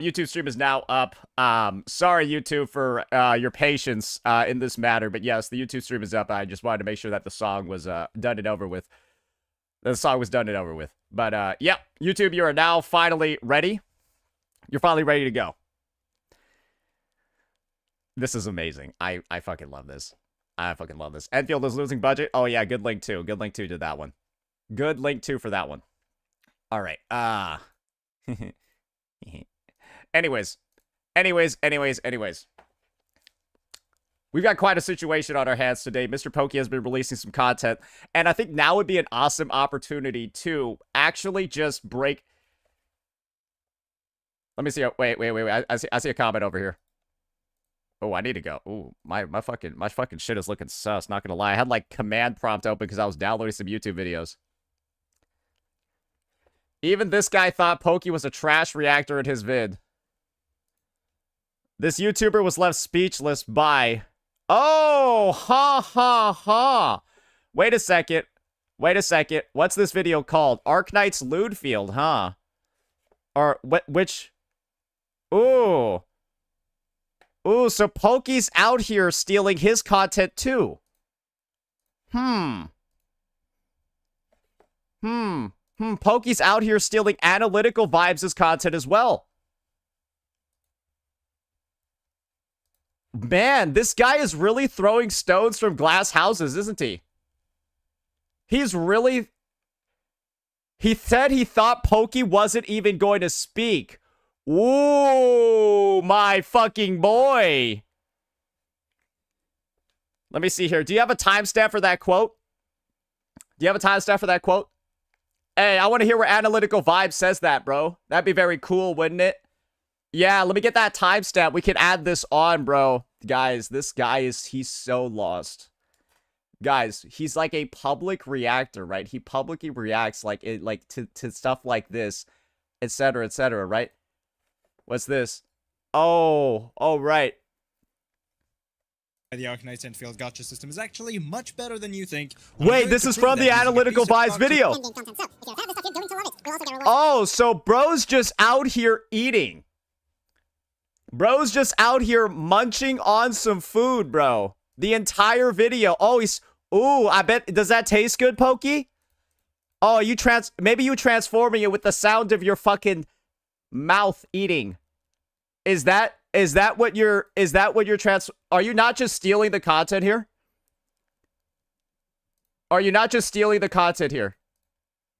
YouTube stream is now up. Sorry, YouTube, for your patience in this matter, but yes, the YouTube stream is up. I just wanted to make sure that the song was done and over with. The song was done and over with. But yeah, YouTube, you are now finally ready. You're finally ready to go. This is amazing. I fucking love this. I fucking love this. Enfield is losing budget. Oh yeah, good link too. Good link too to that one. Good link too for that one. All right. Anyways. We've got quite a situation on our hands today. Mr. Pokey has been releasing some content, and I think now would be an awesome opportunity to actually just break. Let me see. Wait. I see a comment over here. Oh, I need to go. Ooh, my fucking shit is looking sus. Not gonna lie, I had like command prompt open because I was downloading some YouTube videos. Even this guy thought Pokey was a trash reactor in his vid. This YouTuber was left speechless by... Oh, ha, ha, ha. Wait a second. What's this video called? Arknight's Lewd Field, huh? Or, which... Ooh. Ooh, so Pokey's out here stealing his content, too. Pokey's out here stealing Analytical Vibes' content as well. Man, this guy is really throwing stones from glass houses, isn't he? He's really... He said he thought Pokey wasn't even going to speak. Ooh, my fucking boy. Let me see here. Do you have a timestamp for that quote? Hey, I want to hear where Analytical Vibe says that, bro. That'd be very cool, wouldn't it? Yeah, let me get that timestamp. We can add this on, bro. Guys, this guy he's so lost. Guys, he's like a public reactor, right? He publicly reacts to stuff like this, etc., right? What's this? Oh, right. The Arknight's Enfield gotcha system is actually much better than you think. Wait, this is from the Analytical Vibes video. Oh, so bro's just out here eating. Bro's just out here munching on some food, bro. The entire video. Oh, ooh, I bet, does that taste good, Pokey? Oh, maybe you transforming it with the sound of your fucking mouth eating. Is that what you're are you not just stealing the content here? Are you not just stealing the content here?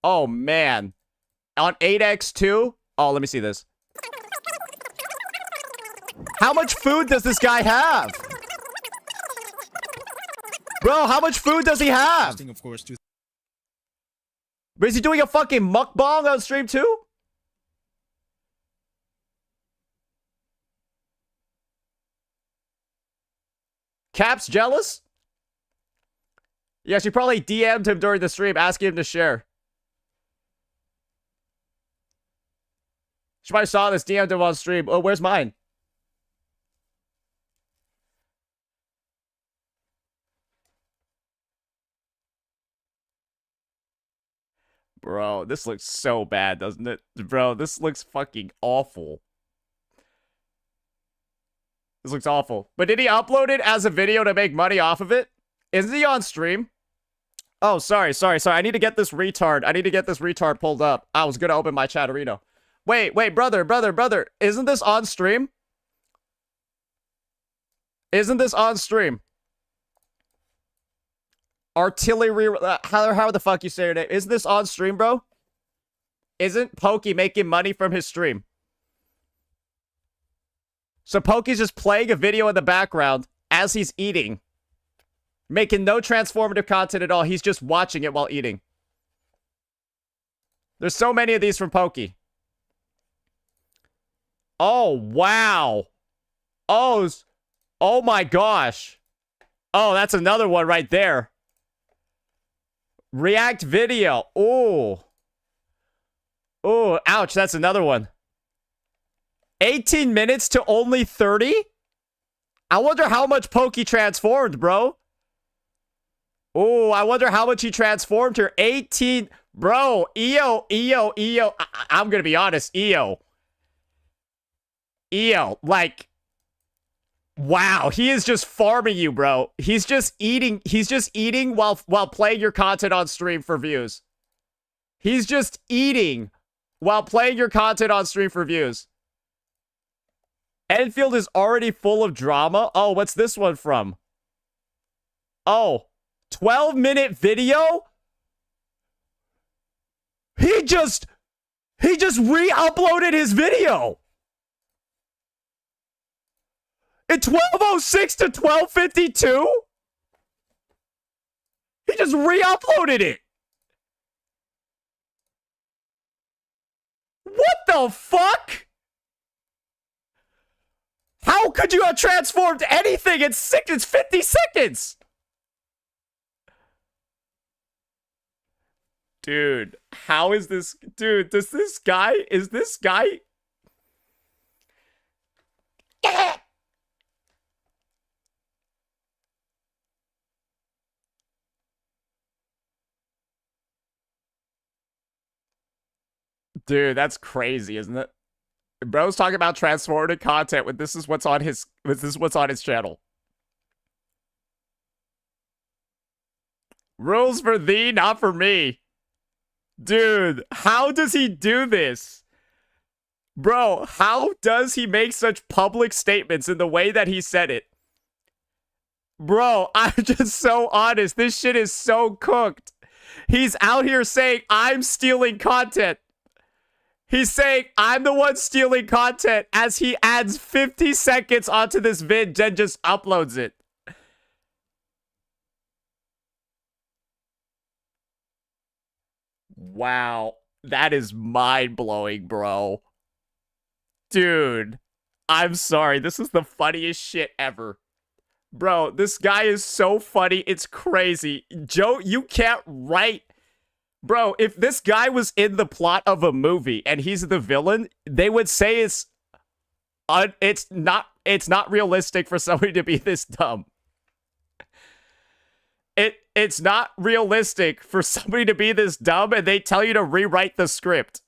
Oh, man. On 8x2? Oh, let me see this. How much food does this guy have? Bro, how much food does he have? Of course, is he doing a fucking mukbang on stream too? Cap's jealous? Yeah, she probably DM'd him during the stream asking him to share. She probably saw this, DM'd him on stream. Oh, where's mine? Bro, this looks so bad, doesn't it? Bro, this looks fucking awful. This looks awful. But did he upload it as a video to make money off of it? Isn't he on stream? Oh, sorry. I need to get this retard pulled up. I was gonna open my Chatterino. Wait, brother. Isn't this on stream? Artillery, how the fuck you say your name? Isn't this on stream, bro? Isn't Pokey making money from his stream? So Pokey's just playing a video in the background as he's eating. Making no transformative content at all. He's just watching it while eating. There's so many of these from Pokey. Oh, wow. Oh my gosh. Oh, that's another one right there. React video. Oh, ouch. That's another one. 18 minutes to only 30? I wonder how much Pokey transformed, bro. Oh, I wonder how much he transformed here. 18. Bro, EO. I'm going to be honest. EO. Eo, like, wow, he is just farming you, bro. He's just eating while playing your content on stream for views. He's just eating while playing your content on stream for views. Enfield is already full of drama. Oh, what's this one from? Oh, 12-minute video? He just re-uploaded his video. At 12:06 to 12:52? He just re-uploaded it. What the fuck? How could you have transformed anything in 50 seconds? Dude, how is this? Dude, is this guy? Dude, that's crazy, isn't it? Bro's talking about transformative content when this is what's on his channel. Rules for thee, not for me. Dude, how does he do this? Bro, how does he make such public statements in the way that he said it? Bro, I'm just so honest. This shit is so cooked. He's out here saying, I'm stealing content. He's saying, I'm the one stealing content as he adds 50 seconds onto this vid, then just uploads it. Wow. That is mind-blowing, bro. Dude, I'm sorry. This is the funniest shit ever. Bro, this guy is so funny. It's crazy. Joe, you can't write... Bro, if this guy was in the plot of a movie and he's the villain, they would say it's not realistic for somebody to be this dumb. It's not realistic for somebody to be this dumb, and they tell you to rewrite the script.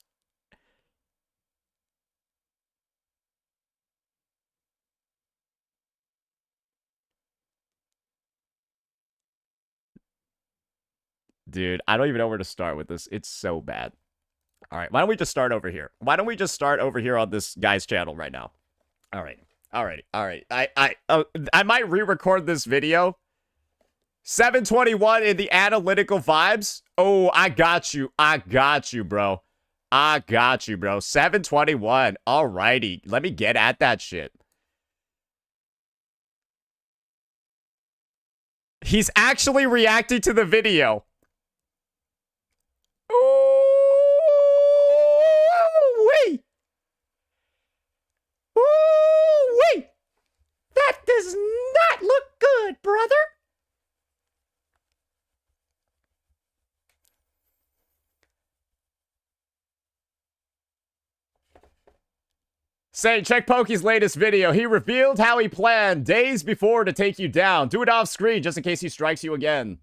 Dude, I don't even know where to start with this. It's so bad. All right, why don't we just start over here? Why don't we just start over here on this guy's channel right now? All right. I might re-record this video. 721 in the analytical vibes. Oh, I got you, bro. 721. Alrighty, let me get at that shit. He's actually reacting to the video. Ooh-wee. Ooh-wee. That does not look good, brother. Say, check Pokey's latest video. He revealed how he planned days before to take you down. Do it off screen just in case he strikes you again.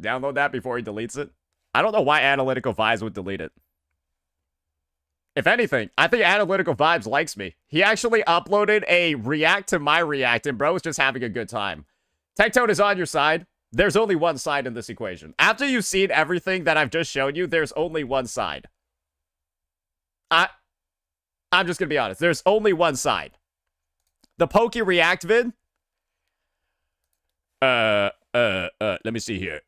Download that before he deletes it. I don't know why Analytical Vibes would delete it. If anything, I think Analytical Vibes likes me. He actually uploaded a react to my react, and bro was just having a good time. Tectone is on your side. There's only one side in this equation. After you've seen everything that I've just shown you, there's only one side. I'm just gonna be honest. There's only one side. The Pokey React vid. Let me see here.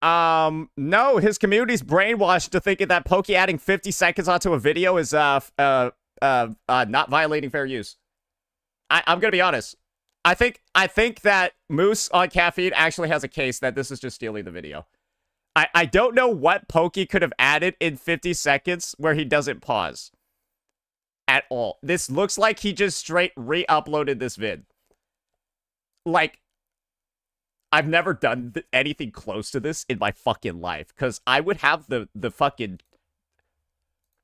No, his community's brainwashed to thinking that Pokey adding 50 seconds onto a video is, not violating fair use. I'm gonna be honest. I think that Moose on Caffeine actually has a case that this is just stealing the video. I don't know what Pokey could have added in 50 seconds where he doesn't pause. At all. This looks like he just straight re-uploaded this vid. Like, I've never done anything close to this in my fucking life, because I would have the fucking...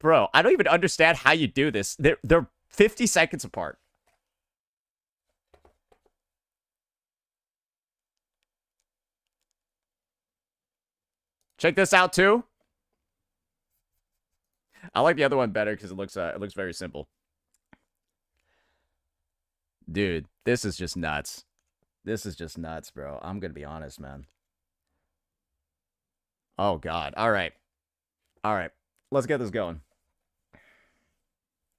Bro, I don't even understand how you do this. They're 50 seconds apart. Check this out too. I like the other one better because it looks very simple. Dude, this is just nuts. This is just nuts, bro. I'm gonna be honest, man. Oh God. All right. All right. Let's get this going.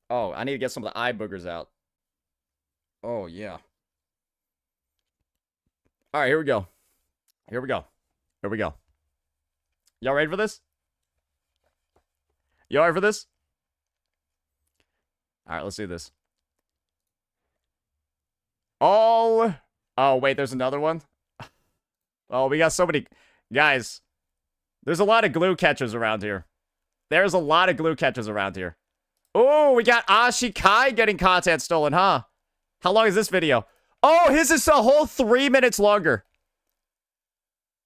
Oh, I need to get some of the eye boogers out. Oh yeah. All right, here we go. Here we go. Here we go. Y'all ready for this? Y'all ready for this? All right, let's do this. Oh, wait, there's another one. Oh, we got so many. Guys, there's a lot of glue catchers around here. There's a lot of glue catchers around here. Oh, we got Ashikai getting content stolen, huh? How long is this video? Oh, his is a whole 3 minutes longer.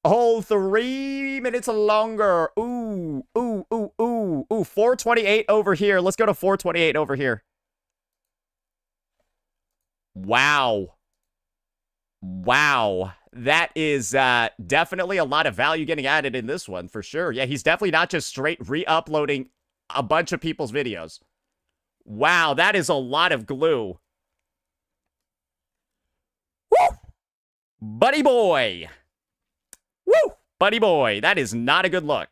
A whole 3 minutes longer. Ooh, ooh, ooh, ooh, ooh. 428 over here. Let's go to 428 over here. Wow. Wow. That is definitely a lot of value getting added in this one, for sure. Yeah, he's definitely not just straight re-uploading a bunch of people's videos. Wow, that is a lot of glue. Woo! Buddy boy. Woo! Buddy boy. That is not a good look.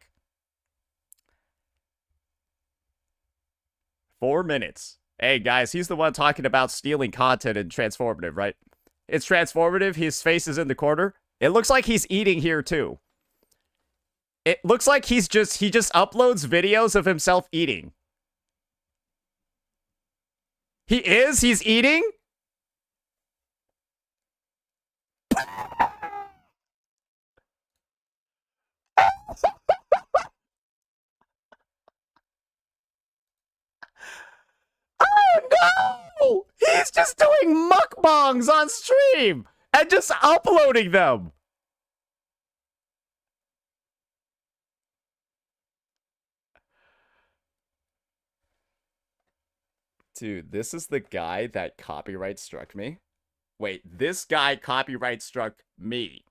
4 minutes. Hey, guys, he's the one talking about stealing content in Transformative, right? It's Transformative. His face is in the corner. It looks like he's eating here, too. It looks like he just uploads videos of himself eating. He is? He's eating? Oh no! He's just doing mukbangs on stream and just uploading them. Dude, this is the guy that copyright struck me. Wait, this guy copyright struck me.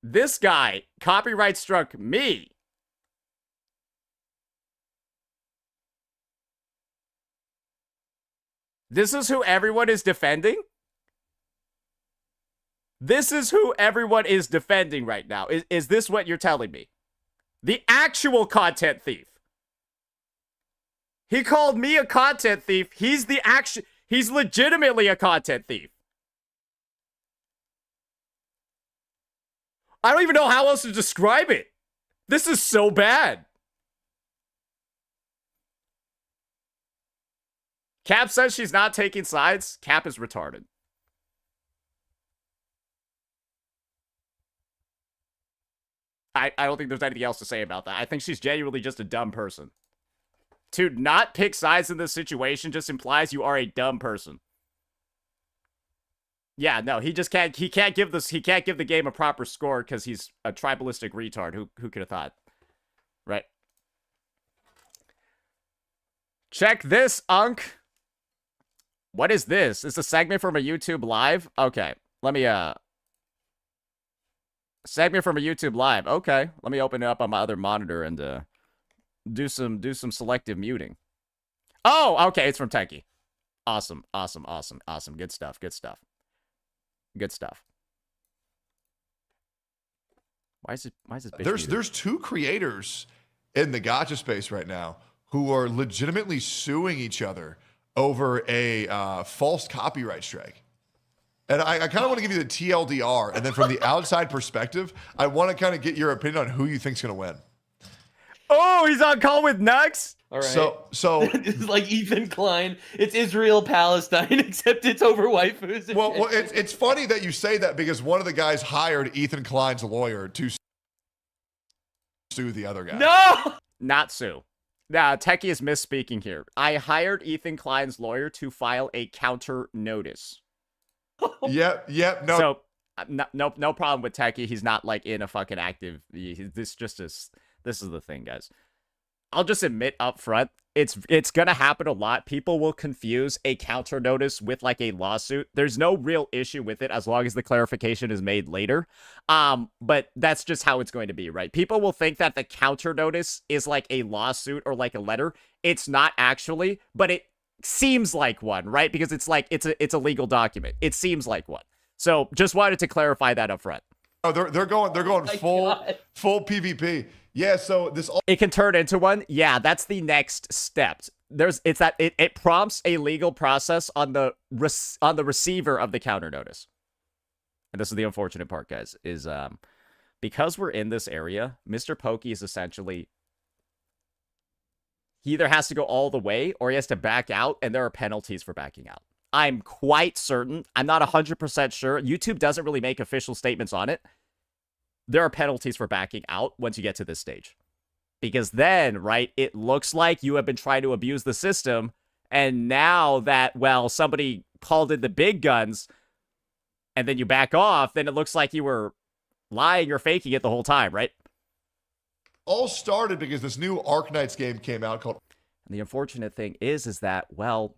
This guy copyright struck me. This is who everyone is defending? This is who everyone is defending right now. Is this what you're telling me? The actual content thief. He called me a content thief. He's legitimately a content thief. I don't even know how else to describe it. This is so bad. Cap says she's not taking sides. Cap is retarded. I don't think there's anything else to say about that. I think she's genuinely just a dumb person. To not pick sides in this situation just implies you are a dumb person. Yeah, no, he can't give the game a proper score because he's a tribalistic retard. Who could have thought? Right. Check this, Unk. What is this? It's a segment from a YouTube live? Okay. Let me segment from a YouTube live. Okay. Let me open it up on my other monitor and do some selective muting. Oh, okay, it's from Techie. Awesome. Good stuff. Why is this bitch There's two creators in the gacha space right now who are legitimately suing each other over a false copyright strike. And I kind of want to give you the TLDR, and then from the outside perspective, I want to kind of get your opinion on who you think's going to win. Oh, he's on call with Nux? All right. So it's like Ethan Klein. It's Israel Palestine, except it's over waifus. Well, it's funny that you say that because one of the guys hired Ethan Klein's lawyer to sue the other guy. No, not sue. Nah, Techie is misspeaking here. I hired Ethan Klein's lawyer to file a counter notice. Yep. No. So, no problem with Techie. He's not like in a fucking active. This is the thing, guys. I'll just admit up front, it's gonna happen a lot. People will confuse a counter notice with like a lawsuit. There's no real issue with it as long as the clarification is made later. But that's just how it's going to be, right? People will think that the counter notice is like a lawsuit or like a letter. It's not actually, but it seems like one, right? Because it's like it's a legal document. It seems like one. So just wanted to clarify that up front. Oh, they're going God. full PvP. Yeah, so this It can turn into one. Yeah, that's the next step. It prompts a legal process on the receiver of the counter notice. And this is the unfortunate part, guys, is because we're in this area, Mr. Pokey is essentially, he either has to go all the way or he has to back out, and there are penalties for backing out. I'm quite certain. I'm not 100% sure. YouTube doesn't really make official statements on it. There are penalties for backing out once you get to this stage. Because then, right, it looks like you have been trying to abuse the system, and now that, well, somebody called in the big guns, and then you back off, then it looks like you were lying or faking it the whole time, right? all started because this new Arknights game came out called. And the unfortunate thing is that, well,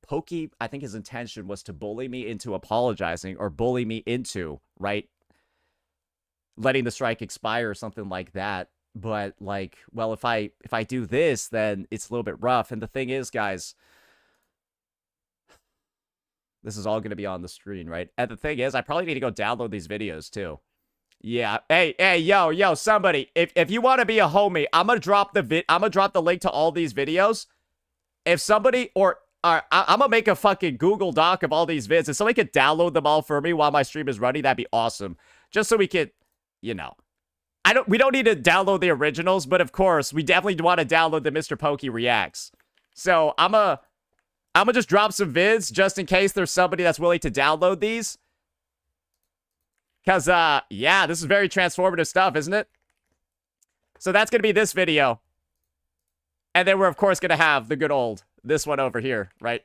Pokey, I think his intention was to bully me into apologizing or bully me into, right, letting the strike expire or something like that. But, like, well, if I do this, then it's a little bit rough. And the thing is, guys, this is all going to be on the screen, right? And the thing is, I probably need to go download these videos, too. Yeah. Hey, yo, somebody, if you want to be a homie, I'm going to drop the link to all these videos. If somebody, I'm going to make a fucking Google Doc of all these vids. If somebody could download them all for me while my stream is running, that'd be awesome. Just so we could, you know. We don't need to download the originals, but of course, we definitely want to download the Mr. Pokey Reacts. So I'm gonna just drop some vids just in case there's somebody that's willing to download these. Cause yeah, this is very transformative stuff, isn't it? So that's gonna be this video. And then we're of course gonna have the good old this one over here, right?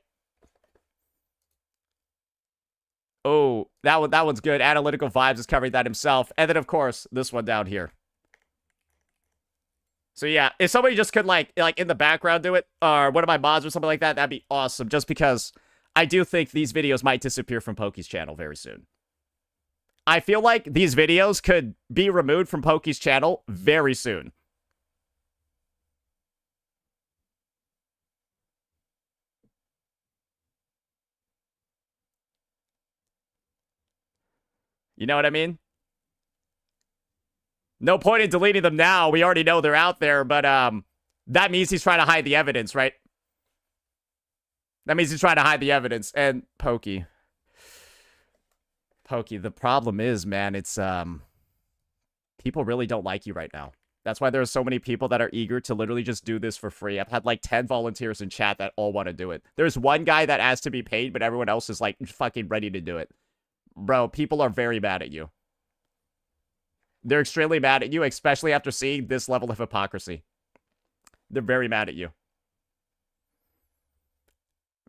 Oh, that one's good. Analytical Vibes is covering that himself. And then, of course, this one down here. So, yeah, if somebody just could, like in the background do it, or one of my mods or something like that, that'd be awesome. Just because I do think these videos might disappear from Pokey's channel very soon. I feel like these videos could be removed from Pokey's channel very soon. You know what I mean? No point in deleting them now. We already know they're out there, but that means he's trying to hide the evidence, right? That means he's trying to hide the evidence. And Pokey, the problem is, man, it's people really don't like you right now. That's why there are so many people that are eager to literally just do this for free. I've had like 10 volunteers in chat that all want to do it. There's one guy that asked to be paid, but everyone else is like fucking ready to do it. Bro, people are very mad at you. They're extremely mad at you, especially after seeing this level of hypocrisy. They're very mad at you.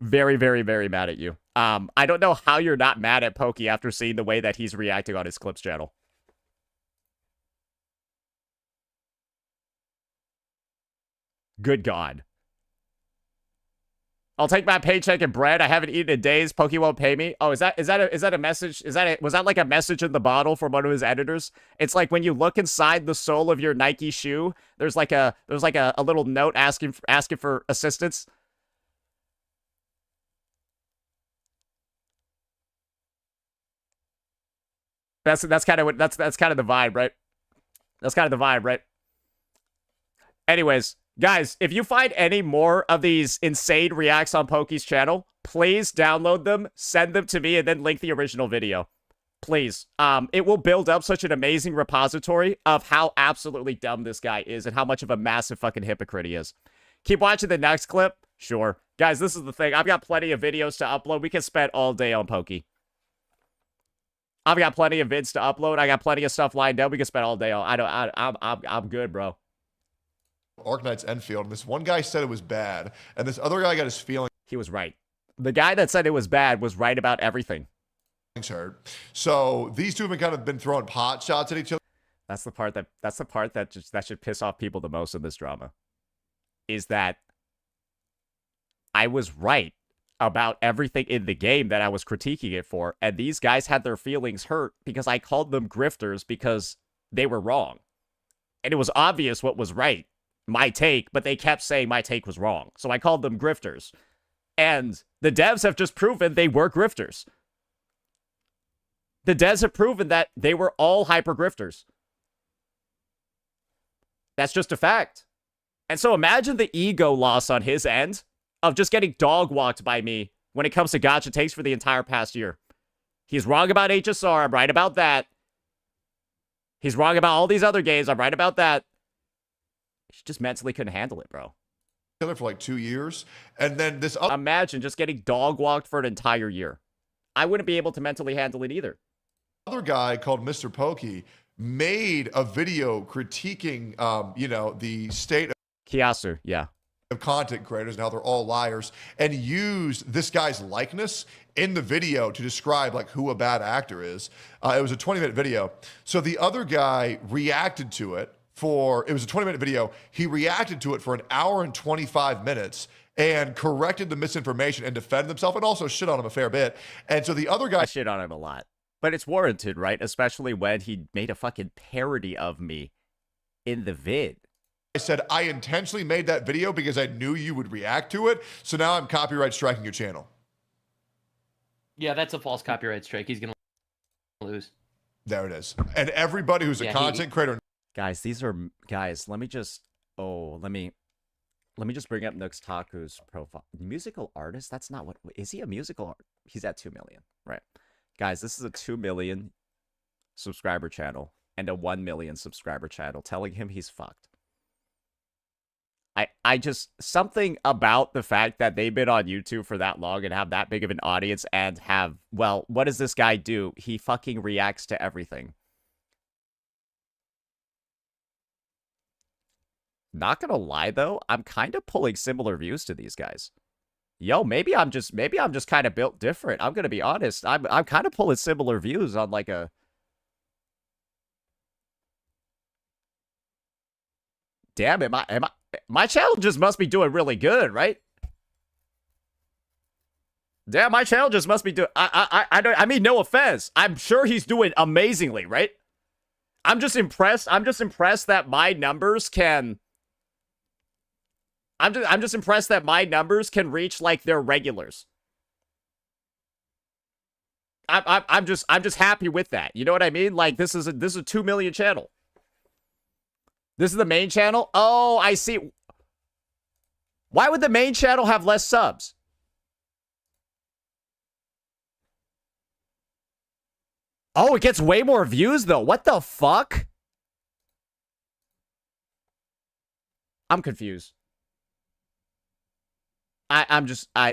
Very, very, very mad at you. I don't know how you're not mad at Pokey after seeing the way that he's reacting on his Clips channel. Good God. I'll take my paycheck and bread. I haven't eaten in days. Pokey won't pay me. Oh, is that a message? Was that like a message in the bottle from one of his editors? It's like when you look inside the sole of your Nike shoe, there's like a little note asking for assistance. That's kind of the vibe, right? That's kind of the vibe, right? Anyways, guys, if you find any more of these insane reacts on Pokey's channel, please download them, send them to me, and then link the original video. Please. It will build up such an amazing repository of how absolutely dumb this guy is and how much of a massive fucking hypocrite he is. Keep watching the next clip? Sure. Guys, this is the thing. I've got plenty of videos to upload. We can spend all day on Pokey. I've got plenty of vids to upload. I got plenty of stuff lined up. We can spend all day on. I'm good, bro. Arknights Enfield, and this one guy said it was bad, and this other guy got his feelings He was right. The guy that said it was bad was right about everything. hurt. So these two have been throwing pot shots at each other. That's the part that should piss off people the most in this drama. is that I was right about everything in the game that I was critiquing it for, and these guys had their feelings hurt because I called them grifters because they were wrong. And it was obvious what was right, my take, but they kept saying my take was wrong. So I called them grifters. And the devs have just proven they were grifters. The devs have proven that they were all hyper grifters. That's just a fact. And so imagine the ego loss on his end of just getting dog walked by me when it comes to gacha takes for the entire past year. He's wrong about HSR. I'm right about that. He's wrong about all these other games. I'm right about that. He just mentally couldn't handle it, bro. For like 2 years, and then this imagine just getting dog walked for an entire year. I wouldn't be able to mentally handle it either. Other guy called Mr. Pokey made a video critiquing, the state of Kiasu, yeah. Of content creators and how they're all liars, and used this guy's likeness in the video to describe like who a bad actor is. It was a 20-minute video. So the other guy reacted to it. It was a 20-minute video. He reacted to it for an hour and 25 minutes and corrected the misinformation and defended himself, and also shit on him a fair bit. And so the other guy... I shit on him a lot. But it's warranted, right? Especially when he made a fucking parody of me in the vid. I said, I intentionally made that video because I knew you would react to it, so now I'm copyright striking your channel. Yeah, that's a false copyright strike. He's going to lose. There it is. And everybody who's a content creator... Guys, let me just bring up Nux Taku's profile. Musical artist? That's not what, is he a musical artist? He's at 2 million, right? Guys, this is a 2 million subscriber channel and a 1 million subscriber channel telling him he's fucked. I just, something about the fact that they've been on YouTube for that long and have that big of an audience and have, well, what does this guy do? He fucking reacts to everything. Not gonna lie though, I'm kind of pulling similar views to these guys. Yo, maybe I'm just kind of built different. I'm gonna be honest. I'm kind of pulling similar views on like a. Damn, my channel just must be doing really good, right? Damn, my channel just must be doing. I mean, no offense. I'm sure he's doing amazingly, right? I'm just impressed. I'm just impressed that my numbers can. I'm just impressed that my numbers can reach like their regulars. I'm just happy with that. You know what I mean? Like this is a 2 million channel. This is the main channel. Oh, I see. Why would the main channel have less subs? Oh, it gets way more views though. What the fuck? I'm confused.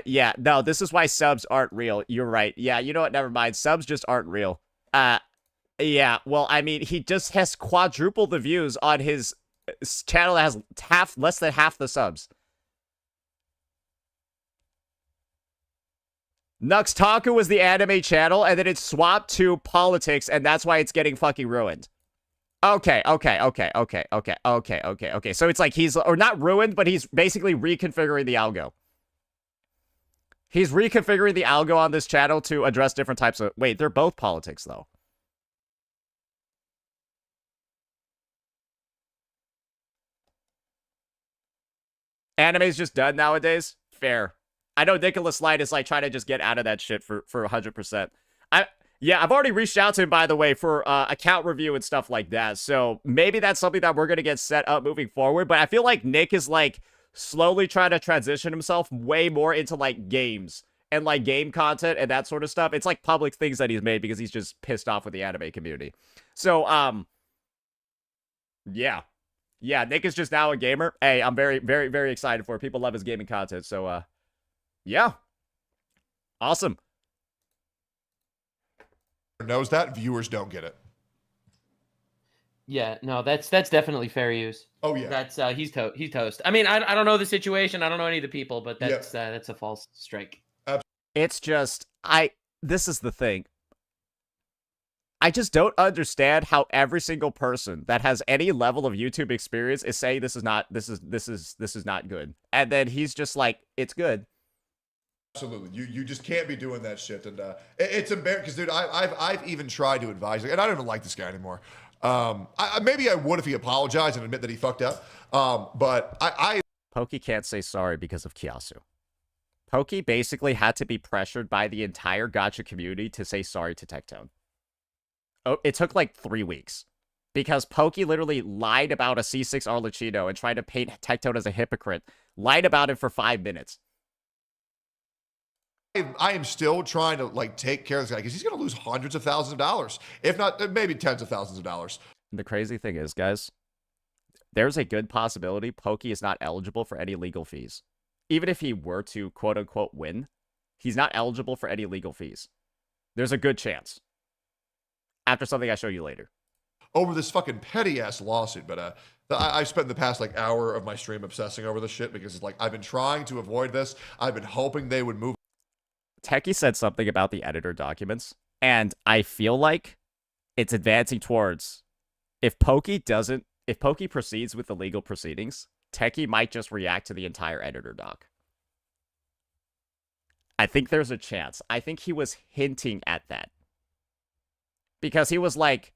Yeah, no, this is why subs aren't real. You're right. Yeah, you know what? Never mind. Subs just aren't real. Yeah, well, I mean, he just has quadrupled the views on his channel that has less than half the subs. Nux Taku was the anime channel, and then it swapped to politics, and that's why it's getting fucking ruined. Okay. So it's like he's, or not ruined, but he's basically reconfiguring the algo. He's reconfiguring the algo on this channel to address different types of... Wait, they're both politics, though. Anime's just done nowadays? Fair. I know Nicholas Light is like trying to just get out of that shit for 100%. Yeah, I've already reached out to him, by the way, for account review and stuff like that. So maybe that's something that we're going to get set up moving forward. But I feel like Nick is like slowly trying to transition himself way more into like games and like game content and that sort of stuff. It's like public things that he's made because he's just pissed off with the anime community. So, yeah. Yeah, Nick is just now a gamer. Hey, I'm very, very, very excited for it. People love his gaming content. So, yeah. Awesome. Knows that viewers don't get it. Yeah, no, that's definitely fair use. Oh yeah, that's he's toast. I mean, I don't know the situation. I don't know any of the people, but that's a false strike. It's just this is the thing. I just don't understand how every single person that has any level of YouTube experience is saying this is not good. And then he's just like, it's good. Absolutely, you just can't be doing that shit, and it's embarrassing because, dude, I've even tried to advise, and I don't even like this guy anymore. Maybe I would if he apologized and admit that he fucked up. But Pokey can't say sorry because of Kiasu. Pokey basically had to be pressured by the entire gacha community to say sorry to Tectone. Oh, it took like 3 weeks because Pokey literally lied about a C6 Arlecchino and tried to paint Tectone as a hypocrite. Lied about it for 5 minutes. I am still trying to like take care of this guy because he's going to lose hundreds of thousands of dollars, if not maybe tens of thousands of dollars. The crazy thing is, guys, there's a good possibility Pokey is not eligible for any legal fees. Even if he were to quote unquote win, he's not eligible for any legal fees. There's a good chance. After something I show you later. Over this fucking petty ass lawsuit, but I spent the past like hour of my stream obsessing over this shit because it's like I've been trying to avoid this. I've been hoping they would move. Techie said something about the editor documents, and I feel like it's advancing towards if Pokey proceeds with the legal proceedings, Techie might just react to the entire editor doc. I think there's a chance. I think he was hinting at that. Because he was like,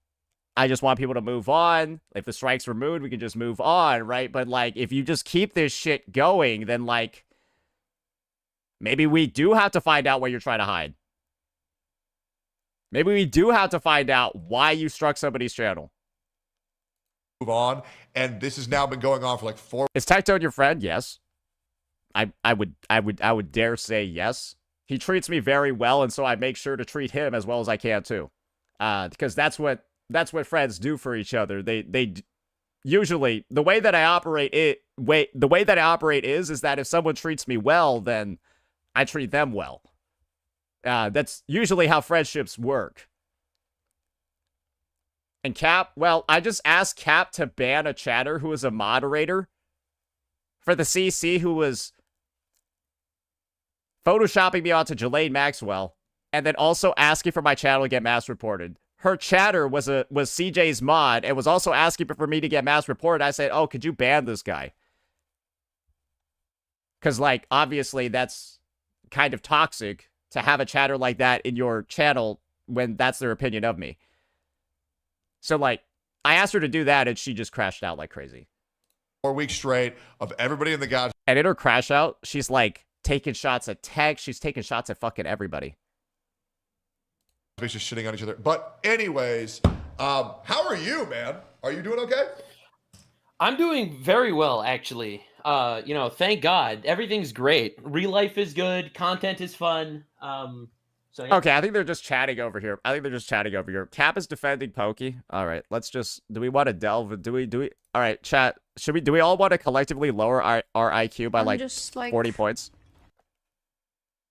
I just want people to move on. If the strike's removed, we can just move on, right? But like, if you just keep this shit going, then like, maybe we do have to find out what you're trying to hide. Maybe we do have to find out why you struck somebody's channel. Move on, and this has now been going on for like 4. Is Tectone your friend? Yes. I would dare say yes. He treats me very well, and so I make sure to treat him as well as I can too. Because that's what friends do for each other. They usually the way that I operate is that if someone treats me well, then I treat them well. That's usually how friendships work. And Cap, well, I just asked Cap to ban a chatter who was a moderator for the CC who was photoshopping me onto Jelaine Maxwell and then also asking for my channel to get mass reported. Her chatter was CJ's mod and was also asking for me to get mass reported. I said, oh, could you ban this guy? Because, like, obviously that's kind of toxic to have a chatter like that in your channel when that's their opinion of me. So, like, I asked her to do that, and she just crashed out like crazy. 4 weeks straight of everybody in the god. And in her crash out, she's, like, taking shots at Tech. She's taking shots at fucking everybody. Just shitting on each other. But anyways, how are you, man? Are you doing okay? I'm doing very well, actually. You know, thank God. Everything's great. Real life is good. Content is fun. So yeah. Okay, I think they're just chatting over here. Cap is defending Pokey. All right, let's just. Do we want to delve? Do we? All right, chat. Should we? Do we all want to collectively lower our IQ by like 40 points?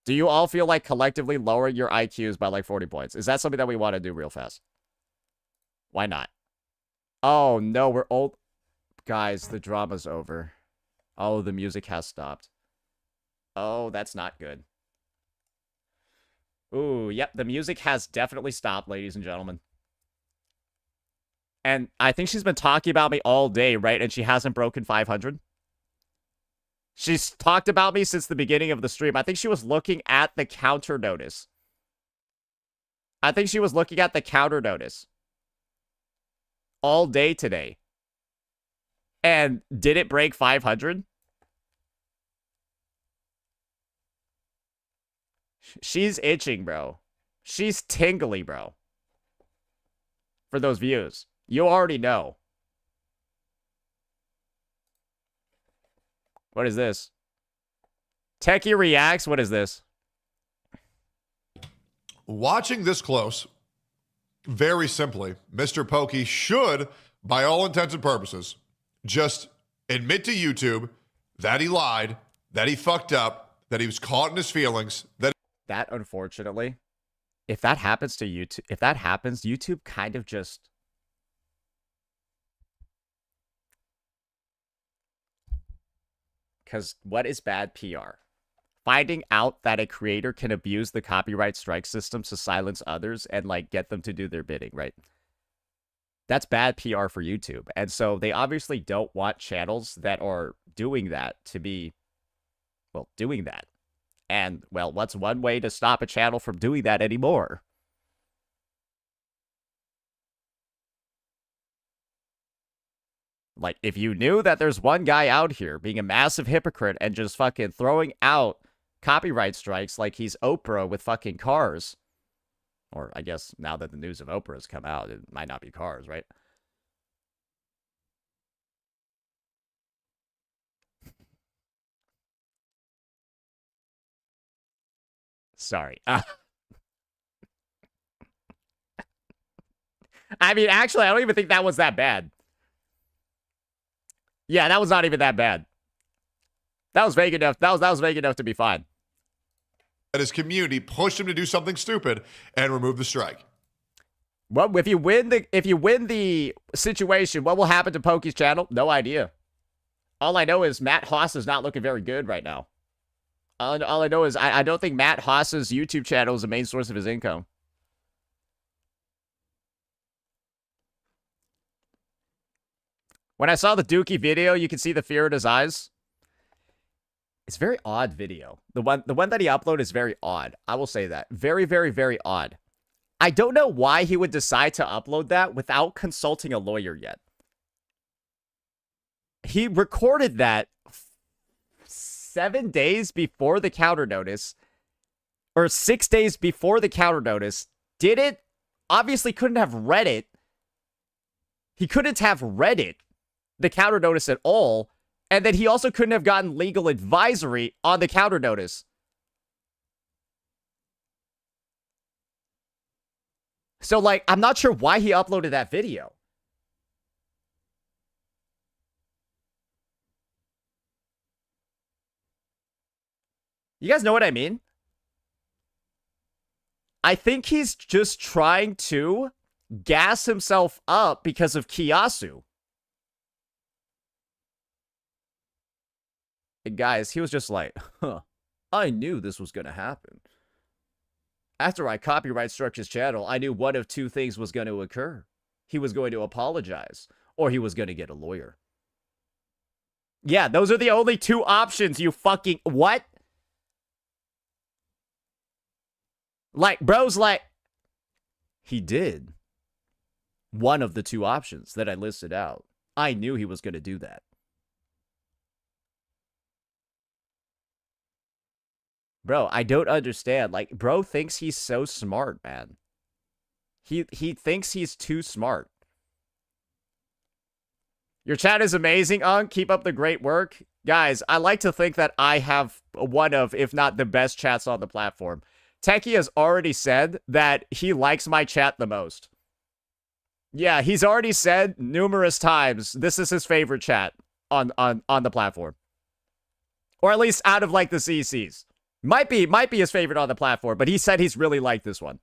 Do you all feel like collectively lowering your IQs by like 40 points? Is that something that we want to do real fast? Why not? Oh no, we're old. Guys, the drama's over. Oh, the music has stopped. Oh, that's not good. Ooh, yep, the music has definitely stopped, ladies and gentlemen. And I think she's been talking about me all day, right? And she hasn't broken 500. She's talked about me since the beginning of the stream. I think she was looking at the counter notice. All day today. And did it break 500? She's itching, bro. She's tingly, bro. For those views. You already know. What is this? Techie reacts? What is this? Watching this close, very simply, Mr. Pokey should, by all intents and purposes, just admit to YouTube that he lied, that he fucked up, that he was caught in his feelings, that unfortunately, if that happens to YouTube, YouTube kind of just because what is bad PR? finding out that a creator can abuse the copyright strike system to silence others and like get them to do their bidding, right? That's bad PR for YouTube. And so they obviously don't want channels that are doing that to be, well, doing that. And, well, what's one way to stop a channel from doing that anymore? Like, if you knew that there's one guy out here being a massive hypocrite and just fucking throwing out copyright strikes like he's Oprah with fucking cars, or I guess now that the news of Oprah has come out, it might not be cars, right? Sorry. I mean, actually, I don't even think that was that bad. Yeah, that was not even that bad. That was vague enough. That was vague enough to be fine. And his community pushed him to do something stupid and remove the strike. Well, if you win the situation, what will happen to Pokey's channel? No idea. All I know is Matt Haas is not looking very good right now. All I know is I don't think Matt Haas's YouTube channel is the main source of his income. When I saw the Dookie video, you can see the fear in his eyes. It's very odd video. The one that he uploaded is very odd. I will say that. Very, very, very odd. I don't know why he would decide to upload that without consulting a lawyer yet. He recorded that 7 days before the counter notice, or 6 days before the counter notice. Did it? Obviously couldn't have read it. He couldn't have read it, the counter notice at all, and then he also couldn't have gotten legal advisory on the counter notice. So, like, I'm not sure why he uploaded that video. You guys know what I mean? I think he's just trying to gas himself up because of Kiyasu. And guys, he was just like, I knew this was going to happen. After I copyright struck his channel, I knew one of two things was going to occur. He was going to apologize, or he was going to get a lawyer. Yeah, those are the only two options, you fucking... What? Like, bro's like... He did. One of the two options that I listed out. I knew he was going to do that. Bro, I don't understand. Like, bro thinks he's so smart, man. He thinks he's too smart. Your chat is amazing, Unk. Keep up the great work. Guys, I like to think that I have one of, if not the best chats on the platform. Techie has already said that he likes my chat the most. Yeah, he's already said numerous times this is his favorite chat on the platform. Or at least out of, like, the CCs. Might be his favorite on the platform, but he said he's really liked this one.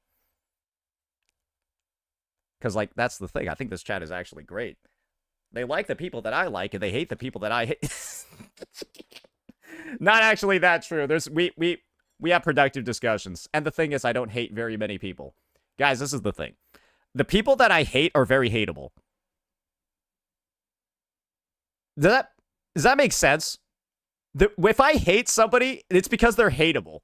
Because, like, that's the thing. I think this chat is actually great. They like the people that I like, and they hate the people that I hate. Not actually that true. We have productive discussions. And the thing is, I don't hate very many people. Guys, this is the thing. The people that I hate are very hateable. Does that make sense? If I hate somebody, it's because they're hateable.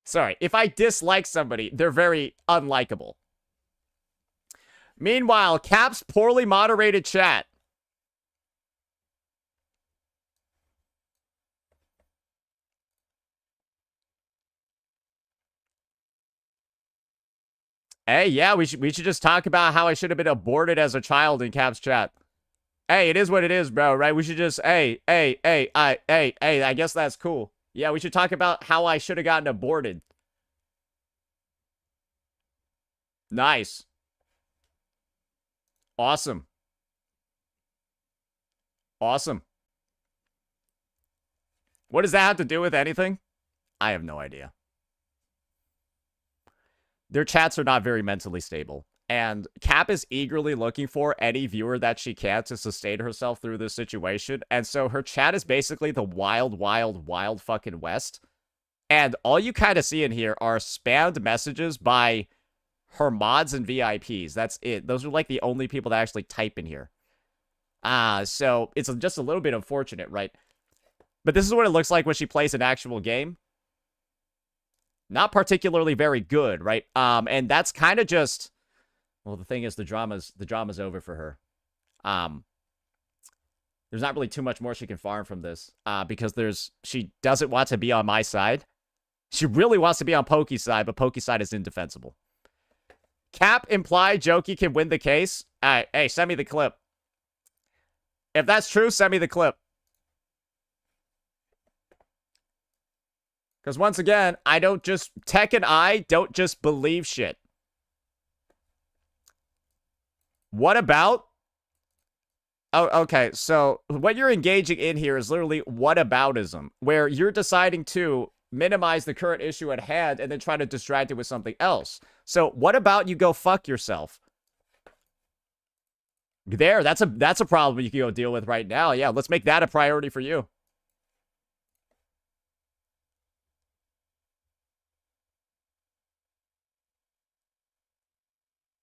Sorry, if I dislike somebody, they're very unlikable. Meanwhile, Cap's poorly moderated chat. Hey, yeah, we should just talk about how I should have been aborted as a child in Cap's chat. Hey, it is what it is, bro, right? We should just, hey, I guess that's cool. Yeah, we should talk about how I should have gotten aborted. Nice. Awesome. Awesome. What does that have to do with anything? I have no idea. Their chats are not very mentally stable. And Cap is eagerly looking for any viewer that she can to sustain herself through this situation. And so her chat is basically the wild, wild, wild fucking West. And all you kind of see in here are spammed messages by her mods and VIPs. That's it. Those are like the only people that actually type in here. So it's just a little bit unfortunate, right? But this is what it looks like when she plays an actual game. Not particularly very good, right? And that's kind of just... Well, the thing is, the drama's over for her. There's not really too much more she can farm from this, because she doesn't want to be on my side. She really wants to be on Pokey's side, but Pokey's side is indefensible. Cap implied Jokey can win the case. Hey, send me the clip. If that's true, send me the clip. Because once again, Tech and I don't just believe shit. What about... Oh, okay, so what you're engaging in here is literally whataboutism, where you're deciding to minimize the current issue at hand and then try to distract it with something else. So what about you go fuck yourself? There, that's a problem you can go deal with right now. Yeah, let's make that a priority for you.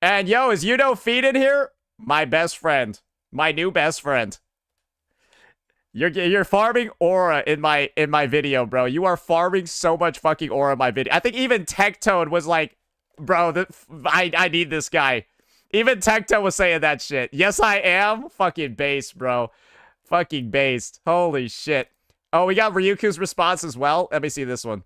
And yo, is Feed in here? My best friend. My new best friend. You're farming aura in my video, bro. You are farming so much fucking aura in my video. I think even Tectone was like, bro, I need this guy. Even Tectone was saying that shit. Yes, I am. Fucking based, bro. Fucking based. Holy shit. Oh, we got Ryuku's response as well. Let me see this one.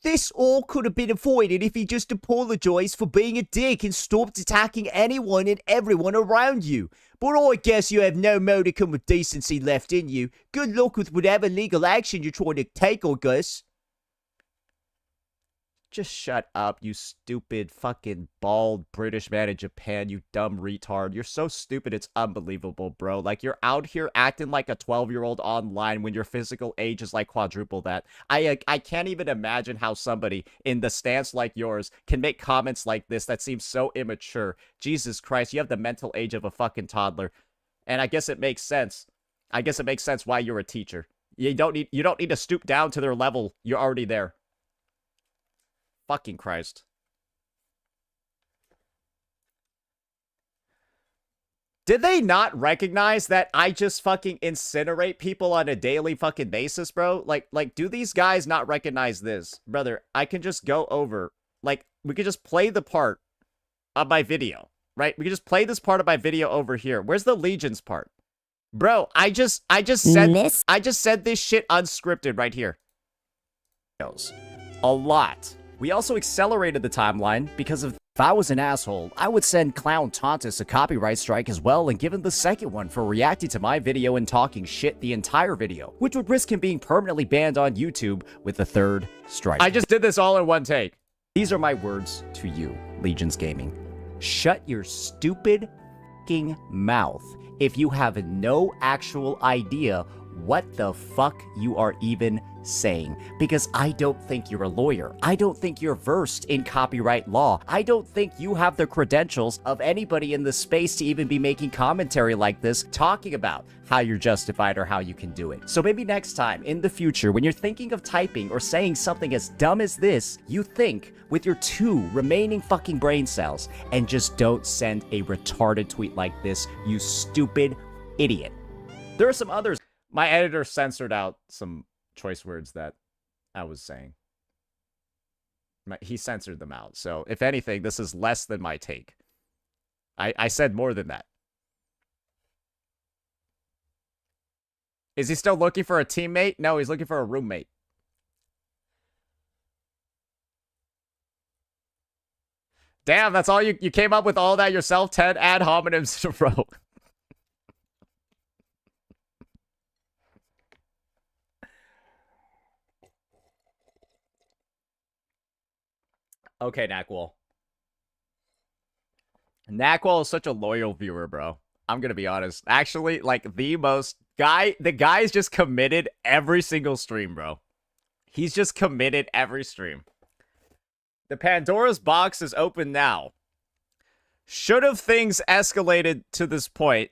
This all could have been avoided if he just apologized for being a dick and stopped attacking anyone and everyone around you. But I guess you have no modicum of decency left in you. Good luck with whatever legal action you're trying to take, I guess. Just shut up, you stupid fucking bald British man in Japan, you dumb retard. You're so stupid, it's unbelievable, bro. Like, you're out here acting like a 12-year-old online when your physical age is like quadruple that. I can't even imagine how somebody in the stance like yours can make comments like this that seem so immature. Jesus Christ, you have the mental age of a fucking toddler. And I guess it makes sense. I guess it makes sense why you're a teacher. You don't need to stoop down to their level. You're already there. Fucking Christ. Did they not recognize that I just fucking incinerate people on a daily fucking basis, bro? Like, do these guys not recognize this? Brother, I can just go over, like, we could just play the part of my video, right? We could just play this part of my video over here. Where's the Legions part? Bro, I just said this shit unscripted right here. A lot. We also accelerated the timeline because if I was an asshole, I would send Clown Tontus a copyright strike as well and give him the second one for reacting to my video and talking shit the entire video, which would risk him being permanently banned on YouTube with the third strike. I just did this all in one take. These are my words to you, Legions Gaming. Shut your stupid f***ing mouth if you have no actual idea what the fuck you are even saying, because I don't think you're a lawyer. I don't think you're versed in copyright law. I don't think you have the credentials of anybody in the space to even be making commentary like this, talking about how you're justified or how you can do it. So maybe next time in the future, when you're thinking of typing or saying something as dumb as this, you think with your 2 remaining fucking brain cells and just don't send a retarded tweet like this, you stupid idiot. There are some others. My editor censored out some choice words that I was saying. He censored them out. So, if anything, this is less than my take. I said more than that. Is he still looking for a teammate? No, he's looking for a roommate. Damn, that's all you came up with all that yourself? 10 ad hominems in a row. Okay, Nakwall. Nakwall is such a loyal viewer, bro. I'm gonna be honest. Actually, like the guy's just committed every single stream, bro. He's just committed every stream. The Pandora's box is open now. Should have things escalated to this point,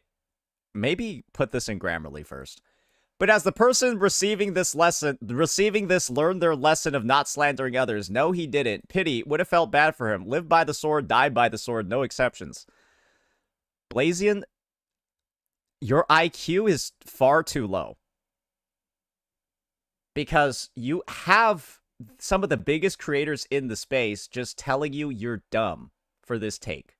maybe put this in Grammarly first. But as the person receiving this learned their lesson of not slandering others. No, he didn't. Pity, would have felt bad for him. Lived by the sword, died by the sword, no exceptions. Blazion, your IQ is far too low. Because you have some of the biggest creators in the space just telling you you're dumb for this take.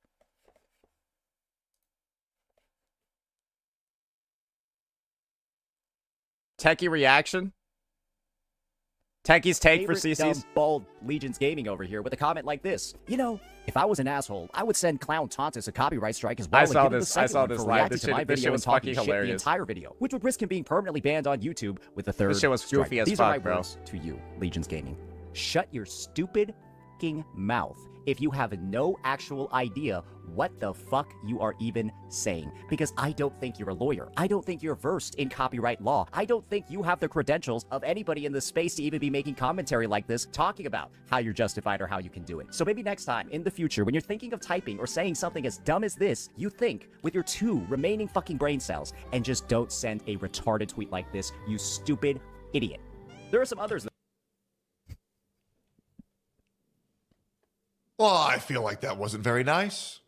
Techie reaction? Techie's take for CC's bald Legion's Gaming over here with a comment like this. You know, if I was an asshole, I would send Clown Tontus a copyright strike as well. I saw this live. This shit was fucking hilarious. The entire video, which would risk him being permanently banned on YouTube with the third. This shit was goofy as These fuck, are my bro. words to you, Legion's Gaming. Shut your stupid fucking mouth if you have no actual idea what the fuck you are even saying. Because I don't think you're a lawyer. I don't think you're versed in copyright law. I don't think you have the credentials of anybody in this space to even be making commentary like this, talking about how you're justified or how you can do it. So maybe next time, in the future, when you're thinking of typing or saying something as dumb as this, you think with your 2 remaining fucking brain cells and just don't send a retarded tweet like this, you stupid idiot. There are some others. Well, I feel like that wasn't very nice.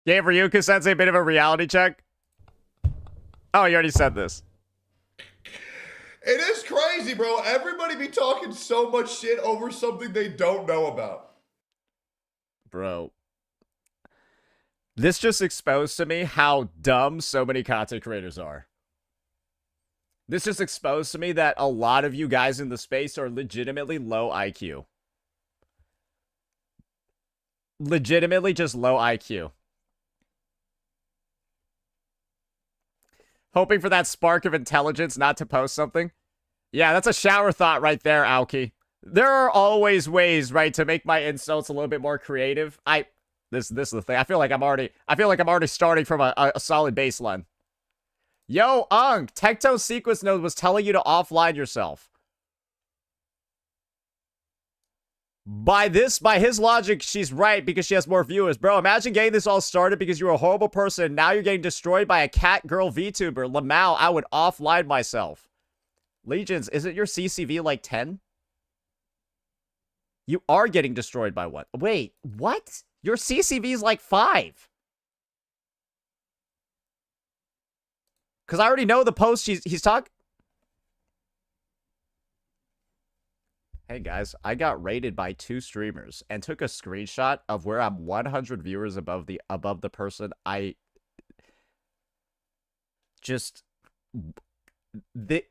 Gave Ryuka Sensei a bit of a reality check. Oh, you already said this. It is crazy, bro. Everybody be talking so much shit over something they don't know about. Bro. This just exposed to me how dumb so many content creators are. This just exposed to me that a lot of you guys in the space are legitimately low IQ. Legitimately just low IQ. Hoping for that spark of intelligence not to post something. Yeah, that's a shower thought right there, Aoki. There are always ways, right, to make my insults a little bit more creative. This is the thing. I feel like I'm already starting from a solid baseline. Yo, Unk, Tecto Sequence Node was telling you to offline yourself. By his logic, she's right because she has more viewers. Bro, imagine getting this all started because you were a horrible person and now you're getting destroyed by a cat girl VTuber. Lamau, I would offline myself. Legions, isn't your CCV like 10? You are getting destroyed by what? Wait, what? Your CCV is like 5. Because I already know the post he's talking. Hey guys, I got rated by 2 streamers and took a screenshot of where I'm 100 viewers above the person I just the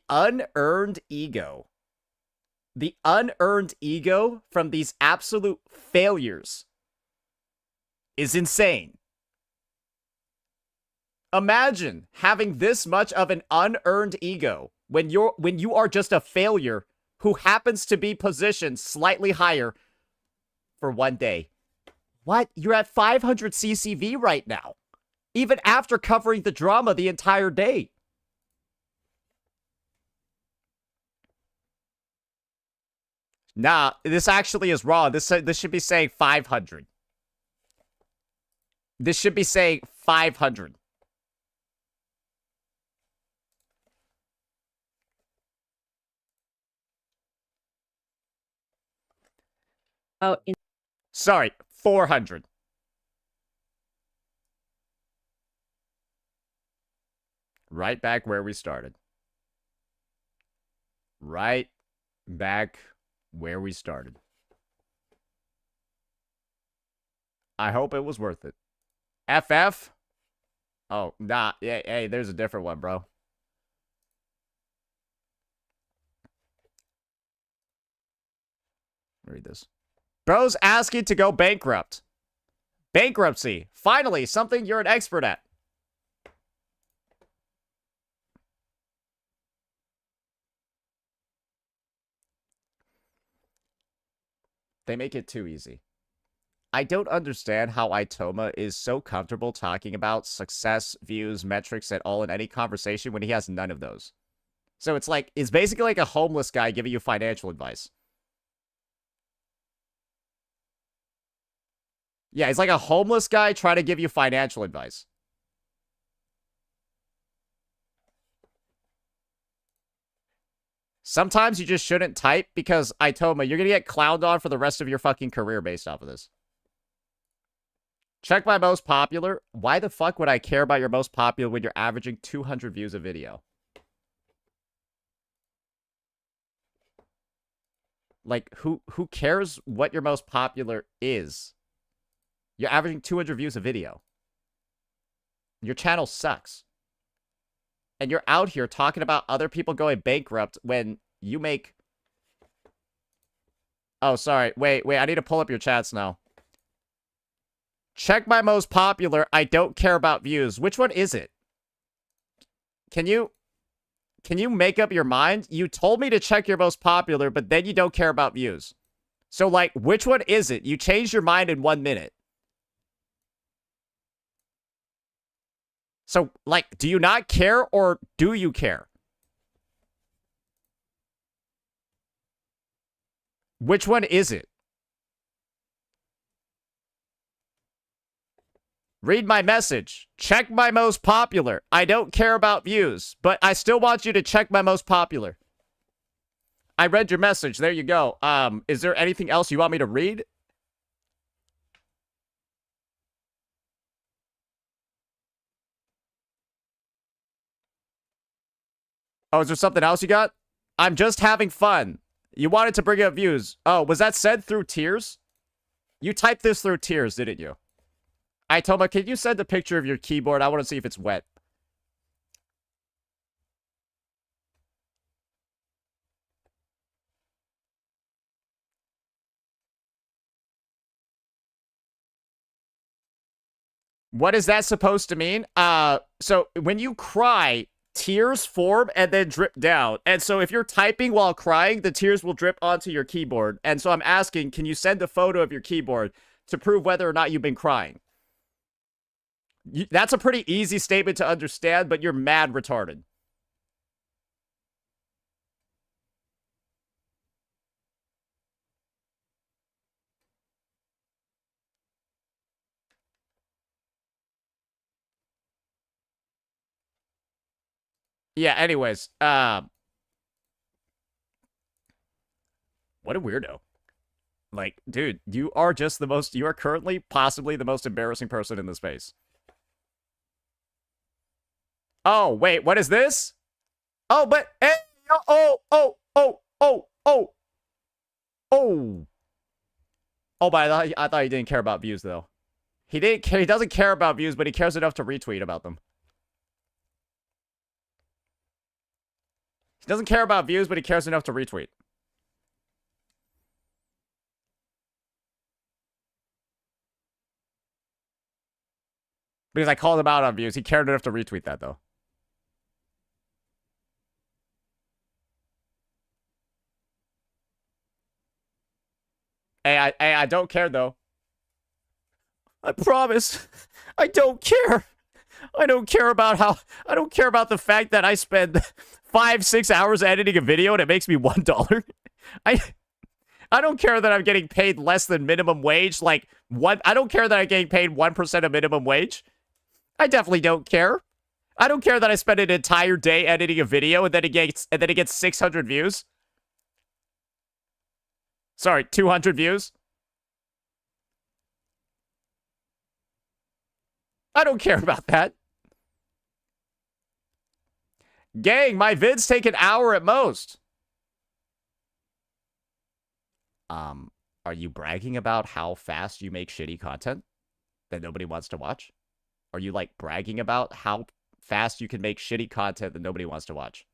unearned ego. The unearned ego from these absolute failures is insane. Imagine having this much of an unearned ego when you are just a failure who happens to be positioned slightly higher for one day. What? You're at 500 CCV right now. Even after covering the drama the entire day. Nah, this actually is wrong. This should be saying 500. This should be saying 500. Oh, Sorry, 400. Right back where we started. Right back where we started. I hope it was worth it. FF? Oh, nah. Yeah, hey, there's a different one, bro. Read this. Bro's asking to go bankrupt. Bankruptcy. Finally, something you're an expert at. They make it too easy. I don't understand how Itoma is so comfortable talking about success, views, metrics at all in any conversation when he has none of those. So it's like, it's basically like a homeless guy giving you financial advice. Yeah, he's like a homeless guy trying to give you financial advice. Sometimes you just shouldn't type because, Itoma, you're going to get clowned on for the rest of your fucking career based off of this. Check my most popular. Why the fuck would I care about your most popular when you're averaging 200 views a video? Like, who cares what your most popular is? You're averaging 200 views a video. Your channel sucks. And you're out here talking about other people going bankrupt when you make... Oh, sorry. Wait. I need to pull up your chats now. Check my most popular. I don't care about views. Which one is it? Can you make up your mind? You told me to check your most popular, but then you don't care about views. So, like, which one is it? You changed your mind in 1 minute. So, like, do you not care or do you care? Which one is it? Read my message. Check my most popular. I don't care about views, but I still want you to check my most popular. I read your message. There you go. Is there anything else you want me to read? Oh, is there something else you got? I'm just having fun. You wanted to bring up views. Oh, was that said through tears? You typed this through tears, didn't you? Itoma, can you send a picture of your keyboard? I want to see if it's wet. What is that supposed to mean? So when you cry, tears form and then drip down. And so if you're typing while crying, the tears will drip onto your keyboard. And so I'm asking, can you send a photo of your keyboard to prove whether or not you've been crying? That's a pretty easy statement to understand, but you're mad retarded. Yeah, anyways, what a weirdo. Like, dude, you are currently possibly the most embarrassing person in the space. Oh, wait, what is this? Oh, but, hey, oh. Oh, but I thought he didn't care about views, though. He doesn't care about views, but he cares enough to retweet about them. He doesn't care about views, but he cares enough to retweet. Because I called him out on views. He cared enough to retweet that, though. Hey, I don't care, though. I promise. I don't care. I don't care about the fact that I spend 5-6 hours editing a video and it makes me $1. I don't care that I'm getting paid less than minimum wage. I don't care that I'm getting paid 1% of minimum wage. I definitely don't care. I don't care that I spend an entire day editing a video and then it gets 600 views. Sorry, 200 views. I don't care about that. Gang, my vids take an hour at most. Are you bragging about how fast you make shitty content that nobody wants to watch? Are you, like, bragging about how fast you can make shitty content that nobody wants to watch?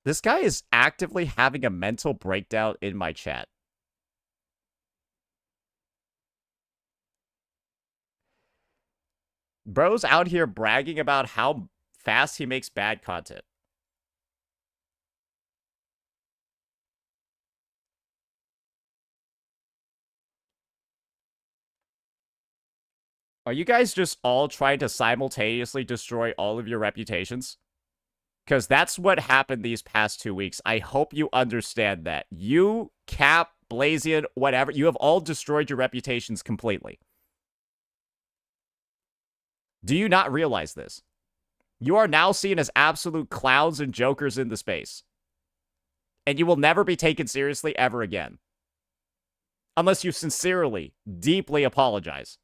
This guy is actively having a mental breakdown in my chat. Bro's out here bragging about how fast he makes bad content. Are you guys just all trying to simultaneously destroy all of your reputations? Because that's what happened these past 2 weeks. I hope you understand that. You, Cap, Blazion, whatever, you have all destroyed your reputations completely. Do you not realize this? You are now seen as absolute clowns and jokers in the space. And you will never be taken seriously ever again. Unless you sincerely, deeply apologize.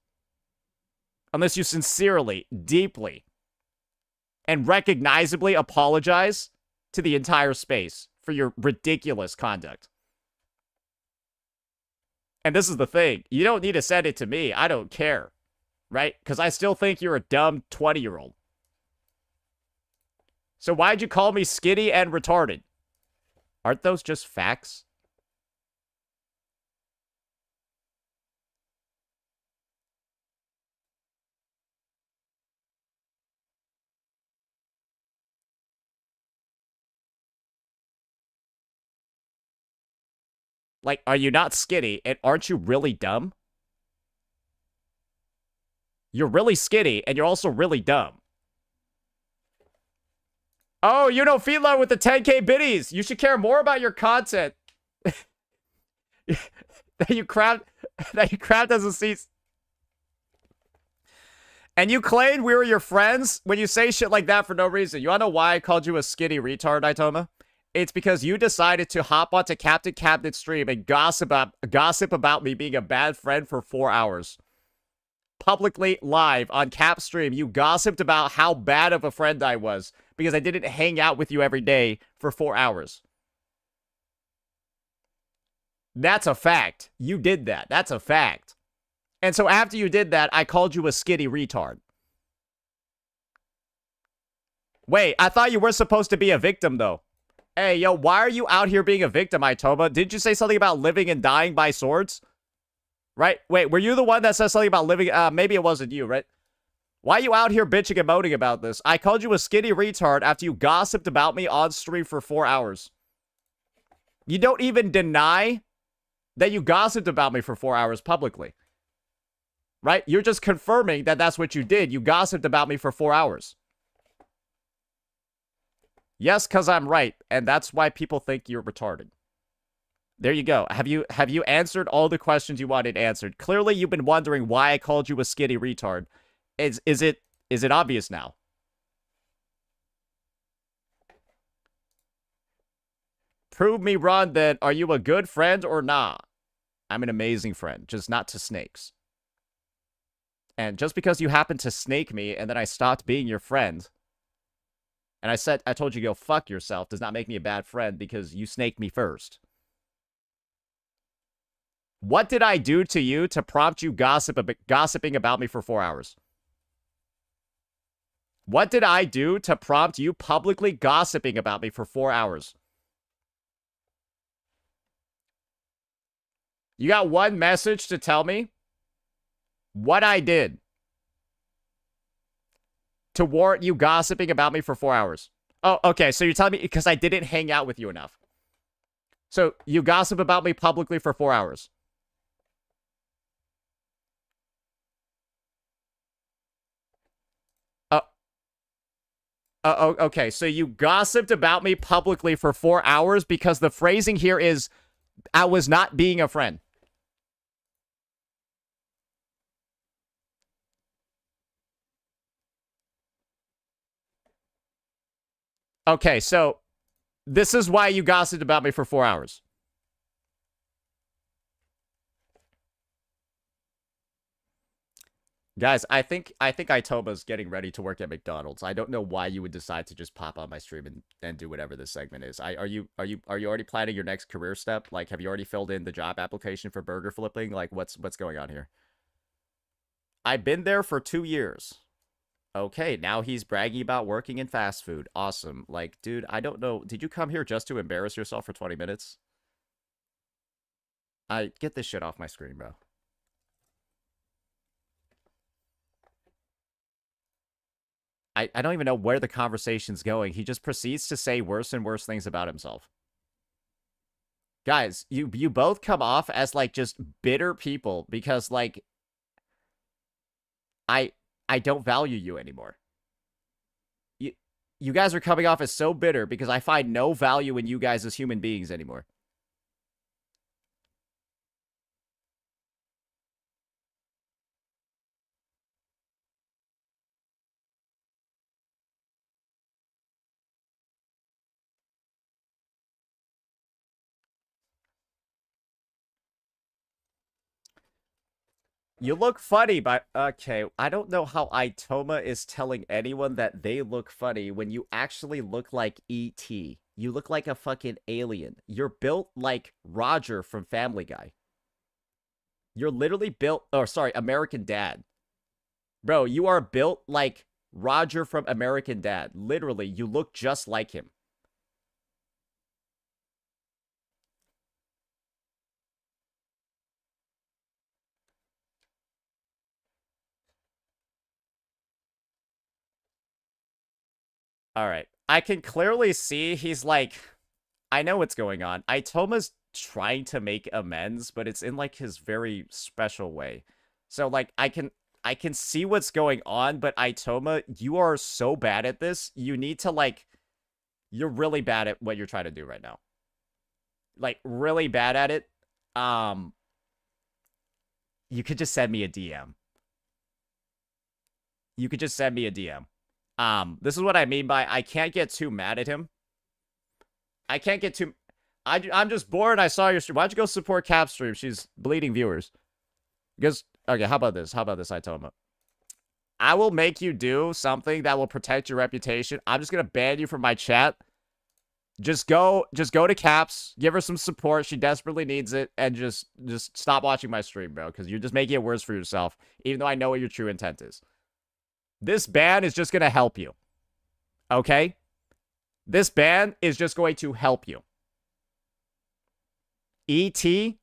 Unless you sincerely, deeply, and recognizably apologize to the entire space for your ridiculous conduct. And this is the thing. You don't need to send it to me. I don't care. Right? Because I still think you're a dumb 20-year-old. So why'd you call me skinny and retarded? Aren't those just facts? Like, are you not skinny, and aren't you really dumb? You're really skinny, and you're also really dumb. Oh, you know Feedlow with the 10K biddies. You should care more about your content. that you craft as a cease. And you claimed we were your friends when you say shit like that for no reason. You wanna know why I called you a skinny retard, Itoma? It's because you decided to hop onto Captain Cabinet's stream and gossip about me being a bad friend for 4 hours. Publicly, live, on Cap's stream, you gossiped about how bad of a friend I was because I didn't hang out with you every day for 4 hours. That's a fact. You did that. That's a fact. And so after you did that, I called you a skinny retard. Wait, I thought you were supposed to be a victim, though. Hey, yo, why are you out here being a victim, Itoma? Did you say something about living and dying by swords? Right? Wait, were you the one that said something about living? Maybe it wasn't you, right? Why are you out here bitching and moaning about this? I called you a skinny retard after you gossiped about me on stream for 4 hours. You don't even deny that you gossiped about me for 4 hours publicly. Right? You're just confirming that that's what you did. You gossiped about me for 4 hours. Yes, because I'm right, and that's why people think you're retarded. There you go. Have you answered all the questions you wanted answered? Clearly, you've been wondering why I called you a skinny retard. Is it obvious now? Prove me wrong, then. Are you a good friend or not? I'm an amazing friend, just not to snakes. And just because you happened to snake me and then I stopped being your friend, and I told you to go fuck yourself, does not make me a bad friend because you snaked me first. What did I do to you to prompt you gossiping about me for 4 hours? What did I do to prompt you publicly gossiping about me for 4 hours? You got one message to tell me what I did to warrant you gossiping about me for 4 hours. Oh, okay, so you're telling me because I didn't hang out with you enough. So you gossip about me publicly for 4 hours. Okay, so you gossiped about me publicly for 4 hours because the phrasing here is, I was not being a friend. Okay, so this is why you gossiped about me for 4 hours. Guys, I think Itoma's getting ready to work at McDonald's. I don't know why you would decide to just pop on my stream and do whatever this segment is. Are you already planning your next career step? Like, have you already filled in the job application for burger flipping? Like, what's going on here? I've been there for 2 years. Okay, now he's bragging about working in fast food. Awesome. Like, dude, I don't know. Did you come here just to embarrass yourself for 20 minutes? I get this shit off my screen, bro. I don't even know where the conversation's going. He just proceeds to say worse and worse things about himself. Guys, you both come off as like just bitter people because like I don't value you anymore. You guys are coming off as so bitter because I find no value in you guys as human beings anymore. You look funny, but okay, I don't know how Itoma is telling anyone that they look funny when you actually look like E.T. You look like a fucking alien. You're built like Roger from Family Guy. You're literally built, or sorry, American Dad. Bro, you are built like Roger from American Dad. Literally, you look just like him. All right. I can clearly see he's like, I know what's going on. Itoma's trying to make amends, but it's in like his very special way. So like I can see what's going on, but Itoma, you are so bad at this. You need to like you're really bad at what you're trying to do right now. Like really bad at it. You could just send me a DM. You could just send me a DM. This is what I mean by I can't get too mad at him. I can't get too... I'm just bored. I saw your stream. Why'd you go support Cap's stream? She's bleeding viewers. Because... Okay, how about this? How about this, Itoma? I will make you do something that will protect your reputation. I'm just going to ban you from my chat. Just go to Caps. Give her some support. She desperately needs it. And just stop watching my stream, bro. Because you're just making it worse for yourself. Even though I know what your true intent is. This ban is just going to help you. Okay? This ban is just going to help you. E.T.,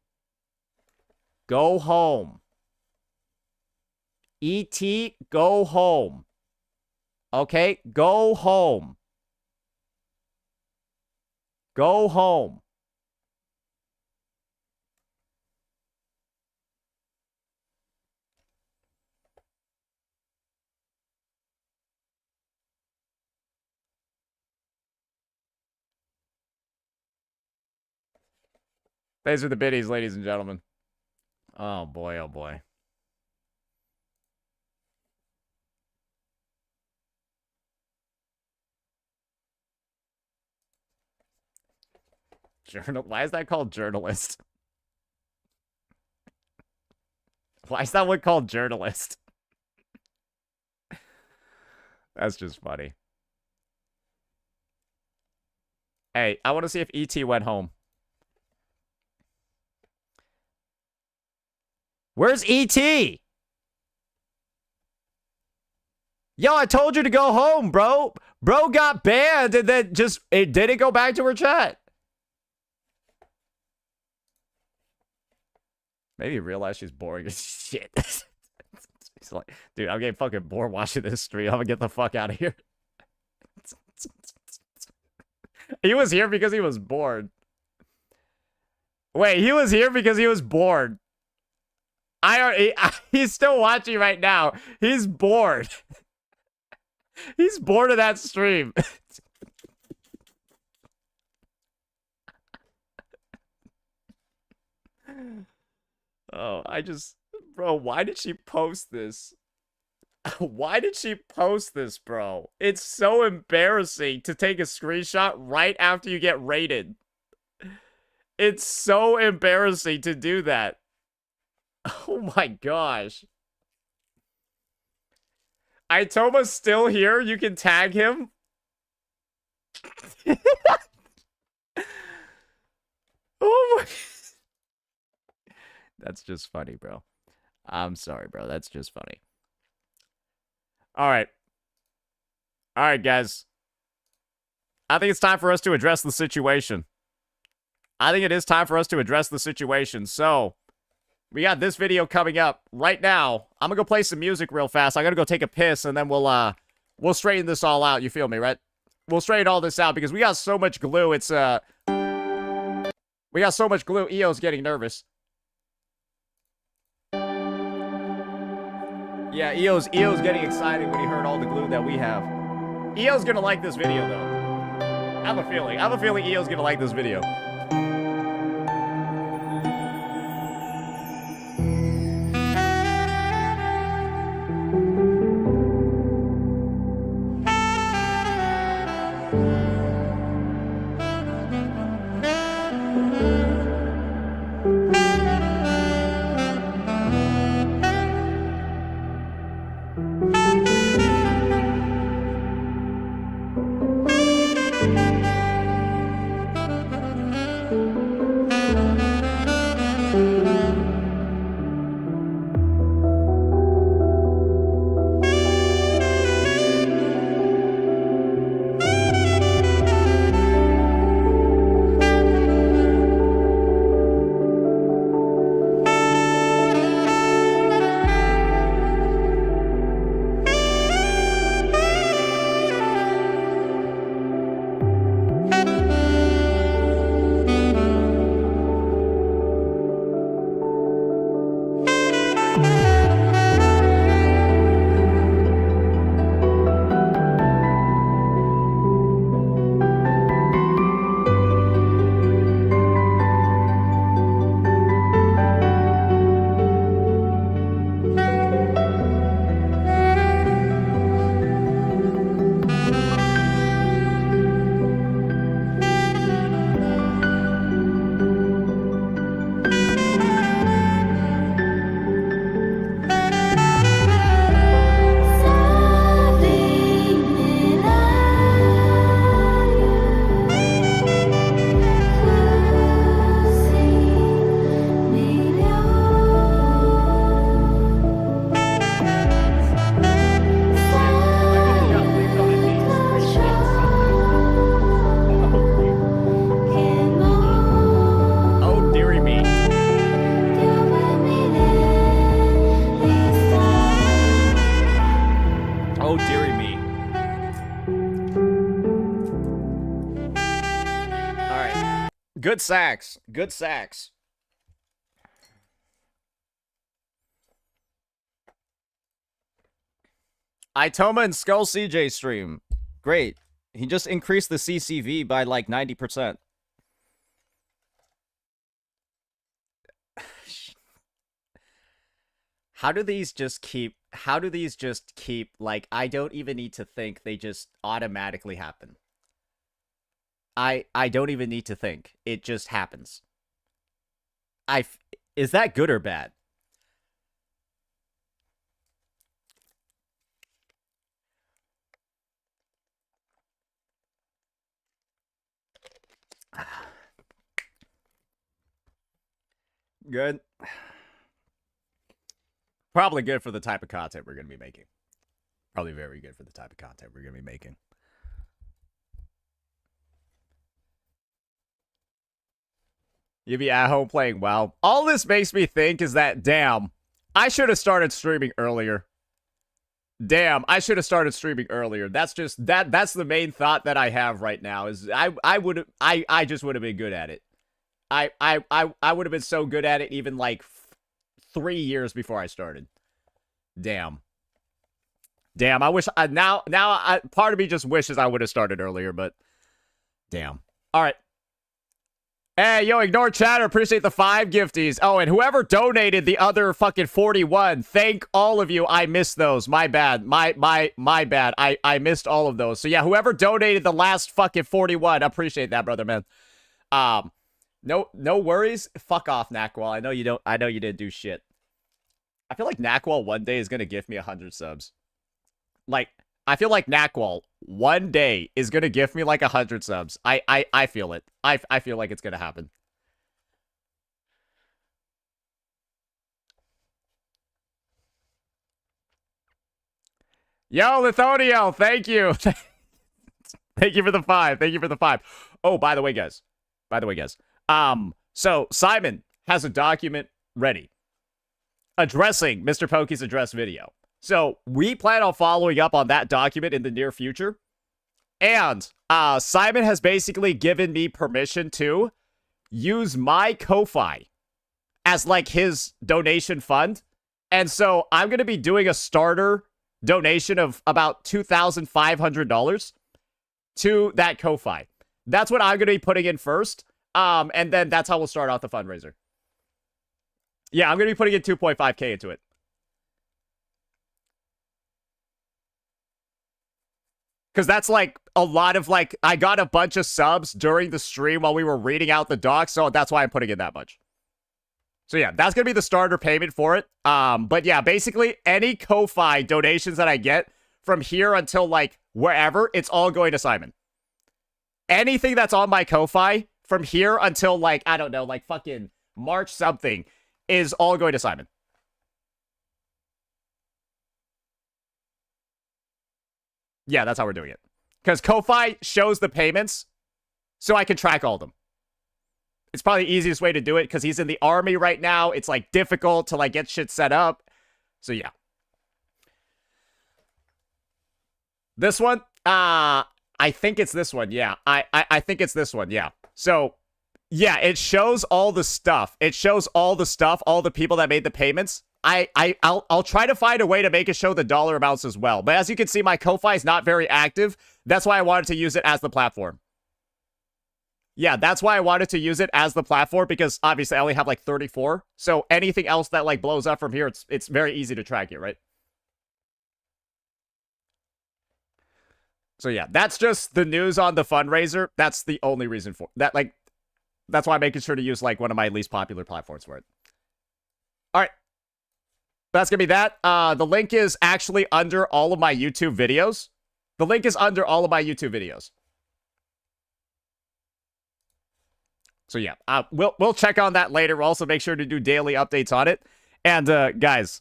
go home. E.T., go home. Okay? Go home. Go home. Thanks for the biddies, ladies and gentlemen. Oh, boy, oh, boy. Why is that called journalist? Why is that one called journalist? That's just funny. Hey, I want to see if E.T. went home. Where's E.T.? Yo, I told you to go home, bro. Bro got banned and then just it didn't go back to her chat. Maybe realize she's boring as shit. He's like, dude, I'm getting fucking bored watching this stream. I'm gonna get the fuck out of here. He was here because he was bored. Wait, he was here because he was bored. He's still watching right now. He's bored. He's bored of that stream. Oh, bro, why did she post this? Why did she post this, bro? It's so embarrassing to take a screenshot right after you get raided. It's so embarrassing to do that. Oh my gosh. Itoma's still here. You can tag him. Oh my... That's just funny, bro. I'm sorry, bro. That's just funny. All right. All right, guys. I think it's time for us to address the situation. I think it is time for us to address the situation. So, we got this video coming up right now. I'm gonna go play some music real fast. I gotta go take a piss, and then we'll straighten this all out. You feel me, right? We'll straighten all this out because we got so much glue. We got so much glue. EO's getting nervous. Yeah, EO's getting excited when he heard all the glue that we have. EO's gonna like this video though. I have a feeling EO's gonna like this video. Good sax. Good sax. Itoma and Skull CJ stream. Great. He just increased the CCV by like 90%. How do these just keep, like, I don't even need to think, they just automatically happen. I don't even need to think. It just happens. Is that good or bad? Good. Probably good for the type of content we're going to be making. Probably very good for the type of content we're going to be making. You be at home playing WoW. All this makes me think is that, damn, I should have started streaming earlier. Damn, I should have started streaming earlier. That's just that's the main thought that I have right now is I just would have been good at it. I would have been so good at it even like 3 years before I started. Damn. Damn, I wish now part of me just wishes I would have started earlier, but damn. All right. Hey, yo, ignore chatter. Appreciate the 5 gifties. Oh, and whoever donated the other fucking 41, thank all of you. I missed those. My bad. My bad. I missed all of those. So yeah, whoever donated the last fucking 41, appreciate that, brother, man. No worries. Fuck off, Nakwal. I know you didn't do shit. I feel like Nakwal one day is gonna give me 100 subs. Like, I feel like Nakwal one day is gonna give me like 100 subs. I feel it. I feel like it's gonna happen. Yo, Lithonio, thank you. Thank you for the 5. Thank you for the 5. Oh, by the way, guys. So Simon has a document ready addressing Mr. Pokey's address video. So we plan on following up on that document in the near future. And Simon has basically given me permission to use my Ko-Fi as like his donation fund. And so I'm going to be doing a starter donation of about $2,500 to that Ko-Fi. That's what I'm going to be putting in first. And then that's how we'll start off the fundraiser. Yeah, I'm going to be putting in 2.5K into it. Because that's like a lot of like, I got a bunch of subs during the stream while we were reading out the docs. So that's why I'm putting in that much. So yeah, that's going to be the starter payment for it. But yeah, basically any Ko-Fi donations that I get from here until like wherever, it's all going to Simon. Anything that's on my Ko-Fi from here until like, I don't know, like fucking March something is all going to Simon. Yeah, that's how we're doing it. Because Ko-Fi shows the payments so I can track all of them. It's probably the easiest way to do it because he's in the army right now. It's like difficult to like get shit set up. So yeah. This one, I think it's this one. Yeah, I think it's this one. Yeah. So yeah, it shows all the stuff. It shows all the stuff, all the people that made the payments. I'll try to find a way to make it show the dollar amounts as well. But as you can see, my Ko-Fi is not very active. That's why I wanted to use it as the platform. Yeah, that's why I wanted to use it as the platform, because obviously I only have like 34. So anything else that like blows up from here, it's very easy to track it, right? So yeah, that's just the news on the fundraiser. That's the only reason for that. Like, that's why I'm making sure to use like one of my least popular platforms for it. All right. That's going to be that. The link is actually under all of my YouTube videos. The link is under all of my YouTube videos. So yeah, we'll check on that later. We'll also make sure to do daily updates on it. And guys,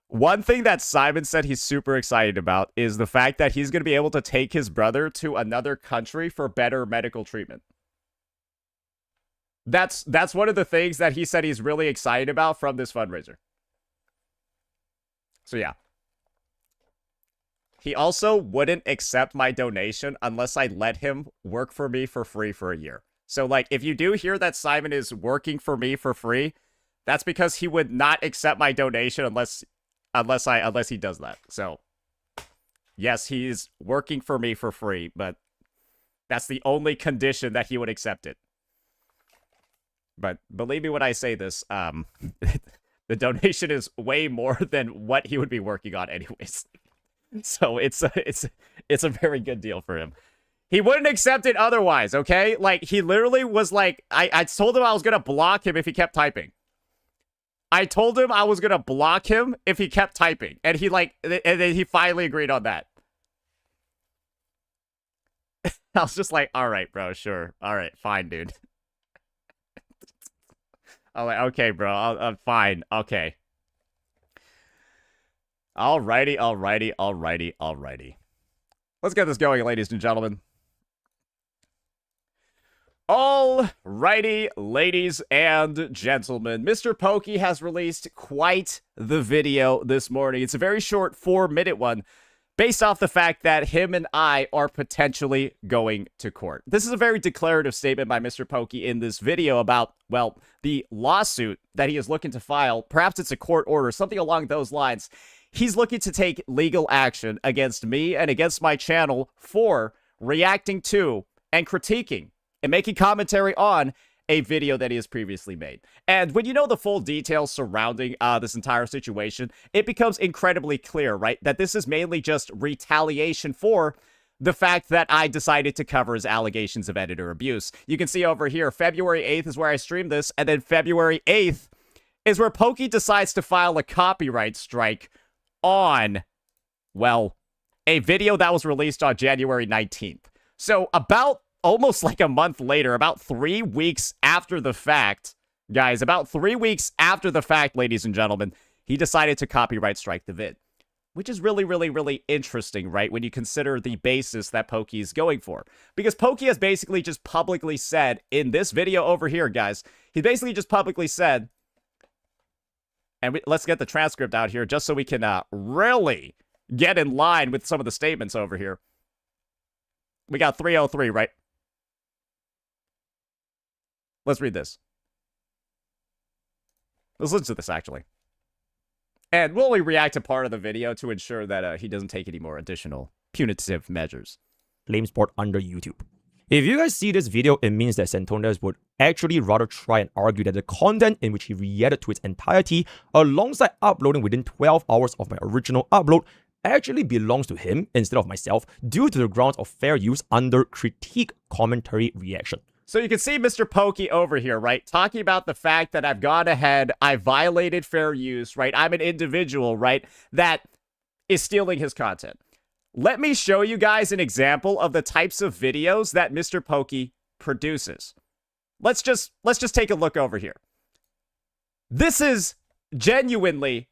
one thing that Simon said he's super excited about is the fact that he's going to be able to take his brother to another country for better medical treatment. That's one of the things that he said he's really excited about from this fundraiser. So yeah. He also wouldn't accept my donation unless I let him work for me for free for a year. So like, if you do hear that Simon is working for me for free, that's because he would not accept my donation unless he does that. So yes, he's working for me for free, but that's the only condition that he would accept it. But believe me when I say this, the donation is way more than what he would be working on anyways. So it's a very good deal for him. He wouldn't accept it otherwise, okay? Like, he literally was like, I told him I was going to block him if he kept typing. I told him I was going to block him if he kept typing. And then he finally agreed on that. I was just like, all right, bro, sure. All right, fine, dude. I'm like, okay, bro, I'm fine. Okay. Alrighty. Let's get this going, ladies and gentlemen. Alrighty, ladies and gentlemen. Mr. Pokey has released quite the video this morning. It's a very short 4-minute one based off the fact that him and I are potentially going to court. This is a very declarative statement by Mr. Pokey in this video about, well, the lawsuit that he is looking to file. Perhaps it's a court order, something along those lines. He's looking to take legal action against me and against my channel for reacting to and critiquing and making commentary on a video that he has previously made. And when you know the full details surrounding this entire situation, it becomes incredibly clear, right, that this is mainly just retaliation for the fact that I decided to cover his allegations of editor abuse. You can see over here, February 8th is where I streamed this, and then February 8th is where Pokey decides to file a copyright strike on, well, a video that was released on January 19th. So about almost like a month later, about 3 weeks after the fact, guys, about 3 weeks after the fact, ladies and gentlemen, he decided to copyright strike the vid. Which is really, really, really interesting, right? When you consider the basis that Pokey is going for. Because Pokey has basically just publicly said in this video over here, guys, he basically just publicly said, and let's get the transcript out here just so we can really get in line with some of the statements over here. We got 303, right? Let's read this. Let's listen to this, actually. And we'll only react to part of the video to ensure that he doesn't take any more additional punitive measures. Lame sport under YouTube. If you guys see this video, it means that Santones would actually rather try and argue that the content in which he reacted to its entirety, alongside uploading within 12 hours of my original upload, actually belongs to him instead of myself, due to the grounds of fair use under critique commentary reaction. So you can see Mr. Pokey over here, right? Talking about the fact that I've gone ahead, I violated fair use, right? I'm an individual, right? That is stealing his content. Let me show you guys an example of the types of videos that Mr. Pokey produces. Let's just take a look over here. This is genuinely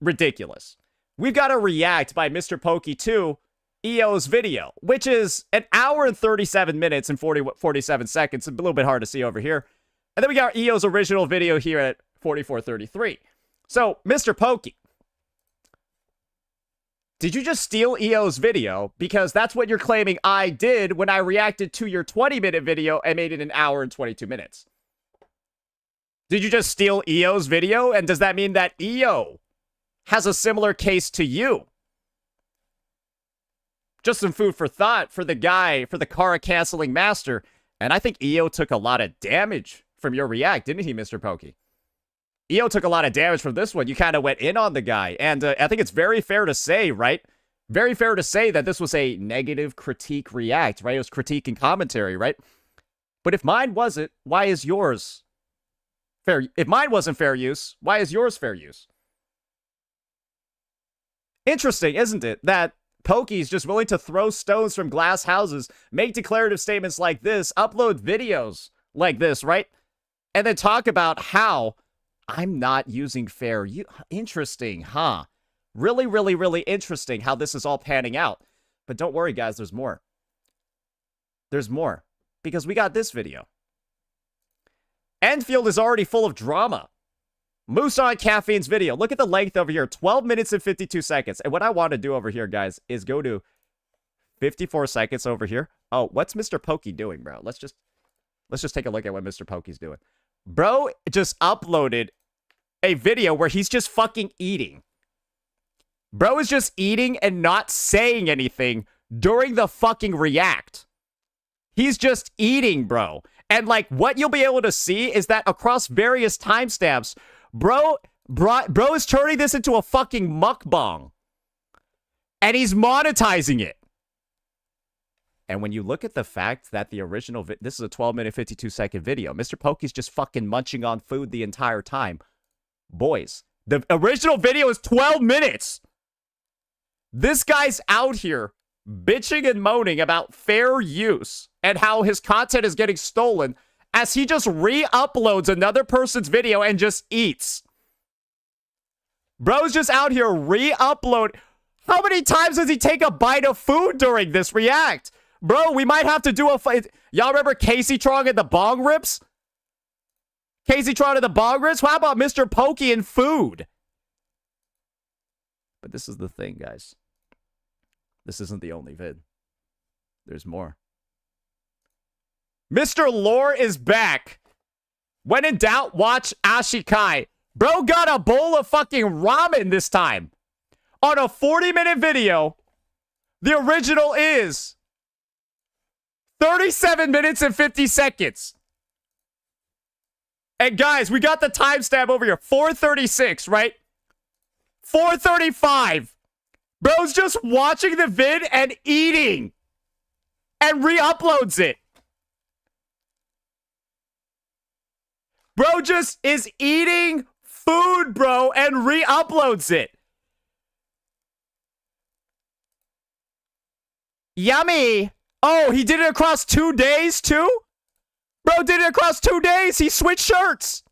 ridiculous. We've got a react by Mr. Pokey to EO's video, which is an hour and 37 minutes and 47 seconds. A little bit hard to see over here. And then we got EO's original video here at 44:33. So, Mr. Pokey, did you just steal EO's video? Because that's what you're claiming I did when I reacted to your 20-minute video and made it an hour and 22 minutes. Did you just steal EO's video? And does that mean that EO has a similar case to you? Just some food for thought for the guy, for the Kara canceling master. And I think EO took a lot of damage from your react, didn't he, Mr. Pokey? EO took a lot of damage from this one. You kind of went in on the guy. And I think it's very fair to say, right? Very fair to say that this was a negative critique react, right? It was critique and commentary, right? But if mine wasn't, why is yours fair? If mine wasn't fair use, why is yours fair use? Interesting, isn't it? That Pokey's just willing to throw stones from glass houses, make declarative statements like this, upload videos like this, right? And then talk about how I'm not using fair use. Interesting, huh? Really, really, really interesting how this is all panning out. But don't worry, guys, there's more. There's more. Because we got this video. Enfield is already full of drama. Moose on Caffeine's video. Look at the length over here. 12 minutes and 52 seconds. And what I want to do over here, guys, is go to 54 seconds over here. Oh, what's Mr. Pokey doing, bro? Let's just take a look at what Mr. Pokey's doing. Bro just uploaded a video where he's just fucking eating. Bro is just eating and not saying anything during the fucking react. He's just eating, bro. And like what you'll be able to see is that across various timestamps, Bro is turning this into a fucking mukbang. And he's monetizing it. And when you look at the fact that the original, this is a 12-minute, 52-second video. Mr. Pokey's just fucking munching on food the entire time. Boys, the original video is 12 minutes. This guy's out here bitching and moaning about fair use and how his content is getting stolen as he just re-uploads another person's video and just eats. Bro's just out here re-upload. How many times does he take a bite of food during this react? Bro, we might have to do a fight. Y'all remember Casey Trong and the bong rips? Casey Trong and the bong rips? How about Mr. Pokey and food? But this is the thing, guys. This isn't the only vid. There's more. Mr. Lore is back. When in doubt, watch Ashikai. Bro got a bowl of fucking ramen this time. On a 40-minute video, the original is 37 minutes and 50 seconds. And guys, we got the timestamp over here. 4:36, right? 4:35. Bro's just watching the vid and eating. And re-uploads it. Bro just is eating food, bro, and re-uploads it. Yummy. Oh, he did it across 2 days, too? Bro did it across 2 days. He switched shirts.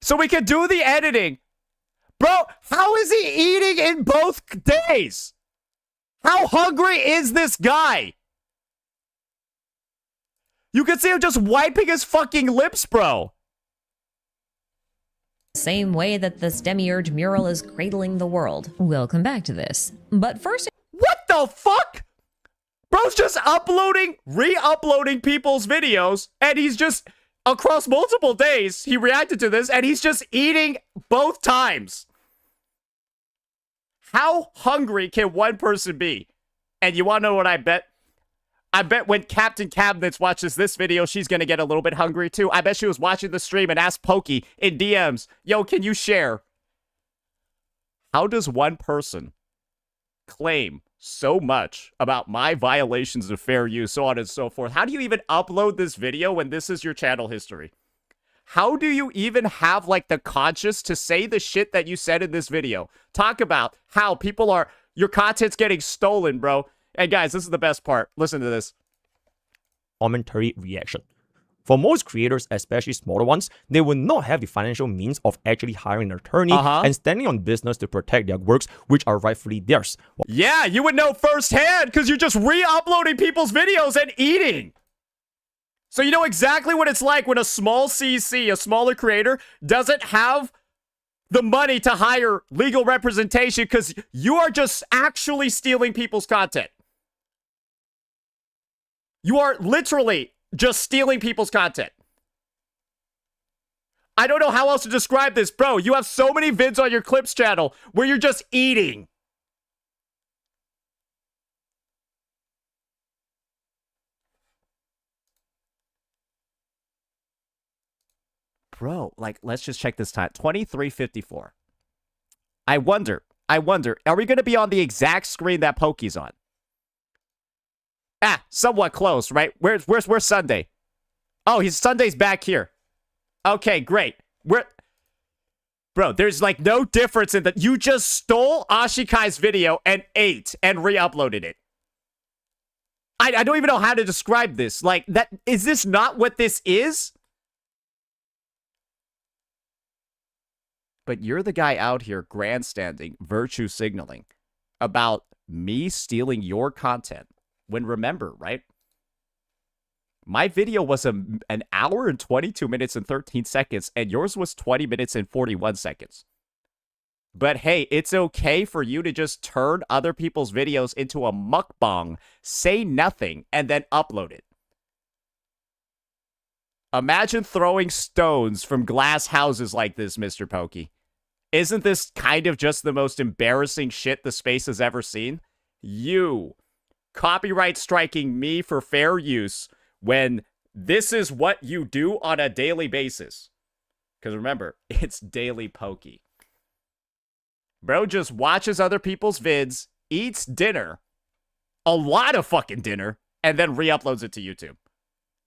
So we could do the editing. Bro, how is he eating in both days? How hungry is this guy? You can see him just wiping his fucking lips, bro. Same way that this Demiurge mural is cradling the world. We'll come back to this. But first, What the fuck? Bro's just uploading, re-uploading people's videos, and he's just, across multiple days, he reacted to this, and he's just eating both times. How hungry can one person be? And you want to know what I bet? I bet when Captain Cabinets watches this video, she's going to get a little bit hungry too. I bet she was watching the stream and asked Pokey in DMs, yo, can you share? How does one person claim so much about my violations of fair use, so on and so forth? How do you even upload this video when this is your channel history? How do you even have, like, the conscience to say the shit that you said in this video? Talk about how people are, your content's getting stolen, bro. And guys, this is the best part. Listen to this. Commentary reaction. For most creators, especially smaller ones, they will not have the financial means of actually hiring an attorney and standing on business to protect their works, which are rightfully theirs. Yeah, you would know firsthand because you're just re-uploading people's videos and eating. So you know exactly what it's like when a small CC, a smaller creator, doesn't have the money to hire legal representation because you are just actually stealing people's content. You are literally just stealing people's content. I don't know how else to describe this, bro. You have so many vids on your Clips channel where you're just eating. Bro, like, let's just check this time. 23:54. I wonder, are we going to be on the exact screen that Pokey's on? Ah, somewhat close, right? Where's Sunday? Oh, Sunday's back here. Okay, great. Bro, there's like no difference in that. You just stole Ashikai's video and ate and re-uploaded it. I don't even know how to describe this. Like, that, is this not what this is? But you're the guy out here grandstanding, virtue signaling about me stealing your content. When remember, right? My video was an hour and 22 minutes and 13 seconds, and yours was 20 minutes and 41 seconds. But hey, it's okay for you to just turn other people's videos into a mukbang, say nothing, and then upload it. Imagine throwing stones from glass houses like this, Mr. Pokey. Isn't this kind of just the most embarrassing shit the space has ever seen? You copyright striking me for fair use when this is what you do on a daily basis. Because remember, it's daily Pokey. Bro just watches other people's vids, eats dinner, a lot of fucking dinner, and then re-uploads it to YouTube.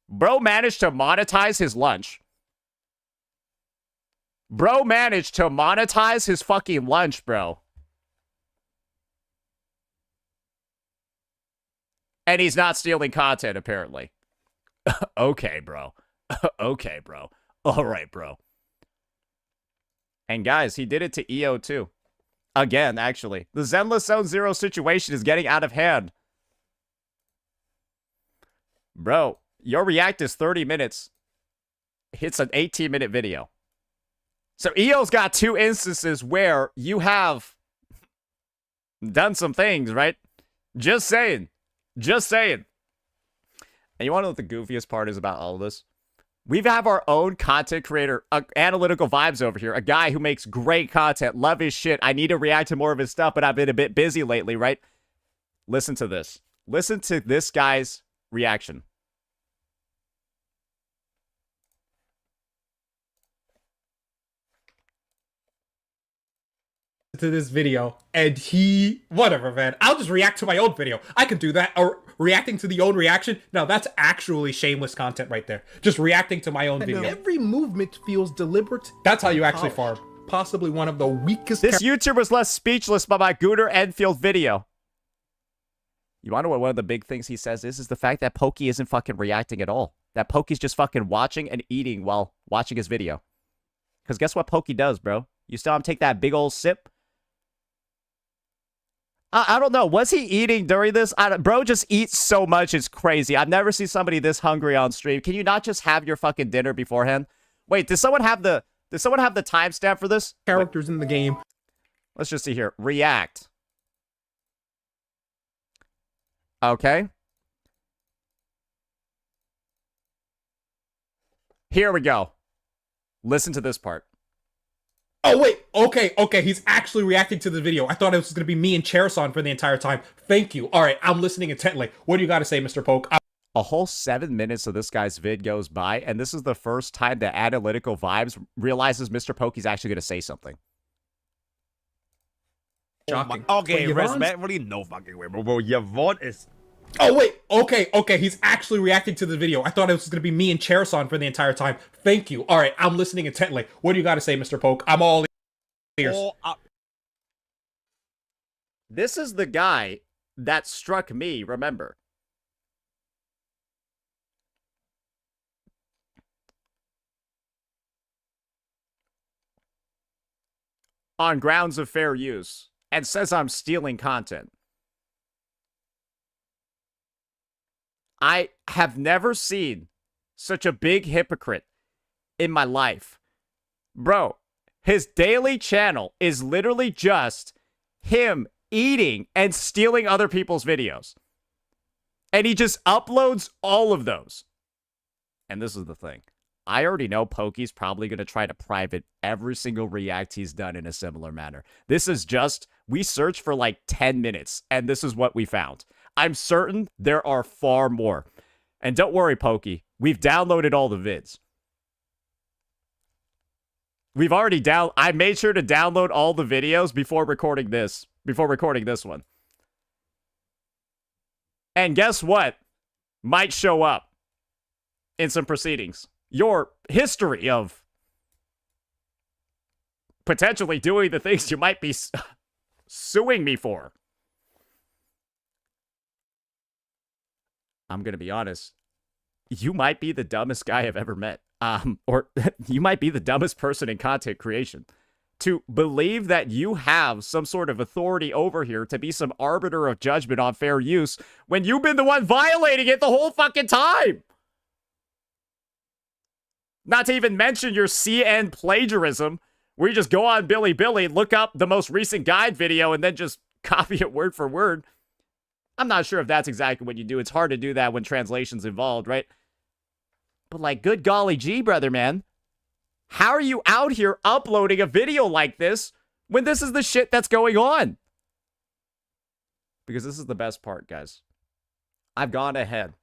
Bro managed to monetize his lunch. Bro managed to monetize his fucking lunch, bro. And he's not stealing content, apparently. Okay, bro. Okay, bro. All right, bro. And guys, he did it to EO too. Again, actually. The Zenless Zone Zero situation is getting out of hand. Bro, your react is 30 minutes. It's an 18-minute video. So EO's got two instances where you have done some things, right? Just saying. Just saying. And you want to know what the goofiest part is about all of this? We have our own content creator, Analytical Vibes over here, a guy who makes great content, love his shit. I need to react to more of his stuff, but I've been a bit busy lately, right? Listen to this. Listen to this guy's reaction. To this video and whatever, man, I'll just react to my own video. I can do that. Or reacting to the own reaction, now that's actually shameless content right there. Just reacting to my own video. Every movement feels deliberate. That's how you actually farm. Possibly one of the weakest. This YouTuber was left speechless by my Gooter Enfield video. You want to know what one of the big things he says is the fact that Pokey isn't fucking reacting at all. That Pokey's just fucking watching and eating while watching his video. Because guess what Pokey does, bro? You saw him take that big old sip. I don't know. Was he eating during this? Bro just eats so much. It's crazy. I've never seen somebody this hungry on stream. Can you not just have your fucking dinner beforehand? Wait, does someone have the timestamp for this? Characters in the game. Let's just see here. React. Okay. Here we go. Listen to this part. Oh, wait. Okay. He's actually reacting to the video. I thought it was going to be me and Cherson for the entire time. Thank you. All right, I'm listening intently. What do you got to say, Mr. Poke? A whole 7 minutes of this guy's vid goes by, and this is the first time that Analytical Vibes realizes Mr. Pokey's actually going to say something. Shocking. Okay, But Yvonne's- respectfully, no fucking way, bro. Yvonne is... Oh, wait. Okay. He's actually reacting to the video. I thought it was going to be me and Cherson for the entire time. Thank you. All right, I'm listening intently. What do you got to say, Mr. Poke? I'm all ears. This is the guy that struck me, remember. On grounds of fair use, and says I'm stealing content. I have never seen such a big hypocrite in my life. Bro, his daily channel is literally just him eating and stealing other people's videos. And he just uploads all of those. And this is the thing. I already know Pokey's probably going to try to private every single react he's done in a similar manner. This is just, we searched for like 10 minutes, and this is what we found. I'm certain there are far more. And don't worry, Pokey. We've downloaded all the vids. We've already I made sure to download all the videos before recording this one. And guess what? Might show up in some proceedings. Your history of potentially doing the things you might be suing me for. I'm going to be honest. You might be the dumbest guy I've ever met. Or you might be the dumbest person in content creation. To believe that you have some sort of authority over here to be some arbiter of judgment on fair use when you've been the one violating it the whole fucking time. Not to even mention your CN plagiarism, where you just go on Billy, look up the most recent guide video, and then just copy it word for word. I'm not sure if that's exactly what you do. It's hard to do that when translation's involved, right? But like, good golly gee, brother, man. How are you out here uploading a video like this when this is the shit that's going on? Because this is the best part, guys. I've gone ahead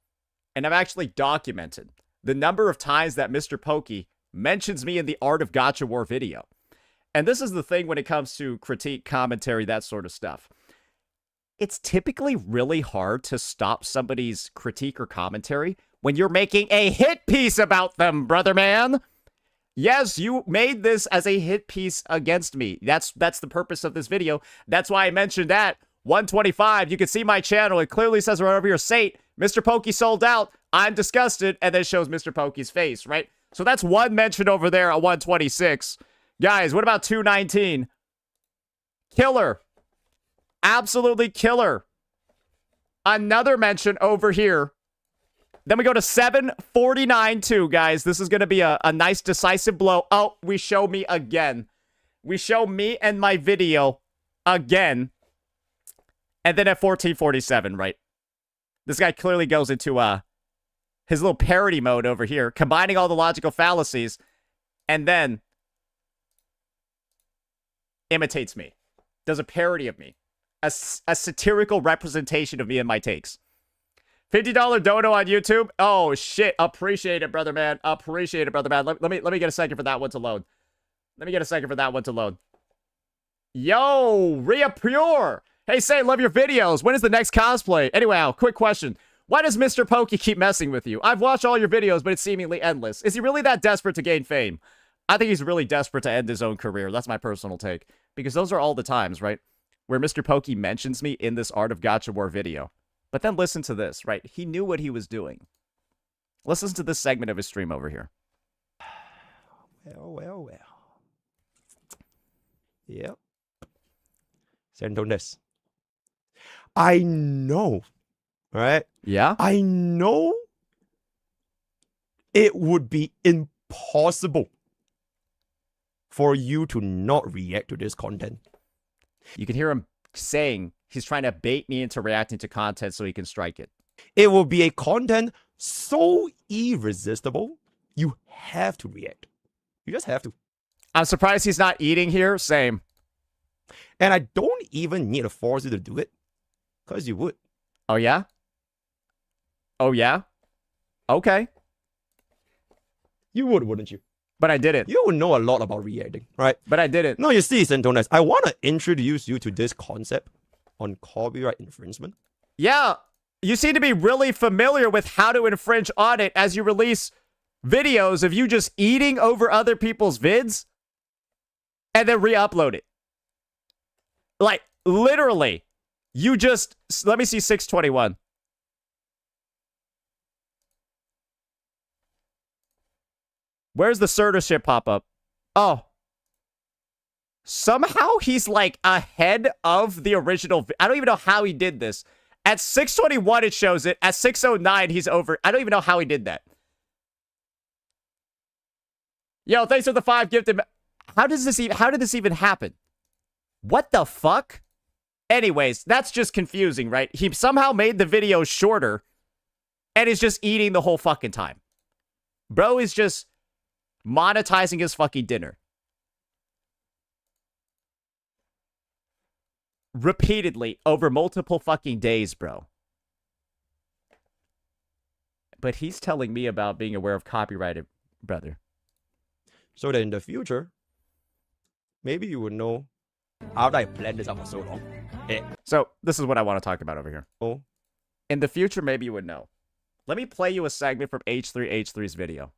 and I've actually documented the number of times that Mr. Pokey mentions me in the Art of Gacha War video. And this is the thing when it comes to critique, commentary, that sort of stuff. It's typically really hard to stop somebody's critique or commentary when you're making a hit piece about them, brother man. Yes, you made this as a hit piece against me. That's the purpose of this video. That's why I mentioned that. 125, you can see my channel. It clearly says right over here, Sate, Mr. Pokey sold out. I'm disgusted. And then shows Mr. Pokey's face, right? So that's one mention over there at 126. Guys, what about 219? Killer. Absolutely killer. Another mention over here. Then we go to 749 too, guys. This is going to be a nice decisive blow. Oh, we show me again. We show me and my video again. And then at 1447, right? This guy clearly goes into his little parody mode over here, combining all the logical fallacies, and then imitates me. Does a parody of me. A satirical representation of me and my takes. $50 dono on YouTube. Oh, shit. Appreciate it, brother man. Appreciate it, brother man. Let me get a second for that one to load. Yo, Rhea Pure. Hey, Say, love your videos. When is the next cosplay? Anyway, quick question. Why does Mr. Pokey keep messing with you? I've watched all your videos, but it's seemingly endless. Is he really that desperate to gain fame? I think he's really desperate to end his own career. That's my personal take. Because those are all the times, right? Where Mr. Pokey mentions me in this Art of Gacha War video. But then listen to this, right? He knew what he was doing. Let's listen to this segment of his stream over here. Well. Yep. Santondes. I know, right? Yeah? I know it would be impossible for you to not react to this content. You can hear him saying he's trying to bait me into reacting to content so he can strike it. It will be a content so irresistible, you have to react. You just have to. I'm surprised he's not eating here. Same. And I don't even need to force you to do it, because you would. Oh, yeah? Oh, yeah? Okay. You would, wouldn't you? But I didn't. You would know a lot about reacting, right? But I didn't. No, you see, Santones, I want to introduce you to this concept on copyright infringement. Yeah. You seem to be really familiar with how to infringe on it as you release videos of you just eating over other people's vids and then re-upload it. Like, literally, you just... Let me see 621. Where's the certificate pop up? Oh. Somehow he's like ahead of the original. I don't even know how he did this. At 621 it shows it. At 609 he's over. I don't even know how he did that. Yo, thanks for the 5 gifted. How did this even happen? What the fuck? Anyways, that's just confusing, right? He somehow made the video shorter and is just eating the whole fucking time. Bro is just monetizing his fucking dinner. Repeatedly over multiple fucking days, bro. But he's telling me about being aware of copyrighted, brother. So that in the future, maybe you would know after I planned this out for so long. So this is what I want to talk about over here. Oh. In the future, maybe you would know. Let me play you a segment from H3H3's video.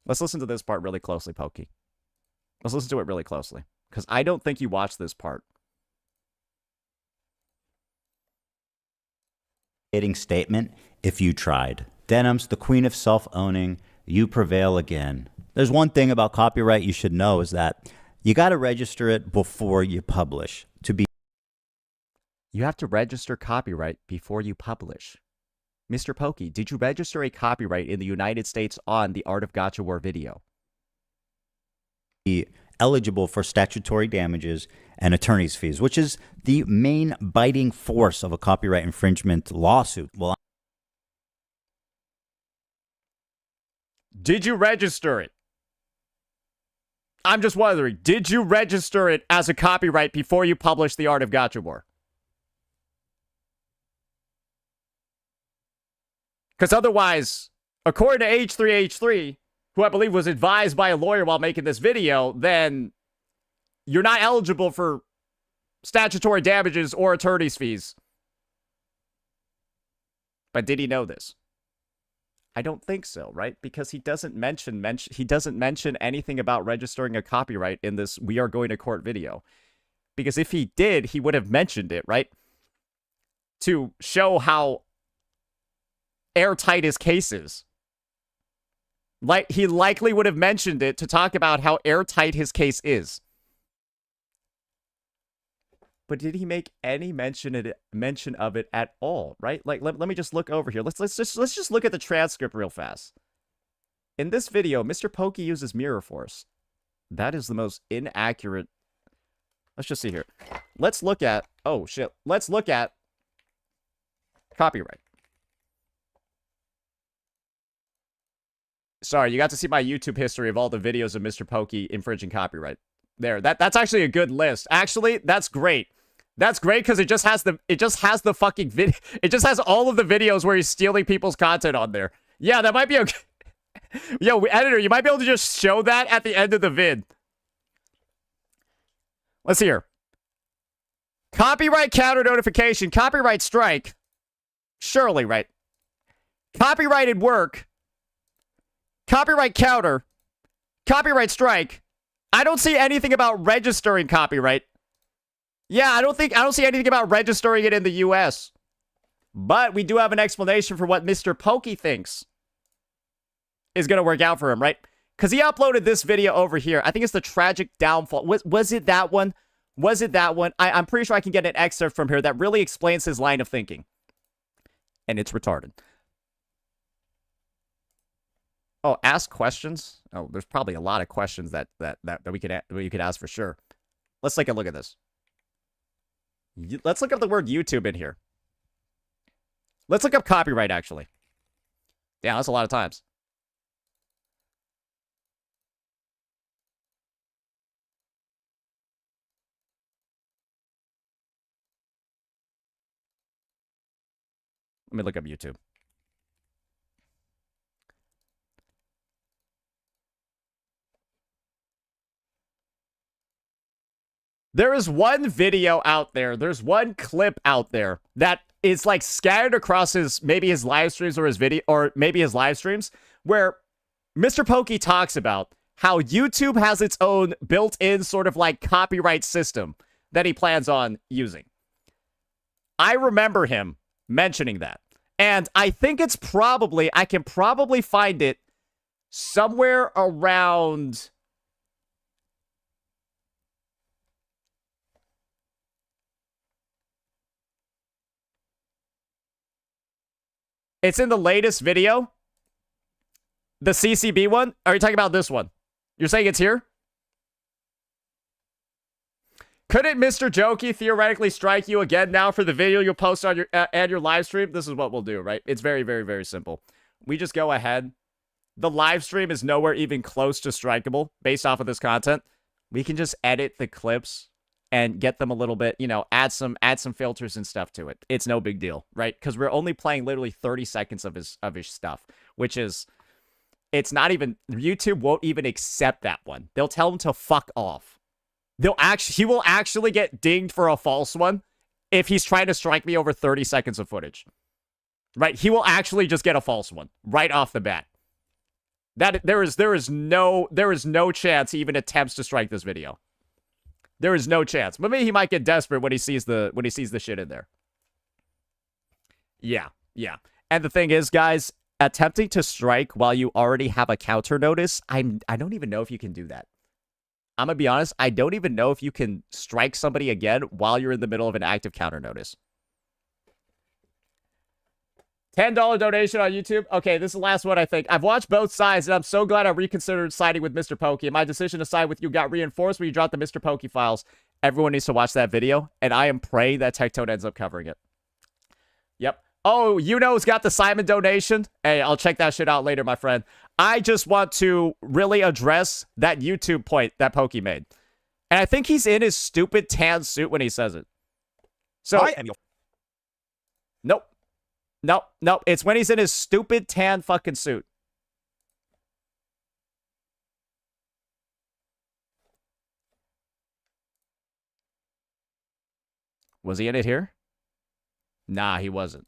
Let's listen to this part really closely, Pokey. Let's listen to it really closely. Because I don't think you watched this part. Statement, if you tried. Denim's the queen of self-owning. You prevail again. There's one thing about copyright you should know is that you got to register it before you publish. You have to register copyright before you publish. Mr. Pokey, did you register a copyright in the United States on the Art of Gacha War video? Be eligible for statutory damages and attorney's fees, which is the main biting force of a copyright infringement lawsuit. Well, did you register it? I'm just wondering, did you register it as a copyright before you published the Art of Gacha War? Because otherwise, according to H3H3, who I believe was advised by a lawyer while making this video, then you're not eligible for statutory damages or attorney's fees. But did he know this? I don't think so, right? Because he doesn't mention anything about registering a copyright in this "We Are Going to Court" video. Because if he did, he would have mentioned it, right? To show how airtight his case is. Like, he likely would have mentioned it to talk about how airtight his case is. But did he make any mention of it at all, right? Like, let me just look over here. Let's just look at the transcript real fast. In this video, Mr. Pokey uses Mirror Force. That is the most inaccurate. Let's just see here. Let's look at, oh shit. Let's look at copyright. Sorry, you got to see my YouTube history of all the videos of Mr. Pokey infringing copyright. There, that's actually a good list. Actually, that's great. That's great because it just has the fucking video. It just has all of the videos where he's stealing people's content on there. Yeah, that might be okay. Yo, editor, you might be able to just show that at the end of the vid. Let's see here. Copyright counter notification, copyright strike. Surely, right? Copyrighted work. Copyright counter. Copyright strike. I don't see anything about registering copyright. Yeah, I don't see anything about registering it in the US. But we do have an explanation for what Mr. Pokey thinks is going to work out for him, right? Because he uploaded this video over here. I think it's the tragic downfall. Was it that one? Was it that one? I'm pretty sure I can get an excerpt from here that really explains his line of thinking. And it's retarded. Oh, ask questions? Oh, there's probably a lot of questions that we could ask for sure. Let's take a look at this. Let's look up the word YouTube in here. Let's look up copyright, actually. Yeah, that's a lot of times. Let me look up YouTube. There is one video out there. There's one clip out there that is like scattered across maybe his live streams or his video, or maybe his live streams, where Mr. Pokey talks about how YouTube has its own built-in sort of like copyright system that he plans on using. I remember him mentioning that. And I think it's probably, I can probably find it somewhere around... It's in the latest video. The CCB one? Are you talking about this one? You're saying it's here? Couldn't Mr. Jokey theoretically strike you again now for the video you'll post on your and your live stream? This is what we'll do, right? It's very, very, very simple. We just go ahead. The live stream is nowhere even close to strikeable based off of this content. We can just edit the clips and get them a little bit, you know, add some filters and stuff to it. It's no big deal, right? Because we're only playing literally 30 seconds of his stuff, which is, it's not even, YouTube won't even accept that one. They'll tell him to fuck off. He will actually get dinged for a false one if he's trying to strike me over 30 seconds of footage. Right? He will actually just get a false one right off the bat. There is no chance he even attempts to strike this video. There is no chance. But maybe he might get desperate when he sees the shit in there. Yeah. And the thing is, guys, attempting to strike while you already have a counter notice, I don't even know if you can do that. I'm going to be honest, I don't even know if you can strike somebody again while you're in the middle of an active counter notice. $10 donation on YouTube. Okay, this is the last one, I think. I've watched both sides, and I'm so glad I reconsidered siding with Mr. Pokey. My decision to side with you got reinforced when you dropped the Mr. Pokey files. Everyone needs to watch that video, and I am praying that Tectone ends up covering it. Yep. Oh, Yuno's got the Simon donation. Hey, I'll check that shit out later, my friend. I just want to really address that YouTube point that Pokey made. And I think he's in his stupid tan suit when he says it. So, I am your... Nope. It's when he's in his stupid tan fucking suit. Was he in it here? Nah, he wasn't.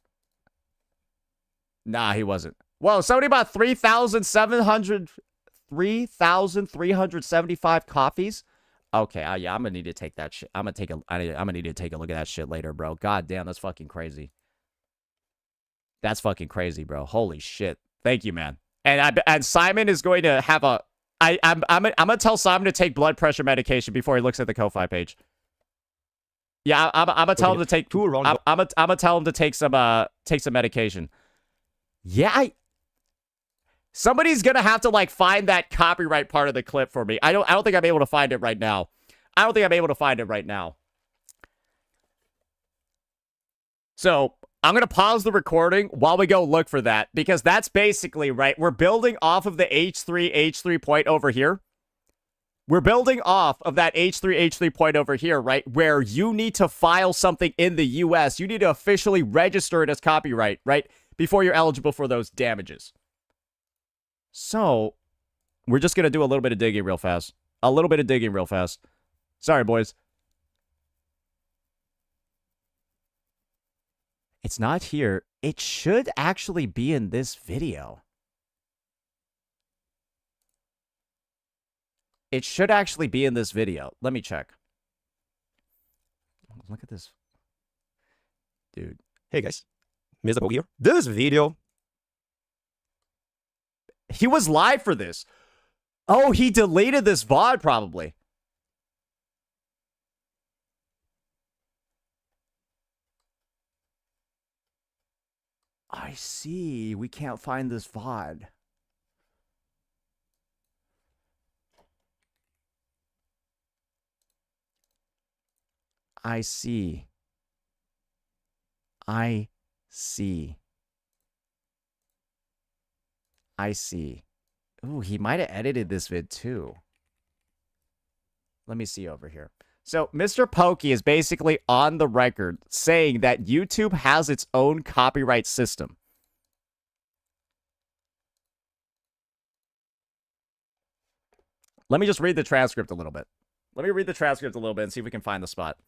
Whoa, somebody bought 3,375 coffees? Okay, yeah, I'm gonna need to take that shit. I'm gonna need to take a look at that shit later, bro. God damn, that's fucking crazy. That's fucking crazy, bro. Holy shit. Thank you, man. And Simon is going to have a... I'm gonna tell Simon to take blood pressure medication before he looks at the Ko-Fi page. Yeah, I'm gonna tell him to take... I'm gonna tell him to take some medication. Yeah, somebody's gonna have to like find that copyright part of the clip for me. I don't think I'm able to find it right now. So I'm gonna pause the recording while we go look for that, because that's basically right. We're building off of the H3 point over here. We're building off of that H3 point over here, right? Where you need to file something in the US. You need to officially register it as copyright, right? Before you're eligible for those damages. So, we're just going to do a little bit of digging real fast. Sorry, boys. It's not here. It should actually be in this video. Let me check. Look at this. Dude. Hey, guys. Mr. Pokey here. This video... He was live for this. Oh, he deleted this VOD probably. I see. We can't find this VOD. I see. I see. I see. Ooh, he might have edited this vid too. Let me see over here. So, Mr. Pokey is basically on the record saying that YouTube has its own copyright system. Let me just read the transcript a little bit. Let me read the transcript a little bit and see if we can find the spot.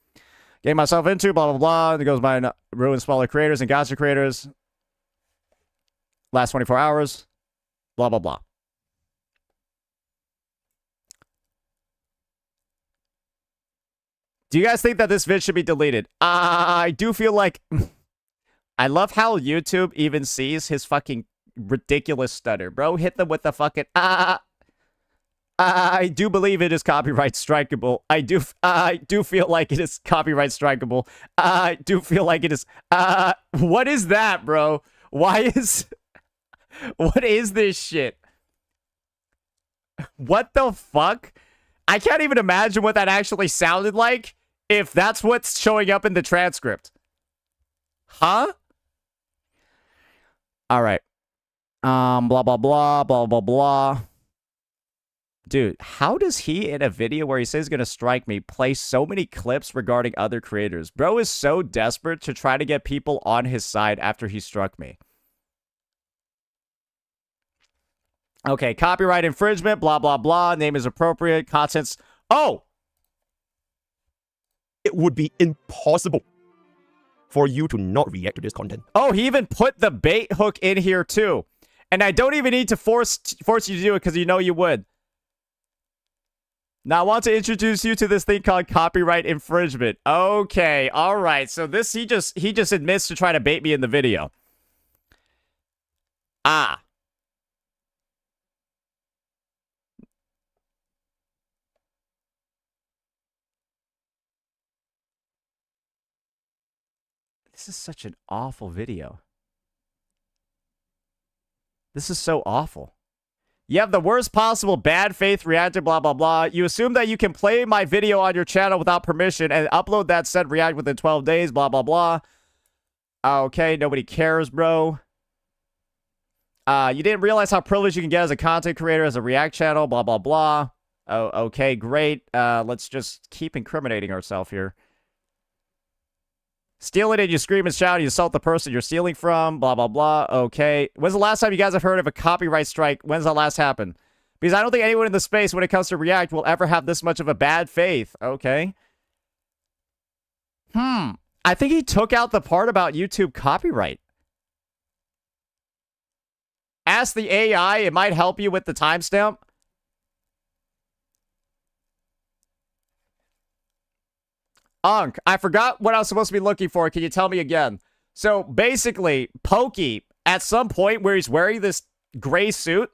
Getting myself into, blah, blah, blah. It goes by ruin smaller creators and gotcha creators. Last 24 hours. Blah, blah, blah. Do you guys think that this vid should be deleted? I do feel like... I love how YouTube even sees his fucking ridiculous stutter. Bro, hit them with the fucking... I do believe it is copyright strikeable. I do feel like it is copyright strikeable. I do feel like it is... what is that, bro? Why is... What is this shit? What the fuck? I can't even imagine what that actually sounded like if that's what's showing up in the transcript. Huh? All right. Blah, blah, blah, blah, blah, blah. Dude, how does he, in a video where he says he's going to strike me, play so many clips regarding other creators? Bro is so desperate to try to get people on his side after he struck me. Okay, copyright infringement, blah, blah, blah. Name is appropriate. Contents. Oh! It would be impossible for you to not react to this content. Oh, he even put the bait hook in here too. And I don't even need to force you to do it because you know you would. Now I want to introduce you to this thing called copyright infringement. Okay, all right. So this he just admits to try to bait me in the video. Ah. This is such an awful video. This is so awful. You have the worst possible bad faith reactor, blah, blah, blah. You assume that you can play my video on your channel without permission and upload that said react within 12 days, blah, blah, blah. Okay, nobody cares, bro. You didn't realize how privileged you can get as a content creator, as a react channel, blah, blah, blah. Oh, okay, great. Let's just keep incriminating ourselves here. Steal it and you scream and shout, you assault the person you're stealing from, blah, blah, blah. Okay. When's the last time you guys have heard of a copyright strike? When's that last happened? Because I don't think anyone in the space when it comes to React will ever have this much of a bad faith. Okay. I think he took out the part about YouTube copyright. Ask the AI, it might help you with the timestamp. Unk, I forgot what I was supposed to be looking for. Can you tell me again? So basically, Pokey, at some point where he's wearing this gray suit,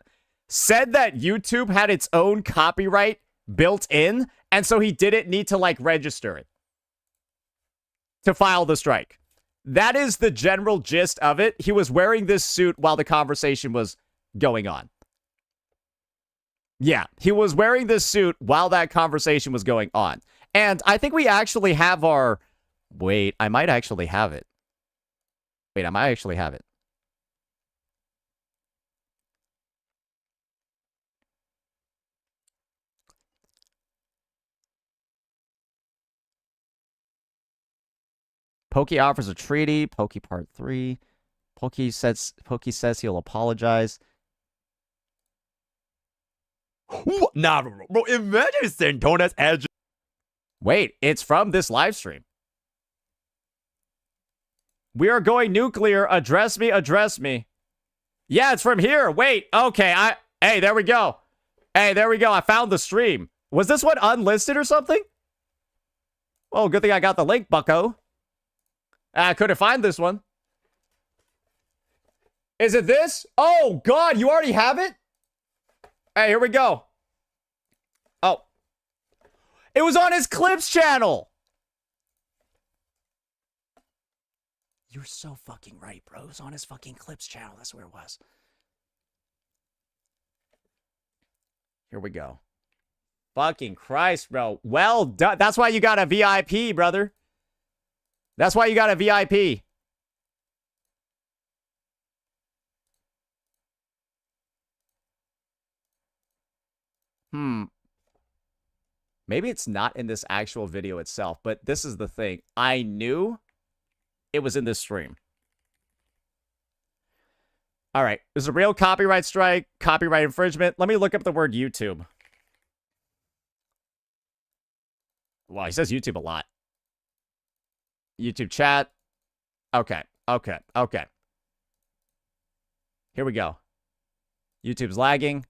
said that YouTube had its own copyright built in, and so he didn't need to, like, register it to file the strike. That is the general gist of it. He was wearing this suit while the conversation was going on. Yeah, he was wearing this suit while that conversation was going on. And I think we actually have our... Wait, I might actually have it. Wait, I might actually have it. Pokey offers a treaty. Pokey part 3. Pokey says he'll apologize. Nah, bro, imagine Santona's edge. Wait, it's from this live stream. We are going nuclear. Address me, address me. Yeah, it's from here. Wait, okay. Hey, there we go. Hey, there we go. I found the stream. Was this one unlisted or something? Oh, good thing I got the link, Bucko. I couldn't find this one. Is it this? Oh, God, you already have it? Hey, here we go. It was on his Clips channel. You're so fucking right, bro. It was on his fucking Clips channel. That's where it was. Here we go. Fucking Christ, bro. Well done. That's why you got a VIP, brother. That's why you got a VIP. Maybe it's not in this actual video itself, but this is the thing. I knew it was in this stream. All right. This is a real copyright strike, copyright infringement. Let me look up the word YouTube. Wow, he says YouTube a lot. YouTube chat. Okay. Here we go. YouTube's lagging.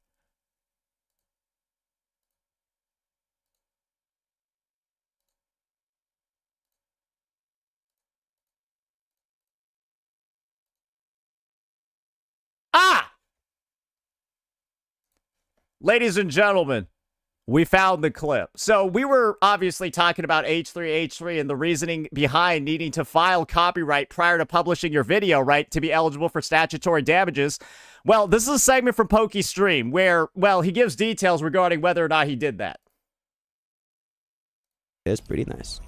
Ladies and gentlemen, we found the clip. So we were obviously talking about H3H3 and the reasoning behind needing to file copyright prior to publishing your video, right, to be eligible for statutory damages. Well, this is a segment from Pokey's stream where, well, he gives details regarding whether or not he did that. It's pretty nice.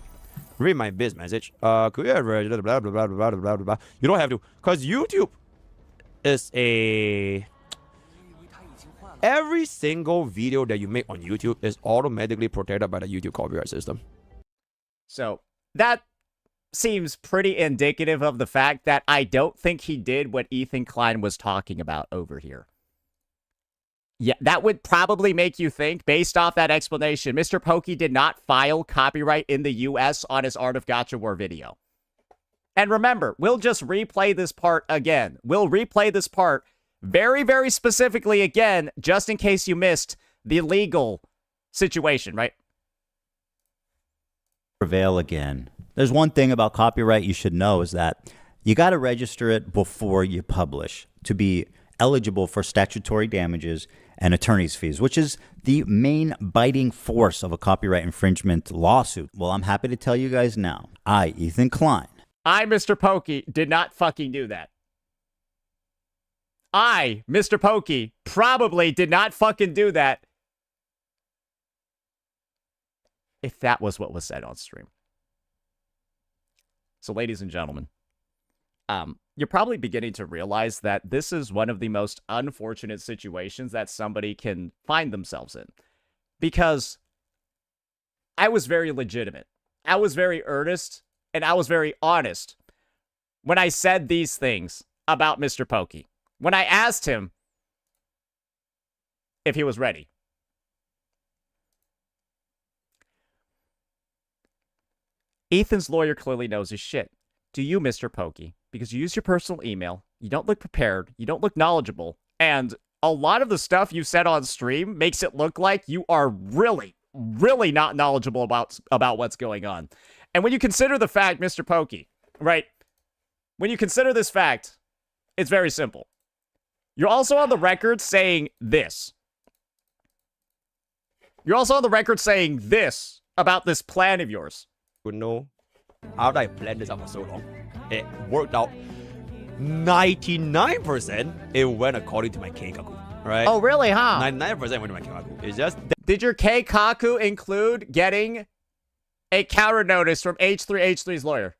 Read my biz message. Could you ever blah blah blah blah blah blah blah. You don't have to, because YouTube is a... Every single video that you make on YouTube is automatically protected by the YouTube copyright system. So that seems pretty indicative of the fact that I don't think he did what Ethan Klein was talking about over here. Yeah, that would probably make you think, based off that explanation, Mr. Pokey did not file copyright in the US on his Art of Gacha War video. And remember, we'll just replay this part again. We'll replay this part very, very specifically again, just in case you missed the legal situation, right? Prevail again. There's one thing about copyright you should know is that you got to register it before you publish to be eligible for statutory damages and attorney's fees, which is the main biting force of a copyright infringement lawsuit. Well, I'm happy to tell you guys now. I, Ethan Klein. I, Mr. Pokey, did not fucking do that. I, Mr. Pokey, probably did not fucking do that if that was what was said on stream. So, ladies and gentlemen, you're probably beginning to realize that this is one of the most unfortunate situations that somebody can find themselves in. Because I was very legitimate. I was very earnest, and I was very honest when I said these things about Mr. Pokey. When I asked him if he was ready. Ethan's lawyer clearly knows his shit. Do you, Mr. Pokey? Because you use your personal email, you don't look prepared, you don't look knowledgeable, and a lot of the stuff you said on stream makes it look like you are really, really not knowledgeable about what's going on. And when you consider the fact, Mr. Pokey, right? When you consider this fact, it's very simple. You're also on the record saying this. You're also on the record saying this about this plan of yours. You know, after I planned this out for so long, it worked out 99%. It went according to my Keikaku, right? Oh, really, huh? 99% went to my Keikaku. It's just... Did your Keikaku include getting a counter notice from H3H3's lawyer?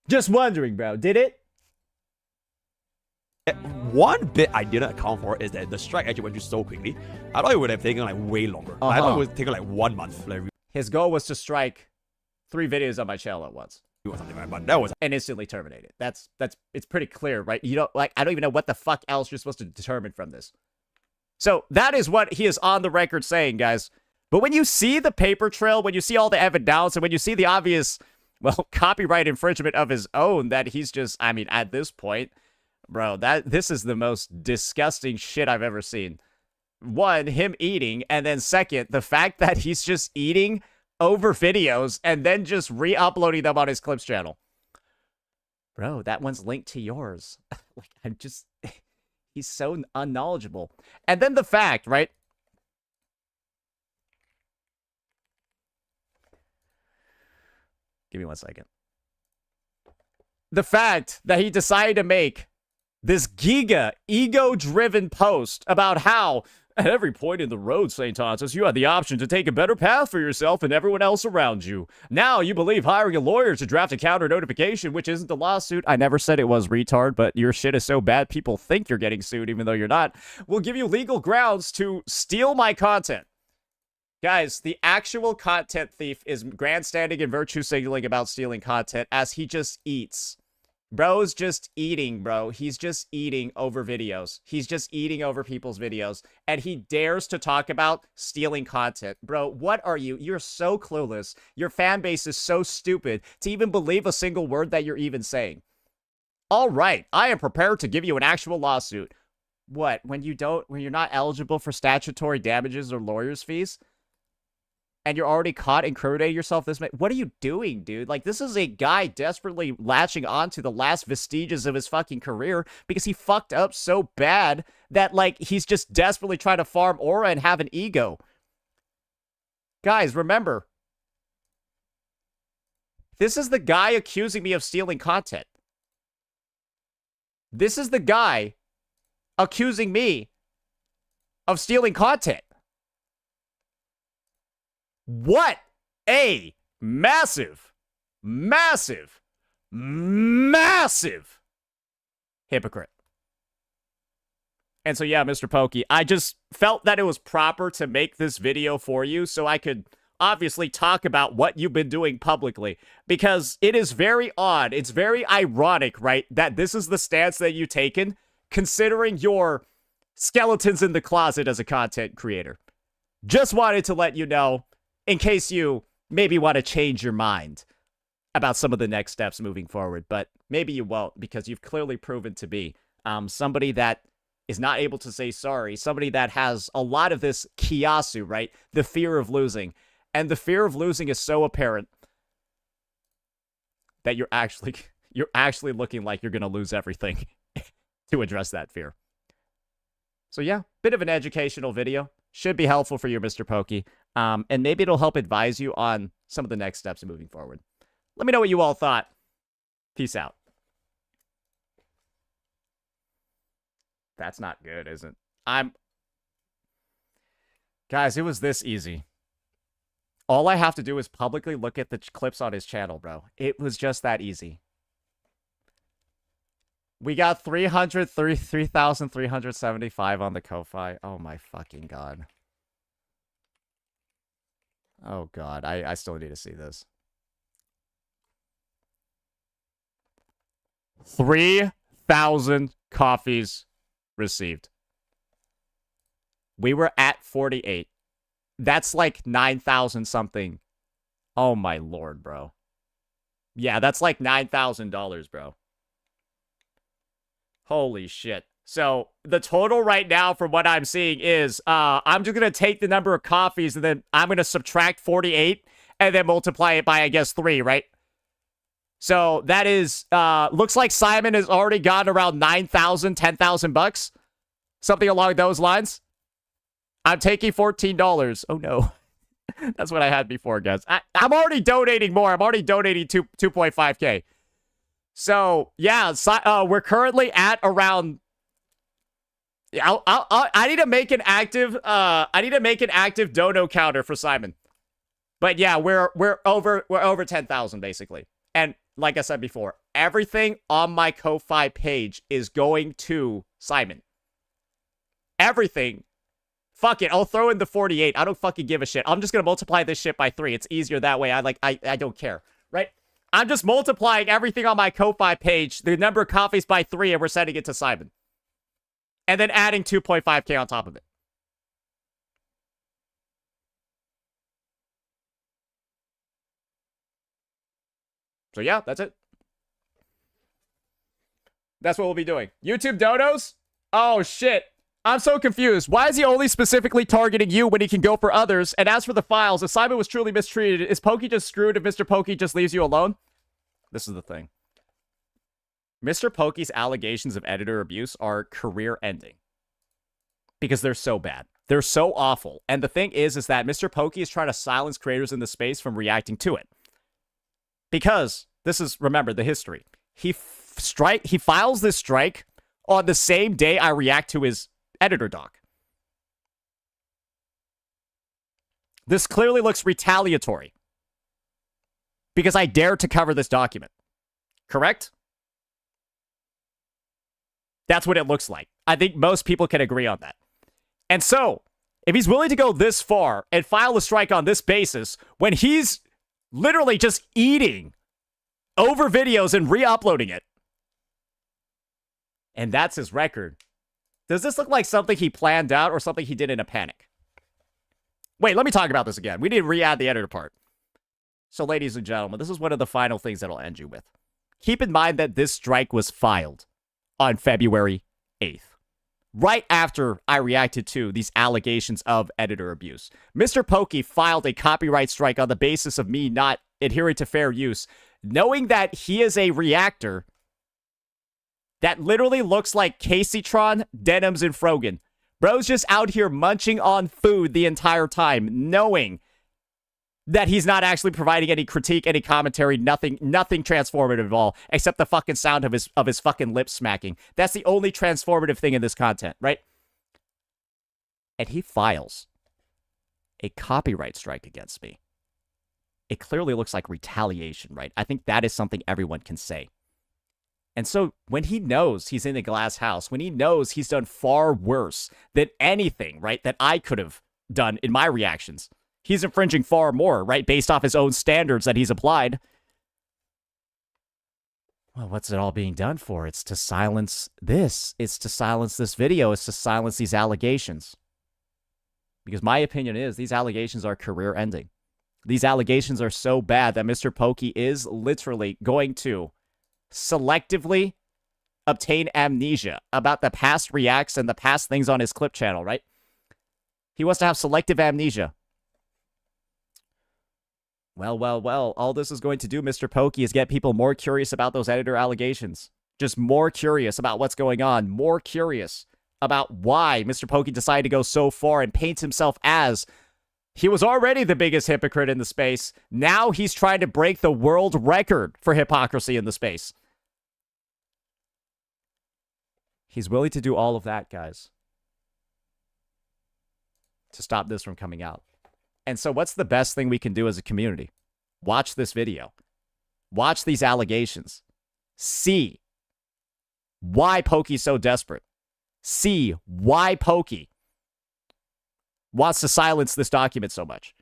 Just wondering, bro. Did it? One bit I didn't account for is that the strike actually went through so quickly. I thought it would have taken like way longer. I thought it would take like 1 month. Like, his goal was to strike 3 videos on my channel at once. or something like that, but that was... And instantly terminate it. It's pretty clear, right? You don't, like, I don't even know what the fuck else you're supposed to determine from this. So that is what he is on the record saying, guys. But when you see the paper trail, when you see all the evidence, and when you see the obvious, well, copyright infringement of his own, that he's just, I mean, at this point, bro, this is the most disgusting shit I've ever seen. One, him eating, and then second, the fact that he's just eating over videos and then just re-uploading them on his Clips channel. Bro, that one's linked to yours. Like, I'm just... He's so unknowledgeable. And then the fact, right? Give me 1 second. The fact that he decided to make this giga ego-driven post about how at every point in the road, St. Thomas, you had the option to take a better path for yourself and everyone else around you. Now you believe hiring a lawyer to draft a counter notification, which isn't a lawsuit. I never said it was, retard, but your shit is so bad people think you're getting sued even though you're not. Will give you legal grounds to steal my content. Guys, the actual content thief is grandstanding and virtue signaling about stealing content as he just eats. Bro's just eating, bro. He's just eating over videos. He's just eating over people's videos. And he dares to talk about stealing content. Bro, what are you? You're so clueless. Your fan base is so stupid to even believe a single word that you're even saying. All right, I am prepared to give you an actual lawsuit. What? When you're not eligible for statutory damages or lawyer's fees? And you're already caught incriminating yourself this way? What are you doing, dude? Like, this is a guy desperately latching on to the last vestiges of his fucking career because he fucked up so bad that, like, he's just desperately trying to farm aura and have an ego. Guys, remember, this is the guy accusing me of stealing content. This is the guy accusing me of stealing content. What a massive, massive, massive hypocrite. And so, yeah, Mr. Pokey, I just felt that it was proper to make this video for you so I could obviously talk about what you've been doing publicly. Because it is very odd, it's very ironic, right, that this is the stance that you've taken, considering your skeletons in the closet as a content creator. Just wanted to let you know, in case you maybe want to change your mind about some of the next steps moving forward. But maybe you won't, because you've clearly proven to be somebody that is not able to say sorry, somebody that has a lot of this kiasu, right? The fear of losing. And the fear of losing is so apparent that you're actually looking like you're going to lose everything to address that fear. So yeah, bit of an educational video. Should be helpful for you, Mr. Pokey. And maybe it'll help advise you on some of the next steps moving forward. Let me know what you all thought. Peace out. That's not good, is it? Guys, it was this easy. All I have to do is publicly look at the clips on his channel, bro. It was just that easy. We got 3,375 on the Ko-Fi. Oh my fucking god. Oh god, I still need to see this. 3,000 coffees received. We were at 48. That's like 9,000 something. Oh my lord, bro. Yeah, that's like $9,000, bro. Holy shit. So the total right now from what I'm seeing is I'm just going to take the number of coffees and then I'm going to subtract 48 and then multiply it by, I guess, 3, right? So that is, looks like Simon has already gotten around 9,000, 10,000 bucks. Something along those lines. I'm taking $14. Oh no. That's what I had before, guys. I'm already donating more. I'm already donating 2.5K. So, yeah, we're currently at around... I need to make an active dono counter for Simon. But yeah, we're over 10,000 basically. And like I said before, everything on my Ko-Fi page is going to Simon. Everything. Fuck it, I'll throw in the 48. I don't fucking give a shit. I'm just gonna multiply this shit by 3. It's easier that way. I don't care, right? I'm just multiplying everything on my Ko-Fi page, the number of coffees by 3, and we're sending it to Simon. And then adding 2.5K on top of it. So yeah, that's it. That's what we'll be doing. YouTube donos? Oh shit. I'm so confused. Why is he only specifically targeting you when he can go for others? And as for the files, if Simon was truly mistreated, is Pokey just screwed if Mr. Pokey just leaves you alone? This is the thing. Mr. Pokey's allegations of editor abuse are career-ending. Because they're so bad. They're so awful. And the thing is that Mr. Pokey is trying to silence creators in the space from reacting to it. Because this is, remember, the history. He files this strike on the same day I react to his editor doc. This clearly looks retaliatory. Because I dare to cover this document. Correct? That's what it looks like. I think most people can agree on that. And so, if he's willing to go this far and file a strike on this basis, when he's literally just eating over videos and re-uploading it, and that's his record, does this look like something he planned out or something he did in a panic? Wait, let me talk about this again. We need to re-add the editor part. So, ladies and gentlemen, this is one of the final things that I'll end you with. Keep in mind that this strike was filed on February 8th. Right after I reacted to these allegations of editor abuse. Mr. Pokey filed a copyright strike on the basis of me not adhering to fair use, knowing that he is a reactor that literally looks like Caseytron, Denims, and Frogan. Bro's just out here munching on food the entire time, knowing that he's not actually providing any critique, any commentary, nothing transformative at all, except the fucking sound of his fucking lips smacking. That's the only transformative thing in this content, right? And he files a copyright strike against me. It clearly looks like retaliation, right? I think that is something everyone can say. And so when he knows he's in a glass house, when he knows he's done far worse than anything, right, that I could have done in my reactions, he's infringing far more, right, based off his own standards that he's applied. Well, what's it all being done for? It's to silence this. It's to silence this video. It's to silence these allegations. Because my opinion is these allegations are career-ending. These allegations are so bad that Mr. Pokey is literally going to selectively obtain amnesia about the past reacts and the past things on his clip channel, right? He wants to have selective amnesia. Well, all this is going to do, Mr. Pokey, is get people more curious about those editor allegations. Just more curious about what's going on. More curious about why Mr. Pokey decided to go so far and paint himself as he was already the biggest hypocrite in the space. Now he's trying to break the world record for hypocrisy in the space. He's willing to do all of that, guys, to stop this from coming out. And so what's the best thing we can do as a community? Watch this video. Watch these allegations. See why Pokey's so desperate. See why Pokey wants to silence this document so much.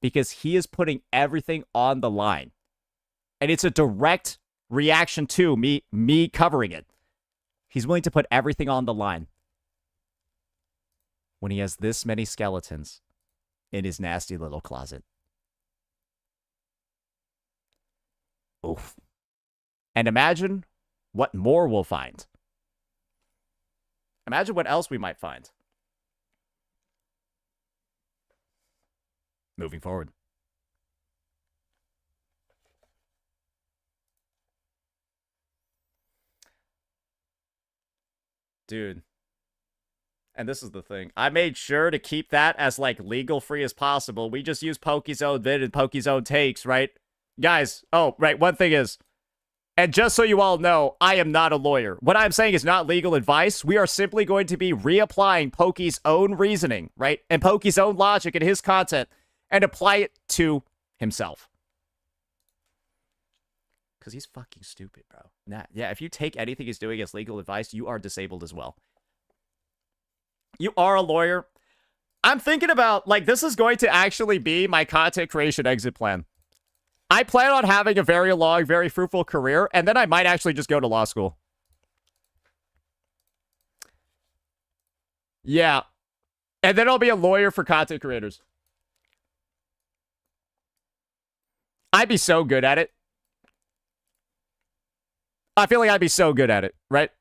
Because he is putting everything on the line. And it's a direct reaction to me covering it. He's willing to put everything on the line when he has this many skeletons in his nasty little closet. Oof. And imagine what more we'll find. Imagine what else we might find. Moving forward. Dude. And this is the thing. I made sure to keep that as, like, legal free as possible. We just use Pokey's own vid and Pokey's own takes, right? Guys, oh, right, one thing is, and just so you all know, I am not a lawyer. What I'm saying is not legal advice. We are simply going to be reapplying Pokey's own reasoning, right? And Pokey's own logic and his content and apply it to himself. Because he's fucking stupid, bro. Nah, yeah, if you take anything he's doing as legal advice, you are disabled as well. You are a lawyer. I'm thinking about, like, this is going to actually be my content creation exit plan. I plan on having a very long, very fruitful career, and then I might actually just go to law school. Yeah. And then I'll be a lawyer for content creators. I'd be so good at it. I feel like I'd be so good at it, right?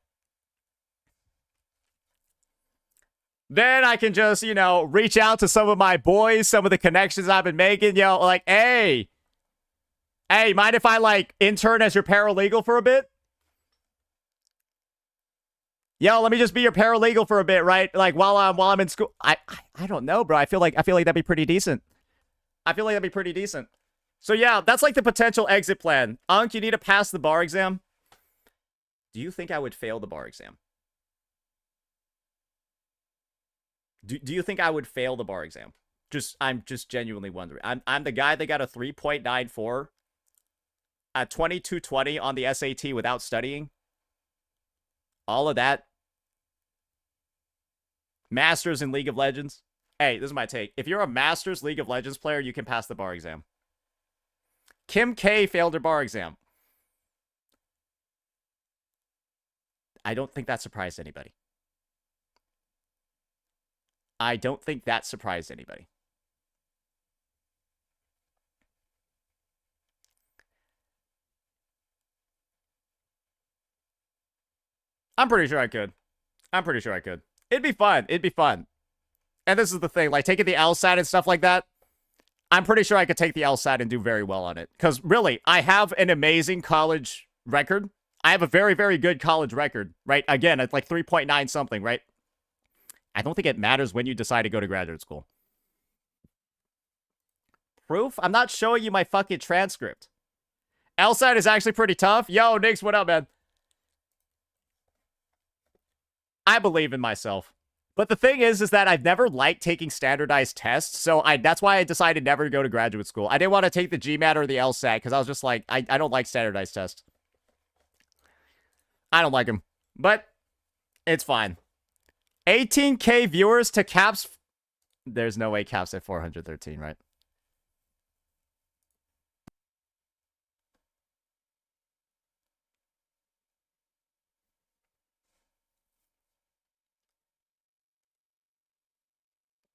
Then I can just, you know, reach out to some of my boys, some of the connections I've been making, like, hey, mind if I, like, intern as your paralegal for a bit? Let me just be your paralegal for a bit, right? Like, while I'm in school. I don't know, bro. I feel like that'd be pretty decent. So yeah, that's like the potential exit plan. Unk, you need to pass the bar exam. Do you think I would fail the bar exam? Do you think I would fail the bar exam? I'm just genuinely wondering. I'm the guy that got a 3.94 at 2220 on the SAT without studying. All of that. Masters in League of Legends. Hey, this is my take. If you're a Masters League of Legends player, you can pass the bar exam. Kim K failed her bar exam. I don't think that surprised anybody. I don't think that surprised anybody. I'm pretty sure I could. I'm pretty sure I could. It'd be fun. It'd be fun. And this is the thing, like taking the LSAT and stuff like that, I'm pretty sure I could take the LSAT and do very well on it. Because really, I have an amazing college record. I have a very, very good college record, right? Again, it's like 3.9 something, right? I don't think it matters when you decide to go to graduate school. Proof? I'm not showing you my fucking transcript. LSAT is actually pretty tough. Yo, Nix, what up, man? I believe in myself. But the thing is that I've never liked taking standardized tests, so that's why I decided never to go to graduate school. I didn't want to take the GMAT or the LSAT, because I was just like, I don't like standardized tests. I don't like them. But it's fine. 18K viewers to Caps. There's no way Caps at 413, right?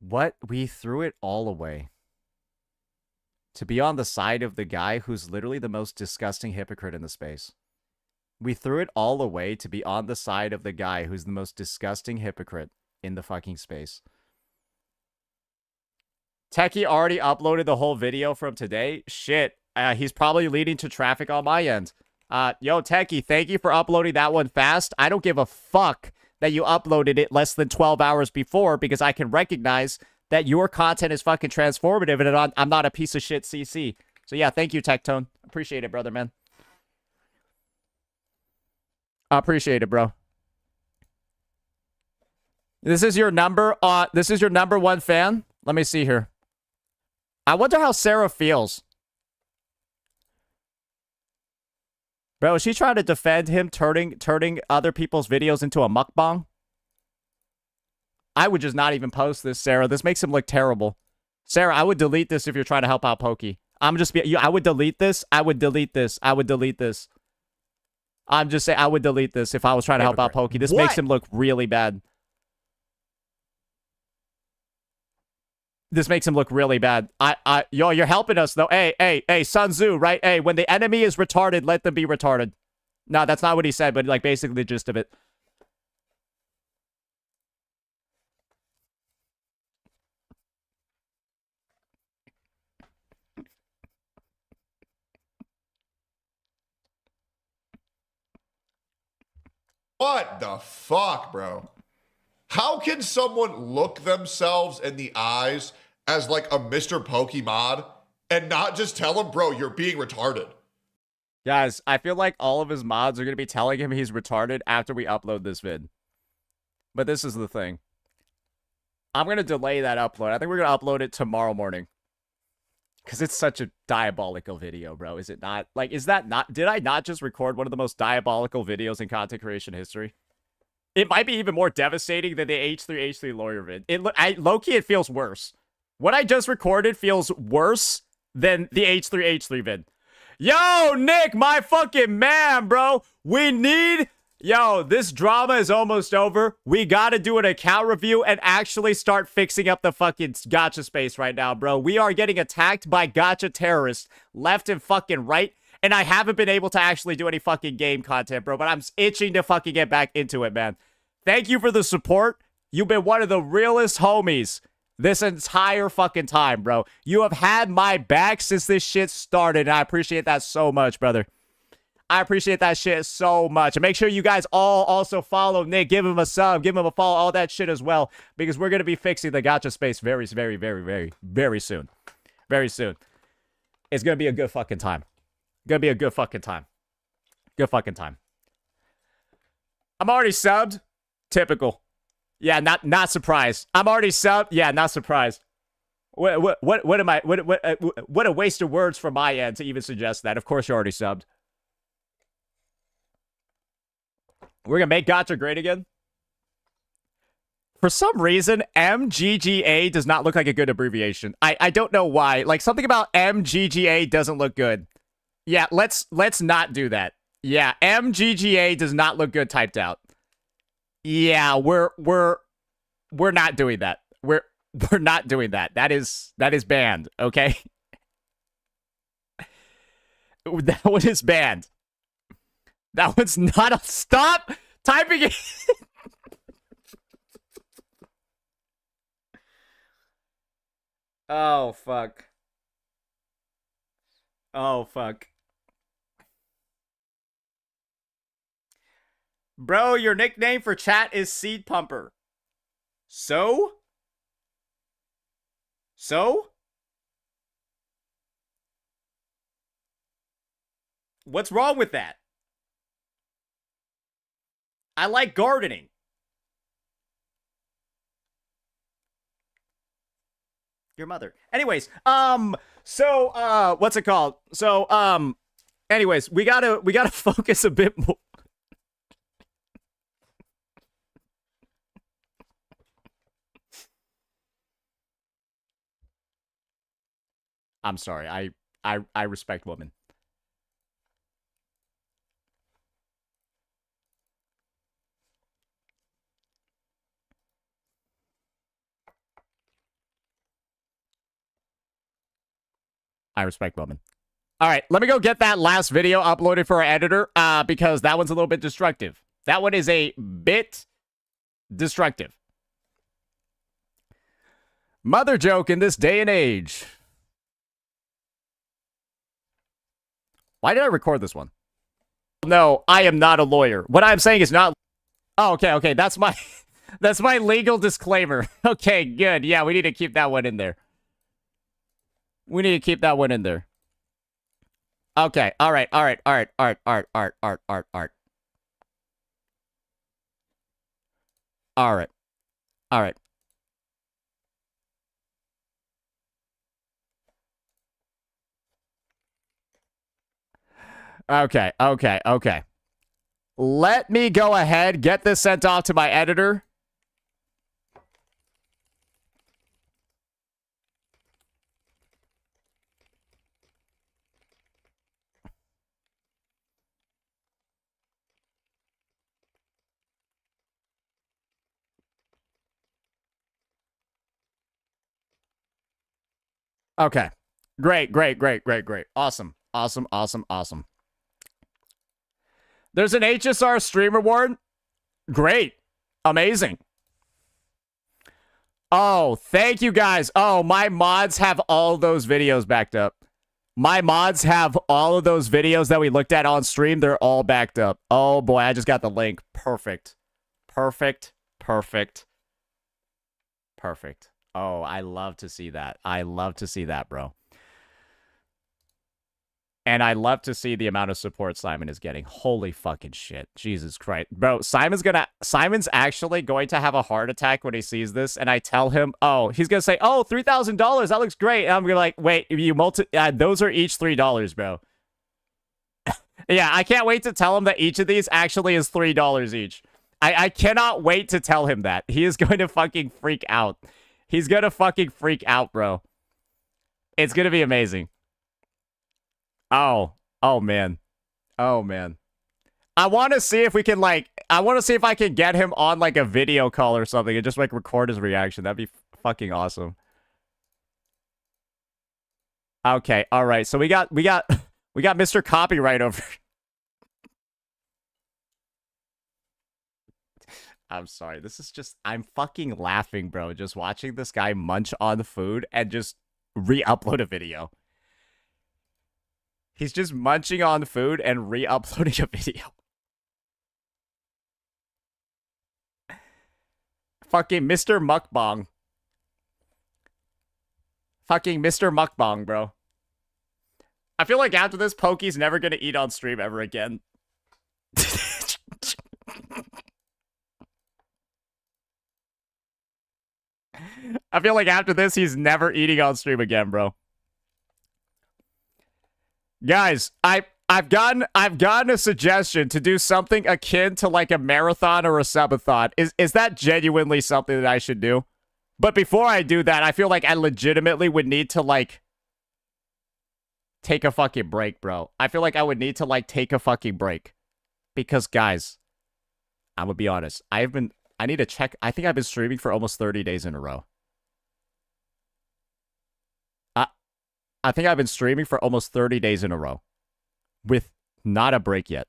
What? We threw it all away. To be on the side of the guy who's literally the most disgusting hypocrite in the space. We threw it all away to be on the side of the guy who's the most disgusting hypocrite in the fucking space. Techie already uploaded the whole video from today. Shit. He's probably leading to traffic on my end. Yo, Techie, thank you for uploading that one fast. I don't give a fuck that you uploaded it less than 12 hours before, because I can recognize that your content is fucking transformative and I'm not a piece of shit CC. So yeah, thank you, Tectone. Appreciate it, brother, man. I appreciate it, bro. This is your number one fan? Let me see here. I wonder how Sarah feels. Bro, is she trying to defend him turning other people's videos into a mukbang? I would just not even post this, Sarah. This makes him look terrible. Sarah, I would delete this if you're trying to help out Pokey. I would delete this. I would delete this. I would delete this. I'm just saying I would delete this if I was trying to help out Pokey. This makes him look really bad. This makes him look really bad. Yo, you're helping us, though. Hey, Sun Tzu, right? Hey, when the enemy is retarded, let them be retarded. No, that's not what he said, but, like, basically the gist of it. What the fuck, bro? How can someone look themselves in the eyes as like a Mr. Pokemon and not just tell him, bro, you're being retarded? Guys, I feel like all of his mods are going to be telling him he's retarded after we upload this vid. But this is the thing. I'm going to delay that upload. I think we're going to upload it tomorrow morning. Because it's such a diabolical video, bro. Is it not? Like, is that not... Did I not just record one of the most diabolical videos in content creation history? It might be even more devastating than the H3 lawyer vid. Low-key, it feels worse. What I just recorded feels worse than the H3 vid. Yo, Nick, my fucking man, bro. We need... Yo, this drama is almost over. We gotta do an account review and actually start fixing up the fucking gacha space right now, bro. We are getting attacked by gacha terrorists left and fucking right. And I haven't been able to actually do any fucking game content, bro. But I'm itching to fucking get back into it, man. Thank you for the support. You've been one of the realest homies this entire fucking time, bro. You have had my back since this shit started. And I appreciate that so much, brother. I appreciate that shit so much. And make sure you guys all also follow Nick. Give him a sub. Give him a follow. All that shit as well. Because we're going to be fixing the gacha space very, very, very, very, very soon. Very soon. It's gonna be a good fucking time. Gonna be a good fucking time. Good fucking time. I'm already subbed. Typical. Yeah, not surprised. I'm already subbed. Yeah, not surprised. What am I? What a waste of words from my end to even suggest that. Of course, you're already subbed. We're gonna make Gacha great again. For some reason, MGGA does not look like a good abbreviation. I don't know why. Like, something about MGGA doesn't look good. Yeah, let's not do that. Yeah, MGGA does not look good typed out. Yeah, we're not doing that. We're not doing that. That is banned, okay? That one is banned. That one's not a stop typing it. Oh, fuck. Oh, fuck. Bro, your nickname for chat is Seed Pumper. So? So? What's wrong with that? I like gardening. Your mother. Anyways, so what's it called? So anyways, we gotta focus a bit more. I'm sorry. I respect women. I respect women. All right, let me go get that last video uploaded for our editor, because that one's a little bit destructive. That one is a bit destructive. Mother joke in this day and age. Why did I record this one? No, I am not a lawyer. What I'm saying is not... Oh, okay. That's my... That's my legal disclaimer. Okay, good. Yeah, we need to keep that one in there. We need to keep that one in there. Okay, all right. Art. All right. Okay. Let me go ahead, get this sent off to my editor. Okay. Great. Awesome. There's an HSR stream reward. Great. Amazing. Oh, thank you guys. Oh, my mods have all those videos backed up. My mods have all of those videos that we looked at on stream. They're all backed up. Oh, boy. I just got the link. Perfect. Oh, I love to see that. I love to see that, bro. And I love to see the amount of support Simon is getting. Holy fucking shit. Jesus Christ. Bro, Simon's actually going to have a heart attack when he sees this. And I tell him, oh, he's going to say, oh, $3,000. That looks great. And I'm going to like, wait, those are each $3, bro. Yeah, I can't wait to tell him that each of these actually is $3 each. I cannot wait to tell him that. He is going to fucking freak out. He's going to fucking freak out, bro. It's going to be amazing. Oh man. I want to see if we can I want to see if I can get him on like a video call or something and just like record his reaction. That'd be fucking awesome. Okay, all right. So we got Mr. Copyright over. I'm sorry. This is just I'm fucking laughing, bro. Just watching this guy munch on the food and just re-upload a video. He's just munching on food and re-uploading a video. Fucking Mr. Mukbang. Fucking Mr. Mukbang, bro. I feel like after this, Pokey's never gonna eat on stream ever again. I feel like after this, he's never eating on stream again, bro. Guys, I've gotten a suggestion to do something akin to like a marathon or a subathon. Is that genuinely something that I should do? But before I do that, I feel like I legitimately would need to like take a fucking break, bro. I feel like I would need to like take a fucking break. Because guys, I'm gonna be honest. I need to check. I think I've been streaming for almost 30 days in a row. I think I've been streaming for almost 30 days in a row. With not a break yet.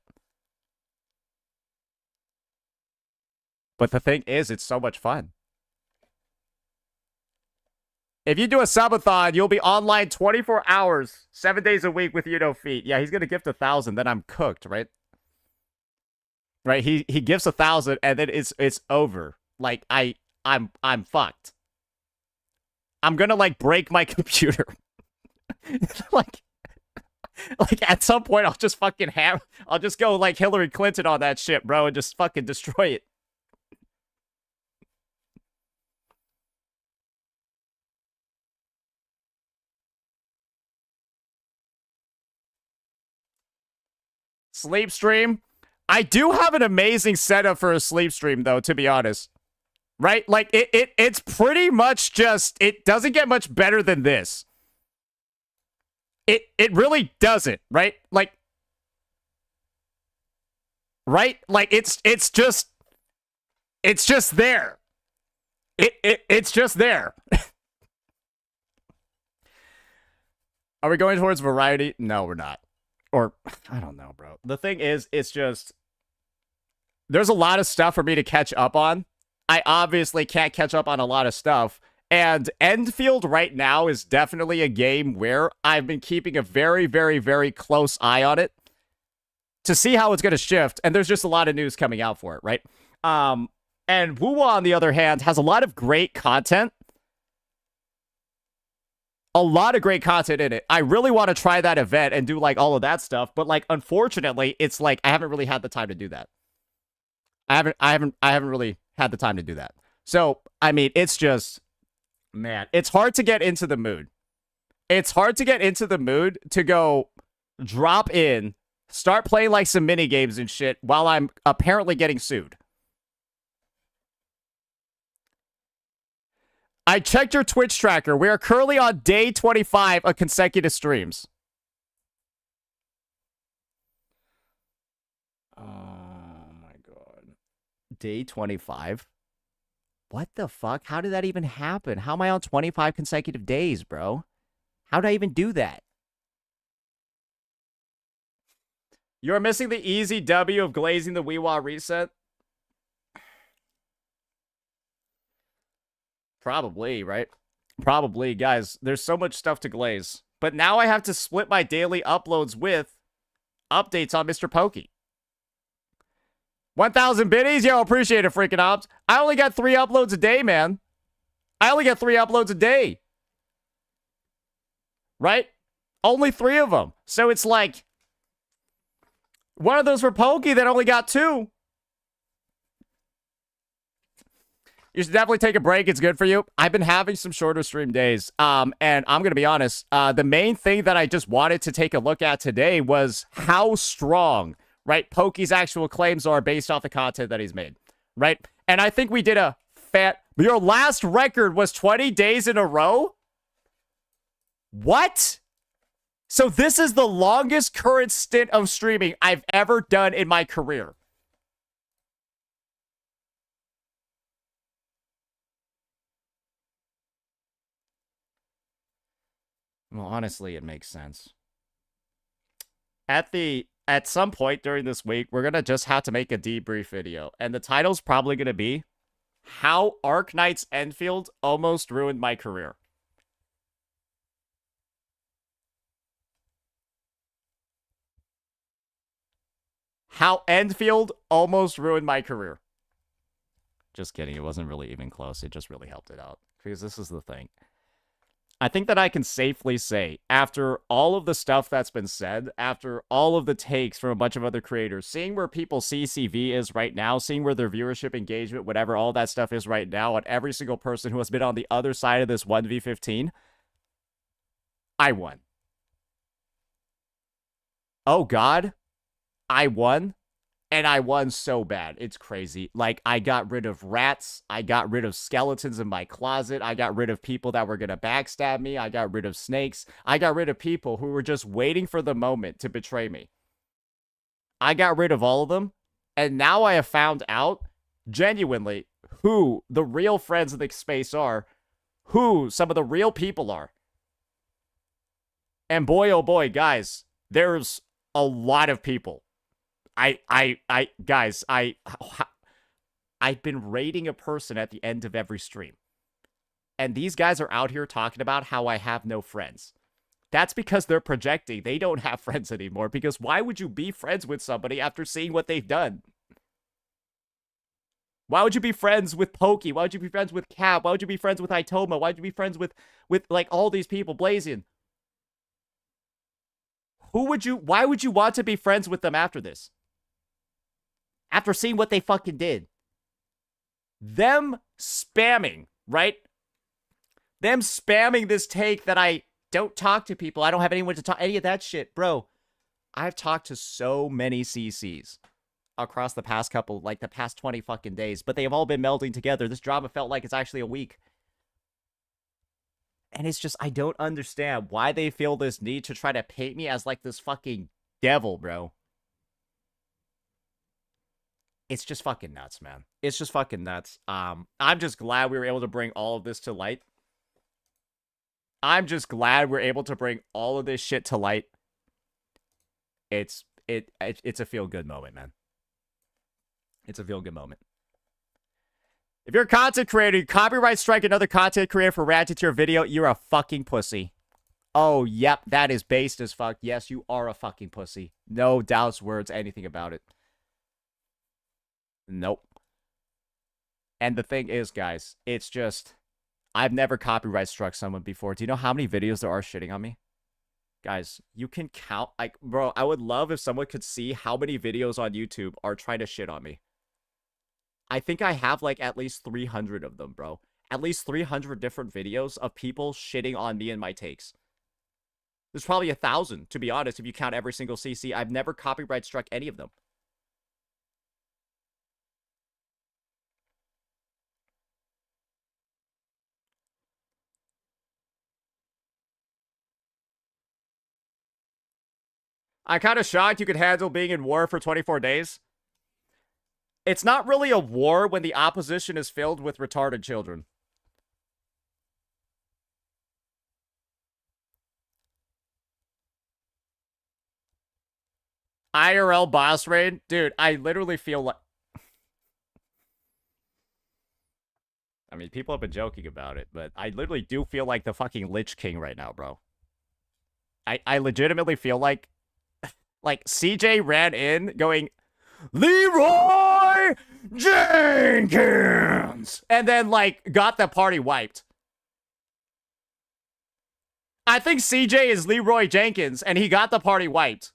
But the thing is, it's so much fun. If you do a subathon, you'll be online 24 hours, 7 days a week with feet. Yeah, he's gonna gift 1,000, then I'm cooked, right? Right? He gifts 1,000 and then it's over. Like I'm fucked. I'm gonna like break my computer. like at some point I'll just fucking I'll just go like Hillary Clinton on that shit, bro, and just fucking destroy it. Sleep stream. I do have an amazing setup for a sleep stream though, to be honest. Right? Like it's pretty much just, it doesn't get much better than this. It really doesn't, right? Like it's just there. It's just there. Are we going towards variety? No, we're not. Or I don't know, bro. The thing is, it's just there's a lot of stuff for me to catch up on. I obviously can't catch up on a lot of stuff. And Enfield right now is definitely a game where I've been keeping a very, very, very close eye on it to see how it's going to shift. And there's just a lot of news coming out for it, right? And Wuwa, on the other hand, has a lot of great content. A lot of great content in it. I really want to try that event and do like all of that stuff. But like, unfortunately, it's like I haven't really had the time to do that. I haven't really had the time to do that. So, I mean, it's just... Man, it's hard to get into the mood. It's hard to get into the mood to go drop in, start playing like some mini games and shit while I'm apparently getting sued. I checked your Twitch tracker. We are currently on day 25 of consecutive streams. Oh my god. Day 25? What the fuck? How did that even happen? How am I on 25 consecutive days, bro? How did I even do that? You're missing the easy W of glazing the Weewa reset? Probably, right? Probably, guys. There's so much stuff to glaze. But now I have to split my daily uploads with updates on Mr. Pokey. 1,000 biddies? Yo, appreciate it, freaking ops. I only got 3 uploads a day, man. I only get 3 uploads a day. Right? Only 3 of them. So it's like... one of those for Pokey that only got 2. You should definitely take a break. It's good for you. I've been having some shorter stream days. And I'm going to be honest. The main thing that I just wanted to take a look at today was how strong... right? Pokey's actual claims are based off the content that he's made, right? And I think we did a your last record was 20 days in a row? What? So this is the longest current stint of streaming I've ever done in my career. Well, honestly, it makes sense. At some point during this week, we're going to just have to make a debrief video. And the title's probably going to be How Arknight's Enfield Almost Ruined My Career. How Enfield Almost Ruined My Career. Just kidding. It wasn't really even close. It just really helped it out. Because this is the thing. I think that I can safely say, after all of the stuff that's been said, after all of the takes from a bunch of other creators, seeing where people's CCV is right now, seeing where their viewership, engagement, whatever, all that stuff is right now, on every single person who has been on the other side of this 1v15, I won. Oh God, I won. And I won so bad. It's crazy. Like, I got rid of rats. I got rid of skeletons in my closet. I got rid of people that were going to backstab me. I got rid of snakes. I got rid of people who were just waiting for the moment to betray me. I got rid of all of them. And now I have found out, genuinely, who the real friends of the space are. Who some of the real people are. And boy, oh boy, guys, there's a lot of people. Guys, I've been rating a person at the end of every stream. And these guys are out here talking about how I have no friends. That's because they're projecting. They don't have friends anymore. Because why would you be friends with somebody after seeing what they've done? Why would you be friends with Pokey? Why would you be friends with Cap? Why would you be friends with Itoma? Why would you be friends with like all these people? Blazion. Why would you want to be friends with them after this? After seeing what they fucking did. Them spamming, right? Them spamming this take that I don't talk to people. I don't have anyone to talk. Any of that shit. Bro, I've talked to so many CCs across the past the past 20 fucking days. But they have all been melding together. This drama felt like it's actually a week. And it's just, I don't understand why they feel this need to try to paint me as like this fucking devil, bro. It's just fucking nuts, man. It's just fucking nuts. I'm just glad we were able to bring all of this to light. I'm just glad we're able to bring all of this shit to light. It's a feel-good moment, man. It's a feel-good moment. If you're a content creator, you copyright strike another content creator for reacting to your video, you're a fucking pussy. Oh, yep, that is based as fuck. Yes, you are a fucking pussy. No doubts, words, anything about it. Nope. And the thing is, guys, it's just, I've never copyright struck someone before. Do you know how many videos there are shitting on me? Guys, you can count, like, bro, I would love if someone could see how many videos on YouTube are trying to shit on me. I think I have, like, at least 300 of them, bro. At least 300 different videos of people shitting on me and my takes. There's probably 1,000, to be honest, if you count every single CC. I've never copyright struck any of them. I'm kind of shocked you could handle being in war for 24 days. It's not really a war when the opposition is filled with retarded children. IRL boss raid? Dude, I literally feel like... I mean, people have been joking about it, but I literally do feel like the fucking Lich King right now, bro. I legitimately feel like... Like, CJ ran in going, Leroy Jenkins! And then, like, got the party wiped. I think CJ is Leroy Jenkins, and he got the party wiped.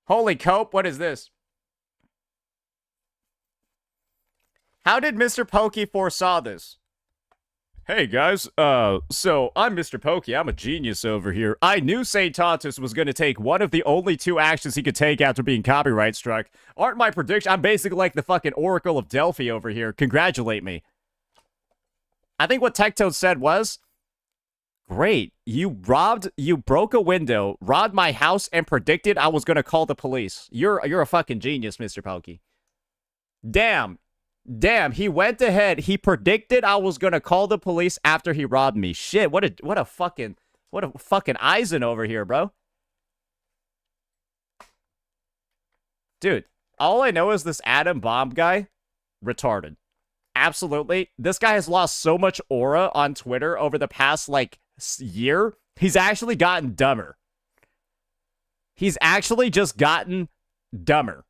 Holy cope, what is this? How did Mr. Pokey foresaw this? Hey guys, so I'm Mr. Pokey, I'm a genius over here. I knew St. Tontus was gonna take one of the only two actions he could take after being copyright struck. Aren't my prediction? I'm basically like the fucking Oracle of Delphi over here. Congratulate me. I think what Tectone said was, great, you broke a window, robbed my house, and predicted I was gonna call the police. You're a fucking genius, Mr. Pokey. Damn, he went ahead, he predicted I was gonna call the police after he robbed me. Shit, what a fucking Eisen over here, bro. Dude, all I know is this Adam Bomb guy, retarded. Absolutely. This guy has lost so much aura on Twitter over the past, like, year, he's actually gotten dumber. He's actually just gotten dumber.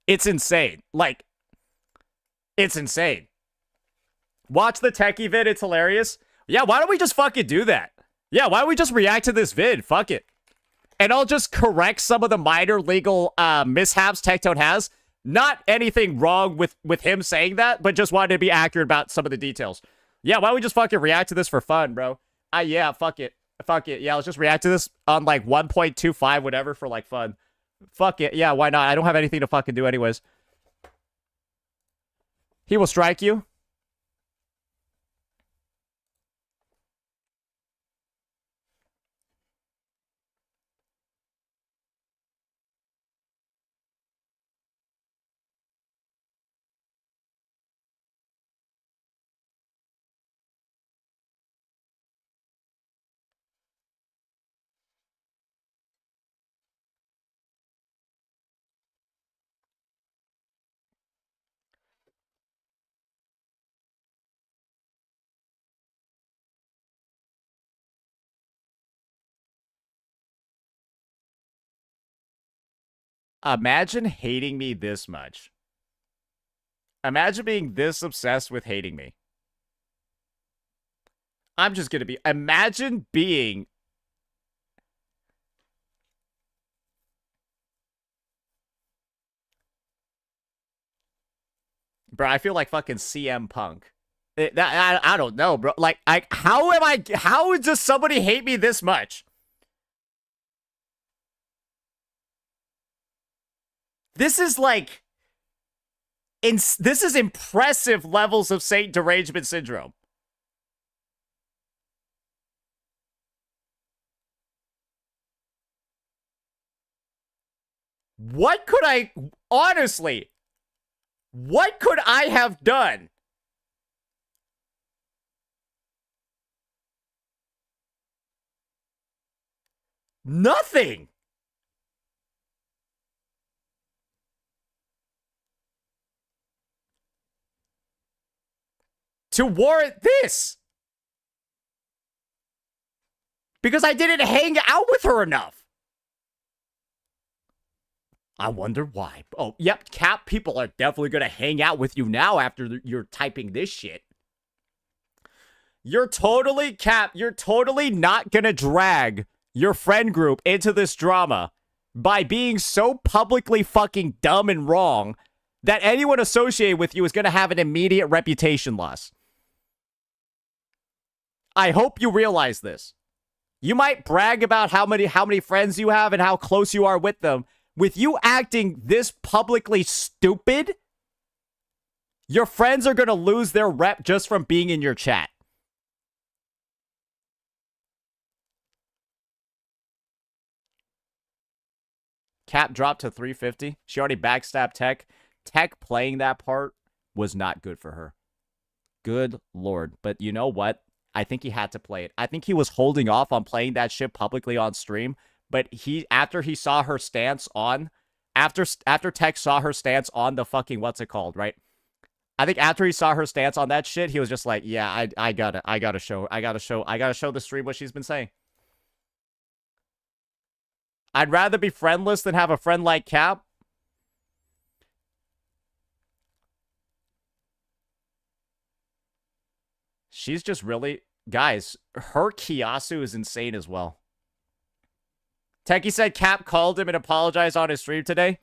It's insane. Like, it's insane. Watch the techie vid. It's hilarious. Yeah, why don't we just fucking do that? Yeah, why don't we just react to this vid? Fuck it. And I'll just correct some of the minor legal mishaps Tectone has. Not anything wrong with him saying that, but just wanted to be accurate about some of the details. Yeah, why don't we just fucking react to this for fun, bro? Yeah, fuck it. Fuck it. Yeah, let's just react to this on like 1.25, whatever, for like fun. Fuck it. Yeah, why not? I don't have anything to fucking do anyways. He will strike you. Imagine hating me this much. Imagine being this obsessed with hating me. I'm just gonna be... Imagine being... Bro, I feel like fucking CM Punk. I don't know, bro. Like, how does somebody hate me this much? This is like... this is impressive levels of Saint derangement syndrome. What could I... Honestly... What could I have done? Nothing. To warrant this. Because I didn't hang out with her enough. I wonder why. Oh, yep, Cap, people are definitely going to hang out with you now after you're typing this shit. You're totally, Cap, you're totally not going to drag your friend group into this drama by being so publicly fucking dumb and wrong that anyone associated with you is going to have an immediate reputation loss. I hope you realize this. You might brag about how many friends you have and how close you are with them. With you acting this publicly stupid, your friends are going to lose their rep just from being in your chat. Cap dropped to 350. She already backstabbed Tech. Tech playing that part was not good for her. Good Lord. But you know what? I think he had to play it. I think he was holding off on playing that shit publicly on stream. But after he saw her stance on, after Tech saw her stance on the fucking, what's it called, right? I think after he saw her stance on that shit, he was just like, yeah, I gotta show the stream what she's been saying. I'd rather be friendless than have a friend like Cap. She's just really, guys, her Kiyasu is insane as well. Techie said Cap called him and apologized on his stream today.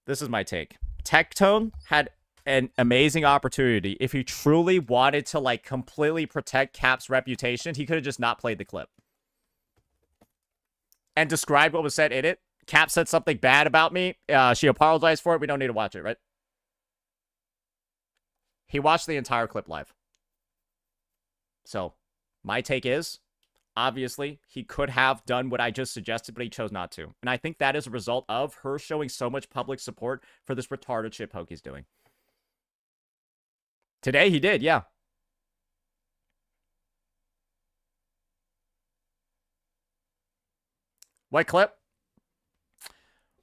This is my take. Tectone had an amazing opportunity. If he truly wanted to, like, completely protect Cap's reputation, he could have just not played the clip. And described what was said in it. Cap said something bad about me. She apologized for it. We don't need to watch it, right? He watched the entire clip live. So, my take is... Obviously, he could have done what I just suggested, but he chose not to. And I think that is a result of her showing so much public support for this retarded shit poke he's doing. Today, he did, yeah. What clip?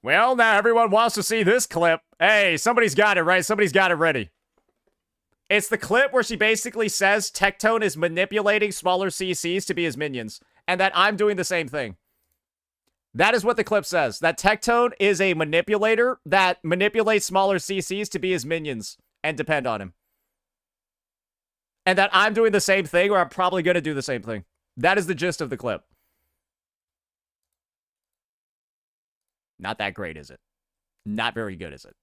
Well, now everyone wants to see this clip. Hey, somebody's got it, right? Somebody's got it ready. It's the clip where she basically says Tectone is manipulating smaller CCs to be his minions, and that I'm doing the same thing. That is what the clip says. That Tectone is a manipulator that manipulates smaller CCs to be his minions and depend on him. And that I'm doing the same thing, or I'm probably going to do the same thing. That is the gist of the clip. Not that great, is it? Not very good, is it?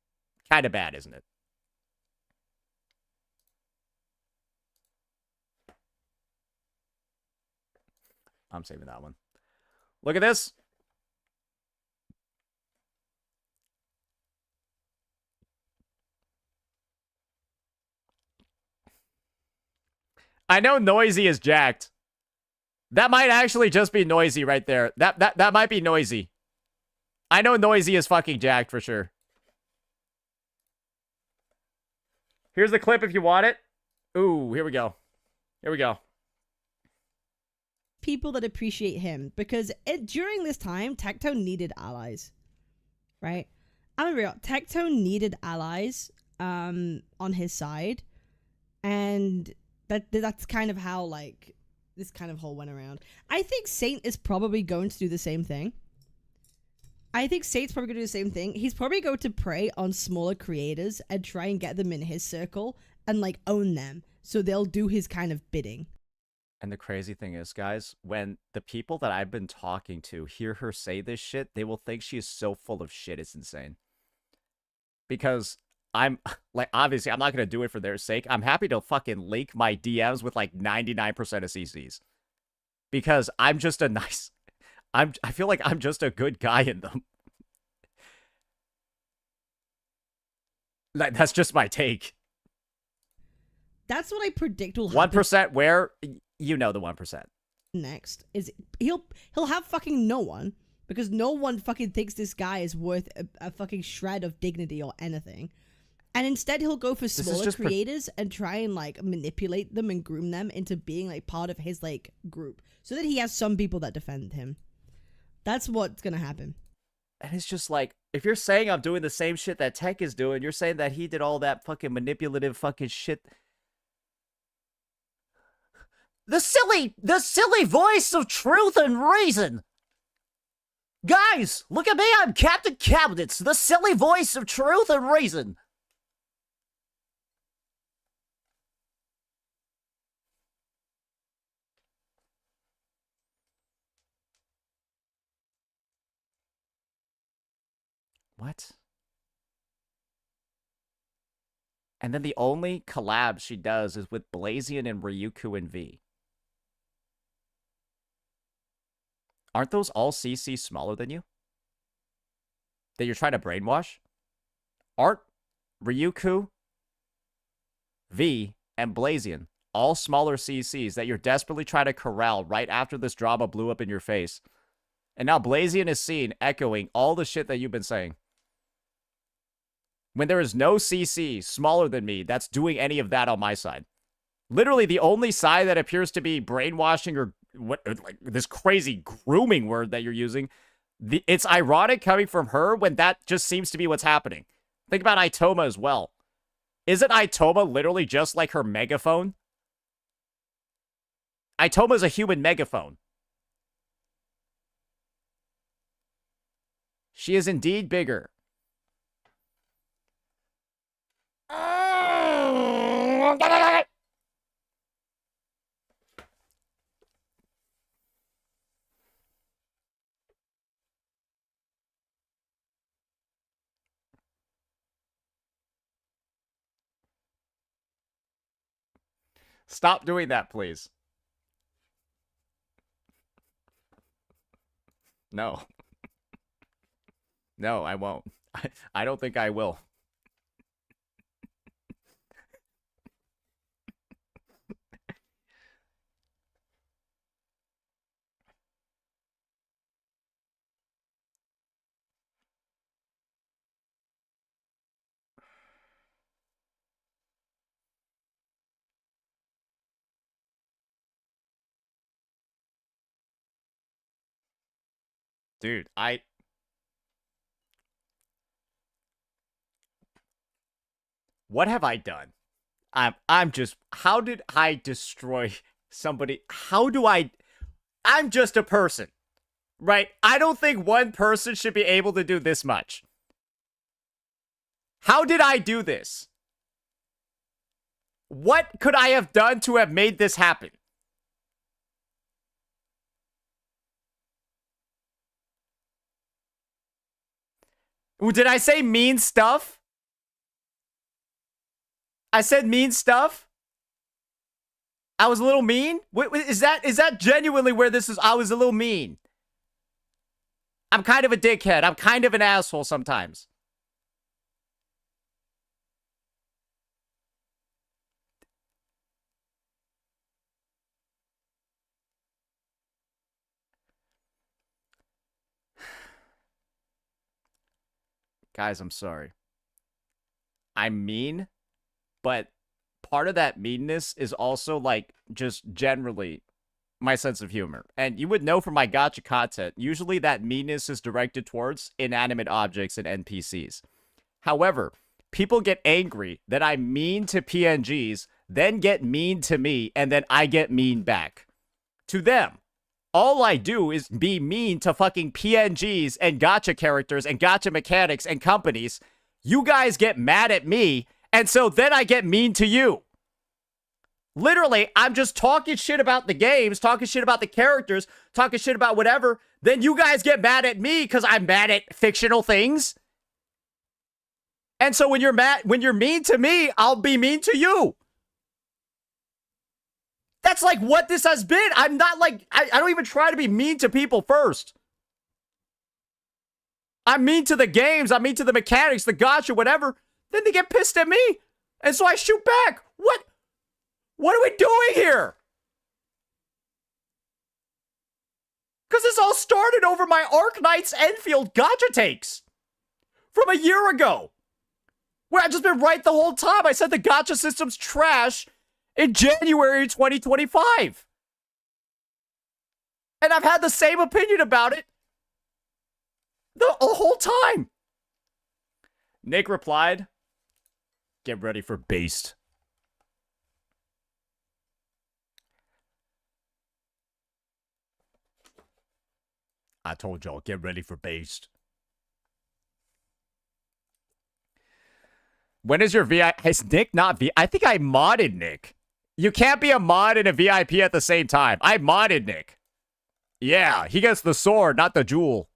Kind of bad, isn't it? I'm saving that one. Look at this. I know Noisy is jacked. That might actually just be Noisy right there. That might be Noisy. I know Noisy is fucking jacked for sure. Here's the clip if you want it. Ooh, here we go. Here we go. People that appreciate him, because during this time, Tectone needed allies, right? I'm real. Tectone needed allies on his side, and that's kind of how like this kind of whole went around. I think Saint is probably going to do the same thing. He's probably going to prey on smaller creators and try and get them in his circle and like own them, so they'll do his kind of bidding. And the crazy thing is, guys, when the people that I've been talking to hear her say this shit, they will think she is so full of shit, it's insane. Because I'm, like, obviously, I'm not going to do it for their sake. I'm happy to fucking link my DMs with, like, 99% of CCs. Because I'm just a nice... I feel like I'm just a good guy in them. That's just my take. That's what I predict will happen. 1% where... You know the 1%. Next is he'll have fucking no one, because no one fucking thinks this guy is worth a fucking shred of dignity or anything. And instead he'll go for smaller creators and try and like manipulate them and groom them into being like part of his like group, so that he has some people that defend him. That's what's gonna happen. And it's just like, if you're saying I'm doing the same shit that Tech is doing, you're saying that he did all that fucking manipulative fucking shit. The silly voice of truth and reason. Guys, look at me, I'm Captain Cabinets, the silly voice of truth and reason. What? And then the only collab she does is with Blazion and Ryuku and V. Aren't those all CC smaller than you? That you're trying to brainwash? Aren't Ryuku, V, and Blazion all smaller CCs that you're desperately trying to corral right after this drama blew up in your face? And now Blazion is seen echoing all the shit that you've been saying. When there is no CC smaller than me that's doing any of that on my side. Literally the only side that appears to be brainwashing or what, like this crazy grooming word that you're using, it's ironic coming from her when that just seems to be what's happening. Think about Itoma as well. Isn't Itoma literally just like her megaphone? Itoma's a human megaphone. She is indeed bigger. Stop doing that, please. No. No, I won't. I don't think I will. Dude, what have I done? I'm just, how did I destroy somebody? I'm just a person, right? I don't think one person should be able to do this much. How did I do this? What could I have done to have made this happen? Did I say mean stuff? I said mean stuff? I was a little mean? Is that genuinely where this is? I was a little mean. I'm kind of a dickhead. I'm kind of an asshole sometimes. Guys, I'm sorry. I'm mean, but part of that meanness is also, like, just generally my sense of humor. And you would know from my gacha content, usually that meanness is directed towards inanimate objects and NPCs. However, people get angry that I'm mean to PNGs, then get mean to me, and then I get mean back. To them. All I do is be mean to fucking PNGs and gacha characters and gacha mechanics and companies. You guys get mad at me, and so then I get mean to you. Literally, I'm just talking shit about the games, talking shit about the characters, talking shit about whatever. Then you guys get mad at me because I'm mad at fictional things. And so when you're mean to me, I'll be mean to you. That's like what this has been. I'm not like, I don't even try to be mean to people first. I'm mean to the games. I'm mean to the mechanics, the gacha, whatever. Then they get pissed at me. And so I shoot back. What are we doing here? Because this all started over my Arknights Enfield gacha takes. From a year ago. Where I've just been right the whole time. I said the gacha system's trash in January 2025. And I've had the same opinion about it the whole time. Nick replied, "Get ready for Based." I told y'all, get ready for Based. When is your VIP? Is Nick not VIP? I think I modded Nick. You can't be a mod and a VIP at the same time. I modded Nick. Yeah, he gets the sword, not the jewel.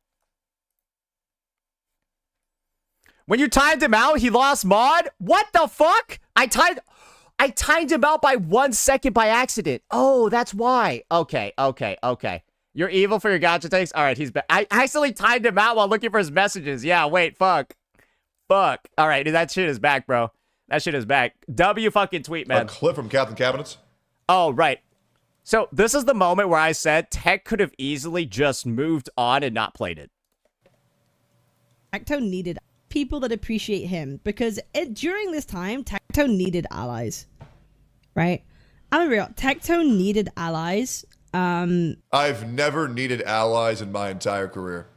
When you timed him out, he lost mod? What the fuck? I timed him out by 1 second by accident. Oh, that's why. Okay. You're evil for your gacha takes? All right, he's back. I accidentally timed him out while looking for his messages. Yeah, wait, fuck. All right, that shit is back, bro. That shit is back. W fucking tweet, man. A clip from Captain Cabinets. Oh, right. So this is the moment where I said Tech could have easily just moved on and not played it. Tecto needed people that appreciate him because during this time, Tecto needed allies. Right? I'm real. Tecto needed allies. I've never needed allies in my entire career.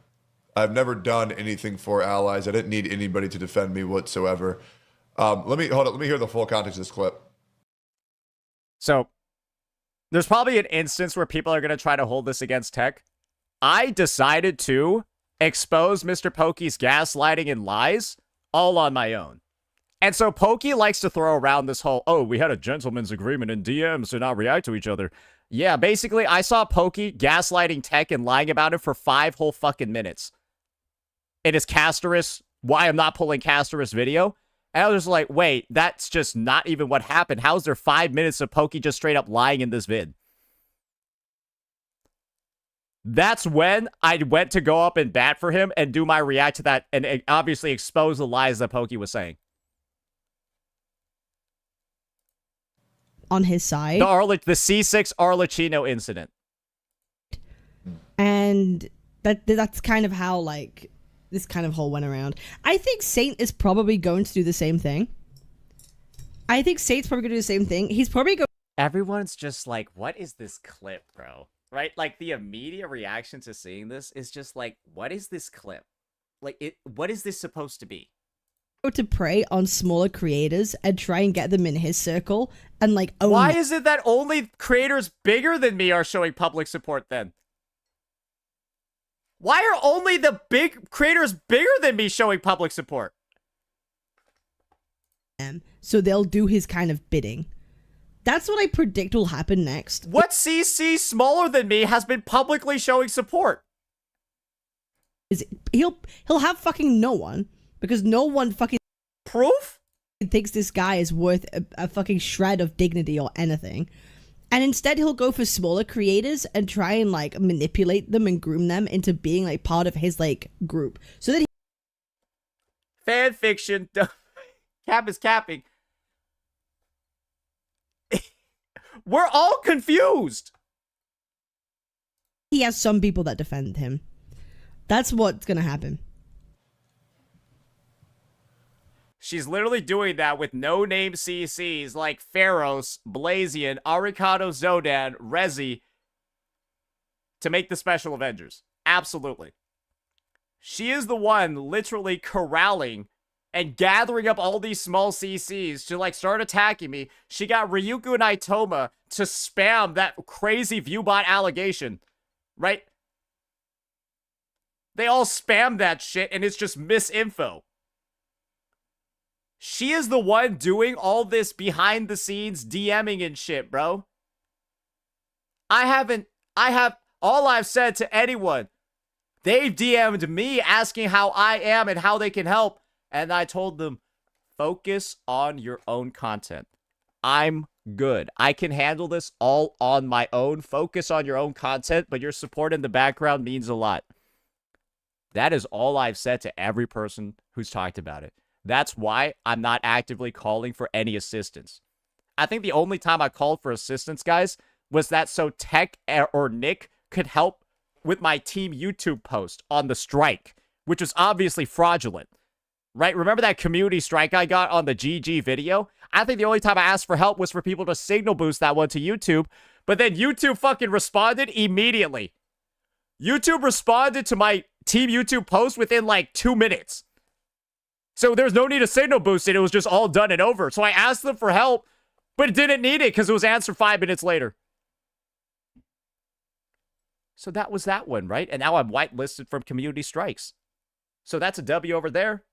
I've never done anything for allies. I didn't need anybody to defend me whatsoever. Let me hear the full context of this clip. So there's probably an instance where people are going to try to hold this against Tech. I decided to expose Mr. Pokey's gaslighting and lies all on my own. And so Pokey likes to throw around this whole, oh, we had a gentleman's agreement in DMs to not react to each other. Yeah, basically, I saw Pokey gaslighting Tech and lying about it for 5 whole fucking minutes. In his Castorus, why I'm not pulling Castorus video. And I was just like, wait, that's just not even what happened. How is there 5 minutes of Pokey just straight up lying in this vid? That's when I went to go up and bat for him and do my react to that and obviously expose the lies that Pokey was saying. On his side. The C6 Arlecchino incident. And that's kind of how, like, this kind of whole went around. I think Saint is probably going to do the same thing. He's probably going. Everyone's just like, what is this clip, bro? Right? Like, the immediate reaction to seeing this is just like, what is this clip? Like, what is this supposed to be? to prey on smaller creators and try and get them in his circle and like own Why is it that only creators bigger than me are showing public support then? Why are only the big creators bigger than me showing public support? them, so they'll do his kind of bidding. That's what I predict will happen next. What CC smaller than me has been publicly showing support? He'll have fucking no one, because no one fucking proof thinks this guy is worth a fucking shred of dignity or anything. And instead he'll go for smaller creators and try and like manipulate them and groom them into being like part of his like group. So that fan fiction. Cap is capping. We're all confused. He has some people that defend him. That's what's gonna happen. She's literally doing that with no-name CCs like Pharos, Blazion, Arikado Zodan, Rezi to make the Special Avengers. Absolutely. She is the one literally corralling and gathering up all these small CCs to like start attacking me. She got Ryuku and Itoma to spam that crazy Viewbot allegation, right? They all spam that shit and it's just misinfo. She is the one doing all this behind the scenes DMing and shit, bro. All I've said to anyone, they've DM'd me asking how I am and how they can help. And I told them, focus on your own content. I'm good. I can handle this all on my own. Focus on your own content, but your support in the background means a lot. That is all I've said to every person who's talked about it. That's why I'm not actively calling for any assistance. I think the only time I called for assistance, guys, was that so Tech or Nick could help with my team YouTube post on the strike, which was obviously fraudulent. Right? Remember that community strike I got on the GG video? I think the only time I asked for help was for people to signal boost that one to YouTube, but then YouTube fucking responded immediately. YouTube responded to my team YouTube post within like 2 minutes. So there's no need to signal boost it. It was just all done and over. So I asked them for help, but didn't need it because it was answered 5 minutes later. So that was that one, right? And now I'm whitelisted from community strikes. So that's a W over there.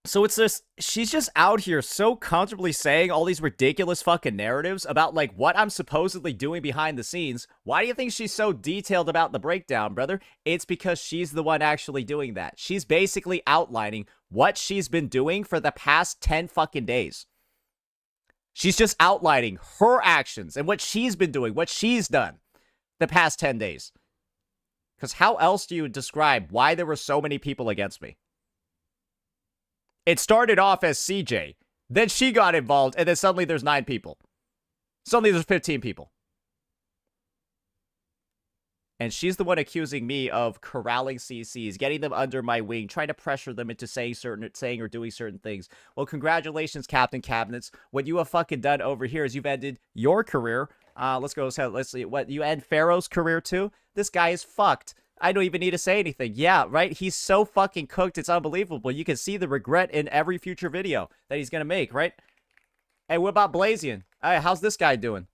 So it's this, she's just out here so comfortably saying all these ridiculous fucking narratives about like what I'm supposedly doing behind the scenes. Why do you think she's so detailed about the breakdown, brother? It's because she's the one actually doing that. She's basically outlining what she's been doing for the past 10 fucking days. She's just outlining her actions and what she's been doing, what she's done the past 10 days. Because how else do you describe why there were so many people against me? It started off as CJ. Then she got involved, and then suddenly there's 9 people. Suddenly there's 15 people. And she's the one accusing me of corralling CCs, getting them under my wing, trying to pressure them into saying or doing certain things. Well, congratulations, Captain Cabinets. What you have fucking done over here is you've ended your career. Let's see. What, you end Pharaoh's career too? This guy is fucked. I don't even need to say anything. Yeah, right? He's so fucking cooked, it's unbelievable. You can see the regret in every future video that he's gonna make, right? Hey, what about Blazion? Hey, how's this guy doing?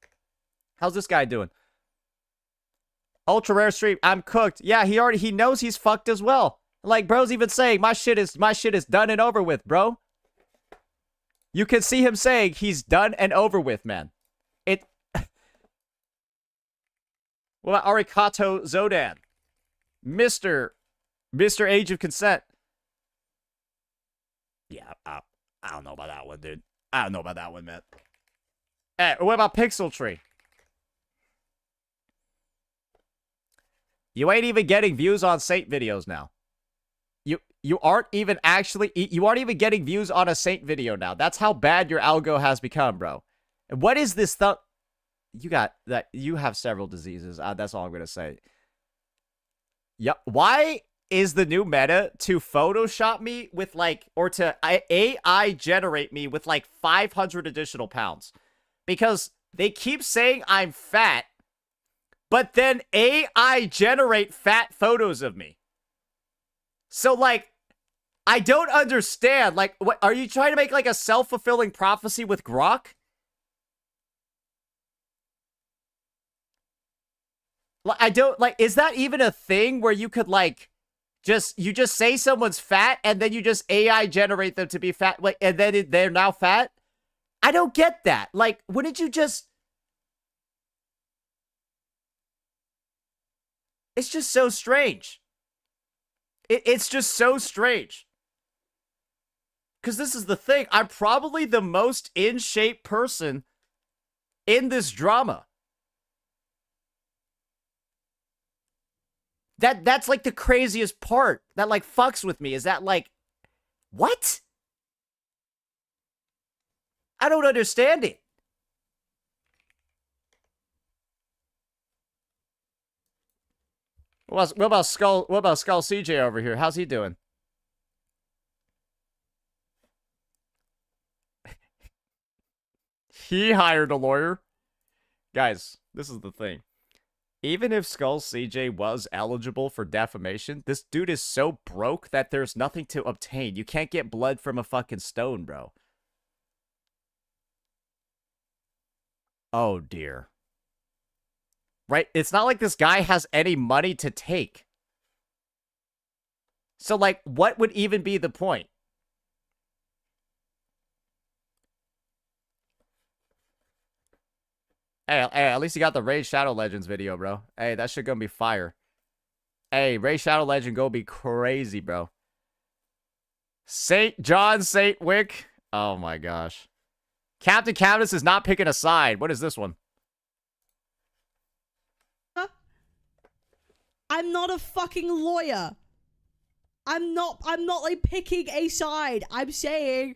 How's this guy doing? Ultra rare stream. I'm cooked. Yeah, he knows he's fucked as well. Like, bro's even saying, my shit is done and over with, bro. You can see him saying he's done and over with, man. What about Arikato Zodan? Mr. Age of Consent. Yeah, I don't know about that one, dude. I don't know about that one, man. Hey, what about Pixel Tree? You ain't even getting views on Saint videos now. You aren't even getting views on a Saint video now. That's how bad your algo has become, bro. And what is this stuff? You have several diseases. That's all I'm gonna say. Yep. Why is the new meta to Photoshop me with like, or to AI generate me with like 500 additional pounds? Because they keep saying I'm fat, but then AI generate fat photos of me. So, like, I don't understand. Like, what are you trying to make, like, a self-fulfilling prophecy with Grok? Like, I don't, like, is that even a thing where you could, like, you just say someone's fat and then you just AI generate them to be fat, like, and then they're now fat? I don't get that. Like, wouldn't you just... It's just so strange. It's just so strange. Because this is the thing. I'm probably the most in shape person in this drama. That's like the craziest part that like fucks with me is that like, what? I don't understand it. What about Skull CJ over here? How's he doing? He hired a lawyer. Guys, this is the thing. Even if Skull CJ was eligible for defamation, this dude is so broke that there's nothing to obtain. You can't get blood from a fucking stone, bro. Oh, dear. Right? It's not like this guy has any money to take. So, like, what would even be the point? Hey, at least you got the Raid Shadow Legends video, bro. Hey, that shit gonna be fire. Hey, Raid Shadow Legend gonna be crazy, bro. St. John St. Wick. Oh my gosh. Captain Countess is not picking a side. What is this one? I'm not a fucking lawyer. I'm not like picking a side. I'm saying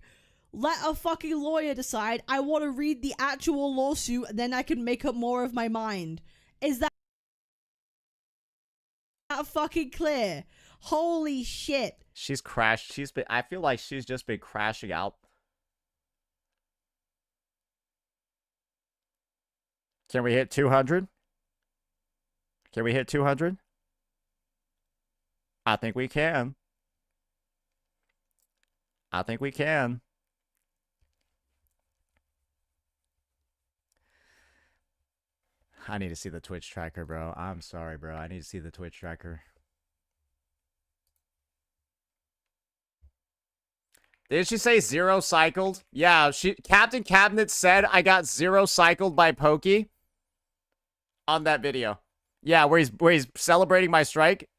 let a fucking lawyer decide. I want to read the actual lawsuit and then I can make up more of my mind. Is that fucking clear? Holy shit. She's crashed. I feel like she's just been crashing out. Can we hit 200? Can we hit 200? I think we can. I think we can. I need to see the Twitch tracker, bro. I'm sorry, bro. I need to see the Twitch tracker. Did she say 0 cycled? Yeah, Captain Cabinet said I got 0 cycled by Pokey on that video. Yeah, where he's celebrating my strike.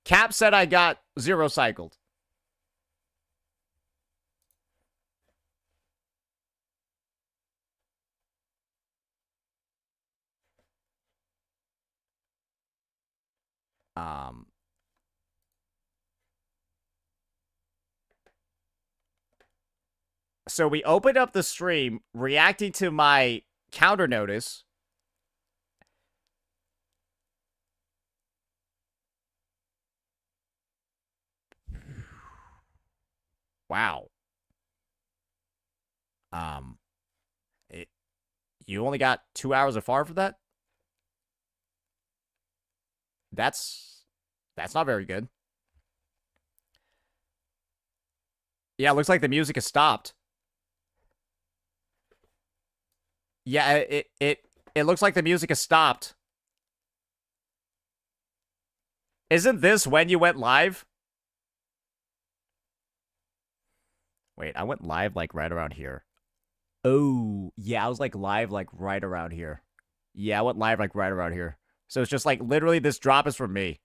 Cap said I got 0 cycled. So we opened up the stream reacting to my counter notice. Wow. You only got 2 hours of farm for that? That's not very good. Yeah, it looks like the music has stopped. Yeah, it looks like the music has stopped. Isn't this when you went live? Wait, I went live like right around here. Oh, yeah, I was like live like right around here. Yeah, I went live like right around here. So it's just like literally this drop is from me.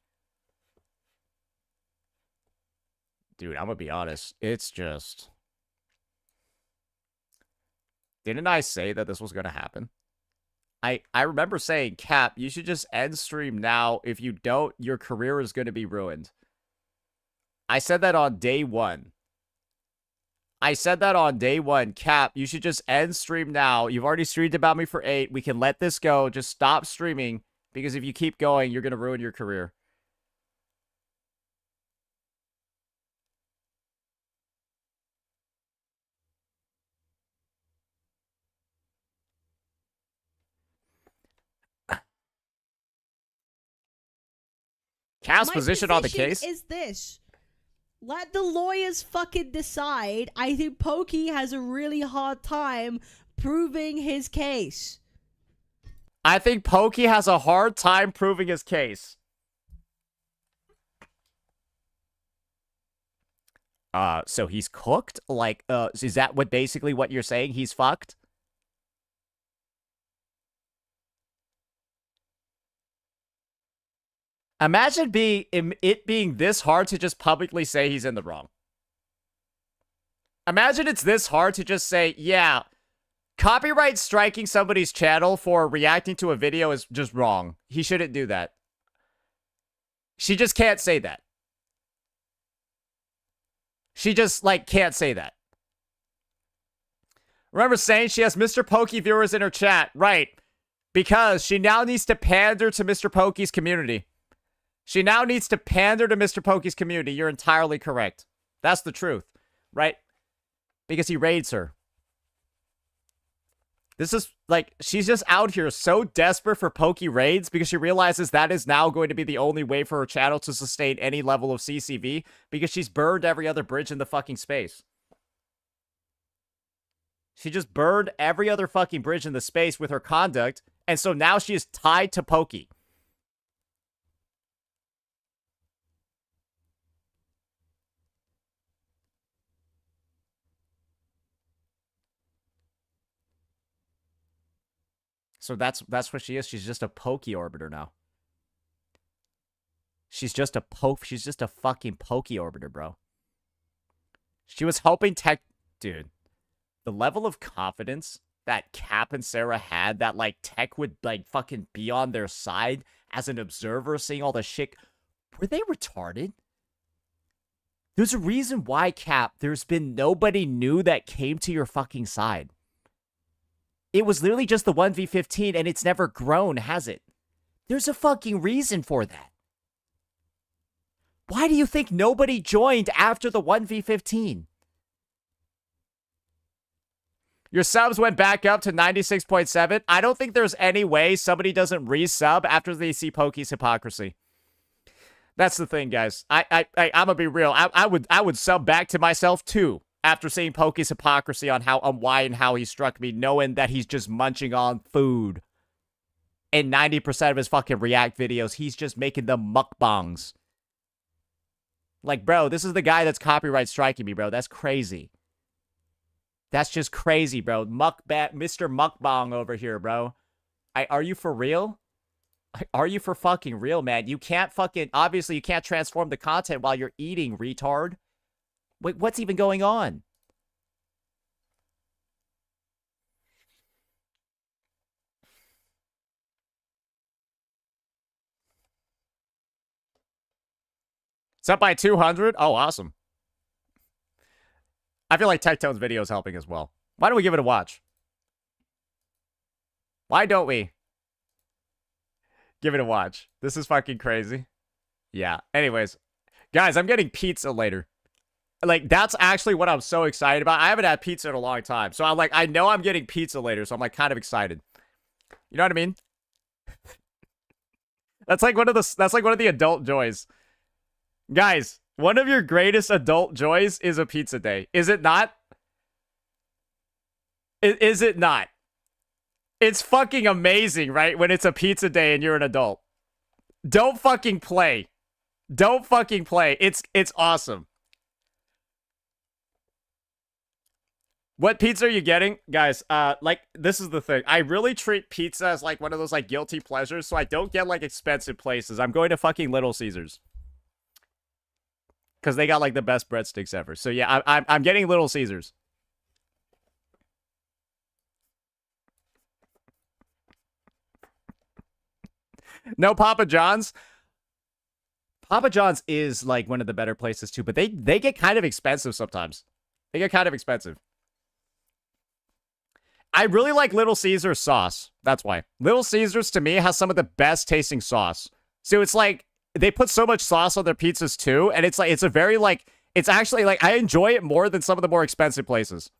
Dude, I'm gonna be honest. It's just... Didn't I say that this was gonna happen? I remember saying, Cap, you should just end stream now. If you don't, your career is gonna be ruined. I said that on day 1. I said that on day 1. Cap, you should just end stream now. You've already streamed about me for 8. We can let this go. Just stop streaming. Because if you keep going, you're gonna ruin your career. Cap's My position on the position case is this. Let the lawyers fucking decide. I think Pokey has a really hard time proving his case. I think Pokey has a hard time proving his case. So he's cooked? Like, is that basically what you're saying? He's fucked? Imagine it being this hard to just publicly say he's in the wrong. Imagine it's this hard to just say, yeah, copyright striking somebody's channel for reacting to a video is just wrong. He shouldn't do that. She just can't say that. She just, like, can't say that. Remember saying she has Mr. Pokey viewers in her chat. Right. Because she now needs to pander to Mr. Pokey's community. She now needs to pander to Mr. Pokey's community. You're entirely correct. That's the truth. Right? Because he raids her. This is, like, she's just out here so desperate for Pokey raids because she realizes that is now going to be the only way for her channel to sustain any level of CCV because she's burned every other bridge in the fucking space. She just burned every other fucking bridge in the space with her conduct, and so now she is tied to Pokey. So that's what she is. She's just a Pokey orbiter now. She's just a fucking Pokey orbiter, bro. She was hoping dude, the level of confidence that Cap and Sarah had that, like, Tech would, like, fucking be on their side as an observer seeing all the shit. Were they retarded? There's a reason why, Cap, there's been nobody new that came to your fucking side. It was literally just the 1v15 and it's never grown, has it? There's a fucking reason for that. Why do you think nobody joined after the 1v15? Your subs went back up to 96.7. I don't think there's any way somebody doesn't resub after they see Pokey's hypocrisy. That's the thing, guys. I'm gonna be real. I would sub back to myself too after seeing Pokey's hypocrisy on why and how he struck me, knowing that he's just munching on food. In 90% of his fucking React videos, he's just making them mukbangs. Like, bro, this is the guy that's copyright striking me, bro. That's crazy. That's just crazy, bro. Mr. Mukbang over here, bro. Are you for real? Are you for fucking real, man? You can't fucking... Obviously, you can't transform the content while you're eating, retard. Wait, what's even going on? It's up by 200? Oh, awesome. I feel like Tectone's video is helping as well. Why don't we give it a watch? Why don't we? Give it a watch. This is fucking crazy. Yeah. Anyways. Guys, I'm getting pizza later. Like, that's actually what I'm so excited about. I haven't had pizza in a long time. So I'm like, I know I'm getting pizza later. So I'm like kind of excited. You know what I mean? That's like one of the adult joys. Guys, one of your greatest adult joys is a pizza day. Is it not? Is it not? It's fucking amazing, right? When it's a pizza day and you're an adult. Don't fucking play. Don't fucking play. It's awesome. What pizza are you getting? Guys, like, this is the thing. I really treat pizza as, like, one of those, like, guilty pleasures, so I don't get, like, expensive places. I'm going to fucking Little Caesars. Because they got, like, the best breadsticks ever. So, yeah, I'm getting Little Caesars. No Papa John's? Papa John's is, like, one of the better places, too. But they get kind of expensive sometimes. They get kind of expensive. I really like Little Caesars sauce. That's why. Little Caesars, to me, has some of the best tasting sauce. So it's like, they put so much sauce on their pizzas, too. And it's like, it's a very, like, it's actually, like, I enjoy it more than some of the more expensive places.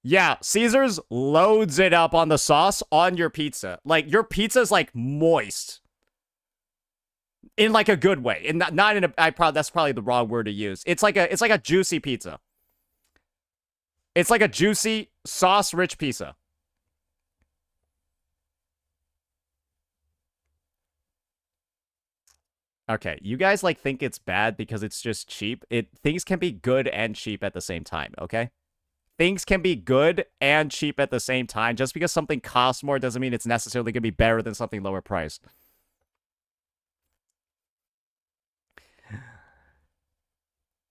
Yeah, Caesars loads it up on the sauce on your pizza. Like, your pizza's, like, moist. in like a good way, and not in a. That's probably the wrong word to use. It's like a juicy pizza. It's like a juicy sauce-rich pizza. Okay, you guys like think it's bad because it's just cheap. Things can be good and cheap at the same time, okay? Things can be good and cheap at the same time. Just because something costs more doesn't mean it's necessarily going to be better than something lower priced.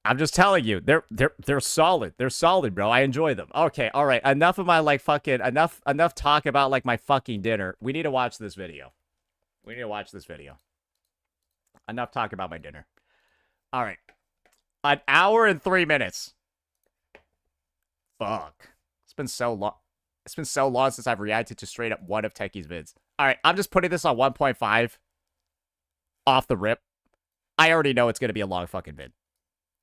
I'm just telling you, they're solid. They're solid, bro. I enjoy them. Okay, all right. Enough of my like fucking enough talk about like my fucking dinner. We need to watch this video. We need to watch this video. Enough talk about my dinner. All right. An hour and 3 minutes. Fuck. It's been so long. It's been so long since I've reacted to straight up one of Techie's vids. All right, I'm just putting this on 1.5 off the rip. I already know it's going to be a long fucking vid.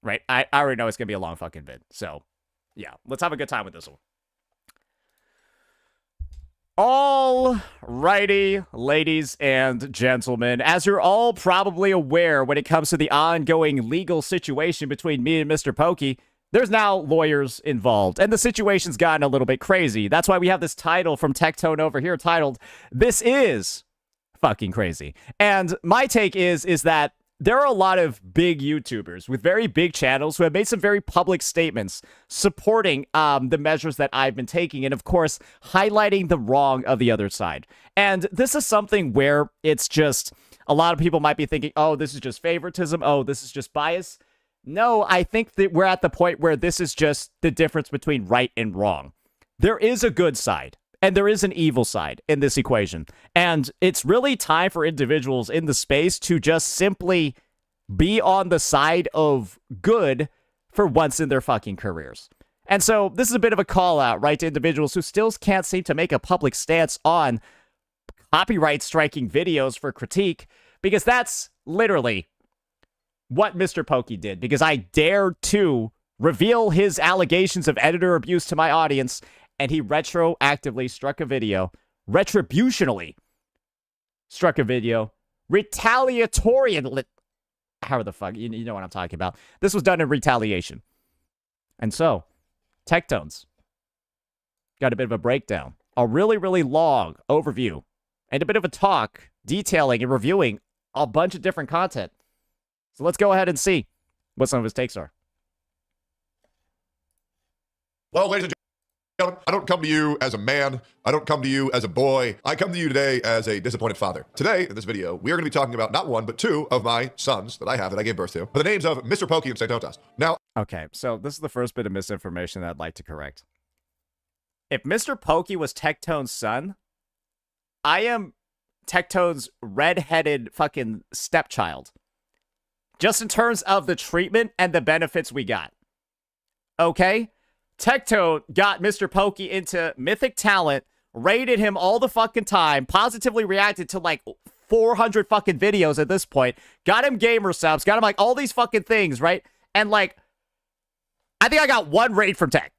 Right? I already know it's going to be a long fucking vid. So, yeah. Let's have a good time with this one. All righty, ladies and gentlemen, as you're all probably aware when it comes to the ongoing legal situation between me and Mr. Pokey, there's now lawyers involved, and the situation's gotten a little bit crazy. That's why we have this title from Tectone over here titled, "This is fucking crazy." And my take is that there are a lot of big YouTubers with very big channels who have made some very public statements supporting the measures that I've been taking and, of course, highlighting the wrong of the other side. And this is something where it's just a lot of people might be thinking, oh, this is just favoritism. Oh, this is just bias. No, I think that we're at the point where this is just the difference between right and wrong. There is a good side. And there is an evil side in this equation. And it's really time for individuals in the space to just simply be on the side of good for once in their fucking careers. And so this is a bit of a call out, right, to individuals who still can't seem to make a public stance on copyright striking videos for critique, because that's literally what Mr. Pokey did, because I dared to reveal his allegations of editor abuse to my audience, and he retroactively struck a video, retributionally struck a video, retaliatorially, how the fuck, you know what I'm talking about. This was done in retaliation. And so, Tectones got a bit of a breakdown, a really, really long overview, and a bit of a talk detailing and reviewing a bunch of different content. So let's go ahead and see what some of his takes are. Well, ladies and gentlemen, I don't come to you as a man. I don't come to you as a boy. I come to you today as a disappointed father. Today, in this video, we are going to be talking about not one, but two of my sons that I have that I gave birth to, by the names of Mr. Pokey and Santotas. Now, okay, so this is the first bit of misinformation that I'd like to correct. If Mr. Pokey was Tectone's son, I am Tectone's redheaded fucking stepchild. Just in terms of the treatment and the benefits we got. Okay? Tectone got Mr. Pokey into Mythic Talent, rated him all the fucking time, positively reacted to like 400 fucking videos at this point, got him gamer subs, got him like all these fucking things, right? And like, I think I got one raid from Tech.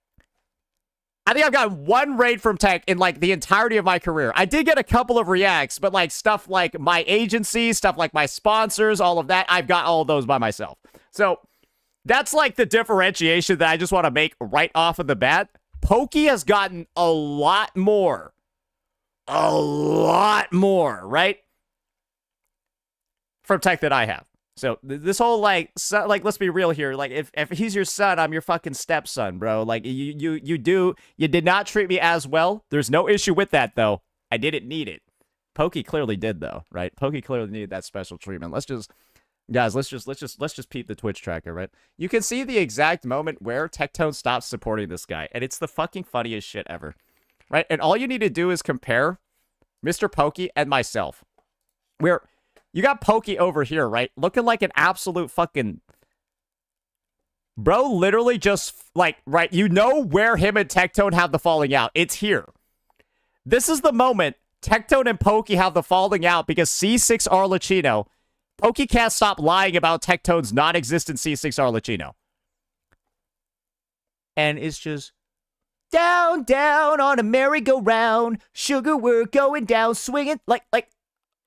I think I've gotten one raid from Tech in like the entirety of my career. I did get a couple of reacts, but like stuff like my agency, stuff like my sponsors, all of that, I've got all of those by myself. So that's like the differentiation that I just want to make right off of the bat. Pokey has gotten a lot more. A lot more, right? From Tech that I have. So this whole like let's be real here. Like if he's your son, I'm your fucking stepson, bro. Like you did not treat me as well. There's no issue with that though. I didn't need it. Pokey clearly did though, right? Pokey clearly needed that special treatment. Let's just peep the Twitch tracker, right? You can see the exact moment where Tectone stops supporting this guy, and it's the fucking funniest shit ever, right? And all you need to do is compare Mr. Pokey and myself, where you got Pokey over here, right? Looking like an absolute fucking bro, literally just like, right? You know where him and Tectone have the falling out. It's here. This is the moment Tectone and Pokey have the falling out because C6 Arlecchino, Pokey can't stop lying about Tectone's non-existent C6 Arlecchino. And it's just down, down on a merry-go-round. Sugar, we're going down, swinging. Like,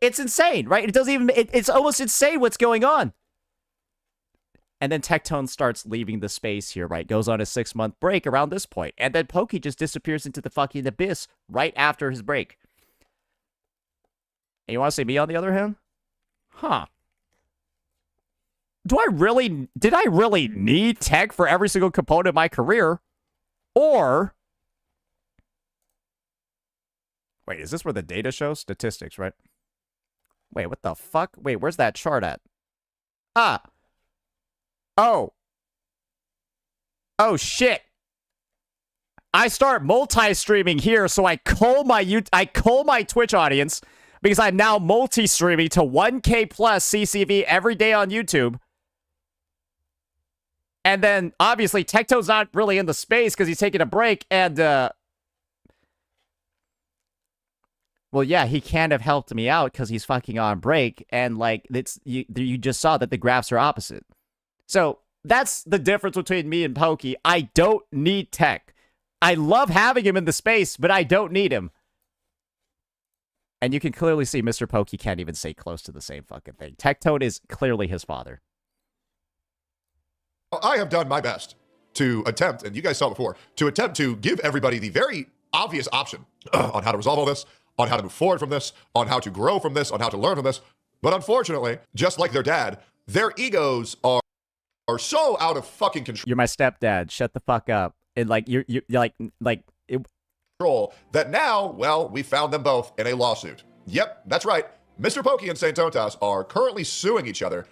It's insane, right? It doesn't even, it's almost insane what's going on. And then Tectone starts leaving the space here, right? Goes on a 6-month break around this point. And then Pokey just disappears into the fucking abyss right after his break. And you want to say me on the other hand? Huh. Did I really need tech for every single component of my career? Or, wait, is this where the data shows? Statistics, right? Wait, what the fuck? Wait, where's that chart at? Ah. Oh. Oh, shit. I start multi-streaming here, so I cull my Twitch audience because I'm now multi-streaming to 1K plus CCV every day on YouTube. And then, obviously, Tecto's not really in the space because he's taking a break, and, well, yeah, he can't have helped me out because he's fucking on break, and, like, you just saw that the graphs are opposite. So, that's the difference between me and Pokey. I don't need tech. I love having him in the space, but I don't need him. And you can clearly see Mr. Pokey can't even say close to the same fucking thing. Tectone is clearly his father. I have done my best to attempt, and you guys saw before, to attempt to give everybody the very obvious option on how to resolve all this, on how to move forward from this, on how to grow from this, on how to learn from this. But unfortunately, just like their dad, their egos are so out of fucking control. You're my stepdad. Shut the fuck up. And like you're control that now, well, we found them both in a lawsuit. Yep, that's right. Mr. Pokey and St. Totas are currently suing each other.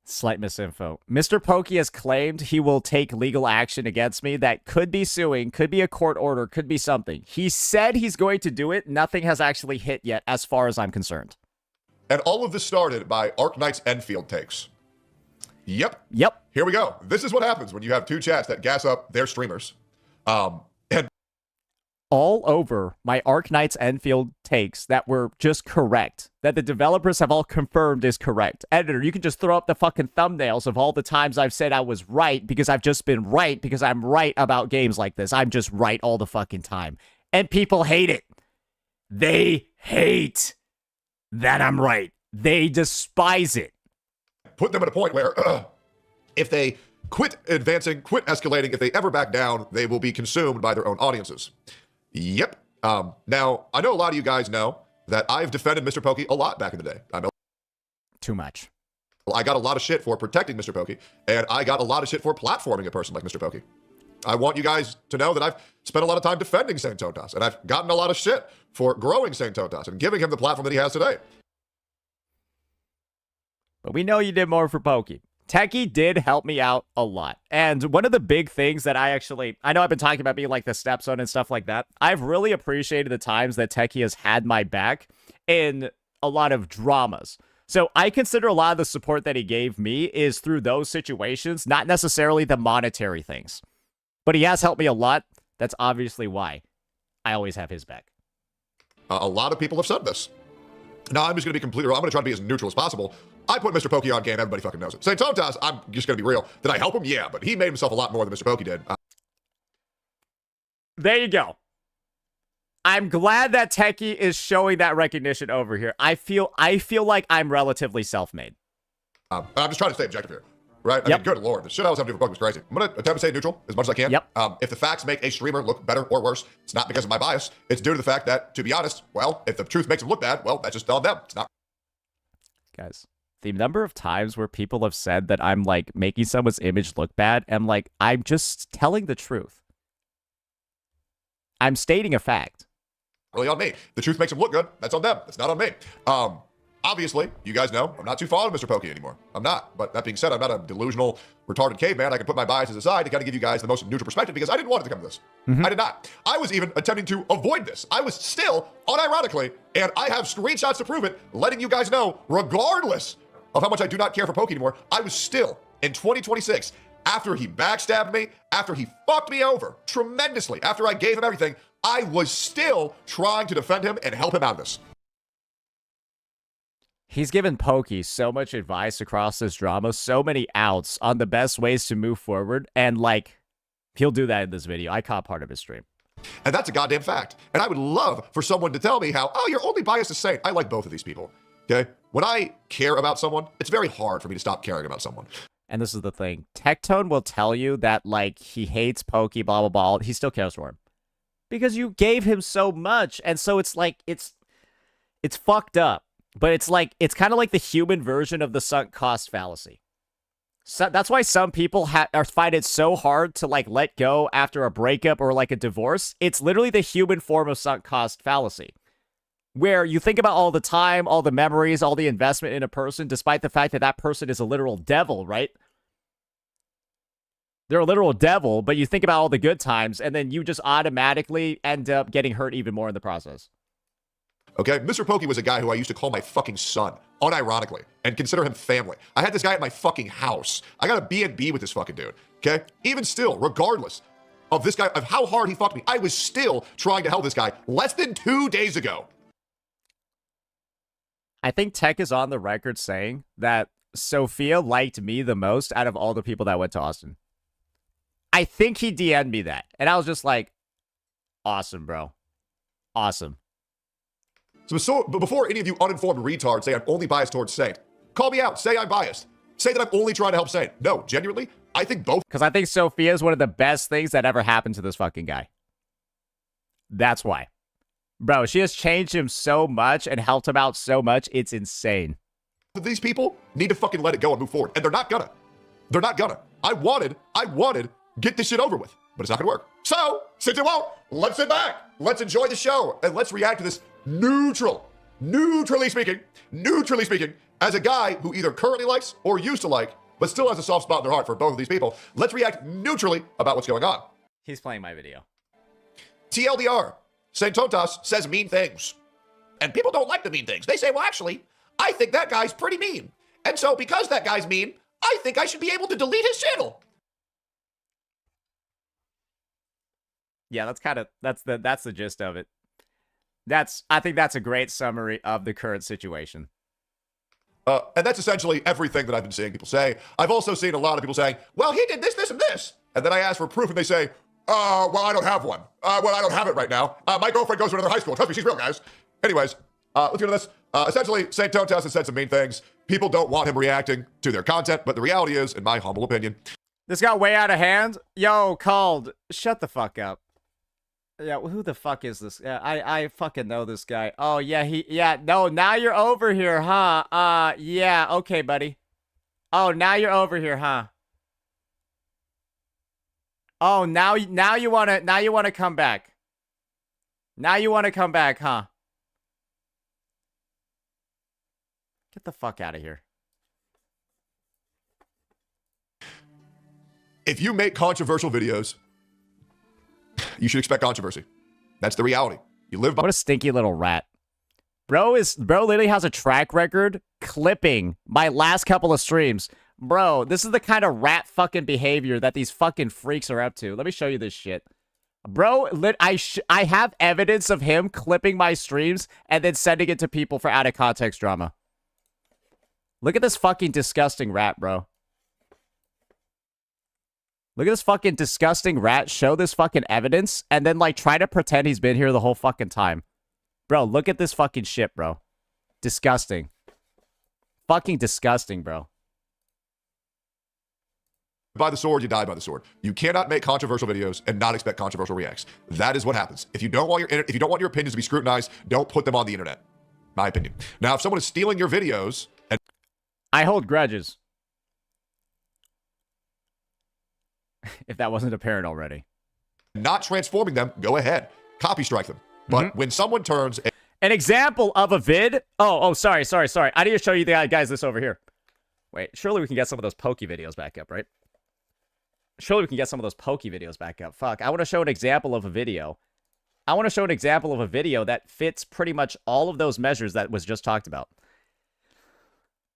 Slight misinfo. Mr. Pokey has claimed he will take legal action against me that could be suing, could be a court order, could be something. He said he's going to do it. Nothing has actually hit yet, as far as I'm concerned. And all of this started by Arc Knight's Enfield takes. Yep. Here we go. This is what happens when you have two chats that gas up their streamers. And all over my Arc Knight's Enfield takes that were just correct, that the developers have all confirmed is correct. Editor, you can just throw up the fucking thumbnails of all the times I've said I was right because I've just been right because I'm right about games like this. I'm just right all the fucking time. And people hate it. They hate that I'm right. They despise it. Put them at a point where if they quit advancing, quit escalating, if they ever back down, they will be consumed by their own audiences. Yep. Now, I know a lot of you guys know that I've defended Mr. Pokey a lot back in the day. I know too much. I got a lot of shit for protecting Mr. Pokey, and I got a lot of shit for platforming a person like Mr. Pokey. I want you guys to know that I've spent a lot of time defending St. Totas, and I've gotten a lot of shit for growing St. Totas and giving him the platform that he has today. But we know you did more for Pokey. Techie did help me out a lot. And one of the big things that I know I've been talking about being like the stepson and stuff like that. I've really appreciated the times that Techie has had my back in a lot of dramas. So I consider a lot of the support that he gave me is through those situations, not necessarily the monetary things. But he has helped me a lot. That's obviously why I always have his back. A lot of people have said this. Now, I'm just going to be completely real. I'm going to try to be as neutral as possible. I put Mr. Pokey on game. Everybody fucking knows it. St. Totas, I'm just going to be real. Did I help him? Yeah, but he made himself a lot more than Mr. Pokey did. There you go. I'm glad that Techie is showing that recognition over here. I feel like I'm relatively self-made. I'm just trying to stay objective here, right? I mean, good lord, the shit I was having to do for Pokey was crazy. I'm going to attempt to stay neutral as much as I can. Yep. If the facts make a streamer look better or worse, it's not because of my bias. It's due to the fact that, to be honest, well, if the truth makes them look bad, well, that's just on them. It's not. Guys, the number of times where people have said that I'm like making someone's image look bad, I'm like, I'm just telling the truth. I'm stating a fact. Really on me. The truth makes them look good. That's on them. That's not on me. Obviously, you guys know I'm not too fond of Mr. Pokey anymore. I'm not. But that being said, I'm not a delusional, retarded caveman. I can put my biases aside to kind of give you guys the most neutral perspective because I didn't want it to come to this. I did not. I was even attempting to avoid this. I was still, unironically, and I have screenshots to prove it, letting you guys know, regardless of how much I do not care for Pokey anymore, I was still, in 2026, after he backstabbed me, after he fucked me over tremendously, after I gave him everything, I was still trying to defend him and help him out of this. He's given Pokey so much advice across this drama, so many outs on the best ways to move forward, and like, he'll do that in this video. I caught part of his stream. And that's a goddamn fact. And I would love for someone to tell me how, oh, you're only biased to Saint. I like both of these people. Okay? When I care about someone, it's very hard for me to stop caring about someone. And this is the thing. Tectone will tell you that, like, he hates Pokey, blah, blah, blah. He still cares for him. Because you gave him so much. And so it's like, it's fucked up. But it's like, it's kind of like the human version of the sunk cost fallacy. So that's why some people find it so hard to, like, let go after a breakup or, like, a divorce. It's literally the human form of sunk cost fallacy, where you think about all the time, all the memories, all the investment in a person, despite the fact that that person is a literal devil, right? They're a literal devil, but you think about all the good times, and then you just automatically end up getting hurt even more in the process. Okay, Mr. Pokey was a guy who I used to call my fucking son, unironically, and consider him family. I had this guy at my fucking house. I got a B&B with this fucking dude, okay? Even still, regardless of this guy, of how hard he fucked me, I was still trying to help this guy less than 2 days ago. I think Tech is on the record saying that Sophia liked me the most out of all the people that went to Austin. I think he DM'd me that, and I was just like, awesome, bro. Awesome. But before any of you uninformed retards say I'm only biased towards Saint, call me out. Say I'm biased. Say that I'm only trying to help Saint. No, genuinely, I think both. Because I think Sophia is one of the best things that ever happened to this fucking guy. That's why. Bro, she has changed him so much and helped him out so much. It's insane. These people need to fucking let it go and move forward. And they're not gonna. They're not gonna. I wanted, get this shit over with. But it's not gonna work. So, since it won't, let's sit back. Let's enjoy the show. And let's react to this neutrally speaking, as a guy who either currently likes or used to like, but still has a soft spot in their heart for both of these people. Let's react neutrally about what's going on. He's playing my video. TLDR, Saint Totas says mean things. And people don't like the mean things. They say, well, actually, I think that guy's pretty mean. And so because that guy's mean, I think I should be able to delete his channel. Yeah, that's the gist of it. I think that's a great summary of the current situation. And that's essentially everything that I've been seeing people say. I've also seen a lot of people saying, well, he did this, this, and this. And then I ask for proof, and they say, well, I don't have one. Well, I don't have it right now. My girlfriend goes to another high school. Trust me, she's real, guys. Anyways, let's get into this. Essentially, St. Totas has said some mean things. People don't want him reacting to their content, but the reality is, in my humble opinion, this got way out of hand. Yo, called. Shut the fuck up. Yeah, who the fuck is this? Yeah, I fucking know this guy. Oh, yeah, no, now you're over here, huh? Yeah, okay, buddy. Oh, now you're over here, huh? Oh, now you wanna come back. Now you wanna come back, huh? Get the fuck out of here. if you make controversial videos, you should expect controversy. That's the reality. You live by— What a stinky little rat. Bro literally has a track record clipping my last couple of streams. Bro, this is the kind of rat fucking behavior that these fucking freaks are up to. Let me show you this shit. Bro, I have evidence of him clipping my streams and then sending it to people for out-of-context drama. Look at this fucking disgusting rat, bro. Look at this fucking disgusting rat show this fucking evidence and then, like, try to pretend he's been here the whole fucking time. Bro, look at this fucking shit, bro. Disgusting. Fucking disgusting, bro. By the sword, you die by the sword. You cannot make controversial videos and not expect controversial reacts. That is what happens. If you don't want your opinions to be scrutinized, don't put them on the internet. My opinion. Now, if someone is stealing your videos and I hold grudges. If that wasn't apparent already. Not transforming them, go ahead. Copy strike them. But when someone turns an example of a vid. Oh, sorry. I need to show you guys this over here. Wait, surely we can get some of those Pokey videos back up, right? Surely we can get some of those Pokey videos back up. Fuck, I want to show an example of a video. I want to show an example of a video that fits pretty much all of those measures that was just talked about.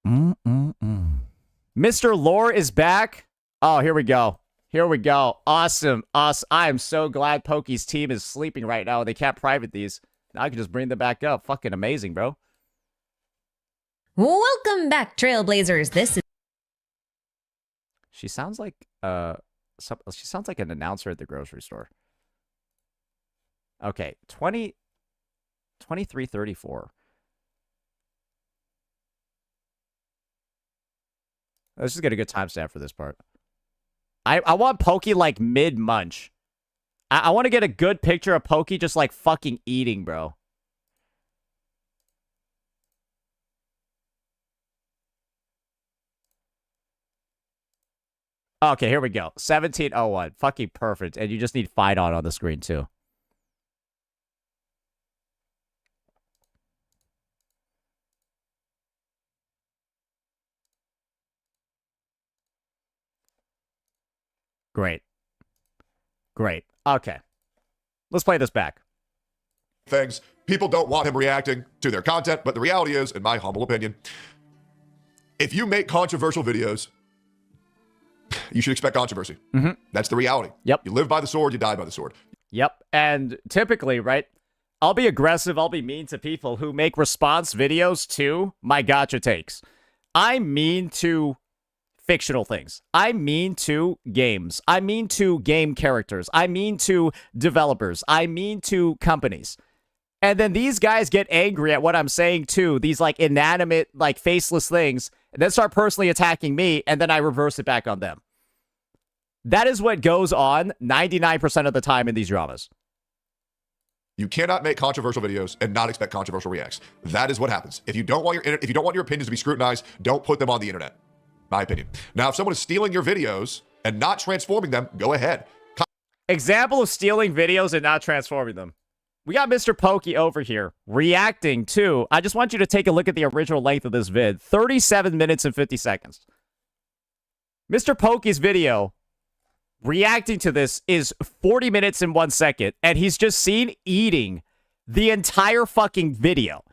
Mr. Lore is back. Oh, here we go. Here we go. Awesome. I am so glad Pokey's team is sleeping right now. They can't private these. Now I can just bring them back up. Fucking amazing, bro. Welcome back, Trailblazers. This is... She sounds like she sounds like an announcer at the grocery store. Okay, 23:34. Let's just get a good timestamp for this part. I want Pokey like mid-munch. I want to get a good picture of Pokey just like fucking eating, bro. Okay, here we go. 17:01. Fucking perfect. And you just need fight on the screen, too. Great. Great. Okay. Let's play this back. Things. People don't want him reacting to their content, but the reality is, in my humble opinion, if you make controversial videos, you should expect controversy. That's the reality. Yep. You live by the sword, you die by the sword. Yep. And typically, right, I'll be aggressive, I'll be mean to people who make response videos to my gotcha takes. I'm mean to fictional things. I mean to games. I mean to game characters. I mean to developers. I mean to companies. And then these guys get angry at what I'm saying too, these like inanimate, like faceless things, and then start personally attacking me, and then I reverse it back on them. That is what goes on 99% of the time in these dramas. You cannot make controversial videos and not expect controversial reacts. That is what happens. If you don't want your opinions to be scrutinized, don't put them on the internet. My opinion. Now, if someone is stealing your videos and not transforming them, go ahead. Example of stealing videos and not transforming them. We got Mr. Pokey over here reacting to, I just want you to take a look at the original length of this vid, 37 minutes and 50 seconds. Mr. Pokey's video reacting to this is 40 minutes and 1 second, and he's just seen eating the entire fucking video.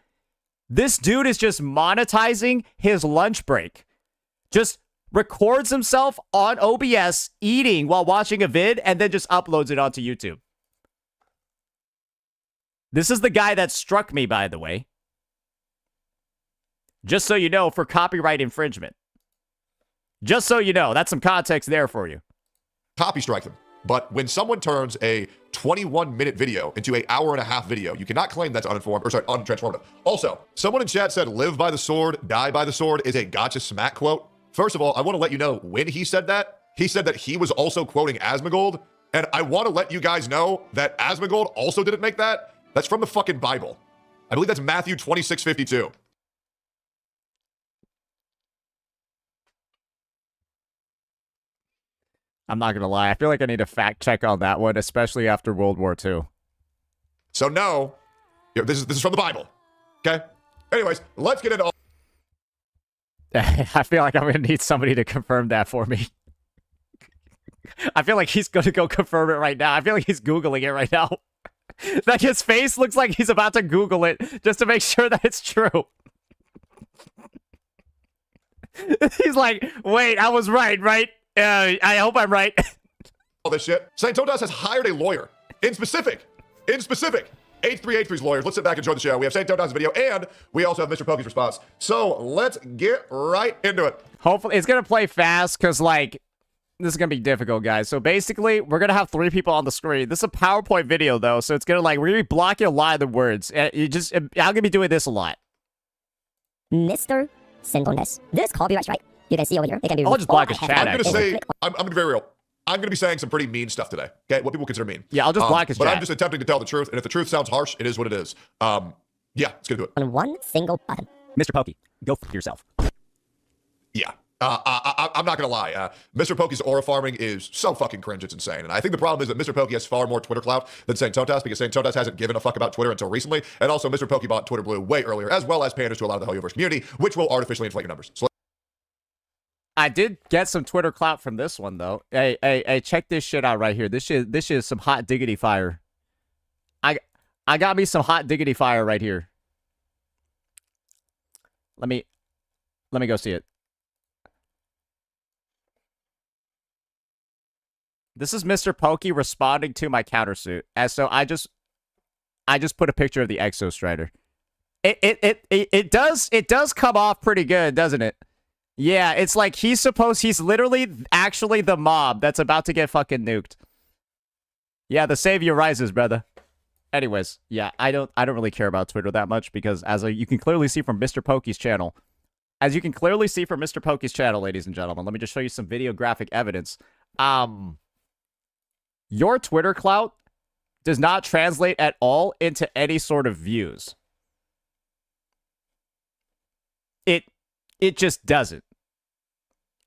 This dude is just monetizing his lunch break. Just records himself on OBS eating while watching a vid and then just uploads it onto YouTube. This is the guy that struck me, by the way. Just so you know, for copyright infringement. Just so you know, that's some context there for you. Copy strike them. But when someone turns a 21-minute video into an hour-and-a-half video, you cannot claim that's untransformative. Also, someone in chat said, live by the sword, die by the sword is a gotcha smack quote. First of all, I want to let you know when he said that he was also quoting Asmongold. And I want to let you guys know that Asmongold also didn't make that. That's from the fucking Bible. I believe that's Matthew 26:52. I'm not going to lie. I feel like I need a fact check on that one, especially after World War II. So no, this is from the Bible. Okay? Anyways, let's get into all. I feel like I'm going to need somebody to confirm that for me. I feel like he's going to go confirm it right now. I feel like he's Googling it right now. Like his face looks like he's about to Google it just to make sure that it's true. He's like, wait, I was right? I hope I'm right. All this shit. St. Todas has hired a lawyer. In specific. 8383's lawyers. Let's sit back and enjoy the show. We have St. Todas' video, and we also have Mr. Pokey's response. So let's get right into it. Hopefully, it's going to play fast because, like, this is going to be difficult, guys. So basically, we're going to have 3 people on the screen. This is a PowerPoint video, though, so it's going to, like, really block a lot of the words. I'm going to be doing this a lot. Mr. Sinfulness. This copyright strike, you can see over here. It can be I'll just block his chat. I'm going to say, I'm going to be very real. I'm going to be saying some pretty mean stuff today. Okay, what people consider mean. Yeah, I'll just block his but chat. I'm just attempting to tell the truth, and if the truth sounds harsh, it is what it is. Yeah, let's get into it. On one single button. Mr. Pokey, go f yourself. Yeah. I'm not going to lie. Mr. Pokey's aura farming is so fucking cringe, it's insane. And I think the problem is that Mr. Pokey has far more Twitter clout than St. Totas, because St. Totas hasn't given a fuck about Twitter until recently. And also, Mr. Pokey bought Twitter Blue way earlier, as well as panders to a lot of the Hoyoverse community, which will artificially inflate your numbers. So I did get some Twitter clout from this one, though. Hey, check this shit out right here. This is some hot diggity fire. I got me some hot diggity fire right here. Let me go see it. This is Mr. Pokey responding to my countersuit. And so I just put a picture of the Exo Strider. It does come off pretty good, doesn't it? Yeah, it's like he's literally actually the mob that's about to get fucking nuked. Yeah, the savior rises, brother. Anyways, yeah, I don't really care about Twitter that much because you can clearly see from Mr. Pokey's channel, ladies and gentlemen, let me just show you some video graphic evidence. Your Twitter clout does not translate at all into any sort of views. It just doesn't.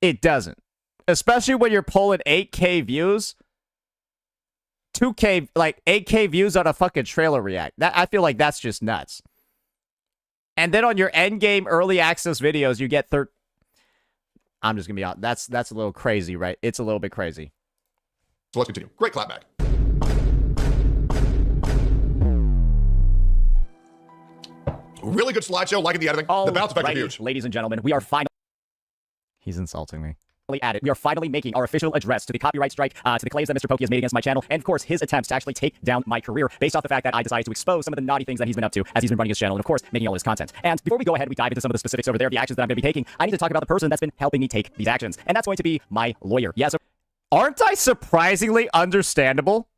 It doesn't. Especially when you're pulling 8K views, 2K, like 8K views on a fucking trailer react. I feel like that's just nuts. And then on your endgame early access videos, you get I'm just gonna be honest. That's a little crazy, right? It's a little bit crazy. So let's continue. Great clapback. Really good slideshow, liking the editing. The bounce effects are huge. Ladies and gentlemen, we are finally... He's insulting me. We are finally making our official address to the copyright strike, to the claims that Mr. Pokey has made against my channel, and of course, his attempts to actually take down my career based off the fact that I decided to expose some of the naughty things that he's been up to as he's been running his channel, and of course, making all his content. And before we go ahead, we dive into some of the specifics over there, the actions that I'm going to be taking, I need to talk about the person that's been helping me take these actions, and that's going to be my lawyer. Yes. Aren't I surprisingly understandable?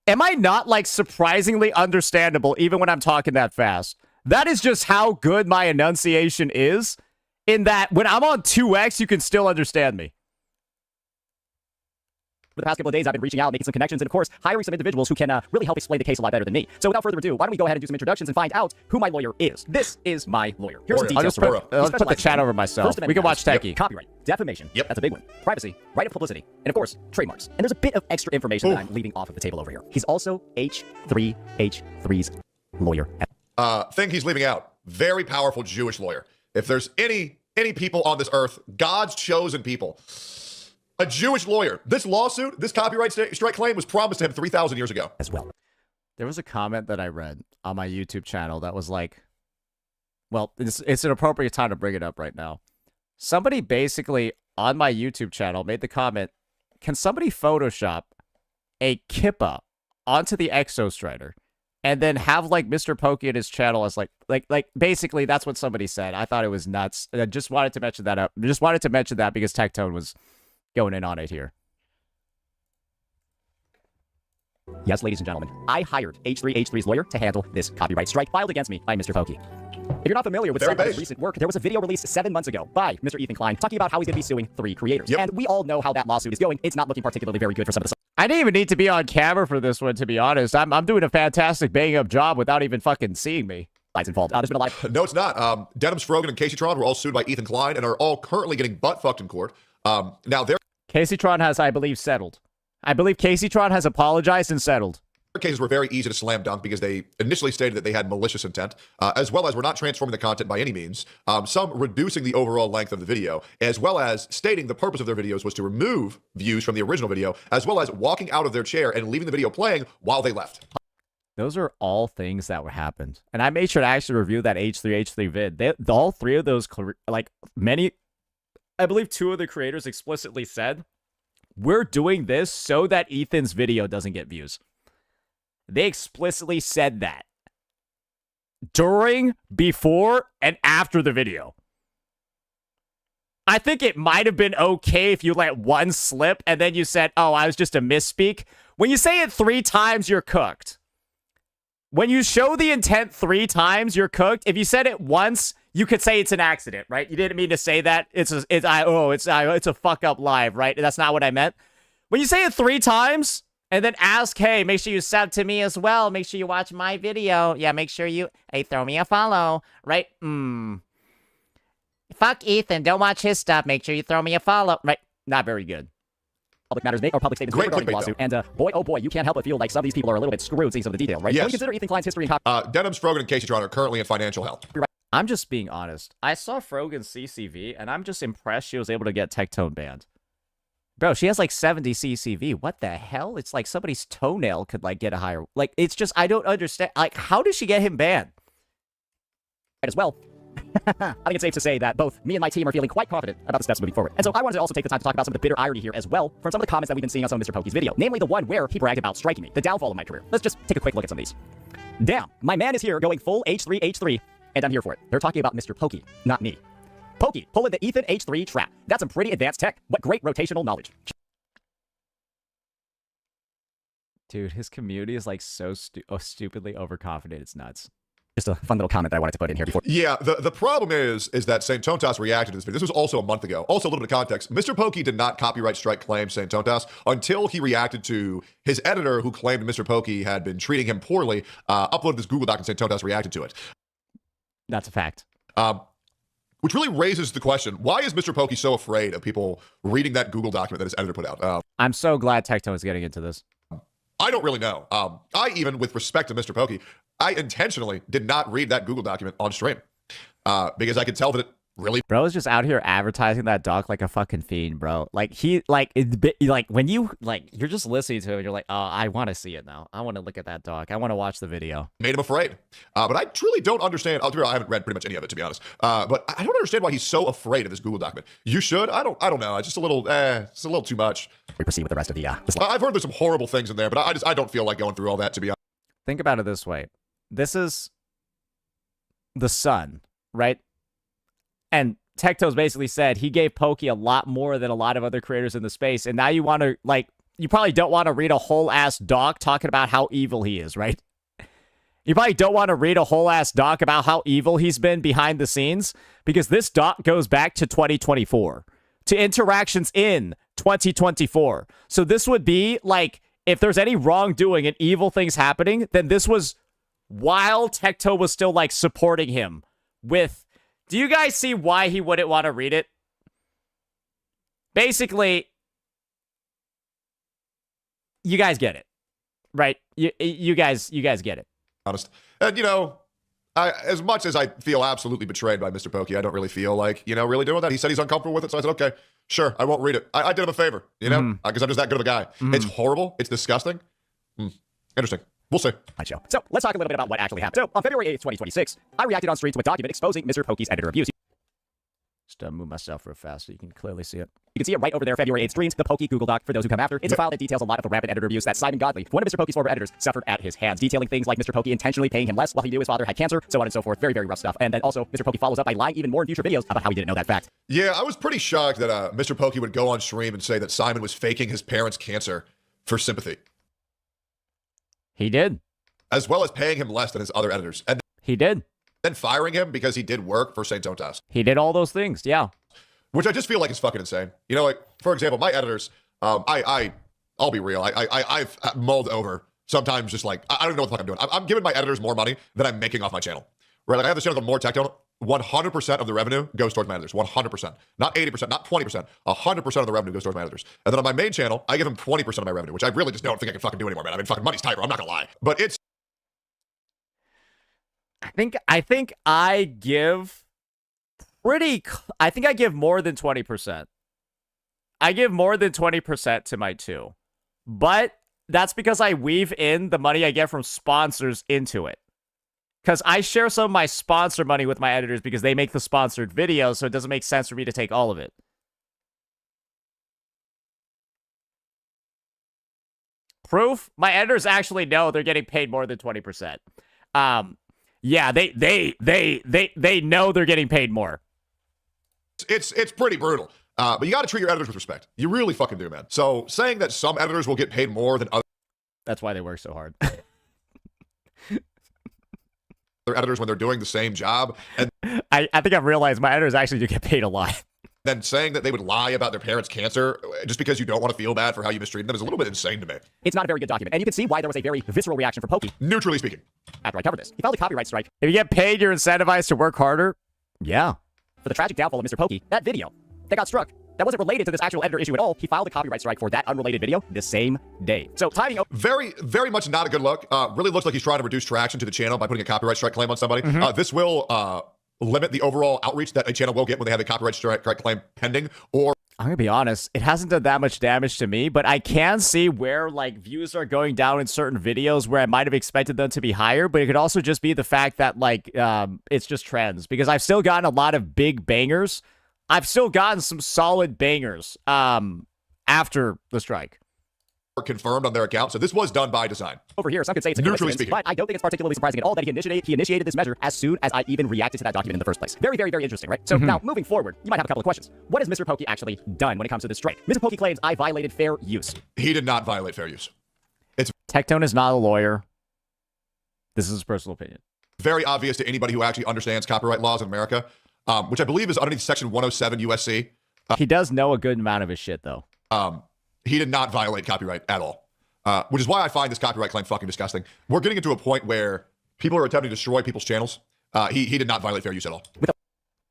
Am I not, like, surprisingly understandable even when I'm talking that fast? That is just how good my enunciation is, in that when I'm on 2x, you can still understand me. For the past couple of days, I've been reaching out, making some connections, and of course, hiring some individuals who can really help explain the case a lot better than me. So without further ado, why don't we go ahead and do some introductions and find out who my lawyer is. This is my lawyer. Here's some details. I'll just put the chat over myself. We can watch Techie. Copyright, defamation, that's a big one. Privacy, right of publicity, and of course, trademarks. And there's a bit of extra information that I'm leaving off of the table over here. He's also H3H3's lawyer. Thing he's leaving out. Very powerful Jewish lawyer. If there's any people on this earth, God's chosen people, a Jewish lawyer. This lawsuit, this copyright strike claim was promised to him 3,000 years ago. As well. There was a comment that I read on my YouTube channel that was like, well, it's an appropriate time to bring it up right now. Somebody basically on my YouTube channel made the comment, can somebody Photoshop a kippa onto the Exostrider and then have like Mr. Pokey at his channel as like basically that's what somebody said. I thought it was nuts. I just wanted to mention that up. Just wanted to mention that because Tectone was going in on it here. Yes, ladies and gentlemen, I hired H3H3's lawyer to handle this copyright strike filed against me by Mr. Pokey. If you're not familiar with some of his recent work, there was a video released 7 months ago by Mr. Ethan Klein talking about how he's going to be suing 3 creators. And we all know how that lawsuit is going. It's not looking particularly very good for some of the... I didn't even need to be on camera for this one, to be honest. I'm doing a fantastic banging up job without even fucking seeing me. Involved. There's been a lot... No, it's not. Denims, Frogan, and Caseytron were all sued by Ethan Klein and are all currently getting butt-fucked in court. Now, their Caseytron has, I believe, settled. I believe Caseytron has apologized and settled. cases were very easy to slam dunk because they initially stated that they had malicious intent, as well as we're not transforming the content by any means, some reducing the overall length of the video, as well as stating the purpose of their videos was to remove views from the original video, as well as walking out of their chair and leaving the video playing while they left. Those are all things that happened. And I made sure to actually review that H3H3 vid. All 3 of those, like many, I believe 2 of the creators explicitly said, we're doing this so that Ethan's video doesn't get views. They explicitly said that during, before, and after the video. I think it might have been okay if you let one slip and then you said, oh, I was just a misspeak. When you say it 3 times, you're cooked. When you show the intent 3 times, you're cooked. If you said it once, you could say it's an accident, right? You didn't mean to say that. It's a fuck up live, right? That's not what I meant. When you say it 3 times and then ask, hey, make sure you sub to me as well. Make sure you watch my video. Yeah, make sure you, hey, throw me a follow, right? Fuck Ethan. Don't watch his stuff. Make sure you throw me a follow, right? Not very good. Public matters make or public statements regarding the lawsuit. And boy, oh boy, you can't help but feel like some of these people are a little bit screwed seeing some of the details, right? Yes. When you consider Ethan Klein's history and Denims, Frogan, and Caseytron are currently in financial hell. I'm just being honest. I saw Frogan's CCV, and I'm just impressed she was able to get Tectone banned. Bro, she has like 70 CCV. What the hell? It's like somebody's toenail could like get a higher... Like, it's just, I don't understand. Like, how did she get him banned? As well. I think it's safe to say that both me and my team are feeling quite confident about the steps moving forward. And so I wanted to also take the time to talk about some of the bitter irony here as well from some of the comments that we've been seeing on some of Mr. Pokey's video. Namely the one where he bragged about striking me, the downfall of my career. Let's just take a quick look at some of these. Damn, my man is here going full H3H3, and I'm here for it. They're talking about Mr. Pokey, not me. Pokey, pulling the Ethan H3 trap. That's some pretty advanced tech. What great rotational knowledge. Dude, his community is like so stupidly overconfident. It's nuts. Just a fun little comment that I wanted to put in here before. Yeah, the problem is that Saint Tontas reacted to this video. This was also a month ago. Also, a little bit of context. Mr. Pokey did not copyright strike claim Saint Tontas until he reacted to his editor, who claimed Mr. Pokey had been treating him poorly, uploaded this Google Doc, and Saint Tontas reacted to it. That's a fact. Which really raises the question, why is Mr. Pokey so afraid of people reading that Google document that his editor put out? I'm so glad Tectone is getting into this. I don't really know. I even, with respect to Mr. Pokey, I intentionally did not read that Google document on stream because I could tell that it really. Bro is just out here advertising that doc like a fucking fiend, bro. Like when you you're just listening to it, and you're like, oh, I want to see it now. I want to look at that doc. I want to watch the video. Made him afraid. But I truly don't understand. I'll be real, I haven't read pretty much any of it, to be honest. But I don't understand why he's so afraid of this Google document. You should. I don't know. It's just a little, it's a little too much. We proceed with the rest of the. I've heard there's some horrible things in there, but I don't feel like going through all that, to be honest. Think about it this way. This is the sun, right? And Tecto's basically said he gave Pokey a lot more than a lot of other creators in the space. And now you want to, you probably don't want to read a whole ass doc talking about how evil he is, right? You probably don't want to read a whole ass doc about how evil he's been behind the scenes, because this doc goes back to 2024, to interactions in 2024. So this would be like, if there's any wrongdoing and evil things happening, then this was while Tecto was still supporting him with. Do you guys see why he wouldn't want to read it? Basically, you guys get it, right? You guys get it. Honest. And, as much as I feel absolutely betrayed by Mr. Pokey, I don't really feel like, really doing that. He said he's uncomfortable with it, so I said, okay, sure, I won't read it. I did him a favor, because I'm just that good of a guy. It's horrible. It's disgusting. Interesting. We'll see. Show. So let's talk a little bit about what actually happened. So on February 8th, 2026, I reacted on stream to a document exposing Mr. Pokey's editor abuse. Just move myself real fast so you can clearly see it. You can see it right over there, February 8th streams, the Pokey Google Doc. For those who come after, it's a file that details a lot of the rampant editor abuse that Simon Godley, one of Mr. Pokey's former editors, suffered at his hands, detailing things like Mr. Pokey intentionally paying him less while he knew his father had cancer, so on and so forth. Very, very rough stuff. And then also, Mr. Pokey follows up by lying even more in future videos about how he didn't know that fact. Yeah, I was pretty shocked that Mr. Pokey would go on stream and say that Simon was faking his parents' cancer for sympathy. He did. As well as paying him less than his other editors. And he did. Then firing him because he did work for Saint Tontas. He did all those things, yeah. Which I just feel like is fucking insane. For example, my editors, I'll be real. I've mulled over sometimes just I don't know what the fuck I'm doing. I'm giving my editors more money than I'm making off my channel. Right? I have this channel called More Tectone. 100% of the revenue goes towards my editors. 100%. Not 80%, not 20%. 100% of the revenue goes towards my editors. And then on my main channel, I give them 20% of my revenue, which I really just don't think I can fucking do anymore, man. I mean, fucking money's tight, bro. I'm not gonna lie. But it's... I think I give I give more than 20%. I give more than 20% to my two. But that's because I weave in the money I get from sponsors into it. Because I share some of my sponsor money with my editors because they make the sponsored videos, so it doesn't make sense for me to take all of it. Proof? My editors actually know they're getting paid more than 20%. Yeah, they know they're getting paid more. It's pretty brutal. But you got to treat your editors with respect. You really fucking do, man. So saying that some editors will get paid more than others. That's why they work so hard. Their editors when they're doing the same job. And I think I've realized my editors actually do get paid a lot. Then saying that they would lie about their parents' cancer just because you don't want to feel bad for how you mistreated them is a little bit insane to me. It's not a very good document, and you can see why there was a very visceral reaction from Pokey. Neutrally speaking. After I covered this, he filed a copyright strike. If you get paid, you're incentivized to work harder? Yeah. For the tragic downfall of Mr. Pokey, that video that got struck, that wasn't related to this actual editor issue at all. He filed a copyright strike for that unrelated video the same day. So timing... Very, very much not a good look. Really looks like he's trying to reduce traction to the channel by putting a copyright strike claim on somebody. This will limit the overall outreach that a channel will get when they have a copyright strike claim pending. Or I'm gonna be honest, it hasn't done that much damage to me, but I can see where views are going down in certain videos where I might have expected them to be higher, but it could also just be the fact that it's just trends, because I've still gotten a lot of big bangers. I've still gotten some solid bangers after the strike. Confirmed on their account, so this was done by design. Over here, some could say it's a neutrally coincidence, speaking, but I don't think it's particularly surprising at all that he initiated this measure as soon as I even reacted to that document in the first place. Very, very, very interesting, right? So now, moving forward, you might have a couple of questions. What has Mr. Pokey actually done when it comes to this strike? Mr. Pokey claims I violated fair use. He did not violate fair use. It's Tectone is not a lawyer. This is his personal opinion. Very obvious to anybody who actually understands copyright laws in America, which I believe is underneath Section 107 USC. He does know a good amount of his shit, though. He did not violate copyright at all, which is why I find this copyright claim fucking disgusting. We're getting into a point where people are attempting to destroy people's channels. He did not violate fair use at all.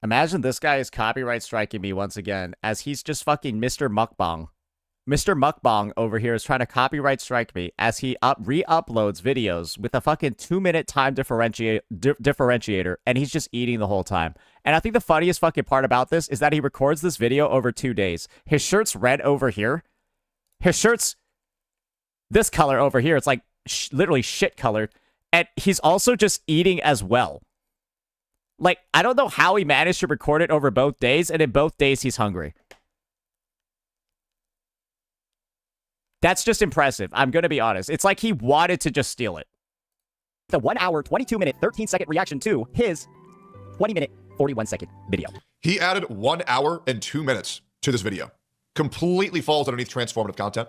Imagine this guy is copyright striking me once again, as he's just fucking Mr. Mukbang. Mr. Mukbang over here is trying to copyright strike me as he re-uploads videos with a fucking 2-minute time differentiator, and he's just eating the whole time. And I think the funniest fucking part about this is that he records this video over 2 days. His shirt's red over here. His shirt's this color over here. It's like literally shit colored. And he's also just eating as well. Like, I don't know how he managed to record it over both days, and in both days he's hungry. That's just impressive. I'm going to be honest. It's like he wanted to just steal it. The 1 hour, 22 minute, 13 second reaction to his 20 minute, 41 second video. He added 1 hour and 2 minutes to this video. Completely falls underneath transformative content.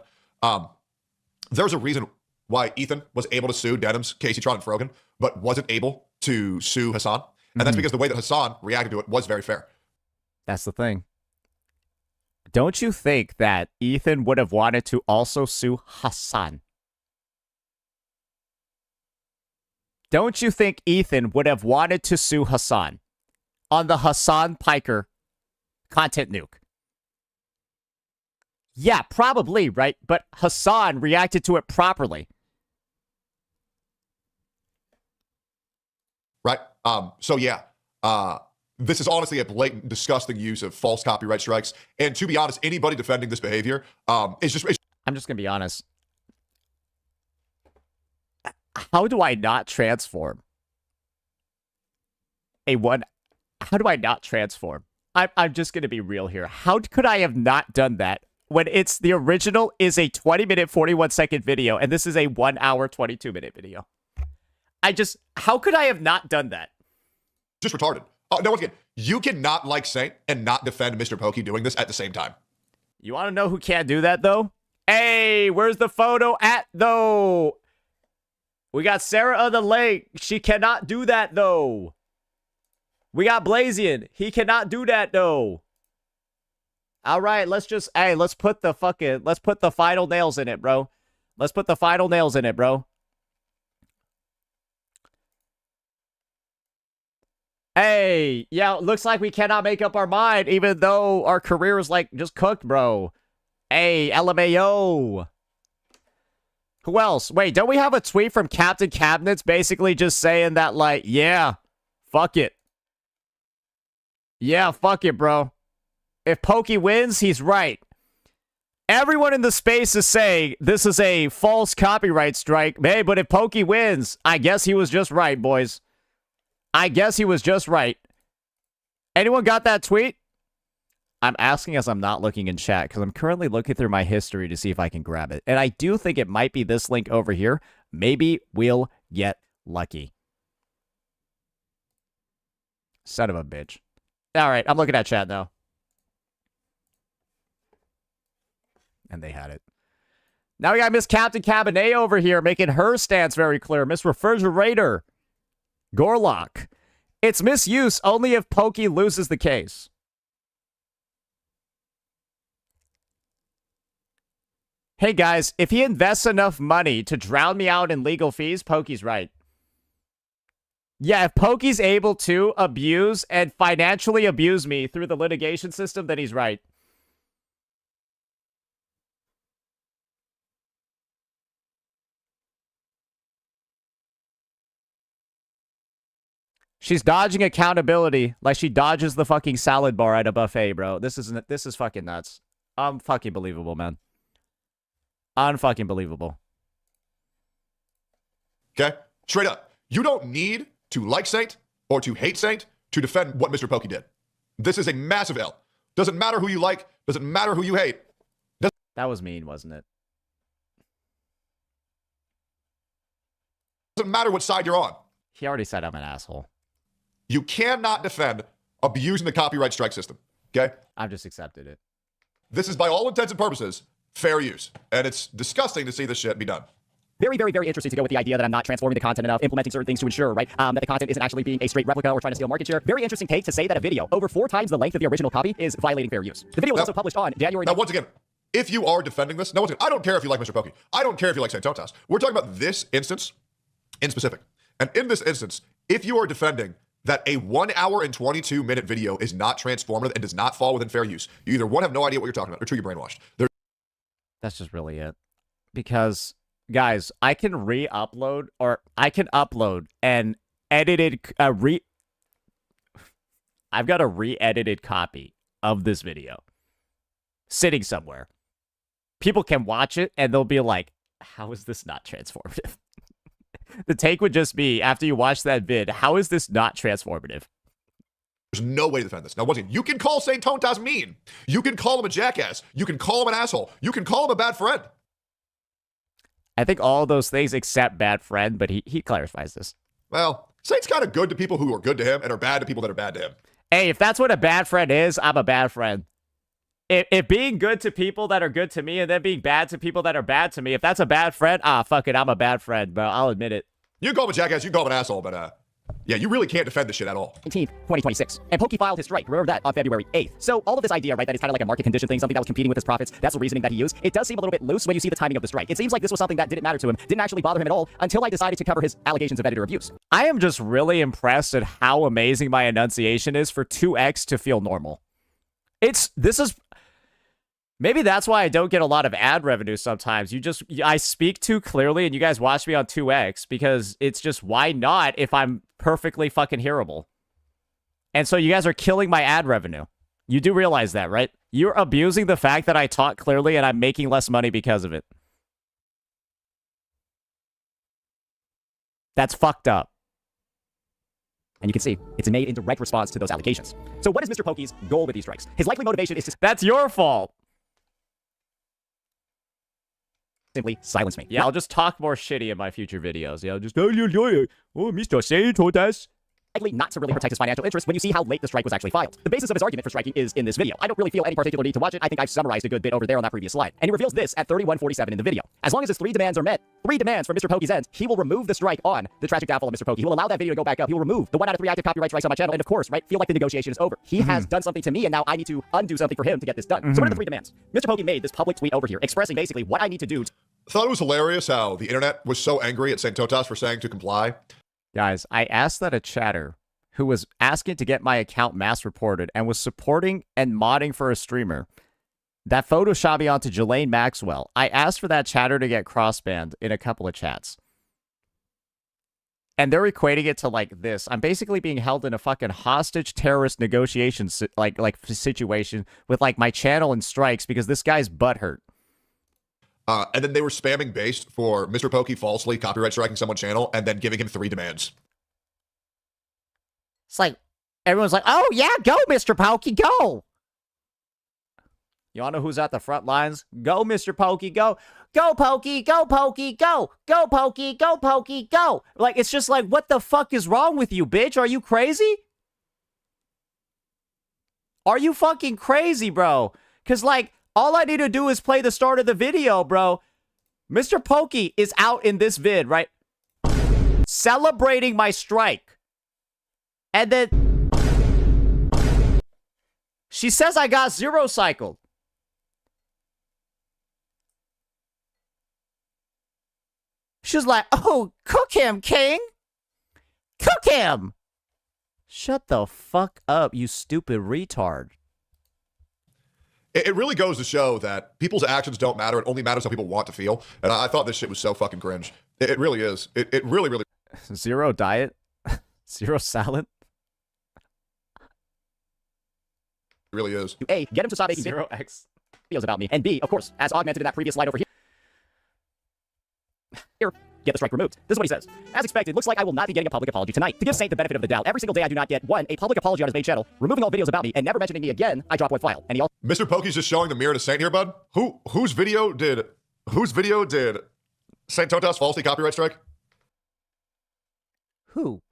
There's a reason why Ethan was able to sue Denims, Casey Tron, and Frogan, but wasn't able to sue Hassan. And that's because the way that Hassan reacted to it was very fair. That's the thing. Don't you think that Ethan would have wanted to also sue Hassan? Don't you think Ethan would have wanted to sue Hassan on the Hassan Piker content nuke? Yeah, probably, right? But Hassan reacted to it properly. Right? So yeah, this is honestly a blatant, disgusting use of false copyright strikes. And to be honest, anybody defending this behavior is just... I'm just going to be honest. How do I not transform? How do I not transform? I'm just going to be real here. How could I have not done that when it's the original is a 20-minute, 41-second video, and this is a 1 hour, 22-minute video? How could I have not done that? Just retarded. No, once again, you cannot like Saint and not defend Mr. Pokey doing this at the same time. You want to know who can't do that, though? Hey, where's the photo at, though? We got Sarah of the Lake. She cannot do that, though. We got Blazion. He cannot do that, though. All right, let's put the final nails in it, bro. Let's put the final nails in it, bro. Hey, yeah, looks like we cannot make up our mind, even though our career is, like, just cooked, bro. Hey, LMAO. Who else? Wait, don't we have a tweet from Captain Cabinets basically just saying that, like, yeah, fuck it. Yeah, fuck it, bro. If Pokey wins, he's right. Everyone in the space is saying this is a false copyright strike. Hey, but if Pokey wins, I guess he was just right, boys. I guess he was just right. Anyone got that tweet? I'm asking as I'm not looking in chat because I'm currently looking through my history to see if I can grab it. And I do think it might be this link over here. Maybe we'll get lucky. Son of a bitch. All right, I'm looking at chat now. And they had it. Now we got Miss Captain Cabernet over here making her stance very clear. Miss Refrigerator. Gorlock. It's misuse only if Pokey loses the case. Hey guys, if he invests enough money to drown me out in legal fees, Pokey's right. Yeah, if Pokey's able to abuse and financially abuse me through the litigation system, then he's right. She's dodging accountability like she dodges the fucking salad bar at a buffet, bro. This is fucking nuts. Unfucking believable, man. Unfucking believable. Okay? Straight up. You don't need to like Saint or to hate Saint to defend what Mr. Pokey did. This is a massive L. Doesn't matter who you like. Doesn't matter who you hate. That was mean, wasn't it? Doesn't matter what side you're on. He already said I'm an asshole. You cannot defend abusing the copyright strike system. Okay? I've just accepted it. This is, by all intents and purposes, fair use. And it's disgusting to see this shit be done. Very, very, very interesting to go with the idea that I'm not transforming the content enough, implementing certain things to ensure, right, that the content isn't actually being a straight replica or trying to steal market share. Very interesting take to say that a video over 4 times the length of the original copy is violating fair use. The video was also published on January. Now, once again, if you are defending this, no, once again, I don't care if you like Mr. Pokey. I don't care if you like Santotas. We're talking about this instance in specific. And in this instance, if you are defending that a 1 hour and 22-minute video is not transformative and does not fall within fair use, you either one, have no idea what you're talking about, or two, you're brainwashed. That's just really it. Because, guys, I can re-upload, or I can upload an edited, I've got a re-edited copy of this video sitting somewhere. People can watch it, and they'll be like, how is this not transformative? The take would just be, after you watch that vid, how is this not transformative? There's no way to defend this. Now, once again, you can call Saint Tontas mean. You can call him a jackass. You can call him an asshole. You can call him a bad friend. I think all those things except bad friend, but he clarifies this. Well, Saint's kind of good to people who are good to him and are bad to people that are bad to him. Hey, if that's what a bad friend is, I'm a bad friend. If being good to people that are good to me and then being bad to people that are bad to me, if that's a bad friend, fuck it, I'm a bad friend, but I'll admit it. You can call him a jackass, you can call him an asshole, but yeah, you really can't defend this shit at all. 19th, 2026. And Pokey filed his strike. Remember that on February 8th. So all of this idea, right, that is kind of like a market condition thing, something that was competing with his profits, that's the reasoning that he used. It does seem a little bit loose when you see the timing of the strike. It seems like this was something that didn't matter to him, didn't actually bother him at all until I decided to cover his allegations of editor abuse. I am just really impressed at how amazing my enunciation is for 2x to feel normal. Maybe that's why I don't get a lot of ad revenue sometimes. I speak too clearly and you guys watch me on 2x because it's just, why not if I'm perfectly fucking hearable? And so you guys are killing my ad revenue. You do realize that, right? You're abusing the fact that I talk clearly and I'm making less money because of it. That's fucked up. And you can see, it's made in direct response to those allegations. So what is Mr. Pokey's goal with these strikes? His likely motivation is to... That's your fault. Simply silence me. Yeah, I'll just talk more shitty in my future videos. Yeah, I'll just, Mr. Santotas. Likely not to really protect his financial interests when you see how late the strike was actually filed. The basis of his argument for striking is in this video. I don't really feel any particular need to watch it. I think I've summarized a good bit over there on that previous slide. And he reveals this at 31:47 in the video. As long as his 3 demands are met, 3 demands from Mr. Pokey's end, he will remove the strike on the tragic downfall of Mr. Pokey. He will allow that video to go back up. He will remove the 1 out of 3 active copyright strikes on my channel. And of course, right, feel like the negotiation is over. He has done something to me and now I need to undo something for him to get this done. So what are the 3 demands? Mr. Pokey made this public tweet over here expressing basically what I need to do. Thought it was hilarious how the internet was so angry at Saint Totas for saying to comply. Guys, I asked that a chatter who was asking to get my account mass reported and was supporting and modding for a streamer that photoshopped me onto Jelaine Maxwell. I asked for that chatter to get cross-banned in a couple of chats. And they're equating it to like this. I'm basically being held in a fucking hostage terrorist negotiation situation with like my channel and strikes because this guy's butthurt. And then they were spamming based for Mr. Pokey falsely copyright striking someone's channel and then giving him 3 demands. It's like, everyone's like, oh yeah, go Mr. Pokey, go. You all know who's at the front lines? Go Mr. Pokey, go. Go Pokey, go Pokey, go. Go Pokey, go Pokey, go. Like, it's just like, what the fuck is wrong with you, bitch? Are you crazy? Are you fucking crazy, bro? Because like, all I need to do is play the start of the video, bro. Mr. Pokey is out in this vid, right? Celebrating my strike. And then she says I got 0 cycled. She's like, oh, cook him, king. Cook him. Shut the fuck up, you stupid retard. It really goes to show that people's actions don't matter. It only matters how people want to feel. And I thought this shit was so fucking cringe. It really is. It really, really. 0 diet? 0 salad? Really is. A, get him to stop making 0x videos about me. And B, of course, as augmented in that previous slide over here, get the strike removed. This is what he says. As expected, looks like I will not be getting a public apology tonight. To give Saint the benefit of the doubt, every single day I do not get, 1, a public apology on his main channel, removing all videos about me, and never mentioning me again, I drop 1 file. And he also... Mr. Pokey's just showing the mirror to Saint here, bud? Whose video did Saint Totas falsely copyright strike? Who?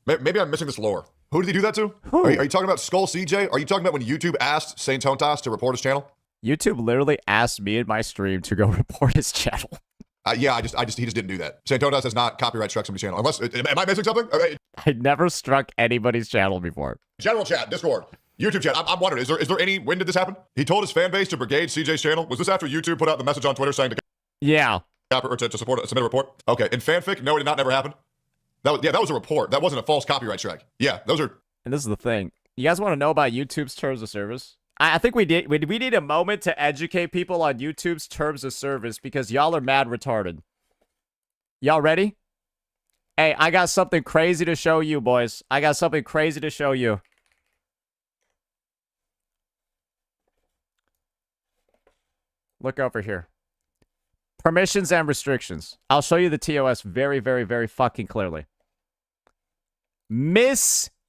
Maybe I'm missing this lore. Who did he do that to? Who? Are you talking about Skull CJ? Are you talking about when YouTube asked Saint Tontas to report his channel? YouTube literally asked me in my stream to go report his channel. Yeah, he just didn't do that. Santones has not copyright struck somebody's channel. Unless, am I missing something? Okay. I never struck anybody's channel before. General chat, Discord, YouTube chat. I'm wondering, is there any, when did this happen? He told his fan base to brigade CJ's channel. Was this after YouTube put out the message on Twitter saying Yeah. or to support, submit a report? Okay, in fanfic, no, it did not never happen. That was a report. That wasn't a false copyright strike. Yeah, those are. And this is the thing. You guys want to know about YouTube's terms of service? I think we need a moment to educate people on YouTube's terms of service because y'all are mad retarded. Y'all ready? Hey, I got something crazy to show you, boys. I got something crazy to show you. Look over here. Permissions and restrictions. I'll show you the TOS very, very, very fucking clearly. Misuse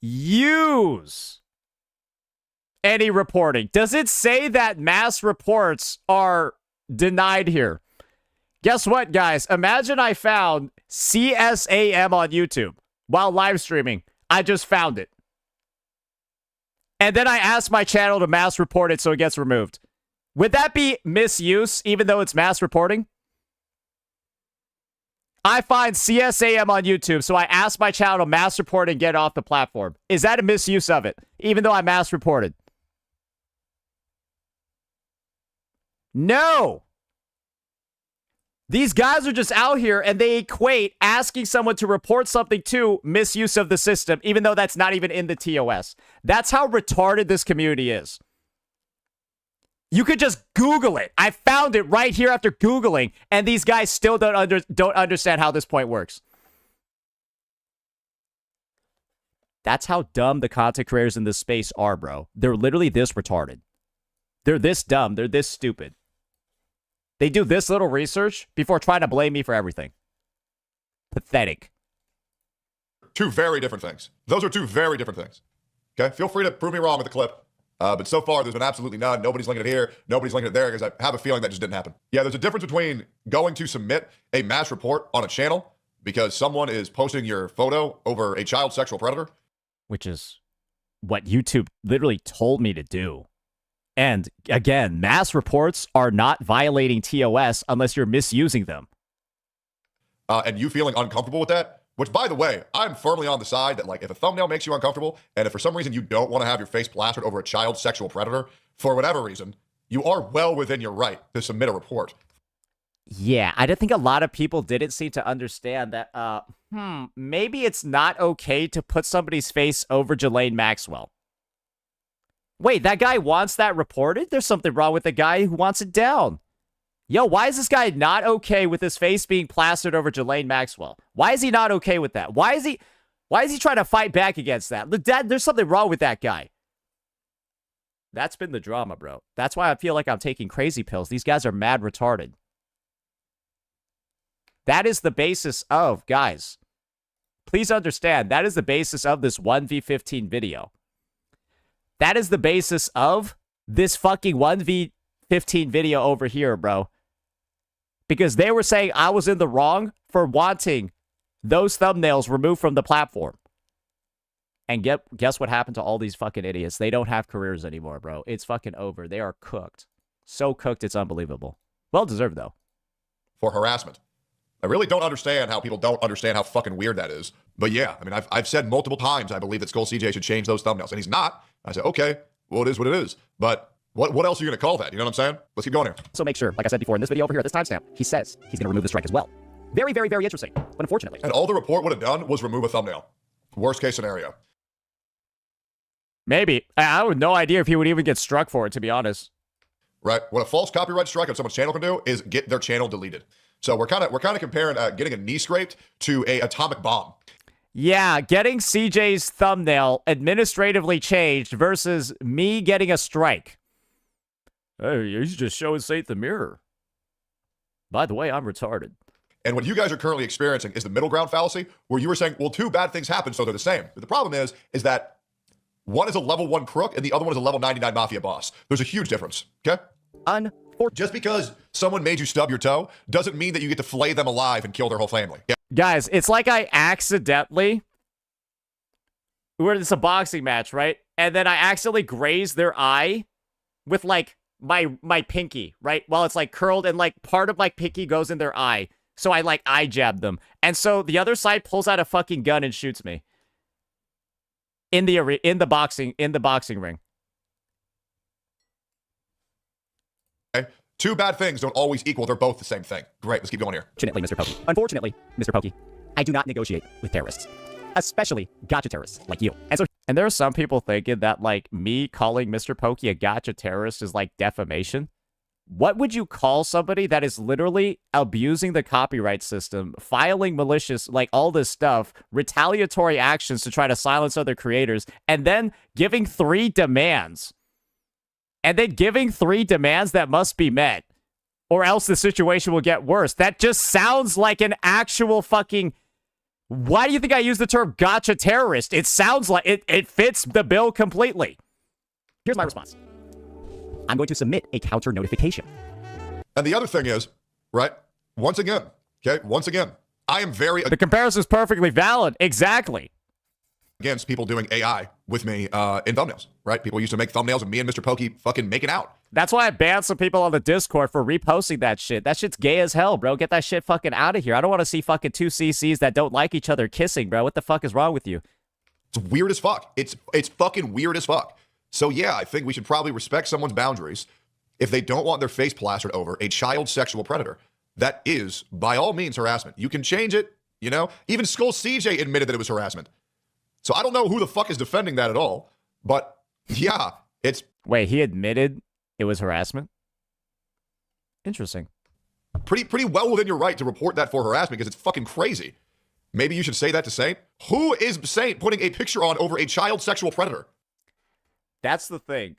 any reporting. Does it say that mass reports are denied here? Guess what, guys? Imagine I found CSAM on YouTube while live streaming. I just found it. And then I asked my channel to mass report it so it gets removed. Would that be misuse, even though it's mass reporting? I find CSAM on YouTube, so I asked my channel to mass report and get off the platform. Is that a misuse of it, even though I mass reported? No! These guys are just out here and they equate asking someone to report something to misuse of the system, even though that's not even in the TOS. That's how retarded this community is. You could just Google it. I found it right here after Googling, and these guys still don't understand how this point works. That's how dumb the content creators in this space are, bro. They're literally this retarded. They're this dumb. They're this stupid. They do this little research before trying to blame me for everything. Pathetic. Two very different things. Those are two very different things. Okay? Feel free to prove me wrong with the clip. But so far, there's been absolutely none. Nobody's linking it here. Nobody's linking it there because I have a feeling that just didn't happen. Yeah, there's a difference between going to submit a mass report on a channel because someone is posting your photo over a child sexual predator. Which is what YouTube literally told me to do. And again, mass reports are not violating TOS unless you're misusing them. And you feeling uncomfortable with that? Which, by the way, I'm firmly on the side that, like, if a thumbnail makes you uncomfortable, and if for some reason you don't want to have your face plastered over a child sexual predator, for whatever reason, you are well within your right to submit a report. Yeah, I think a lot of people didn't seem to understand that, maybe it's not okay to put somebody's face over Ghislaine Maxwell. Wait, that guy wants that reported? There's something wrong with the guy who wants it down. Yo, why is this guy not okay with his face being plastered over Ghislaine Maxwell? Why is he not okay with that? Why is he trying to fight back against that? There's something wrong with that guy. That's been the drama, bro. That's why I feel like I'm taking crazy pills. These guys are mad retarded. That is the basis of, guys, please understand, that is the basis of this 1v15 video. That is the basis of this fucking 1v15 video over here, bro. Because they were saying I was in the wrong for wanting those thumbnails removed from the platform. And guess what happened to all these fucking idiots? They don't have careers anymore, bro. It's fucking over. They are cooked. So cooked, it's unbelievable. Well deserved, though. For harassment. I really don't understand how people don't understand how fucking weird that is. But yeah, I mean, I've said multiple times I believe that Skull CJ should change those thumbnails. And he's not. I said, okay, well, it is what it is. But what else are you going to call that? You know what I'm saying? Let's keep going here. So make sure, like I said before, in this video over here at this timestamp, he says he's going to remove the strike as well. Very, very, very interesting. But unfortunately. And all the report would have done was remove a thumbnail. Worst case scenario. Maybe. I have no idea if he would even get struck for it, to be honest. Right. What a false copyright strike on someone's channel can do is get their channel deleted. So we're kind of comparing getting a knee scraped to a atomic bomb. Yeah, getting CJ's thumbnail administratively changed versus me getting a strike. Hey, he's just showing Saint the mirror. By the way, I'm retarded. And what you guys are currently experiencing is the middle ground fallacy, where you were saying, well, two bad things happen, so they're the same. But the problem is that one is a level 1 crook and the other one is a level 99 mafia boss. There's a huge difference, okay? Just because someone made you stub your toe doesn't mean that you get to flay them alive and kill their whole family. Yeah. Guys, it's like I accidentally... It's a boxing match, right? And then I accidentally grazed their eye with, like, my pinky, right? While it's, like, curled and, like, part of my pinky goes in their eye. So I jabbed them. And so the other side pulls out a fucking gun and shoots me. In the boxing ring. Okay. Two bad things don't always equal. They're both the same thing. Great. Let's keep going here. Unfortunately, Mr. Pokey. Unfortunately, Mr. Pokey, I do not negotiate with terrorists. Especially gotcha terrorists like you. And there are some people thinking that, me calling Mr. Pokey a gotcha terrorist is, defamation. What would you call somebody that is literally abusing the copyright system, filing malicious, all this stuff, retaliatory actions to try to silence other creators, and then giving 3 demands? And then giving 3 demands that must be met, or else the situation will get worse. That just sounds like an actual fucking... Why do you think I use the term gotcha terrorist? It sounds like it fits the bill completely. Here's my response. I'm going to submit a counter notification. And the other thing is, right, once again, I am very... The comparison is perfectly valid. Exactly. Against people doing AI with me in thumbnails, right? People used to make thumbnails of me and Mr. Pokey fucking making out. That's why I banned some people on the Discord for reposting that shit. That shit's gay as hell, bro. Get that shit fucking out of here. I don't want to see fucking 2 CCs that don't like each other kissing, bro. What the fuck is wrong with you? It's weird as fuck. It's fucking weird as fuck. So yeah, I think we should probably respect someone's boundaries if they don't want their face plastered over a child sexual predator. That is, by all means, harassment. You can change it, Even Skull CJ admitted that it was harassment. So I don't know who the fuck is defending that at all. But yeah, it's... Wait, he admitted it was harassment? Interesting. Pretty well within your right to report that for harassment because it's fucking crazy. Maybe you should say that to Saint. Who is Saint putting a picture on over a child sexual predator? That's the thing.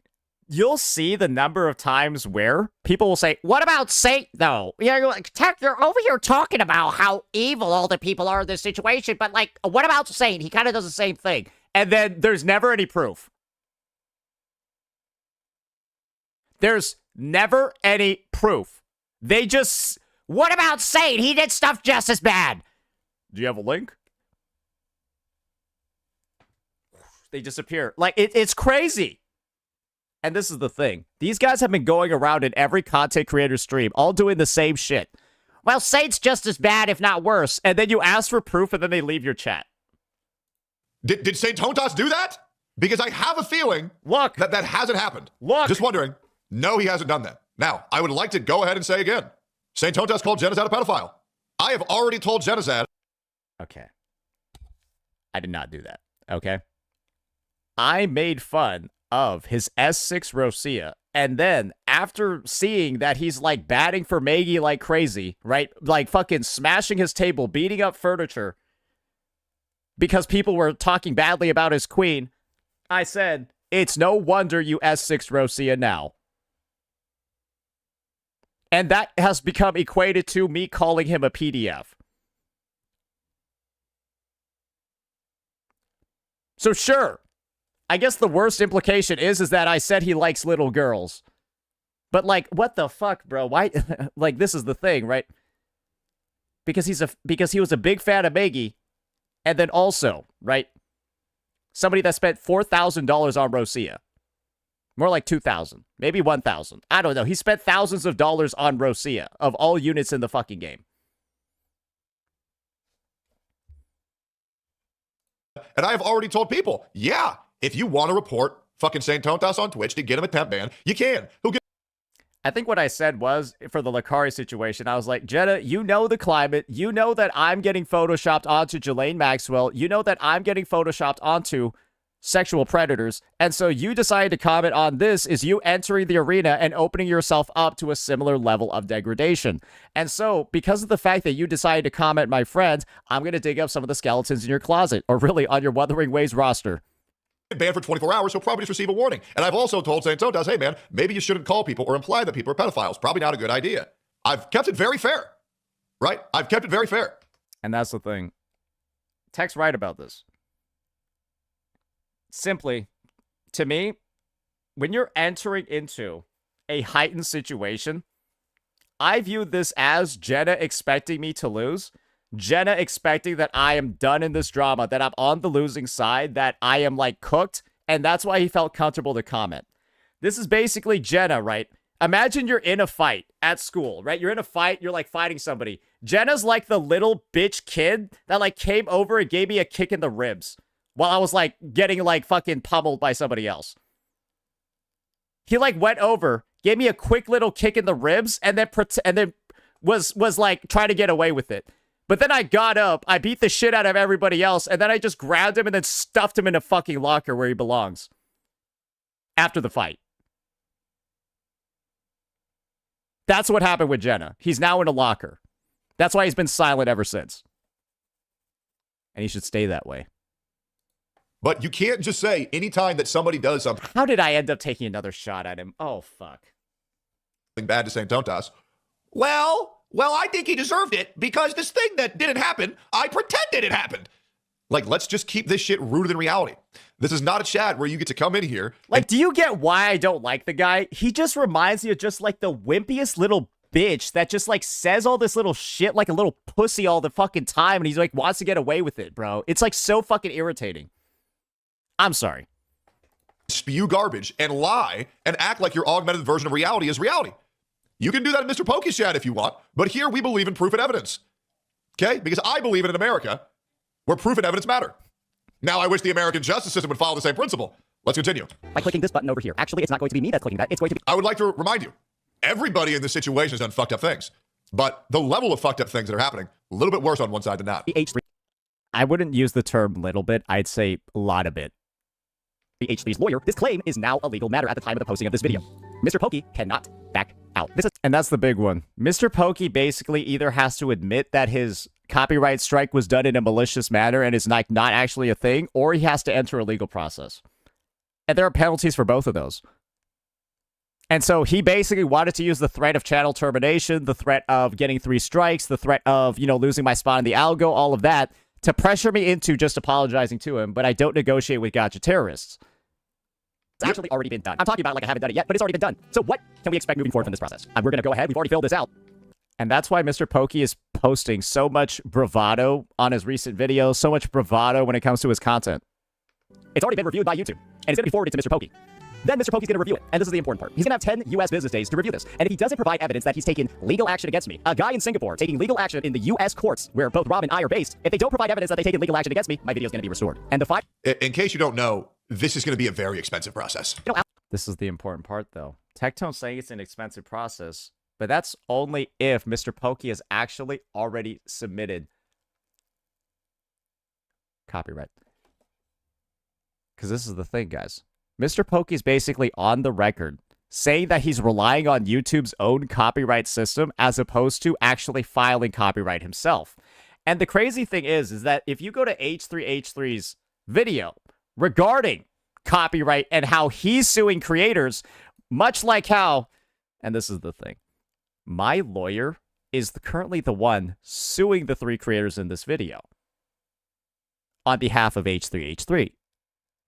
You'll see the number of times where people will say, what about Saint, though? You're over here talking about how evil all the people are in this situation, but, what about Saint? He kind of does the same thing. And then there's never any proof. There's never any proof. They just, what about Saint? He did stuff just as bad. Do you have a link? They disappear. It's crazy. And this is the thing. These guys have been going around in every content creator stream, all doing the same shit. Well, Saint's just as bad, if not worse. And then you ask for proof, and then they leave your chat. Did Saint Tontas do that? Because I have a feeling that hasn't happened. Just wondering. No, he hasn't done that. Now, I would like to go ahead and say again. Saint Tontas called Genocide a pedophile. I have already told Genocide. Okay. I did not do that. Okay. I made fun of his S6 Rosia, and then after seeing that he's batting for Maggie like crazy, right? Fucking smashing his table, beating up furniture because people were talking badly about his queen, I said, it's no wonder you S6 Rosia now. And that has become equated to me calling him a PDF. So sure, I guess the worst implication is that I said he likes little girls. But what the fuck, bro? Why? This is the thing, right? Because he was a big fan of Maggie, and then also, right? Somebody that spent $4,000 on Rosia. More like 2,000, maybe 1,000. I don't know. He spent thousands of dollars on Rosia of all units in the fucking game. And I have already told people, yeah, if you want to report fucking Saint Tontas on Twitch to get him a temp ban, you can. I think what I said was, for the Lakari situation, I was like, Jenna, you know the climate. You know that I'm getting photoshopped onto Jelaine Maxwell. You know that I'm getting photoshopped onto sexual predators. And so you decided to comment on this is you entering the arena and opening yourself up to a similar level of degradation. And so because of the fact that you decided to comment, my friend, I'm going to dig up some of the skeletons in your closet, or really on your Wuthering Waves roster. Banned for 24 hours, he'll probably just receive a warning. And I've also told Saint Tontas, hey man, maybe you shouldn't call people or imply that people are pedophiles. Probably not a good idea. I've kept it very fair, right? I've kept it very fair. And that's the thing. Tech's right about this. Simply, to me, when you're entering into a heightened situation, I view this as Jenna expecting me to lose. Jenna expecting that I am done in this drama, that I'm on the losing side, that I am cooked, and that's why he felt comfortable to comment. This is basically Jenna, right? Imagine you're in a fight at school, right? You're in a fight. You're like fighting somebody. Jenna's like the little bitch kid that like came over and gave me a kick in the ribs while I was like getting like fucking pummeled by somebody else. He like went over, gave me a quick little kick in the ribs, and then was like trying to get away with it. But then I got up, I beat the shit out of everybody else, and then I just grabbed him and then stuffed him in a fucking locker where he belongs. After the fight. That's what happened with Jenna. He's now in a locker. That's why he's been silent ever since. And he should stay that way. But you can't just say anytime that somebody does something How did I end up taking another shot at him? Oh, fuck. bad to St. Tontas. Well, I think he deserved it because this thing that didn't happen, I pretended it happened. Like, let's just keep this shit rooted in reality. This is not a chat where you get to come in here. Like, do you get why I don't like the guy? He just reminds me of just like the wimpiest little bitch that just like says all this little shit like a little pussy all the fucking time, and he's like wants to get away with it, bro. It's like so fucking irritating. I'm sorry. Spew garbage and lie and act like your augmented version of reality is reality. You can do that in Mr. Pokey's chat if you want, but here we believe in proof and evidence. Okay? Because I believe in America where proof and evidence matter. Now I wish the American justice system would follow the same principle. Let's continue. By clicking this button over here. Actually, it's not going to be me that's clicking that. It's going to be... I would like to remind you, everybody in this situation has done fucked up things, but the level of fucked up things that are happening, a little bit worse on one side than not. I wouldn't use the term little bit. I'd say a lot of it. The H3's lawyer, this claim is now a legal matter at the time of the posting of this video. Mr. Pokey cannot back out. And that's the big one. Mr. Pokey basically either has to admit that his copyright strike was done in a malicious manner and is like not actually a thing, or he has to enter a legal process. And there are penalties for both of those. And so he basically wanted to use the threat of channel termination, the threat of getting 3 strikes, the threat of, losing my spot in the algo, all of that, to pressure me into just apologizing to him, but I don't negotiate with gotcha terrorists. It's actually already been done. I'm talking about it like I haven't done it yet, but it's already been done. So what can we expect moving forward from this process? We're going to go ahead. We've already filled this out. And that's why Mr. Pokey is posting so much bravado on his recent videos, so much bravado when it comes to his content. It's already been reviewed by YouTube, and it's going to be forwarded to Mr. Pokey. Then Mr. Pokey's going to review it, and this is the important part. He's going to have 10 U.S. business days to review this, and if he doesn't provide evidence that he's taken legal action against me, a guy in Singapore taking legal action in the U.S. courts, where both Rob and I are based, if they don't provide evidence that they've taken legal action against me, my video is going to be restored. And the In case you don't know, this is going to be a very expensive process. This is the important part, though. Tectone's saying it's an expensive process, but that's only if Mr. Pokey has actually already submitted copyright. Because this is the thing, guys. Mr. Pokey's basically on the record saying that he's relying on YouTube's own copyright system as opposed to actually filing copyright himself. And the crazy thing is that if you go to H3H3's video regarding copyright and how he's suing creators, much like how, and this is the thing, my lawyer is currently the one suing the 3 creators in this video on behalf of H3H3.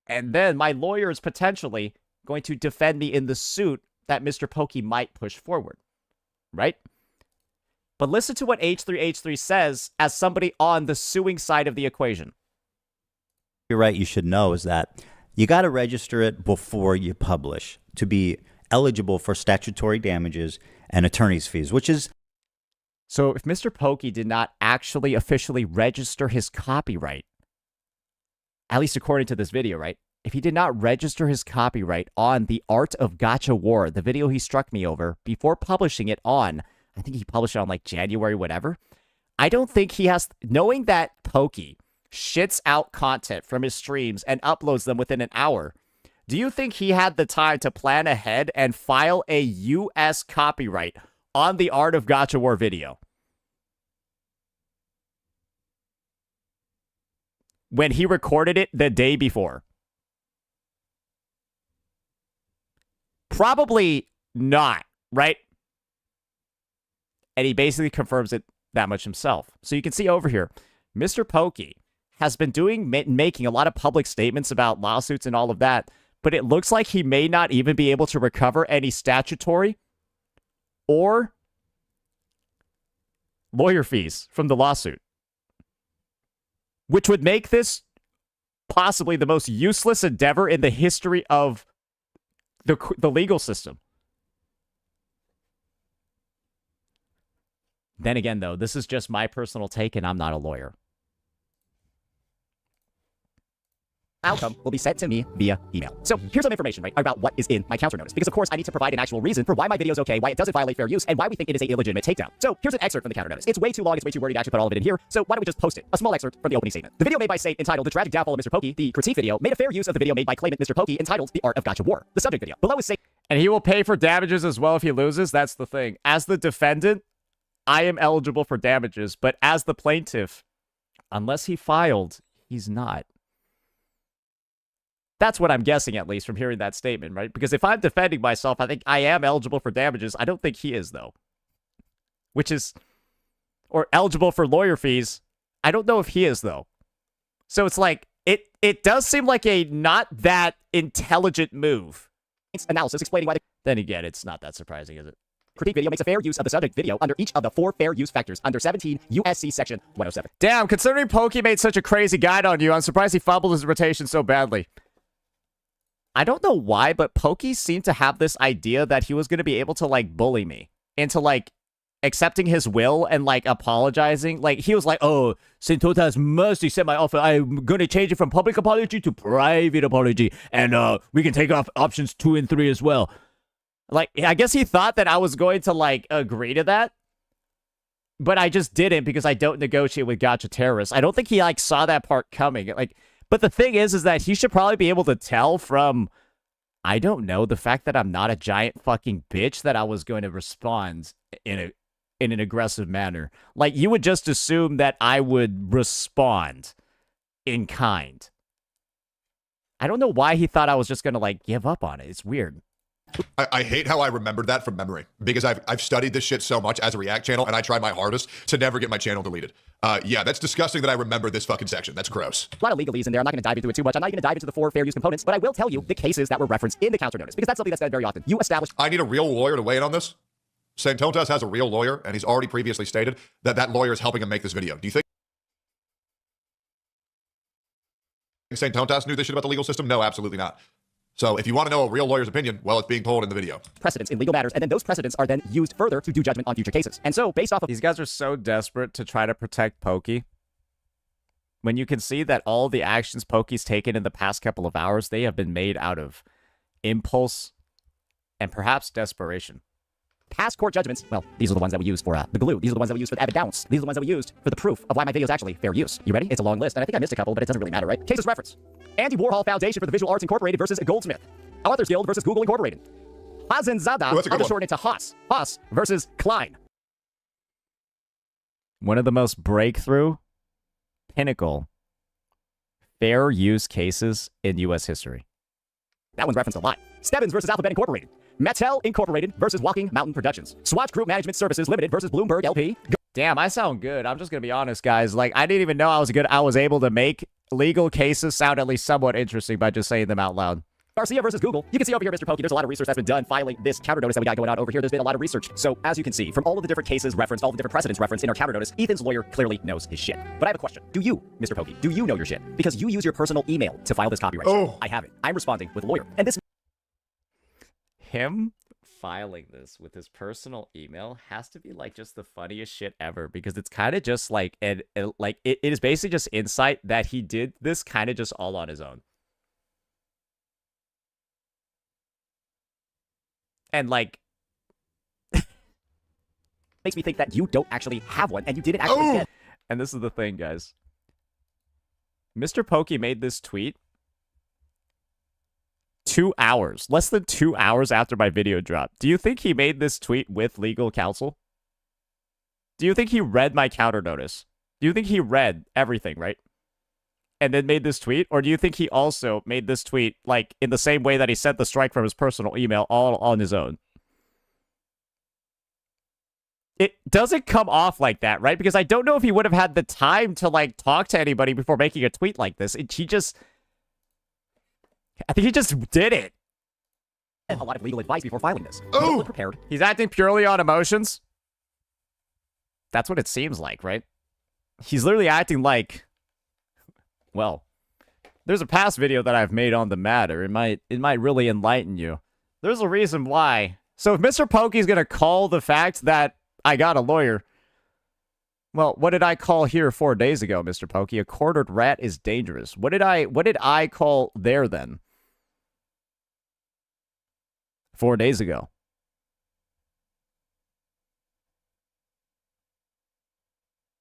And then my lawyer is potentially going to defend me in the suit that Mr. Pokey might push forward, right? But listen to what H3H3 says as somebody on the suing side of the equation. You're right, you should know is that you got to register it before you publish to be eligible for statutory damages and attorney's fees, which is... So if Mr. Pokey did not actually officially register his copyright, at least according to this video, right? If he did not register his copyright on The Art of Gotcha War, the video he struck me over, before publishing it on, I think he published it on like January, whatever. I don't think he has, knowing that Pokey shits out content from his streams and uploads them within an hour, do you think he had the time to plan ahead and file a U.S. copyright on the Art of Gotcha War video? When he recorded it the day before? Probably not, right? And he basically confirms it that much himself. So you can see over here, Mr. Pokey has been making a lot of public statements about lawsuits and all of that, but it looks like he may not even be able to recover any statutory or lawyer fees from the lawsuit, which would make this possibly the most useless endeavor in the history of the legal system. Then again, though, this is just my personal take, and I'm not a lawyer. Outcome will be sent to me via email. So here's some information, right, about what is in my counter notice. Because, of course, I need to provide an actual reason for why my video is okay, why it doesn't violate fair use, and why we think it is a illegitimate takedown. So here's an excerpt from the counter notice. It's way too long, it's way too wordy to actually put all of it in here, so why don't we just post it? A small excerpt from the opening statement. The video made by Sate entitled The Tragic Downfall of Mr. Pokey, the critique video, made a fair use of the video made by claimant Mr. Pokey entitled The Art of Gotcha War. The subject video. Below is Sate. And he will pay for damages as well if he loses. That's the thing. As the defendant, I am eligible for damages, but as the plaintiff, unless he filed, he's not. That's what I'm guessing, at least, from hearing that statement, right? Because if I'm defending myself, I think I am eligible for damages. I don't think he is, though. Which is... Or eligible for lawyer fees. I don't know if he is, though. So it's like, it does seem like a not that intelligent move. It's analysis explaining why the... Then again, it's not that surprising, is it? Critique video makes a fair use of the subject video under each of the 4 fair use factors under 17 U.S.C. Section 107. Damn, considering Pokey made such a crazy guide on you, I'm surprised he fumbled his rotation so badly. I don't know why, but Pokey seemed to have this idea that he was going to be able to, like, bully me into, like, accepting his will and, like, apologizing. Like, he was like, oh, Sentotas must accept my offer. I'm going to change it from public apology to private apology. And we can take off options 2 and 3 as well. Like, I guess he thought that I was going to, like, agree to that. But I just didn't because I don't negotiate with gotcha terrorists. I don't think he, like, saw that part coming. Like... But the thing is that he should probably be able to tell from, I don't know, the fact that I'm not a giant fucking bitch that I was going to respond in an aggressive manner. Like, you would just assume that I would respond in kind. I don't know why he thought I was just going to, like, give up on it. It's weird. I hate how I remembered that from memory because I've studied this shit so much as a React channel and I tried my hardest to never get my channel deleted. Yeah, that's disgusting that I remember this fucking section. That's gross. A lot of legalese in there. I'm not going to dive into it too much. I'm not going to dive into the 4 fair use components, but I will tell you the cases that were referenced in the counter notice because that's something that's done very often. You establish... I need a real lawyer to weigh in on this. Santontas has a real lawyer and he's already previously stated that that lawyer is helping him make this video. Do you think Santontas knew this shit about the legal system? No, absolutely not. So if you want to know a real lawyer's opinion, well, it's being told in the video. Precedents in legal matters, and then those precedents are then used further to do judgment on future cases. And so, based off of... These guys are so desperate to try to protect Pokey. When you can see that all the actions Pokey's taken in the past couple of hours, they have been made out of impulse and perhaps desperation. Past court judgments, well, these are the ones that we use for the glue. These are the ones that we use for the evidence. These are the ones that we used for the proof of why my video is actually fair use. You ready? It's a long list, and I think I missed a couple, but it doesn't really matter, right? Cases reference. Andy Warhol Foundation for the Visual Arts Incorporated versus Goldsmith. Authors Guild versus Google Incorporated. Hazenzada, shortened into Haas. Haas versus Klein. One of the most breakthrough, pinnacle, fair use cases in U.S. history. That one's referenced a lot. Stebbins versus Alphabet Incorporated. Mattel Incorporated versus Walking Mountain Productions. Swatch Group Management Services Limited versus Bloomberg LP. Damn, I sound good. I'm just gonna be honest, guys. Like, I didn't even know I was able to make legal cases sound at least somewhat interesting by just saying them out loud. Garcia versus Google. You can see over here, Mr. Pokey, there's a lot of research that's been done filing this counter notice that we got going on over here. There's been a lot of research. So, as you can see, from all of the different cases referenced, all the different precedents referenced in our counter notice, Ethan's lawyer clearly knows his shit. But I have a question. Do you, Mr. Pokey, do you know your shit? Because you use your personal email to file this copyright. Oh. I haven't. I'm responding with lawyer. And this... Him filing this with his personal email has to be like just the funniest shit ever because it's kind of just like it is basically just insight that he did this kind of just all on his own. And like makes me think that you don't actually have one and you didn't actually get. And this is the thing, guys. Mr. Pokey made this tweet 2 hours, less than 2 hours after my video dropped. Do you think he made this tweet with legal counsel? Do you think he read my counter notice? Do you think he read everything, right? And then made this tweet? Or do you think he also made this tweet, like, in the same way that he sent the strike from his personal email all on his own? It doesn't come off like that, right? Because I don't know if he would have had the time to, like, talk to anybody before making a tweet like this. I think he just did it. And a lot of legal advice before filing this. Oh! Prepared. He's acting purely on emotions. That's what it seems like, right? He's literally acting like, well, there's a past video that I've made on the matter. It might really enlighten you. There's a reason why. So if Mr. Pokey's gonna call the fact that I got a lawyer, Well, what did I call here 4 days ago, Mr. Pokey? A quartered rat is dangerous. What did I call there then? 4 days ago.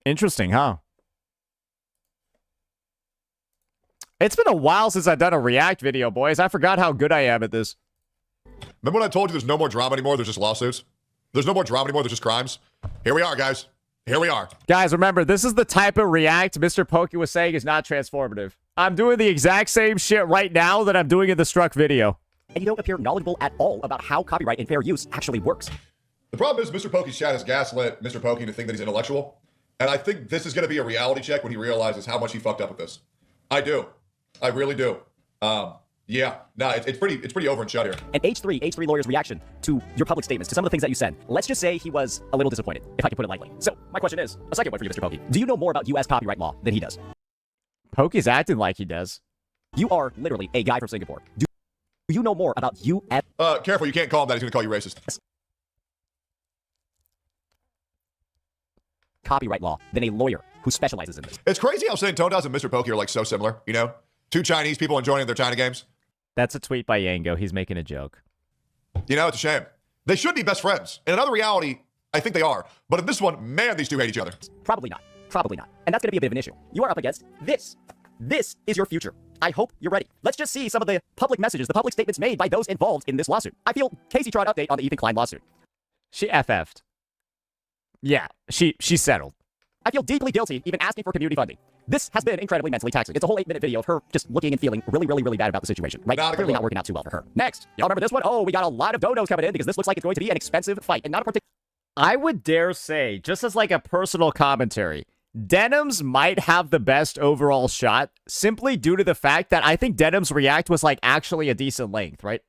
Interesting, huh? It's been a while since I've done a React video, boys. I forgot how good I am at this. Remember when I told you there's no more drama anymore? There's just lawsuits. There's no more drama anymore. There's just crimes. Here we are, guys. Here we are. Guys, remember, this is the type of React Mr. Pokey was saying is not transformative. I'm doing the exact same shit right now that I'm doing in the Struck video. And you don't appear knowledgeable at all about how copyright and fair use actually works. The problem is Mr. Pokey's chat has gaslit Mr. Pokey to think that he's intellectual. And I think this is going to be a reality check when he realizes how much he fucked up with this. I do. I really do. Yeah. No, it's pretty over and shut here. And H3 lawyer's reaction to your public statements, to some of the things that you said. Let's just say he was a little disappointed, if I can put it lightly. So, my question is, a second one for you, Mr. Pokey. Do you know more about U.S. copyright law than he does? Pokey's acting like he does. You are literally a guy from Singapore. Do you know more about U.S. Careful, you can't call him that. He's going to call you racist. Copyright law than a lawyer who specializes in this. It's crazy how Santondas and Mr. Pokey are like so similar, you know? Two Chinese people enjoying their China games. That's a tweet by Yango. He's making a joke. You know, it's a shame. They should be best friends. In another reality, I think they are. But in this one, man, these two hate each other. Probably not. Probably not. And that's going to be a bit of an issue. You are up against this. This is your future. I hope you're ready. Let's just see some of the public messages, the public statements made by those involved in this lawsuit. I feel Casey tried update on the Ethan Klein lawsuit. She FF'd. Yeah, she settled. I feel deeply guilty even asking for community funding. This has been incredibly mentally taxing. It's a whole 8-minute video of her just looking and feeling really, really, really bad about the situation. Right? Clearly not working out too well for her. Next, y'all remember this one? Oh, we got a lot of donos coming in because this looks like it's going to be an expensive fight and not a particular. I would dare say, just as like a personal commentary, Denims might have the best overall shot simply due to the fact that I think Denim's React was like actually a decent length, right?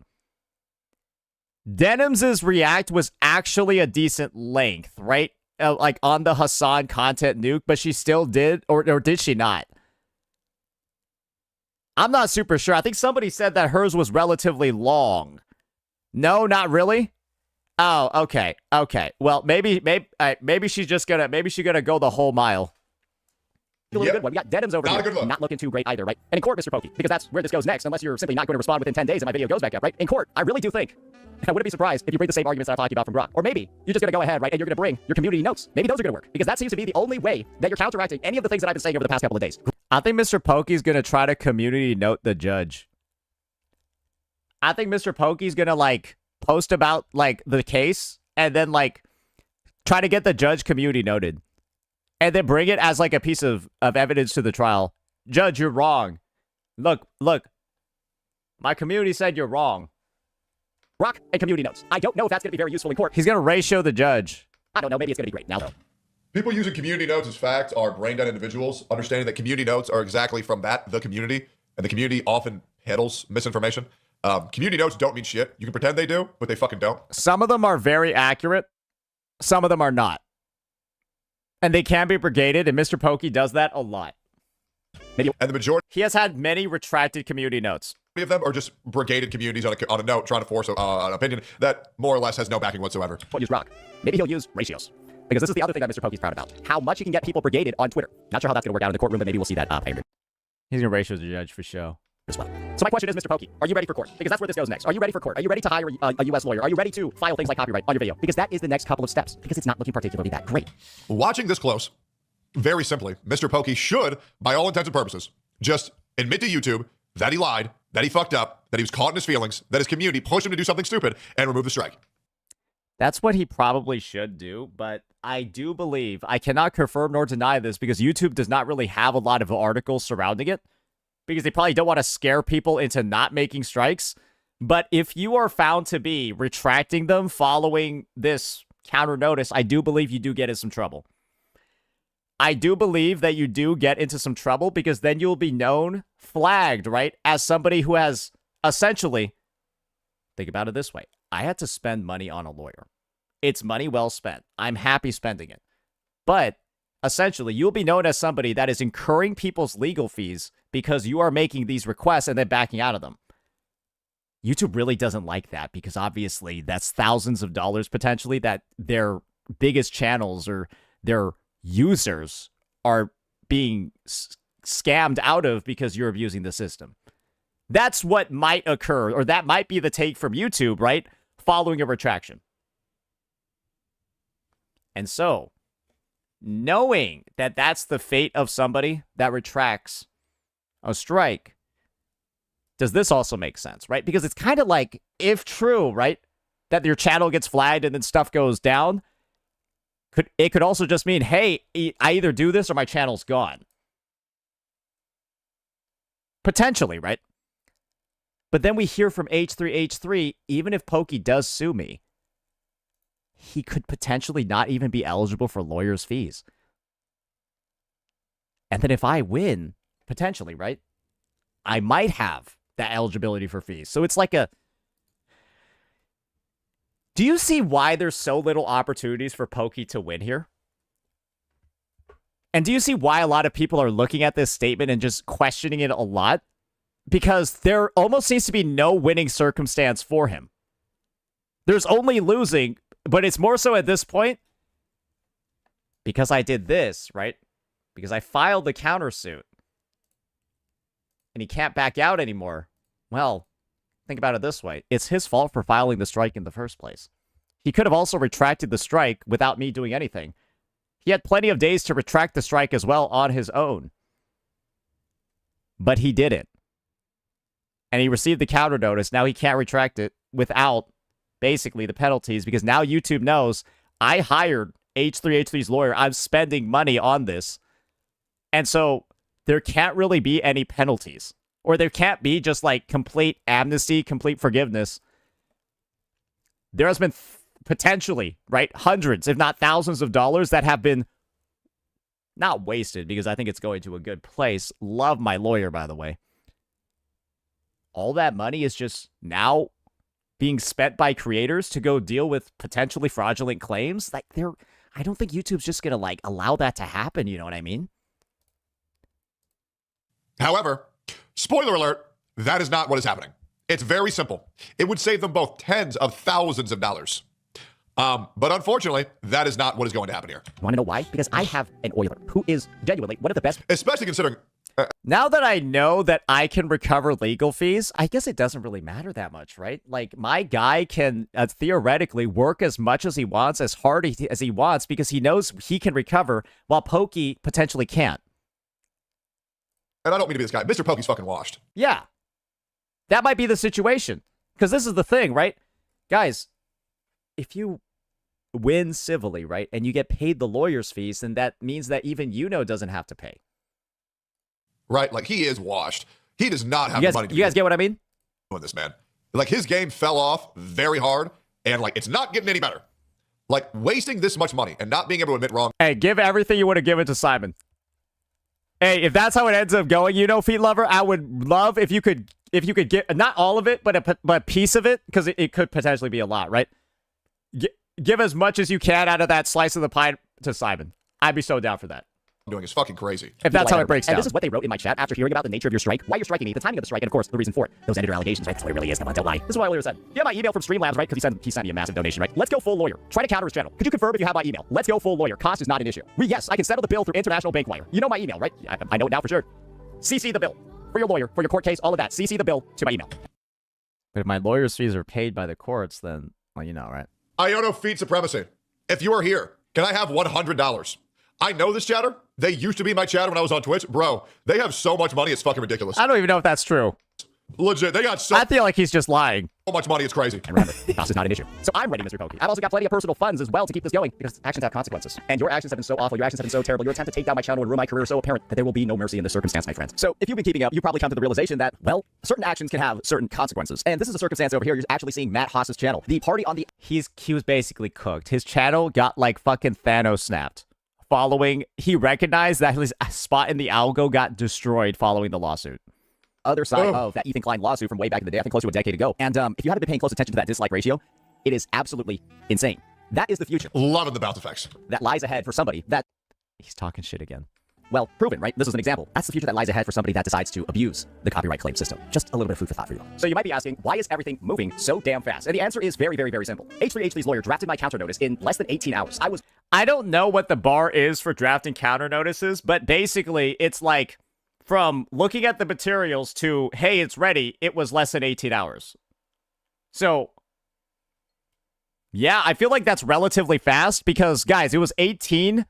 Denim's React was actually a decent length, right? Like on the Hassan content nuke, but she still did, or did she not? I'm not super sure. I think somebody said that hers was relatively long. No, not really. Oh, okay, okay. Well, maybe she's just gonna go the whole mile. Really good one. We got Denims over here. Not looking too great either, right? And in court, Mr. Pokey, because that's where this goes next, unless you're simply not going to respond within 10 days and my video goes back up, right? In court, I really do think, and I wouldn't be surprised if you bring the same arguments that I'm talking about from Brock. Or maybe you're just going to go ahead, right, and you're going to bring your community notes. Maybe those are going to work, because that seems to be the only way that you're counteracting any of the things that I've been saying over the past couple of days. I think Mr. Pokey's going to try to community note the judge. I think Mr. Pokey's going to, like, post about, like, the case, and then, like, try to get the judge community noted. And then bring it as like a piece of evidence to the trial. Judge, you're wrong. Look. My community said you're wrong. Rock and community notes. I don't know if that's going to be very useful in court. He's going to ratio the judge. I don't know. Maybe it's going to be great now, though. People using community notes as fact are brain-dead individuals, understanding that community notes are exactly from the community, and the community often peddles misinformation. Community notes don't mean shit. You can pretend they do, but they fucking don't. Some of them are very accurate. Some of them are not. And they can be brigaded, and Mr. Pokey does that a lot. And the majority... He has had many retracted community notes. Of them are just brigaded communities on a note trying to force an opinion that more or less has no backing whatsoever. He'll use Rock. Maybe he'll use ratios. Because this is the other thing that Mr. Pokey's proud about. How much he can get people brigaded on Twitter. Not sure how that's going to work out in the courtroom, but maybe we'll see that later. He's going to ratio the judge for show. As well. So my question is, Mr. Pokey, are you ready for court? Because that's where this goes next. Are you ready for court? Are you ready to hire a U.S. lawyer? Are you ready to file things like copyright on your video? Because that is the next couple of steps. Because it's not looking particularly that great. Watching this close, very simply, Mr. Pokey should, by all intents and purposes, just admit to YouTube that he lied, that he fucked up, that he was caught in his feelings, that his community pushed him to do something stupid, and remove the strike. That's what he probably should do, but I do believe, I cannot confirm nor deny this because YouTube does not really have a lot of articles surrounding it, because they probably don't want to scare people into not making strikes. But if you are found to be retracting them following this counter notice, I do believe you do get in some trouble. I do believe that you do get into some trouble because then you'll be known, flagged, right, as somebody who has essentially, think about it this way, I had to spend money on a lawyer. It's money well spent. I'm happy spending it. But essentially, you'll be known as somebody that is incurring people's legal fees because you are making these requests and then backing out of them. YouTube really doesn't like that because obviously that's thousands of dollars potentially that their biggest channels or their users are being scammed out of because you're abusing the system. That's what might occur, or that might be the take from YouTube, right? Following a retraction. And so, knowing that that's the fate of somebody that retracts a strike, does this also make sense, right? Because it's kind of like, if true, right, that your channel gets flagged and then stuff goes down, it could also just mean, hey, I either do this or my channel's gone. Potentially, right? But then we hear from H3H3, even if Pokey does sue me, he could potentially not even be eligible for lawyers' fees. And then if I win, potentially, right, I might have that eligibility for fees. So it's like a... Do you see why there's so little opportunities for Pokey to win here? And do you see why a lot of people are looking at this statement and just questioning it a lot? Because there almost seems to be no winning circumstance for him. There's only losing, but it's more so at this point because I did this, right? Because I filed the countersuit. And he can't back out anymore. Well, think about it this way. It's his fault for filing the strike in the first place. He could have also retracted the strike without me doing anything. He had plenty of days to retract the strike as well on his own. But he didn't. And he received the counter notice. Now he can't retract it without basically the penalties because now YouTube knows I hired H3H3's lawyer. I'm spending money on this. And so there can't really be any penalties. Or there can't be just like complete amnesty, complete forgiveness. There has been potentially, right, hundreds, if not thousands of dollars that have been not wasted because I think it's going to a good place. Love my lawyer, by the way. All that money is just now being spent by creators to go deal with potentially fraudulent claims. Like, I don't think YouTube's just going to like allow that to happen. You know what I mean? However, spoiler alert, that is not what is happening. It's very simple. It would save them both tens of thousands of dollars. But unfortunately, that is not what is going to happen here. You want to know why? Because I have an oiler who is genuinely one of the best. Especially considering... now that I know that I can recover legal fees, I guess it doesn't really matter that much, right? Like, my guy can theoretically work as much as he wants, as hard as he wants, because he knows he can recover, while Pokey potentially can't. And I don't mean to be this guy. Mr. Pokey's fucking washed. Yeah. That might be the situation. Because this is the thing, right? Guys, if you win civilly, right, and you get paid the lawyer's fees, then that means that even doesn't have to pay. Right? Like, he is washed. He does not have the money to... You guys get what I mean? ...with this, man. Like, his game fell off very hard, and, like, it's not getting any better. Like, wasting this much money and not being able to admit wrong... Hey, give everything you would have given to Simon. Hey, if that's how it ends up going, Feet Lover, I would love if you could get, not all of it, but a piece of it, because it could potentially be a lot, right? Give as much as you can out of that slice of the pie to Simon. I'd be so down for that. Doing is fucking crazy. If that's how it breaks down. And this is what they wrote in my chat after hearing about the nature of your strike, why you're striking me, the timing of the strike, and of course, the reason for it. Those editor allegations, right? That's what it really is. Come on, don't lie. This is what my lawyer said. You have my email from Streamlabs, right? Because he sent me a massive donation, right? Let's go full lawyer. Try to counter his channel. Could you confirm if you have my email? Let's go full lawyer. Cost is not an issue. Yes, I can settle the bill through international bank wire. You know my email, right? I know it now for sure. CC the bill. For your lawyer, for your court case, all of that. CC the bill to my email. But if my lawyer's fees are paid by the courts, then, well, right? Iono feet supremacy. If you are here, can I have $100? I know this chatter. They used to be my chatter when I was on Twitch. Bro, they have so much money, it's fucking ridiculous. I don't even know if that's true. Legit, they got so... I feel like he's just lying. So much money, it's crazy. And remember, cost is not an issue. So I'm ready, Mr. Pokey. I've also got plenty of personal funds as well to keep this going, because actions have consequences. And your actions have been so awful, your actions have been so terrible, your attempt to take down my channel and ruin my career is so apparent that there will be no mercy in this circumstance, my friends. So if you've been keeping up, you probably come to the realization that, well, certain actions can have certain consequences. And this is a circumstance over here. You're actually seeing Matt Haas's channel. The party on the... He was basically cooked. His channel got like fucking Thanos snapped. He recognized that his spot in the algo got destroyed following the lawsuit. Other side of that Ethan Klein lawsuit from way back in the day, I think close to a decade ago. And if you haven't been paying close attention to that dislike ratio, it is absolutely insane. That is the future. Loving the bounce effects. That lies ahead for somebody that... He's talking shit again. Well, proven, right? This is an example. That's the future that lies ahead for somebody that decides to abuse the copyright claim system. Just a little bit of food for thought for you. So you might be asking, why is everything moving so damn fast? And the answer is very, very, very simple. H3H3's lawyer drafted my counter notice in less than 18 hours. I don't know what the bar is for drafting counter notices, but basically it's like from looking at the materials to, hey, it's ready, it was less than 18 hours. So, yeah, I feel like that's relatively fast because, guys, it was 18,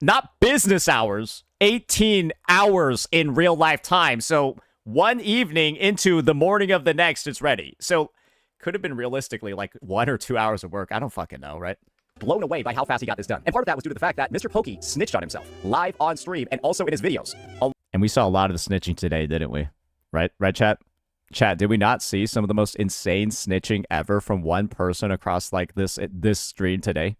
not business hours, 18 hours in real life time. So, one evening into the morning of the next, it's ready. So, could have been realistically like 1 or 2 hours of work. I don't fucking know, right? Blown away by how fast he got this done. And part of that was due to the fact that Mr. Pokey snitched on himself live on stream and also in his videos. And we saw a lot of the snitching today, didn't we? Right, chat? Chat, did we not see some of the most insane snitching ever from one person across like this stream today?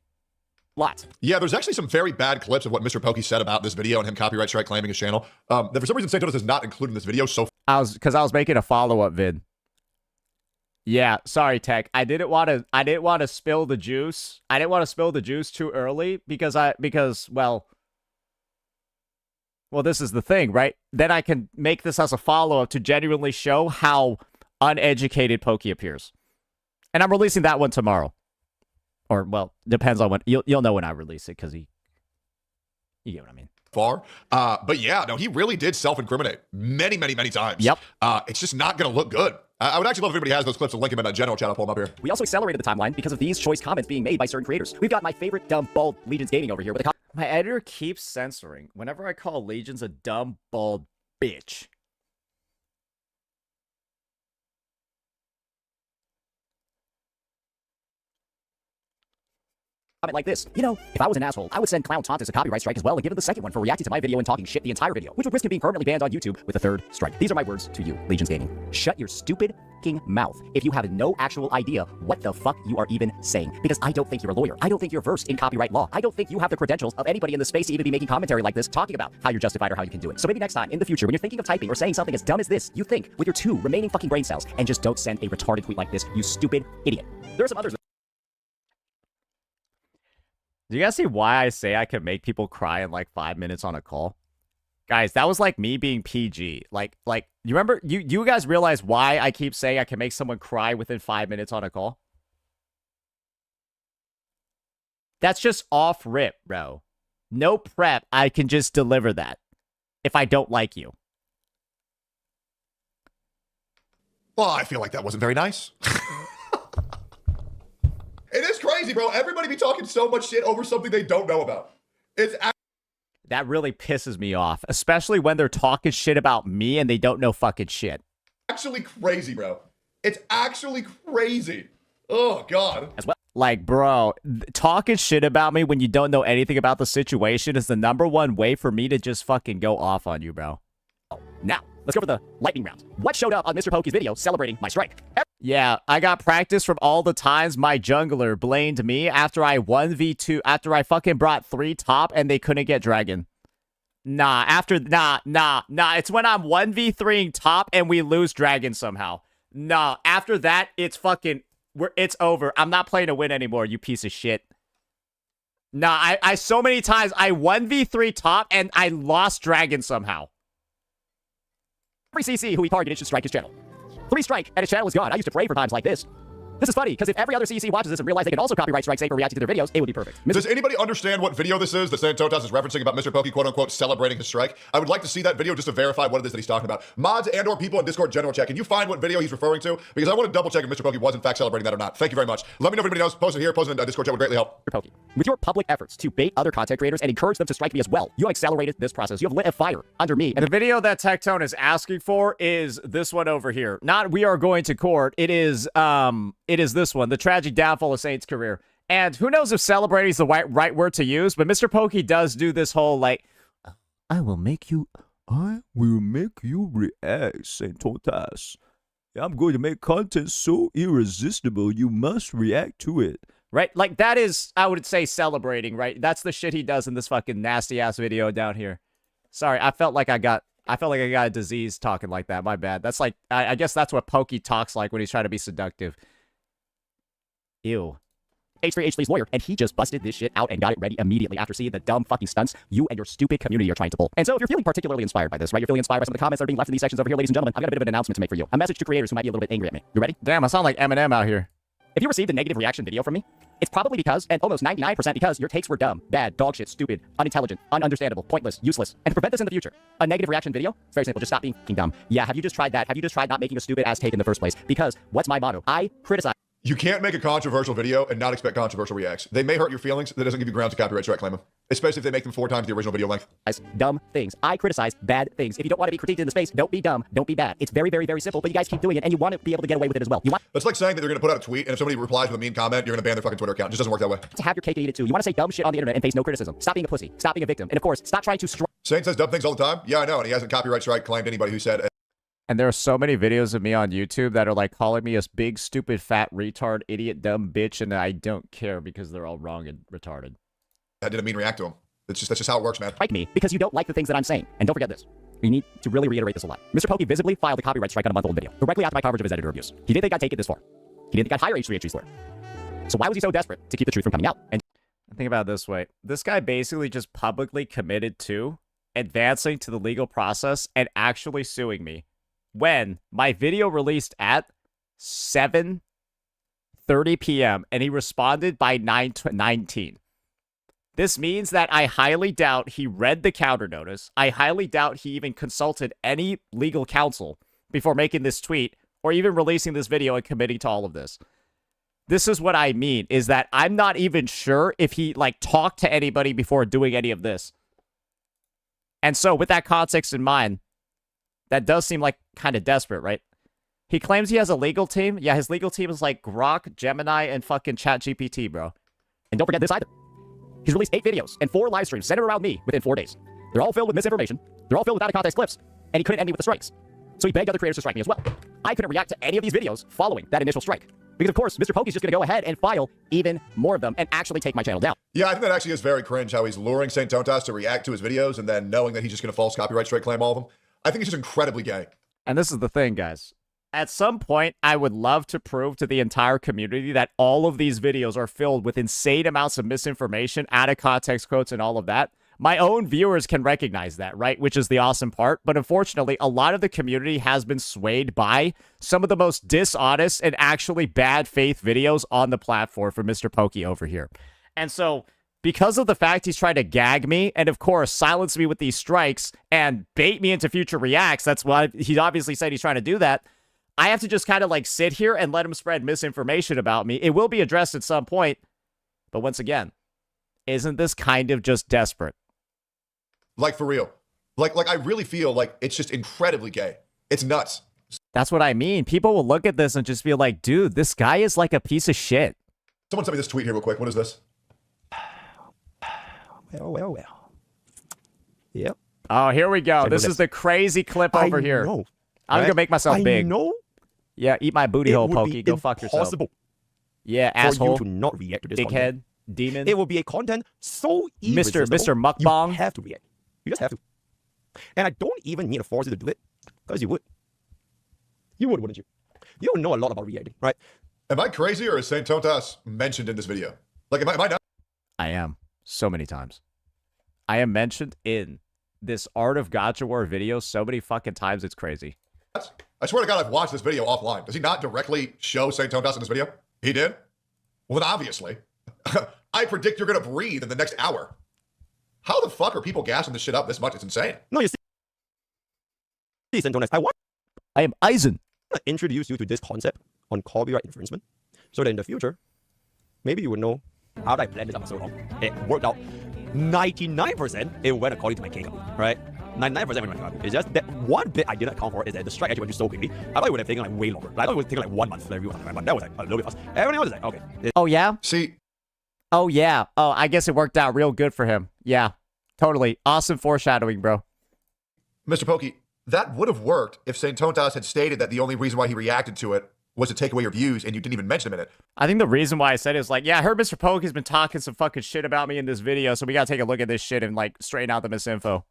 Lots. Yeah, there's actually some very bad clips of what Mr. Pokey said about this video and him copyright strike claiming his channel. That for some reason Santos is not included in this video. So because I was making a follow-up vid. Yeah, sorry, Tech. I didn't want to spill the juice. I didn't want to spill the juice too early because well, this is the thing, right? Then I can make this as a follow-up to genuinely show how uneducated Pokey appears. And I'm releasing that one tomorrow. Or, well, depends on when. You'll know when I release it, because you get what I mean. But yeah, no, he really did self-incriminate many times. Yep. It's just not going to look good. I would actually love if anybody has those clips. I'll link them in a general chat. I'll pull them up here. We also accelerated the timeline because of these choice comments being made by certain creators. We've got my favorite dumb, bald Legions Gaming over here with a My editor keeps censoring whenever I call Legions a dumb, bald bitch. comment like this. You know, if I was an asshole, I would send Clown Tauntus a copyright strike as well and give him the second one for reacting to my video and talking shit the entire video, which would risk him being permanently banned on YouTube with a third strike. These are my words to you, Legions Gaming. Shut your stupid f***ing mouth if you have no actual idea what the fuck you are even saying. Because I don't think you're a lawyer. I don't think you're versed in copyright law. I don't think you have the credentials of anybody in the space to even be making commentary like this, talking about how you're justified or how you can do it. So maybe next time, in the future, when you're thinking of typing or saying something as dumb as this, you think with your 2 remaining fucking brain cells and just don't send a retarded tweet like this, you stupid idiot. There are some others. Do you guys see why I say I could make people cry in like 5 minutes on a call? Guys, that was like me being PG. Like you remember, you guys realize why I keep saying I can make someone cry within 5 minutes on a call? That's just off rip, bro. No prep, I can just deliver that if I don't like you. Well, I feel like that wasn't very nice. It is crazy, bro. Everybody be talking so much shit over something they don't know about. That really pisses me off, especially when they're talking shit about me and they don't know fucking shit. Actually crazy, bro. It's actually crazy. Oh, God. As well. Like, bro, talking shit about me when you don't know anything about the situation is the #1 way for me to just fucking go off on you, bro. Now, let's go for the lightning round. What showed up on Mr. Pokey's video celebrating my strike? Yeah, I got practice from all the times my jungler blamed me after I 1v2, after I fucking brought 3 top and they couldn't get dragon. Nah, it's when I'm 1v3ing top and we lose dragon somehow. Nah, after that, it's fucking, it's over. I'm not playing to win anymore, you piece of shit. Nah, I so many times, I 1v3 top and I lost dragon somehow. Every CC who he targeted should strike his channel. 3 strike, and his channel is gone. I used to pray for times like this. This is funny, because if every other CC watches this and realize they can also copyright strike Say for reacting to their videos, it would be perfect. Does anybody understand what video this is that Santotas is referencing about Mr. Pokey, quote-unquote, celebrating his strike? I would like to see that video just to verify what it is that he's talking about. Mods and or people in Discord general chat, can you find what video he's referring to? Because I want to double check if Mr. Pokey was in fact celebrating that or not. Thank you very much. Let me know if anybody knows. Post it here, post it in Discord chat would greatly help. Mr. Pokey, with your public efforts to bait other content creators and encourage them to strike me as well, you have accelerated this process. You have lit a fire under me. And the video that Tectone is asking for is this one over here. Not we are going to court. It is this one, the tragic downfall of Saint's career. And who knows if celebrating is the right word to use, but Mr. Pokey does do this whole, like, I will make you react, Santotas. I'm going to make content so irresistible, you must react to it. Right? Like, that is, I would say, celebrating, right? That's the shit he does in this fucking nasty-ass video down here. Sorry, I felt like I got a disease talking like that. My bad. That's like, I guess that's what Pokey talks like when he's trying to be seductive. Ew. H3H3's lawyer, and he just busted this shit out and got it ready immediately after seeing the dumb fucking stunts you and your stupid community are trying to pull. And so if you're feeling particularly inspired by this, right, you're feeling inspired by some of the comments that are being left in these sections over here, ladies and gentlemen, I've got a bit of an announcement to make for you. A message to creators who might be a little bit angry at me. You ready? Damn, I sound like Eminem out here. If you received a negative reaction video from me, It's probably because, and almost 99% because, your takes were dumb, bad, dog shit, stupid, unintelligent, ununderstandable, pointless, useless. And to prevent this in the future, a negative reaction video, it's very simple. Just stop being f***ing dumb. Yeah, have you just tried that? Have you just tried not making a stupid-ass take in the first place? Because what's my motto? I criticize. You can't make a controversial video and not expect controversial reacts. They may hurt your feelings. That doesn't give you grounds to copyright strike claim them, especially if they make them 4 times the original video length. Dumb things. I criticize bad things. If you don't want to be critiqued in the space, don't be dumb. Don't be bad. It's very, very, very simple, but you guys keep doing it, and you want to be able to get away with it as well. You want That's like saying that they're going to put out a tweet, and if somebody replies with a mean comment, you're going to ban their fucking Twitter account. It just doesn't work that way. to have your cake and eat it too. You want to say dumb shit on the internet and face no criticism. Stop being a pussy. Stop being a victim. And of course, stop trying to Saint says dumb things all the time. Yeah, I know, and he hasn't copyright strike claimed anybody who said. And there are so many videos of me on YouTube that are like calling me a big, stupid, fat, retard, idiot, dumb bitch, and I don't care because they're all wrong and retarded. I didn't mean react to him. That's just how it works, man. Strike me because you don't like the things that I'm saying. And don't forget this. We need to really reiterate this a lot. Mr. Pokey visibly filed a copyright strike on a month-old video, directly after my coverage of his editor abuse. He didn't think I'd take it this far. He didn't think I'd hire H3H3 Slur. So why was he so desperate to keep the truth from coming out? And think about it this way. This guy basically just publicly committed to advancing to the legal process and actually suing me when my video released at 7:30 p.m. and he responded by 9:19. This means that I highly doubt he read the counter notice. I highly doubt he even consulted any legal counsel before making this tweet or even releasing this video and committing to all of this. This is what I mean, is that I'm not even sure if he, like, talked to anybody before doing any of this. And so, with that context in mind, that does seem like kind of desperate, right? He claims he has a legal team. Yeah, his legal team is like Grok, Gemini, and fucking ChatGPT, bro. And don't forget this either. He's released 8 videos and 4 live streams centered around me within 4 days. They're all filled with misinformation. They're all filled with out-of-context clips. And he couldn't end me with the strikes. So he begged other creators to strike me as well. I couldn't react to any of these videos following that initial strike. Because, of course, Mr. Pokey's just going to go ahead and file even more of them and actually take my channel down. Yeah, I think that actually is very cringe how he's luring Saint Tontas to react to his videos and then knowing that he's just going to false copyright strike claim all of them. I think it's just incredibly gay. And this is the thing, guys. At some point, I would love to prove to the entire community that all of these videos are filled with insane amounts of misinformation, out-of-context quotes, and all of that. My own viewers can recognize that, right? Which is the awesome part. But unfortunately, a lot of the community has been swayed by some of the most dishonest and actually bad faith videos on the platform for Mr. Pokey over here. And so, because of the fact he's trying to gag me and, of course, silence me with these strikes and bait me into future reacts, that's why he obviously said he's trying to do that, I have to just kind of like sit here and let him spread misinformation about me. It will be addressed at some point. But once again, isn't this kind of just desperate? Like, for real. Like I really feel like it's just incredibly gay. It's nuts. That's what I mean. People will look at this and just be like, dude, this guy is like a piece of shit. Someone send me this tweet here real quick. What is this? Well. Yep. Oh, here we go. This is the crazy clip over here. Know, I'm going to make myself big. I know. Yeah, eat my booty hole, Pokey. Go fuck yourself. Yeah, asshole. For you to not react to this dickhead. Content. Demon. It will be a content so irresistible. Mr. Mukbang. You have to react. You just have to. And I don't even need to force you to do it, because you would. You would, wouldn't you? You don't know a lot about reacting, right? Am I crazy, or is Saint Tontas mentioned in this video? Like, am I not? I am. So many times. I am mentioned in this Art of Gacha War video so many fucking times, it's crazy. I swear to God, I've watched this video offline. Does he not directly show Saint Tontas in this video? He did? Well, then obviously. I predict you're going to breathe in the next hour. How the fuck are people gassing this shit up this much? It's insane. No, you see, Saint Tontas, I am Eisen. I introduce you to this concept on copyright infringement, so that in the future, maybe you would know how did I plan this up so long. It worked out 99%. It went according to my cake, right? 99% went according to my cake. It's just that one bit I didn't account for is that the strike actually went through so quickly. I thought it would have taken like way longer. I thought it would take like 1 month for everyone, but that was like a little bit fast. Everyone else is like, okay. Oh yeah. See. Oh yeah. Oh, I guess it worked out real good for him. Yeah. Totally. Awesome foreshadowing, bro. Mr. Pokey, that would have worked if Saint Tontas had stated that the only reason why he reacted to it was to take away your views, and you didn't even mention him in it. I think the reason why I said it is like, yeah, I heard Mr. Pokey's been talking some fucking shit about me in this video, so we gotta take a look at this shit and like straighten out the misinfo.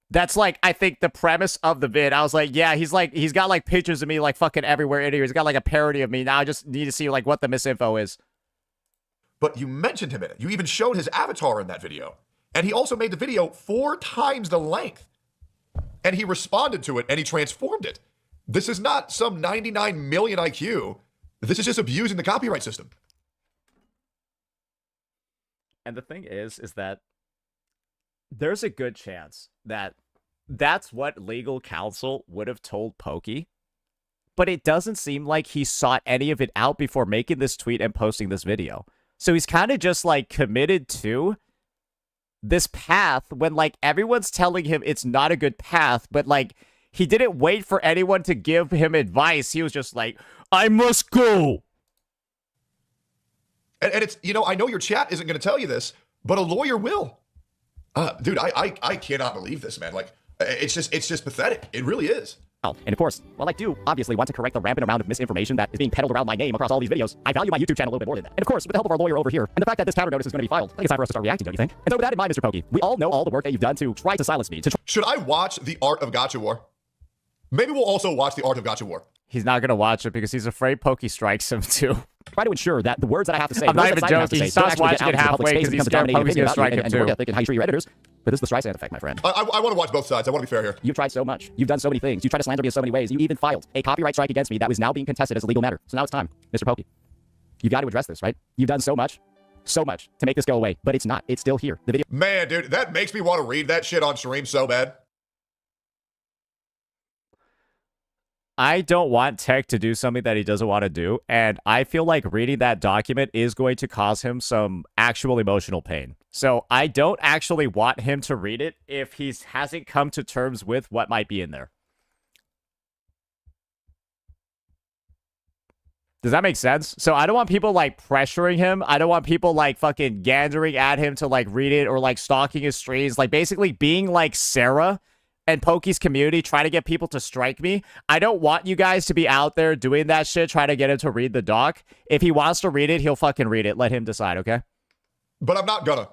That's like, I think, the premise of the vid. I was like, yeah, he's got like pictures of me like fucking everywhere in here. He's got like a parody of me. Now I just need to see like what the misinfo is. But you mentioned him in it. You even showed his avatar in that video. And he also made the video 4 times the length. And he responded to it and he transformed it. This is not some 99 million IQ. This is just abusing the copyright system. And the thing is that there's a good chance that that's what legal counsel would have told Pokey, but it doesn't seem like he sought any of it out before making this tweet and posting this video. So he's kind of just like committed to this path when like everyone's telling him it's not a good path, but like he didn't wait for anyone to give him advice. He was just like, I must go. And it's, you know, I know your chat isn't going to tell you this, but a lawyer will. Dude, I cannot believe this, man. Like, it's just pathetic. It really is. Oh, and of course, while I do obviously want to correct the rampant amount of misinformation that is being peddled around my name across all these videos, I value my YouTube channel a little bit more than that. And of course, with the help of our lawyer over here, and the fact that this counter notice is going to be filed, I think it's time for us to start reacting, don't you think? And so with that in mind, Mr. Pokey, we all know all the work that you've done to try to silence me. Should I watch The Art of Gacha War? Maybe we'll also watch The Art of Gacha War. He's not going to watch it because he's afraid Pokey strikes him too. Try to ensure that the words that I have to say, I'm not even joking. He stops watching it halfway because he's scared Pokey's going to strike him too. And how you treat your editors. But this is the Streisand effect, my friend. I want to watch both sides. I want to be fair here. You've tried so much. You've done so many things. You tried to slander me in so many ways. You even filed a copyright strike against me that was now being contested as a legal matter. So now it's time, Mr. Pokey. You've got to address this, right? You've done so much to make this go away, but it's not. It's still here. The video. Man, dude, that makes me want to read that shit on stream so bad. I don't want Tech to do something that he doesn't want to do, and I feel like reading that document is going to cause him some actual emotional pain. So I don't actually want him to read it if he hasn't come to terms with what might be in there. Does that make sense? So I don't want people like pressuring him. I don't want people like fucking gandering at him to like read it or like stalking his streams, like basically being like Sarah and Pokey's community, trying to get people to strike me. I don't want you guys to be out there doing that shit, trying to get him to read the doc. If he wants to read it, he'll fucking read it. Let him decide, okay? But I'm not gonna.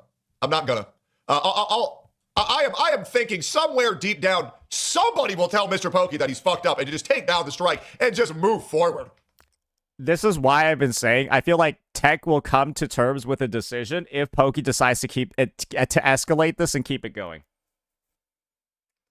I am thinking somewhere deep down, somebody will tell Mr. Pokey that he's fucked up and to just take down the strike and just move forward. This is why I've been saying I feel like Tech will come to terms with a decision if Pokey decides to keep it to escalate this and keep it going.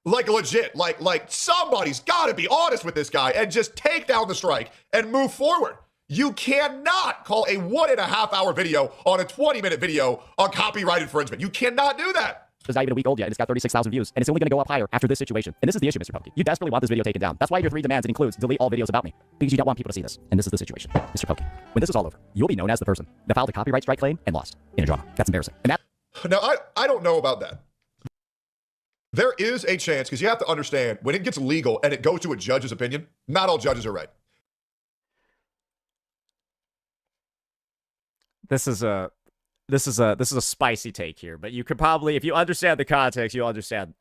Like legit, like somebody's got to be honest with this guy and just take down the strike and move forward. You cannot call a 1.5 hour video on a 20-minute video a copyright infringement. You cannot do that. It's not even a week old yet, and it's got 36,000 views, and it's only going to go up higher after this situation. And this is the issue, Mr. Pokey. You desperately want this video taken down. That's why your 3 demands includes delete all videos about me, because you don't want people to see this. And this is the situation, Mr. Pokey. When this is all over, you'll be known as the person that filed a copyright strike claim and lost in a drama. That's embarrassing. And that. Now, I don't know about that. There is a chance, because you have to understand, when it gets legal and it goes to a judge's opinion, not all judges are right. This is a spicy take here, but you could probably, if you understand the context, you'll understand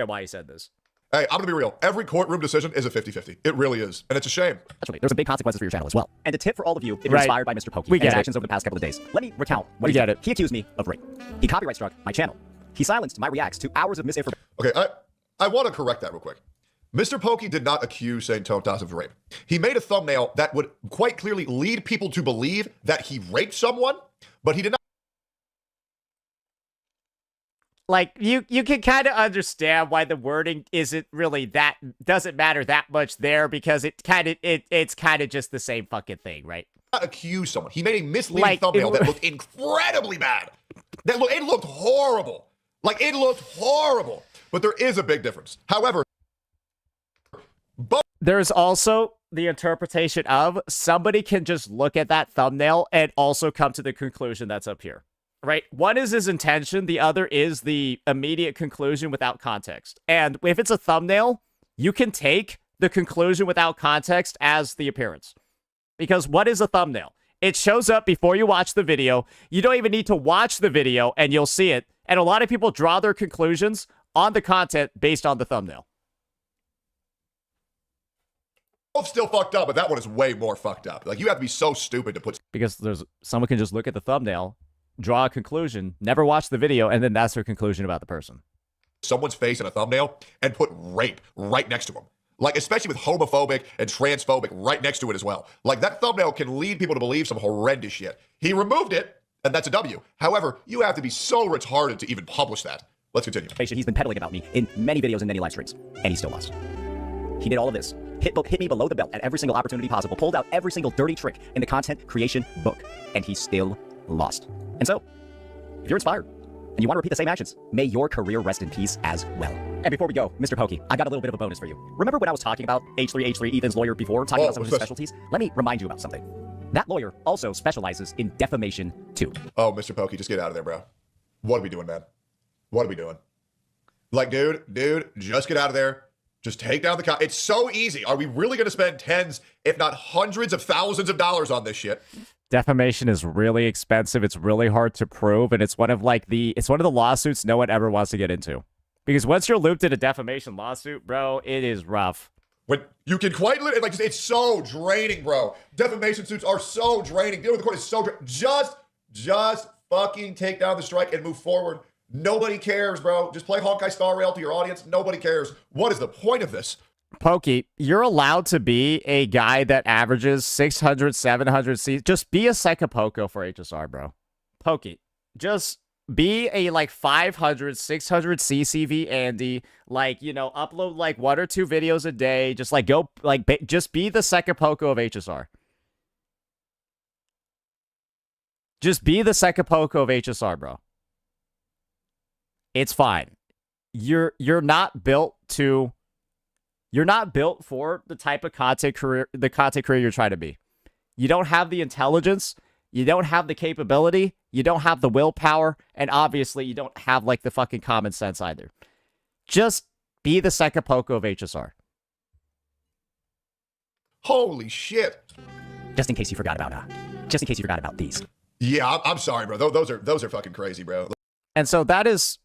why he said this. Hey, I'm gonna be real. Every courtroom decision is a 50-50. It really is, and it's a shame. That's right. There's some big consequences for your channel as well. And a tip for all of you, if you're inspired by Mr. Pokey and his actions over the past couple of days, let me recount what he did. He accused me of rape. He copyright struck my channel. He silenced my reacts to hours of misinformation. Okay, I want to correct that real quick. Mr. Pokey did not accuse Saint Totas of rape. He made a thumbnail that would quite clearly lead people to believe that he raped someone, but he did not. Like, you can kind of understand why the wording isn't really doesn't matter that much there, because it's kind of just the same fucking thing, right? Not accuse someone. He made a misleading thumbnail that looked incredibly bad. It looked horrible. Like, it looked horrible. But there is a big difference. However, there's also the interpretation of somebody can just look at that thumbnail and also come to the conclusion that's up here. Right? One is his intention, the other is the immediate conclusion without context. And if it's a thumbnail, you can take the conclusion without context as the appearance. Because what is a thumbnail? It shows up before you watch the video. You don't even need to watch the video and you'll see it. And a lot of people draw their conclusions on the content based on the thumbnail. Both still fucked up, but that one is way more fucked up. Like, you have to be so stupid to put... Because someone can just look at the thumbnail, draw a conclusion, never watch the video, and then that's their conclusion about the person. Someone's face in a thumbnail and put rape right next to them. Like, especially with homophobic and transphobic right next to it as well. Like, that thumbnail can lead people to believe some horrendous shit. He removed it, and that's a W. However, you have to be so retarded to even publish that. Let's continue. He's been peddling about me in many videos and many live streams, and he still lost. He did all of this hit me below the belt at every single opportunity possible, pulled out every single dirty trick in the content creation book, and he still lost. And so, if you're inspired and you want to repeat the same actions, may your career rest in peace as well. And before we go, Mr. Pokey, I got a little bit of a bonus for you. Remember when I was talking about H3 Ethan's lawyer before, talking about some of his specialties? Let me remind you about something. That lawyer also specializes in defamation too. Oh, Mr. Pokey, just get out of there, bro. What are we doing, man? What are we doing? Like, dude, just get out of there. Just take down the It's so easy. Are we really going to spend tens, if not hundreds of thousands of dollars on this shit? Defamation is really expensive. It's really hard to prove, and it's one of the lawsuits no one ever wants to get into. Because once you're looped in a defamation lawsuit, bro, it is rough. When you can quite literally, like, it's so draining, bro. Defamation suits are so draining. Dealing with the court is so draining. Just fucking take down the strike and move forward. Nobody cares, bro. Just play Honkai Star Rail to your audience. Nobody cares. What is the point of this? Pokey, you're allowed to be a guy that averages 600, 700 C. Just be a Psychopoko for HSR, bro. Pokey, just be a, like, 500, 600 CCV Andy. Like, you know, upload, like, 1 or 2 videos a day. Just, like, go, like, just be the Psychopoko of HSR. Just be the Psychopoko of HSR, bro. It's fine. You're not built for the type of content career you're trying to be. You don't have the intelligence, you don't have the capability, you don't have the willpower, and obviously you don't have, like, the fucking common sense either. Just be the Psychopoko of HSR. Holy shit. Just in case you forgot about these. Yeah, I'm sorry, bro. Those are fucking crazy, bro. And so that is,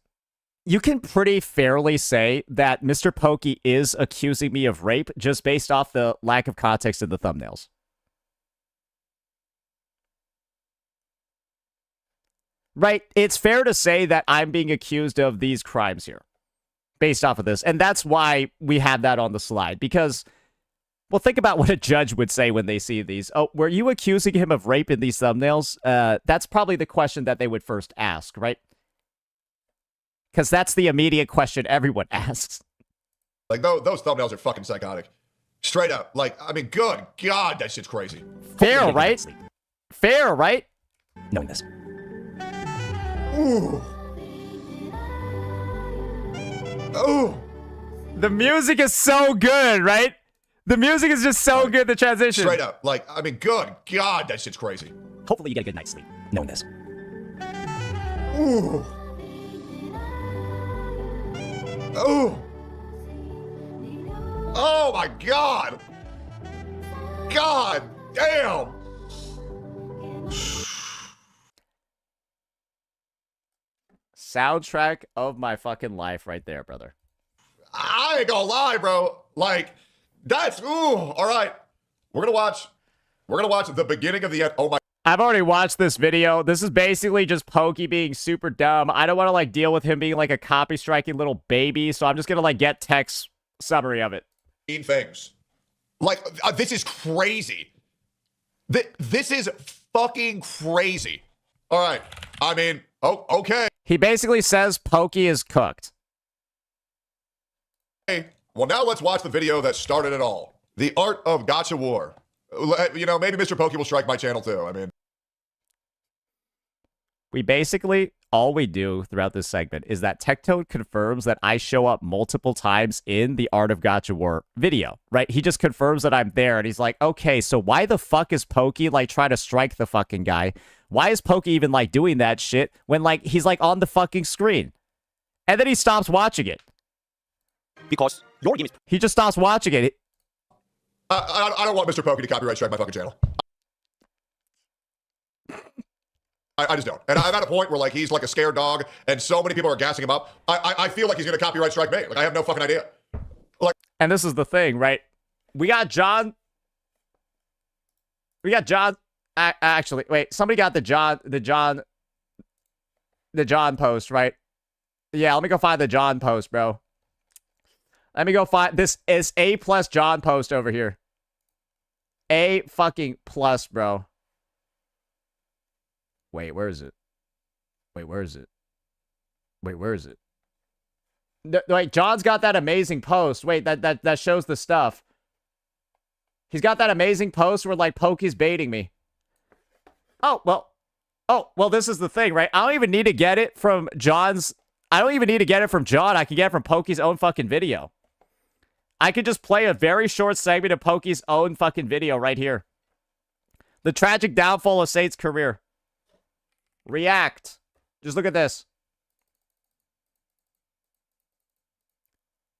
you can pretty fairly say that Mr. Pokey is accusing me of rape just based off the lack of context in the thumbnails. Right? It's fair to say that I'm being accused of these crimes here based off of this. And that's why we have that on the slide. Because, well, think about what a judge would say when they see these. Oh, were you accusing him of rape in these thumbnails? That's probably the question that they would first ask, right? Because that's the immediate question everyone asks. Like, those thumbnails are fucking psychotic. Straight up. Like, I mean, good God, that shit's crazy. Fair, right? Fair, right? Knowing this. Ooh. Ooh. The music is so good, right? The music is just so good, the transition. Straight up. Like, I mean, good God, that shit's crazy. Hopefully you get a good night's sleep, knowing this. Ooh. Oh! Oh my God! God damn! Soundtrack of my fucking life right there, brother. I ain't gonna lie, bro. Like, that's, ooh, all right. We're gonna watch the beginning of the end. Oh my. I've already watched this video. This is basically just Pokey being super dumb. I don't want to, like, deal with him being, like, a copy striking little baby, so I'm just gonna, like, get text summary of it. Things. Like, this is crazy. This is fucking crazy. All right. I mean, oh, okay. He basically says Pokey is cooked. Okay. Well, now let's watch the video that started it all. The Art of Gacha War. You know, maybe Mr. Pokey will strike my channel too. I mean, we basically, all we do throughout this segment is that Tectone confirms that I show up multiple times in the Art of Gacha War video, right? He just confirms that I'm there, and he's like, okay, so why the fuck is Pokey, like, trying to strike the fucking guy? Why is Pokey even, like, doing that shit when, like, he's, like, on the fucking screen? And then he stops watching it. Because your game is... He just stops watching it. I don't want Mr. Pokey to copyright strike my fucking channel. I just don't. And I'm at a point where, like, he's like a scared dog, and so many people are gassing him up. I feel like he's going to copyright strike me. Like, I have no fucking idea. Like, and this is the thing, right? We got John. Actually, wait. Somebody got the John post, right? Yeah, let me go find the John post, bro. Let me go find this. Is A+ John post over here. A fucking plus, bro. Wait, where is it? Wait, where is it? Wait, where is it? Wait, John's got that amazing post. Wait, that shows the stuff. He's got that amazing post where, like, Pokey's baiting me. Oh, well, this is the thing, right? I don't even need to get it from John's... I don't even need to get it from John. I can get it from Pokey's own fucking video. I could just play a very short segment of Pokey's own fucking video right here. The tragic downfall of Saint's career. React. Just look at this.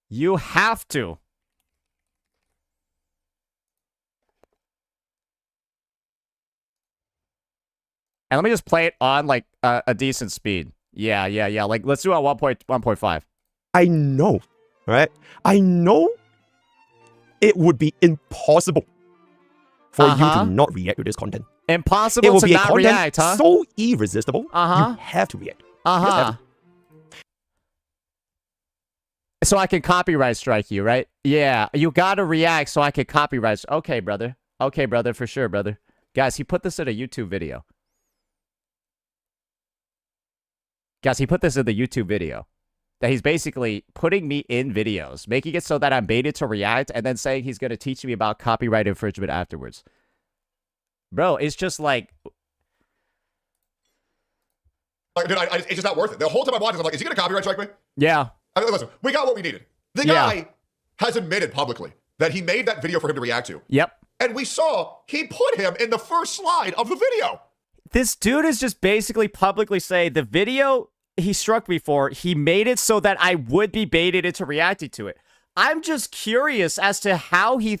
You have to. And let me just play it on, like, a decent speed. Yeah. Like, let's do it on 1.5. I know, right? I know it would be impossible for you to not react to this content. Impossible it will to be not react, huh? So irresistible, you have to react. So I can copyright strike you, right? Yeah, you gotta react so I can copyright. Okay, brother. Okay, brother, for sure, brother. Guys, he put this in a YouTube video. Guys, he put this in the YouTube video. That he's basically putting me in videos, making it so that I'm baited to react, and then saying he's gonna teach me about copyright infringement afterwards. Bro, it's just like... Dude, it's just not worth it. The whole time I'm watching, I'm like, is he gonna copyright strike me? Yeah. I mean, listen, we got what we needed. The guy has admitted publicly that he made that video for him to react to. Yep. And we saw he put him in the first slide of the video. This dude is just basically publicly saying the video he struck me for, he made it so that I would be baited into reacting to it. I'm just curious as to how he...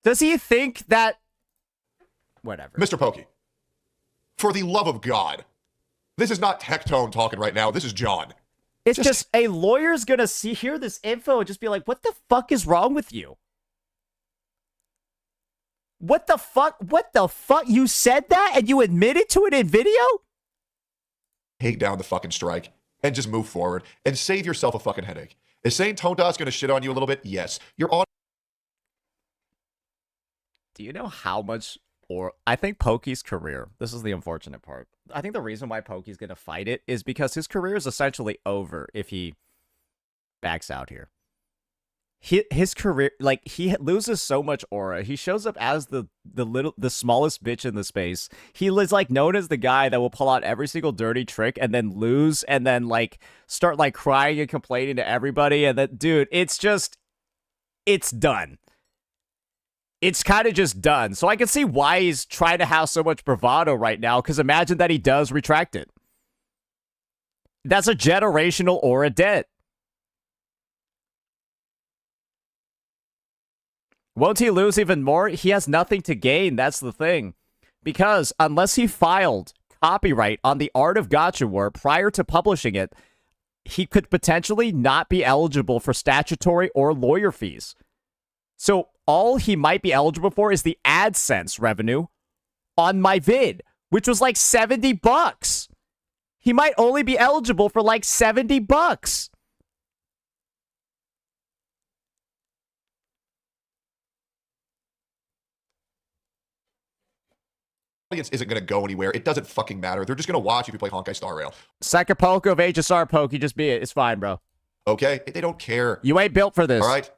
Does he think that... Whatever. Mr. Pokey, for the love of God, this is not Tectone talking right now. This is John. It's just a lawyer's gonna hear this info and just be like, what the fuck is wrong with you? What the fuck? What the fuck? You said that and you admitted to it in video? Take down the fucking strike and just move forward and save yourself a fucking headache. Is saying Tonda's gonna shit on you a little bit? Yes. You're on. Do you know how much... Or I think Pokey's career, this is the unfortunate part. I think the reason why Pokey's going to fight it is because his career is essentially over if he backs out here. His career, like, he loses so much aura. He shows up as the smallest bitch in the space. He is, like, known as the guy that will pull out every single dirty trick and then lose and then, like, start, like, crying and complaining to everybody. And that, dude, it's just, it's done. It's kind of just done. So I can see why he's trying to have so much bravado right now, because imagine that he does retract it. That's a generational aura debt. Won't he lose even more? He has nothing to gain. That's the thing. Because unless he filed copyright on the Art of Gotcha War prior to publishing it, he could potentially not be eligible for statutory or lawyer fees. So all he might be eligible for is the AdSense revenue on my vid, which was like $70. He might only be eligible for like $70. Audience isn't going to go anywhere. It doesn't fucking matter. They're just going to watch if you play Honkai Star Rail. Second Poco of HSR Poke, you just be it. It's fine, bro. Okay? They don't care. You ain't built for this. All right?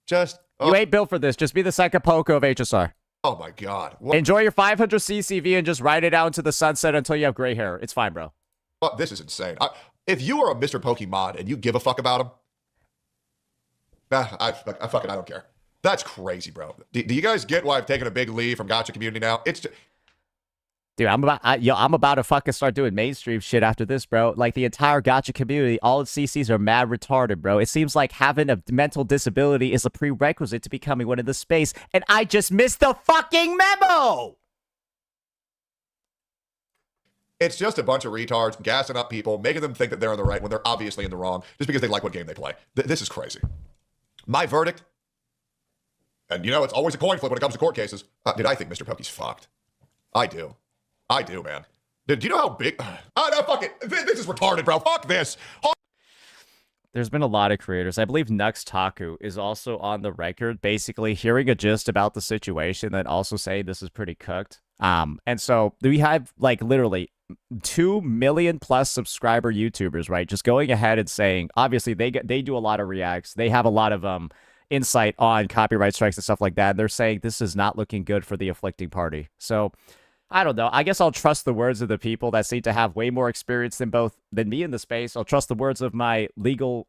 Just... You ain't built for this. Just be the second Poco of HSR. Oh my God. Enjoy your 500 CCV and just ride it out into the sunset until you have gray hair. It's fine, bro. Well, this is insane. If you are a Mr. Pokemon and you give a fuck about him, I don't care. That's crazy, bro. Do you guys get why I've taken a big leave from Gotcha community now? It's just... Dude, I'm about to fucking start doing mainstream shit after this, bro. Like, the entire Gotcha community, all its CCs are mad retarded, bro. It seems like having a mental disability is a prerequisite to becoming one in the space, and I just missed the fucking memo! It's just a bunch of retards gassing up people, making them think that they're in the right when they're obviously in the wrong, just because they like what game they play. This is crazy. My verdict, and you know, it's always a coin flip when it comes to court cases. Dude, I think Mr. Pokey's fucked. I do, man. Dude, do you know how big... Oh, no, fuck it. This is retarded, bro. Fuck this. There's been a lot of creators. I believe Nux Taku is also on the record, basically hearing a gist about the situation and also saying this is pretty cooked. And so we have, like, literally 2 million plus subscriber YouTubers, right? Just going ahead and saying, obviously, they do a lot of reacts. They have a lot of insight on copyright strikes and stuff like that. They're saying this is not looking good for the afflicting party. So I don't know. I guess I'll trust the words of the people that seem to have way more experience than me in the space. I'll trust the words of my legal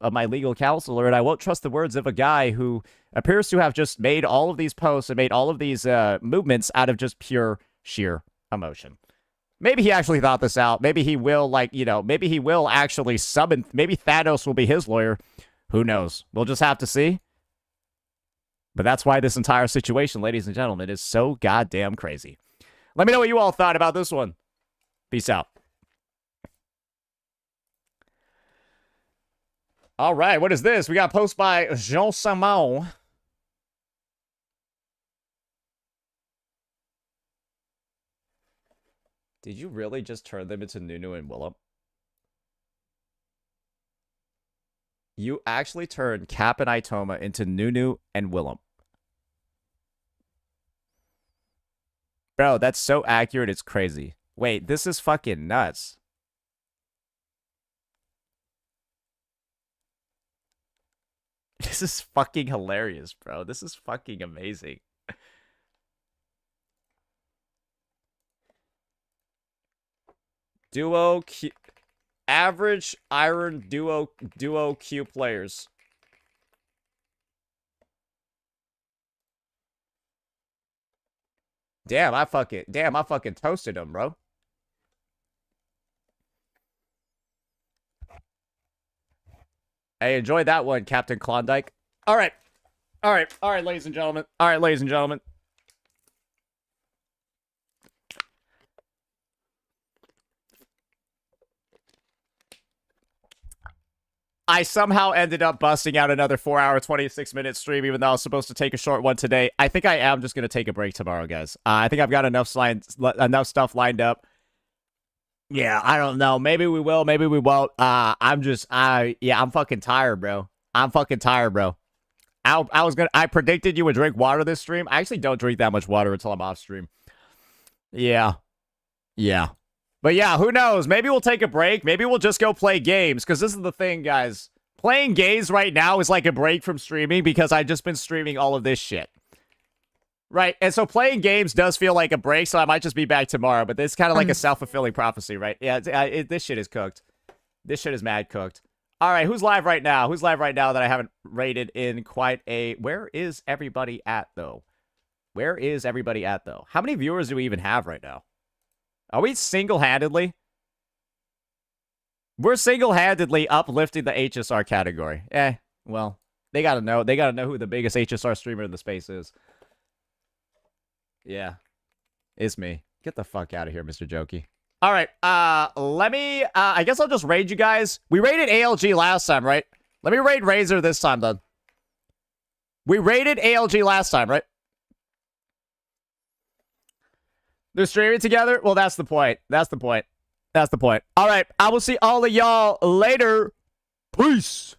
counselor, and I won't trust the words of a guy who appears to have just made all of these posts and made all of these movements out of just pure sheer emotion. Maybe he actually thought this out. Maybe he will, maybe he will actually summon. Maybe Thanos will be his lawyer. Who knows? We'll just have to see. But that's why this entire situation, ladies and gentlemen, is so goddamn crazy. Let me know what you all thought about this one. Peace out. All right, what is this? We got a post by Jean Samon. Did you really just turn them into Nunu and Willem? You actually turned Cap and Itoma into Nunu and Willem. Bro, that's so accurate, it's crazy. Wait, this is fucking nuts. This is fucking hilarious, bro. This is fucking amazing. Average Iron duo Q players. Damn, I fucking toasted him, bro. Hey, enjoyed that one, Captain Klondike. All right, ladies and gentlemen. All right, ladies and gentlemen. I somehow ended up busting out another 4-hour, 26-minute stream, even though I was supposed to take a short one today. I think I am just going to take a break tomorrow, guys. I think I've got enough stuff lined up. Yeah, I don't know. Maybe we will, maybe we won't. I'm fucking tired, bro. I predicted you would drink water this stream. I actually don't drink that much water until I'm off stream. Yeah. But yeah, who knows? Maybe we'll take a break. Maybe we'll just go play games. Because this is the thing, guys. Playing games right now is like a break from streaming because I've just been streaming all of this shit. Right? And so playing games does feel like a break, so I might just be back tomorrow. But it's kind of like a self-fulfilling prophecy, right? Yeah, this shit is cooked. This shit is mad cooked. All right, who's live right now? Who's live right now that I haven't rated in quite a... Where is everybody at, though? How many viewers do we even have right now? Are we single-handedly? We're single-handedly uplifting the HSR category. Well, they gotta know. They gotta know who the biggest HSR streamer in the space is. Yeah. It's me. Get the fuck out of here, Mr. Jokey. All right. Let me... I guess I'll just raid you guys. We raided ALG last time, right? Let me raid Razor this time, then. We raided ALG last time, right? They're streaming together? Well, that's the point. All right. I will see all of y'all later. Peace.